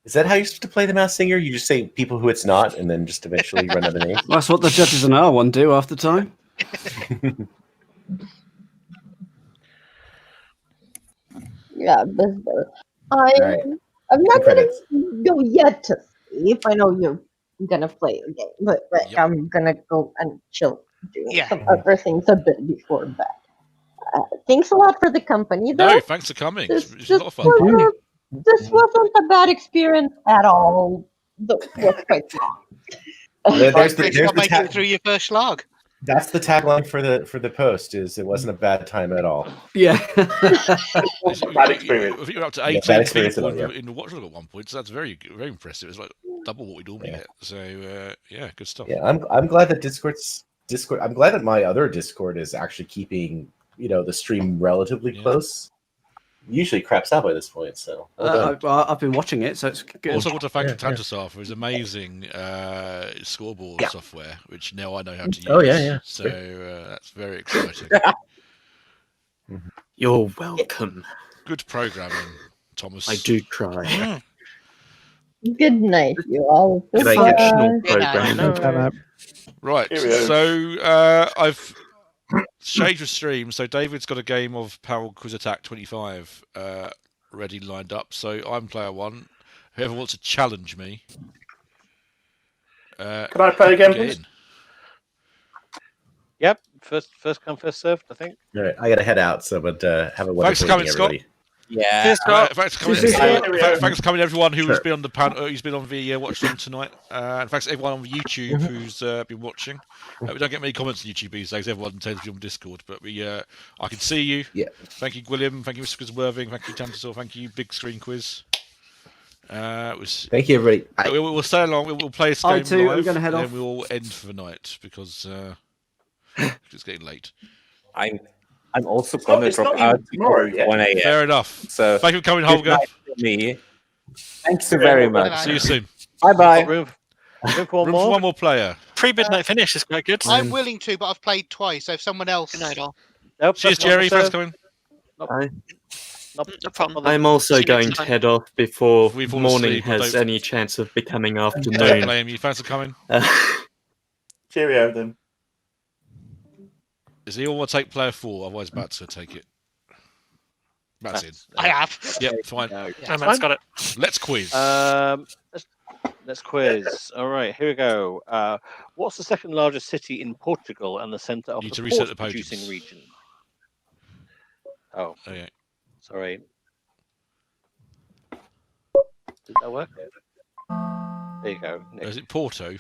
Is that how you're supposed to play the Masked Singer? You just say people who it's not, and then just eventually run out of names. That's what the judges in our one do after time. yeah, I'm not gonna go yet to see if I know you're gonna play a game, but I'm gonna go and chill, do some other things a bit before that. Thanks a lot for the company, though. No, thanks for coming. It's a lot of fun. This wasn't a bad experience at all. Though it was quite long. There's Thanks for making it through your first Schlag. That's the tagline for the post. Is it wasn't a bad time at all. Yeah. Bad experience. I think we're up to Yeah, 18 bad experience people at all, yeah. in the Watchalong at one point, so that's very impressive. It's like double what we normally get. So yeah, good stuff. Yeah, I'm glad that Discord. I'm glad that my other Discord is actually keeping the stream relatively close. Usually craps out by this point, so I've been watching it, so it's good. Also, want to thank Tantasar for his amazing scoreboard software, which now I know how to use. Oh, yeah. So that's very exciting. You're welcome. Good programming, Thomas. I do try. Good night, you all. Exceptional program. Right, so I've changed the stream. So David's got a game of Power Quiz Attack 25 ready lined up. So I'm player 1. Whoever wants to challenge me, can I play again, please? Yep, first come, first served, I think. All right, I got to head out. So, but have a wonderful Thanks for coming, evening, Scott. everybody. Yeah. Thanks for coming, everyone who's been on the panel, who's been on the Watchalong tonight, and thanks to everyone on YouTube who's been watching. We don't get many comments on YouTube these days. Everyone tends to be on Discord, but I can see you. Yeah. Thank you, William. Thank you, Mr. Worthing. Thank you, Tantasor. Thank you, Big Screen Quiz. Thank you, everybody. We'll stay along. We'll play this I game too, live, I'm gonna head and off. then we'll end for the night because it's getting late. I'm also gonna drop out tomorrow yet. 1 a.m. Fair enough. So thank you for coming, good Holger. night to me. Thanks so very much. See you soon. Bye bye. Room for Room for one more player. Pre-midnight finish is quite good. I'm willing to, but I've played twice. So if someone else. Good night, all. Nope, Cheers, Jerry. Thanks for coming. No problem. I'm also See you going next to time. head off before If we fall morning asleep, has don't- any chance of becoming Don't afternoon. blame you. Thanks for coming. Cheerio then. Does he all want to take player 4? Otherwise, Bats will take it. That's it. I have. Yep, fine. Matt's got it. Let's quiz. Let's quiz. All right, here we go. What's the second largest city in Portugal and the centre of Need the to reset the producing pages. region? Oh, Okay. sorry. Did that work? There you go. Nick. Is it Porto?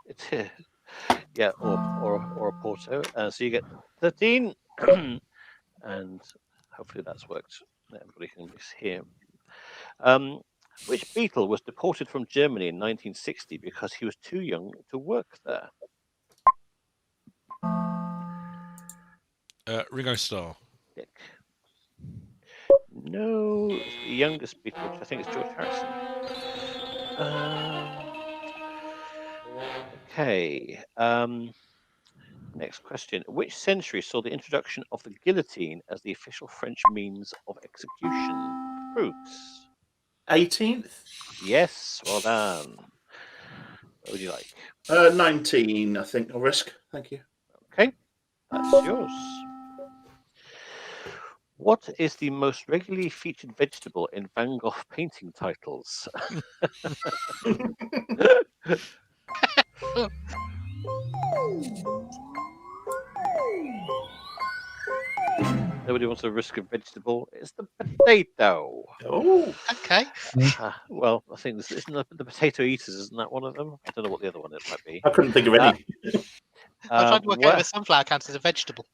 It's here. Yeah, or a Porto. So you get 13, and hopefully that's worked. Everybody can hear. Which Beatle was deported from Germany in 1960 because he was too young to work there? Ringo Starr. Nick. No, it's the youngest Beatle, which I think is George Harrison. Okay. Next question. Which century saw the introduction of the guillotine as the official French means of execution? Brooks. 18th? Yes, well done. What would you like? 19, I think. I'll risk. Thank you. Okay, that's yours. What is the most regularly featured vegetable in Van Gogh painting titles? Nobody wants to risk a vegetable. It's the potato. Oh, okay. Well, I think this isn't the potato eaters. Isn't that one of them? I don't know what the other one it might be. I couldn't think of any. I'm trying to work out if a sunflower counts as a vegetable.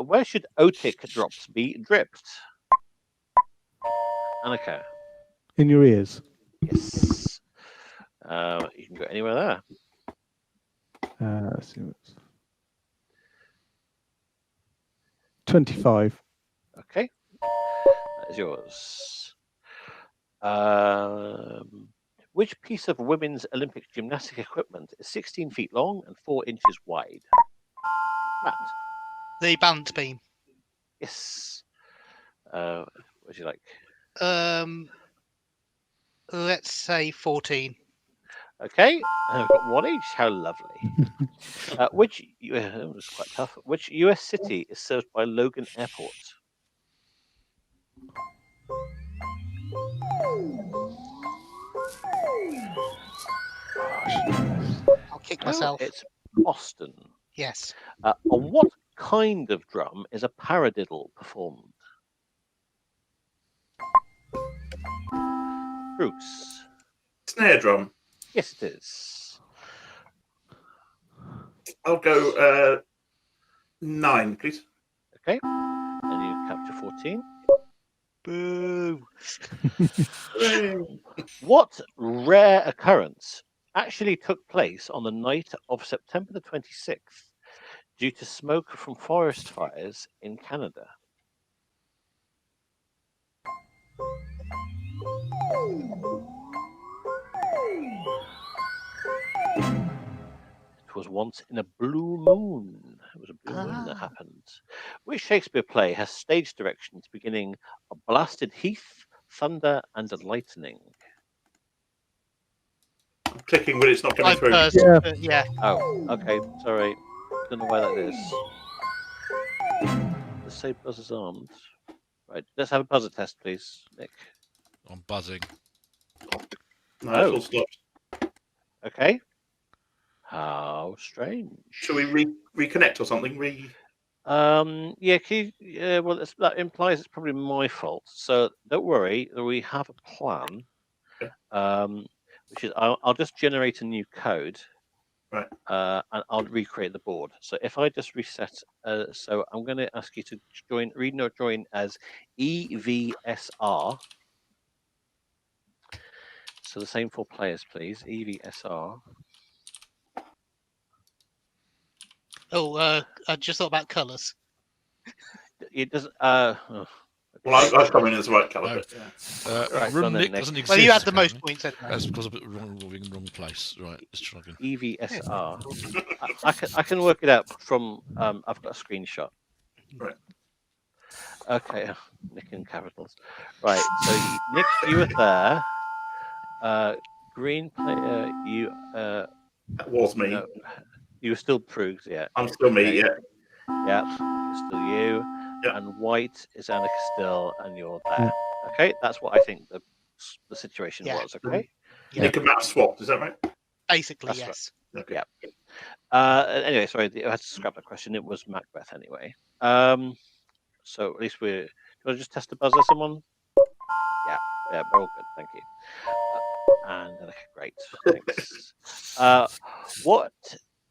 Where should otic drops be dripped? Annika. In your ears. Yes. You can go anywhere there. Let's see what's 25. Okay. That is yours. Which piece of women's Olympic gymnastic equipment is 16 feet long and 4 inches wide? Matt. The balance beam. Yes. What would you like? Let's say 14. Okay, I've got 1 each. How lovely. Which it was quite tough. Which US city is served by Logan Airport? I'll kick No, myself. it's Boston. Yes. On what kind of drum is a paradiddle performed? Bruce. Snare drum. Yes, it is. I'll go 9, please. Okay. And you capture 14. Boo. What rare occurrence actually took place on the night of September the 26th due to smoke from forest fires in Canada? It was once in a blue moon. It was a blue moon that happened. Which Shakespeare play has stage directions beginning a blasted heath, thunder, and a lightning? I'm clicking, but it's not coming through. Yeah. Oh, okay. Sorry. Don't know why that is. Let's say buzzer's armed. Right. Let's have a buzzer test, please, Nick. I'm buzzing. No, it's all stopped. Okay. How strange. Shall we reconnect or something? Yeah, well, that implies it's probably my fault. So don't worry, we have a plan. Which is I'll just generate a new code. Right. And I'll recreate the board. So if I just reset, so I'm going to ask you to join as EVSR. So the same 4 players, please. EVSR. Oh, I just thought about colours. It doesn't. Well, I've come in as the right colour. Right, Room Nick. doesn't exist. Well, you had the apparently. most points anyway. That's because I put the wrong place. Right, let's try again. EVSR. I can work it out from. I've got a screenshot. Right. Okay, Nick in capitals. Right. So Nick, you were there. Green player, you. That was me. No, you were still Prugs, yeah. I'm still me, Okay. yeah. Yeah, it's still you. Yeah. And white is Annika still, and you're there. Okay, that's what I think the situation was. Okay. Nick and Matt swapped. Is that right? Basically, That's yes. right. Yeah. Anyway, sorry, I had to scrap that question. It was Macbeth anyway. So at least we're. Do you want to just test the buzzer, someone? Yeah, we're all good. Thank you. And okay, great. Thanks. What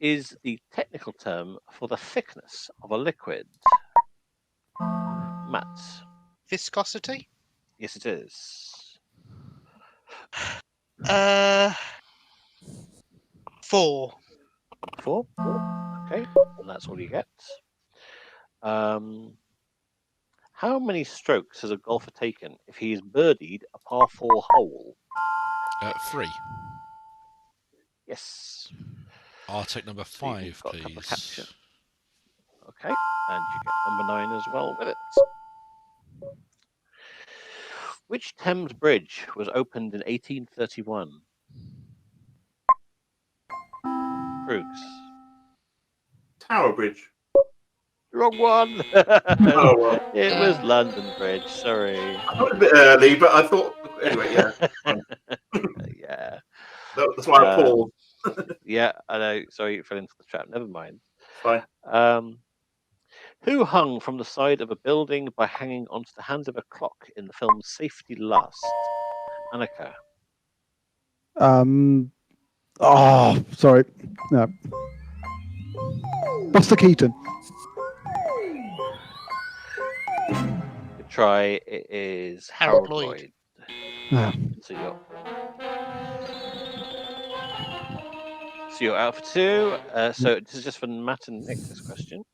is the technical term for the thickness of a liquid? Matt. Viscosity? Yes, it is. 4. 4. Okay, and that's all you get. How many strokes has a golfer taken if he is birdied a par 4 hole? 3. Yes. I'll take number 5, got a couple of please. capture. Okay, and you get number 9 as well with it. Which Thames Bridge was opened in 1831? Krugs. Tower Bridge. Wrong one. Oh, well. It was London Bridge. Sorry. I thought it was a bit early, but I thought anyway. Yeah. Yeah. That's why I paused. Yeah, I know. Sorry, you fell into the trap. Never mind. Fine. Who hung from the side of a building by hanging onto the hand of a clock in the film Safety Last? Annika. Oh, sorry. No. Buster Keaton. Good try. It is Harold Harold Lloyd. Lloyd. Yeah. So you're out for 2. So this is just for Matt and Nick, this question.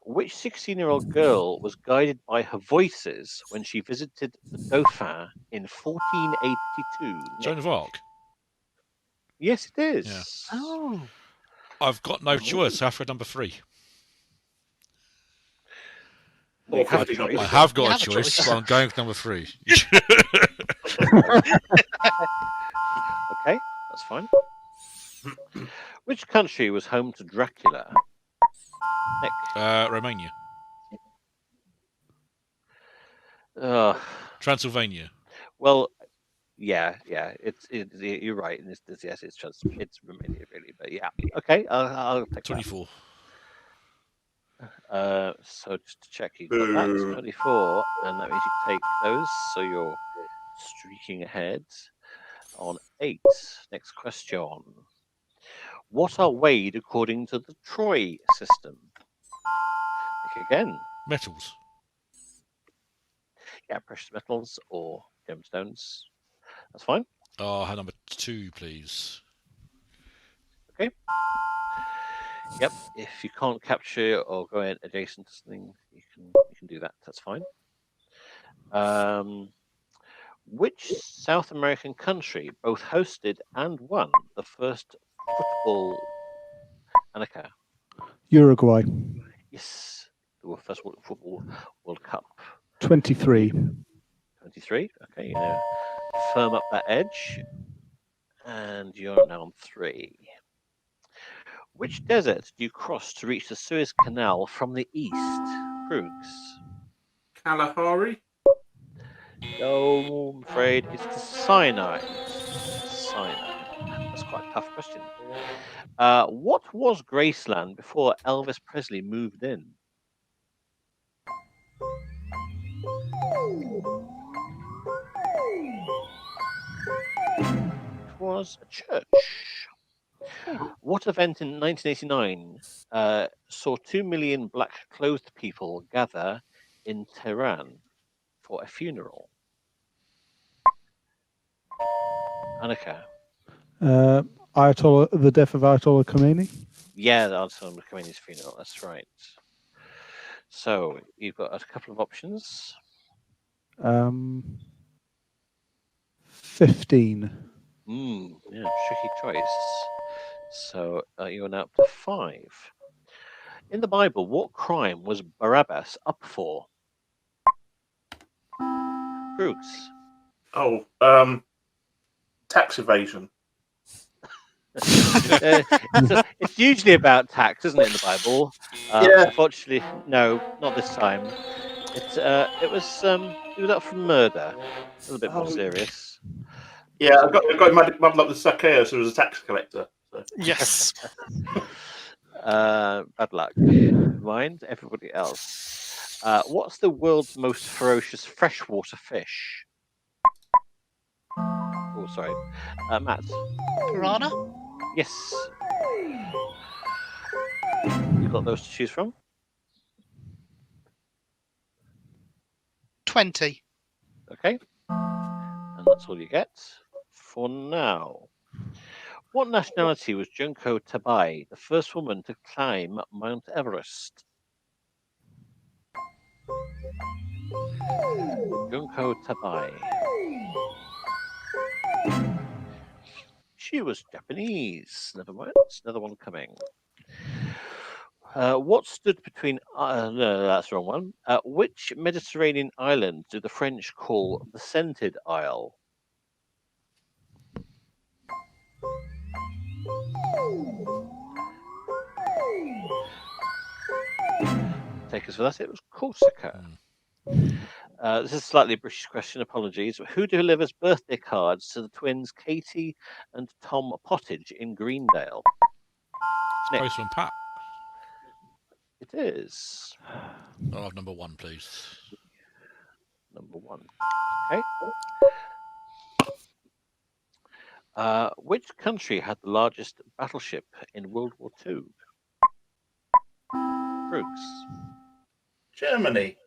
Which 16-year-old girl was guided by her voices when she visited the Dauphin in 1482? Joan of Arc. Yes, it is. Yeah. Oh. I've got no choice. I have to go number 3. You have a choice. I have got a choice, but I'm going with number 3. Okay, that's fine. Which country was home to Dracula? Nick. Romania. Uh, Transylvania. Well, Yeah. You're right. Yes, it's Romania, really. But yeah, okay. I'll take 24. That. So just to check, you got that 24, and that means you take those. So you're streaking ahead on 8. Next question. What are weighed according to the Troy system? Again. Metals. Yeah, precious metals or gemstones. That's fine. Number 2, please. Okay. Yep. If you can't capture or go in adjacent to something, you can do that. That's fine. Which South American country both hosted and won the first football Annika? Uruguay. Yes, the first football World Cup. 23. 23. Okay, you know, firm up that edge, and you're now on 3. Which desert do you cross to reach the Suez Canal from the east? Krugs. Kalahari? No, I'm afraid it's the Sinai. Sinai. That's quite a tough question. What was Graceland before Elvis Presley moved in? It was a church. What event in 1989 saw 2 million black-clothed people gather in Tehran for a funeral? Annika. Ayatollah, the death of Ayatollah Khomeini. Yeah, the Ayatollah Khomeini's funeral. That's right. So you've got a couple of options. 15. Yeah, tricky choice. So you're now up to 5. In the Bible, what crime was Barabbas up for? Brooks. Oh, tax evasion. It's usually about tax, isn't it, in the Bible? Yeah. Unfortunately, no, not this time. It was up for murder. A little bit more serious. Yeah, I got muddled up with Zacchaeus, who was a tax collector. So. Yes. Bad luck. Never mind. Everybody else. What's the world's most ferocious freshwater fish? Oh, sorry. Matt. Piranha? Yes. You've got those to choose from? 20. Okay. And that's all you get for now. What nationality was Junko Tabai, the first woman to climb Mount Everest? Junko Tabai. She was Japanese. Never mind. Another one coming. What stood between... no, that's the wrong one. Which Mediterranean island do the French call the Scented Isle? Take us for that. It was Corsica. This is a slightly British question. Apologies. Who delivers birthday cards to the twins Katie and Tom Pottage in Greendale? Postman Pat. It is. I'll have number 1, please. Number 1. Okay. Which country had the largest battleship in World War II? Brooks. Germany.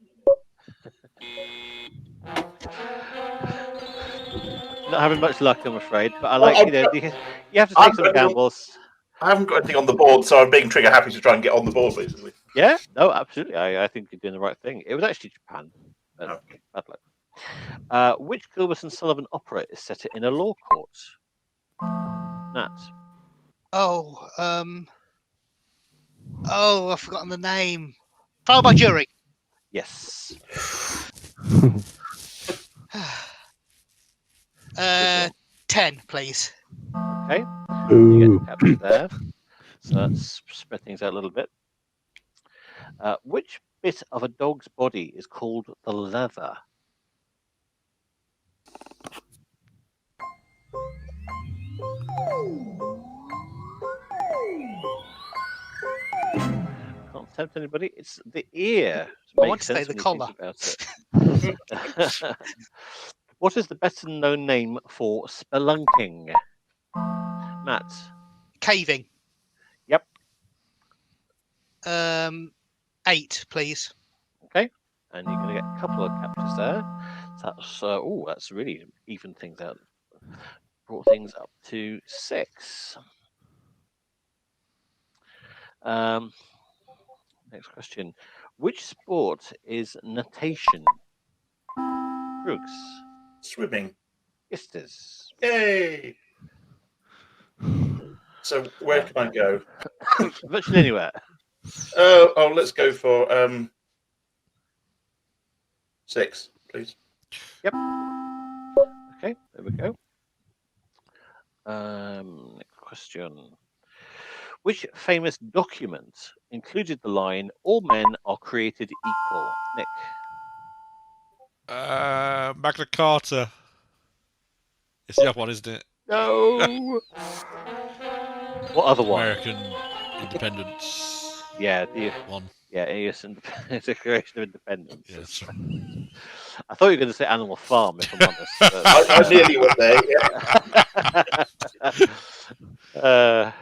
Not having much luck, I'm afraid. But I like, you have to take some gambles. I haven't got anything on the board, so I'm being trigger happy to try and get on the board, basically. Yeah, no, absolutely. I think you're doing the right thing. It was actually Japan. But bad luck. Which Gilbert and Sullivan opera is set in a law court? Nat. Oh, I've forgotten the name. Trial by jury. Yes. 10, please. Okay. You get captured there. So let's spread things out a little bit. Which bit of a dog's body is called the leather? Can't tempt anybody. It's the ear. I want to say the collar. About it. What is the better known name for spelunking? Matt. Caving. Yep. 8, please. Okay. And you're going to get a couple of captures there. So that's really evened things out. Brought things up to 6. Next question. Which sport is natation? Brooks. Swimming. Yes, it is. Yay! So where can I go? Virtually anywhere. Let's go for 6, please. Yep. Okay, there we go. Next question. Which famous document included the line, all men are created equal? Nick. Magna Carta. It's the other one, isn't it? No. What other one? American independence. Yeah, the one. Yeah, it's the Declaration of Independence. Yes. I thought you were going to say Animal Farm, if I'm honest. But... I nearly was there. Yeah.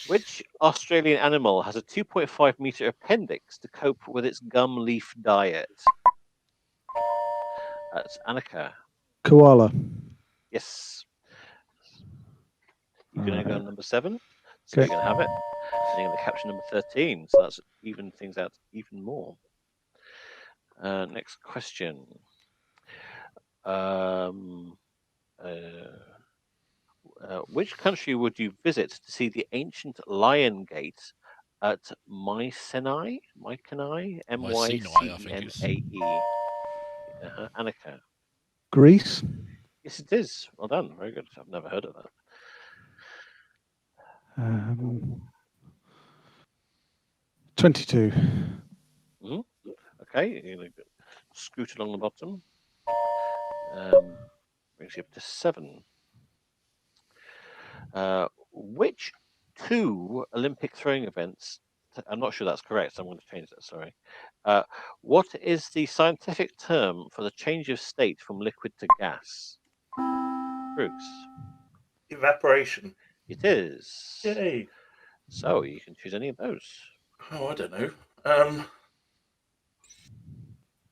Which Australian animal has a 2.5 meter appendix to cope with its gum leaf diet? That's Annika. Koala. Yes. You're going to go on number 7. So Okay. you're going to have it. And you're going to capture number 13. So that's even things out even more. Next question. Which country would you visit to see the ancient Lion Gate at Mycenae? Mycenae? M-Y-C-E-N-A-E. Annika. Greece. Yes, it is. Well done. Very good. I've never heard of that. 22. Mm-hmm. Okay, you're going to scoot along the bottom. Brings you up to 7. Which 2 Olympic throwing events? I'm not sure that's correct, so I'm going to change that. Sorry. What is the scientific term for the change of state from liquid to gas? Brooks. Evaporation. It is. Yay. So you can choose any of those. Oh, I don't know.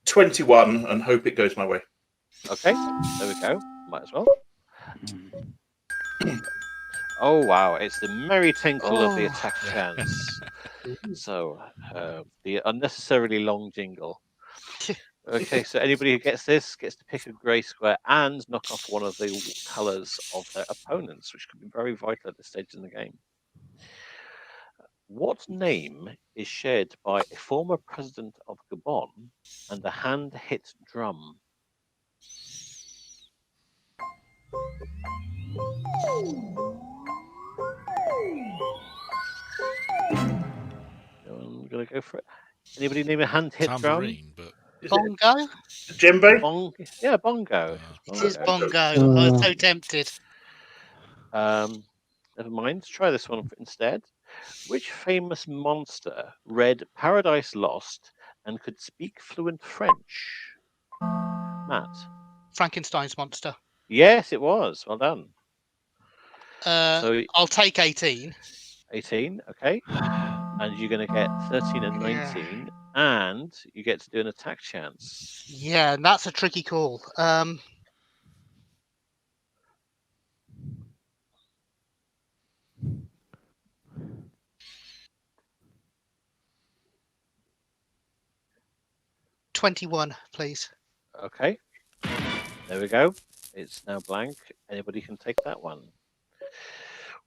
21 and hope it goes my way. Okay, there we go. Might as well. Oh wow, it's the merry tinkle of the attack chance. So the unnecessarily long jingle. Okay, so anybody who gets this gets to pick a grey square and knock off one of the colours of their opponents, which could be very vital at this stage in the game. What name is shared by a former president of Gabon and a hand-hit drum? I'm gonna go for it. Anybody name a hand-hit drum? But Bongo? Djembe? Yeah, bongo. It is bongo. I was so tempted. Never mind. Try this one instead. Which famous monster read Paradise Lost and could speak fluent French? Matt. Frankenstein's monster. Yes, it was. Well done. So I'll take 18. 18, okay. And you're going to get 13 and 19, and you get to do an attack chance. Yeah, and that's a tricky call. 21, please. Okay. There we go. It's now blank. Anybody can take that one.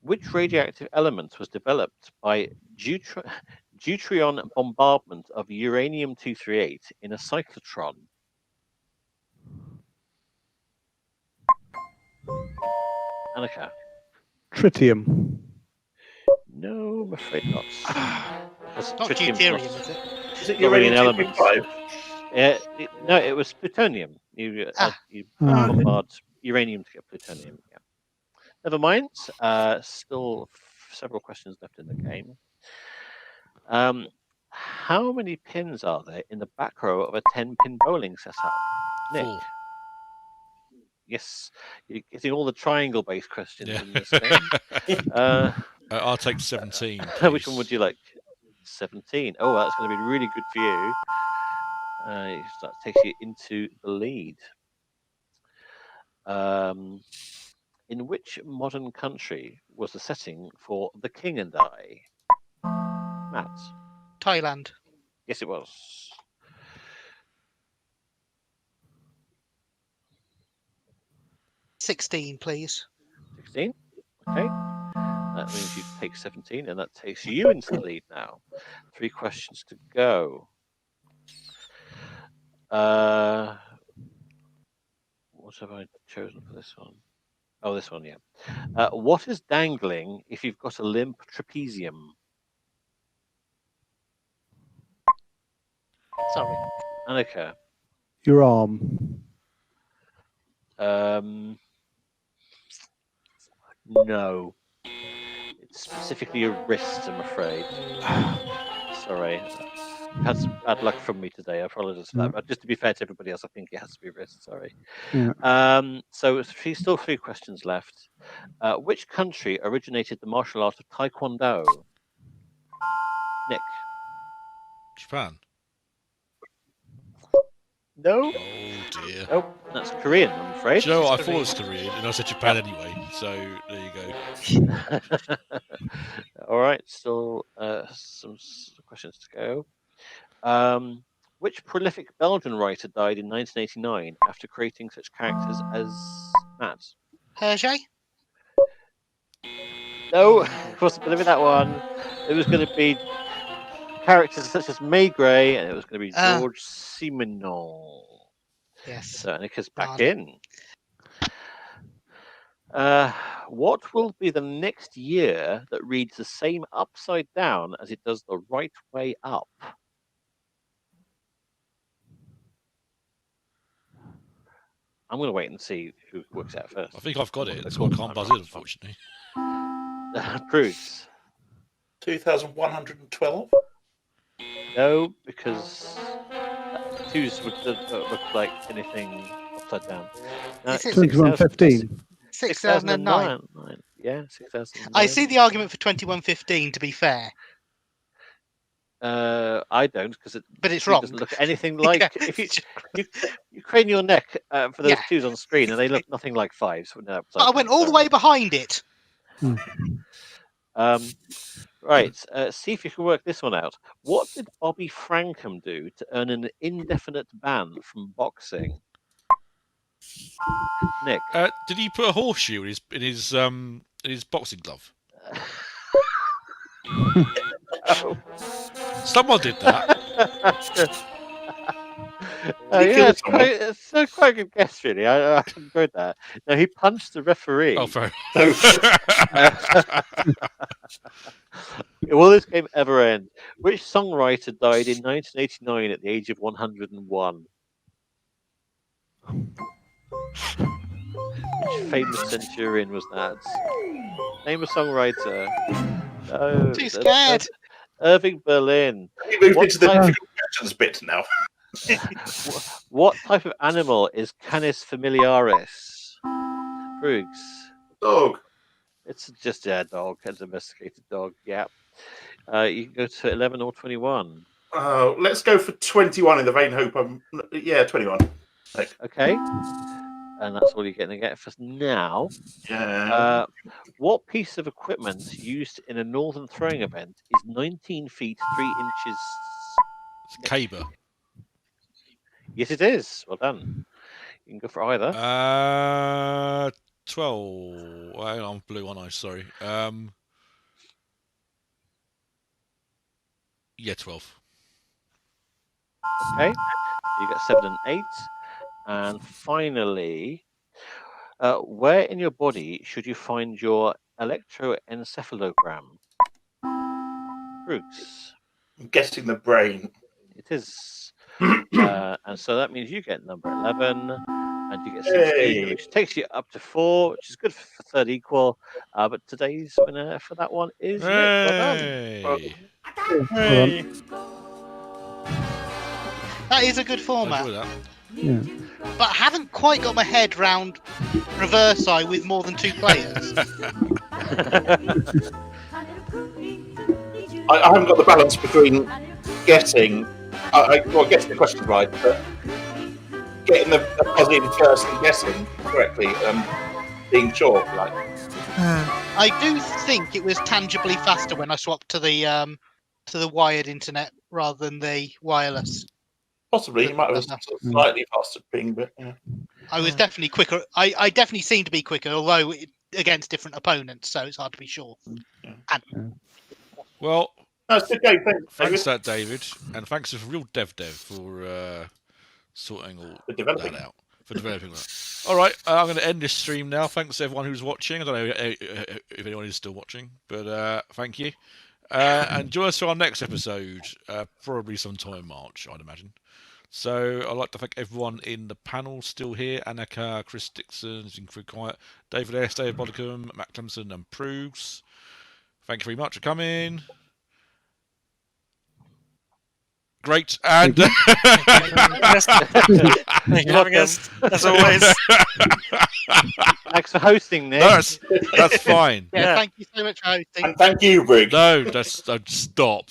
Which radioactive element was developed by deuterion bombardment of uranium-238 in a cyclotron? Annika. Tritium. No, I'm afraid not. It's not deuterium, is it? Is it uranium-235? No, it was plutonium. You bombard uranium to get plutonium. Yeah. Never mind. Still several questions left in the game. How many pins are there in the back row of a 10-pin bowling setup? Nick? 4. Yes, you're getting all the triangle-based questions Yeah. in this game. I'll take 17. Which one would you like? 17. Oh, that's going to be really good for you. That takes you into the lead. In which modern country was the setting for The King and I? Matt? Thailand. Yes, it was. 16, please. 16. Okay. That means you take 17, and that takes you into the lead now. 3 questions to go. What have I chosen for this one? Oh, this one, yeah. What is dangling if you've got a limp trapezium? Sorry. Annika. Your arm. No. It's specifically your wrist, I'm afraid. Sorry. I've had some bad luck from me today. I apologize for that. But just to be fair to everybody else, I think it has to be wrist. Sorry. Yeah. So still 3 questions left. Which country originated the martial art of Taekwondo? Nick. Japan. No. Oh dear. Nope. That's Korean, I'm afraid. Do you know what? I thought it was Korean, and I said Japan anyway. So there you go. All right. Still some questions to go. Which prolific Belgian writer died in 1989 after creating such characters as Matt? Hergé? No, it wasn't going to be that one. It was going to be characters such as Maigret, and it was going to be George Simenon. Yes. So Annika's back in. What will be the next year that reads the same upside down as it does the right way up? I'm going to wait and see who works out first. I think I've got it, so I can't buzz in, unfortunately. Proofs. 2112? No, because twos would look like anything upside down. 2115. 6009. Yeah, 6009. I see the argument for 2115, to be fair. I don't, because but it's wrong. Doesn't look anything like if you crane your neck for those twos on screen, and they look nothing like fives. But I went all the way behind it. Right. See if you can work this one out. What did Bobby Frankham do to earn an indefinite ban from boxing? Nick. Did he put a horseshoe in his boxing glove? Someone did that. Yeah, it's quite a good guess, really. I enjoyed that. No, he punched the referee. Oh, fair. Will this game ever end? Which songwriter died in 1989 at the age of 101? Which famous centurion was that? Name a songwriter. No, too scared. Irving Berlin. We moved into the difficult questions bit now. What type of animal is Canis familiaris? Bruggs. Dog. It's just a dog, a domesticated dog. Yeah. You can go to 11 or 21. Let's go for 21 in the vain hope. 21. Okay. And that's all you're going to get for now. Yeah. What piece of equipment used in a northern throwing event is 19 feet 3 inches? It's caber. Yes, it is. Well done. You can go for either. 12. Hang on, blue on ice. Sorry. Yeah, 12. Okay. So you got 7 and 8. And finally, where in your body should you find your electroencephalogram? Brooks. I'm guessing the brain. It is. And so that means you get number 11. and you get 16, which takes you up to 4, which is good for third equal. But today's winner for that one is Nick. Well done. Hey. That is a good format. Enjoy that. Yeah. But I haven't quite got my head round reverse eye with more than 2 players. I haven't got the balance between getting getting the question right, but getting the buzz in first and guessing correctly, being sure. Like, I do think it was tangibly faster when I swapped to the wired internet rather than the wireless. possibly it might have slightly faster ping, but yeah. I was definitely quicker. I definitely seemed to be quicker, although against different opponents, so it's hard to be sure. Well, that's a good game. Thanks for that, David, and thanks to Real Dev for sorting all that out, for developing that. All right, I'm going to end this stream now. Thanks to everyone who's watching. I don't know if anyone is still watching, but thank you. And join us for our next episode, probably sometime in March, I'd imagine. So I'd like to thank everyone in the panel still here: Annika, Chris Dixon, Zinfrid Quiet, David S, David Bodicum, Matt Clemson, and Prues. Thank you very much for coming. Great, and thank you for having us, as always. Thanks for hosting, Nick. No, that's fine. Yeah, thank you so much for hosting. And thank you, Brig. No, stop.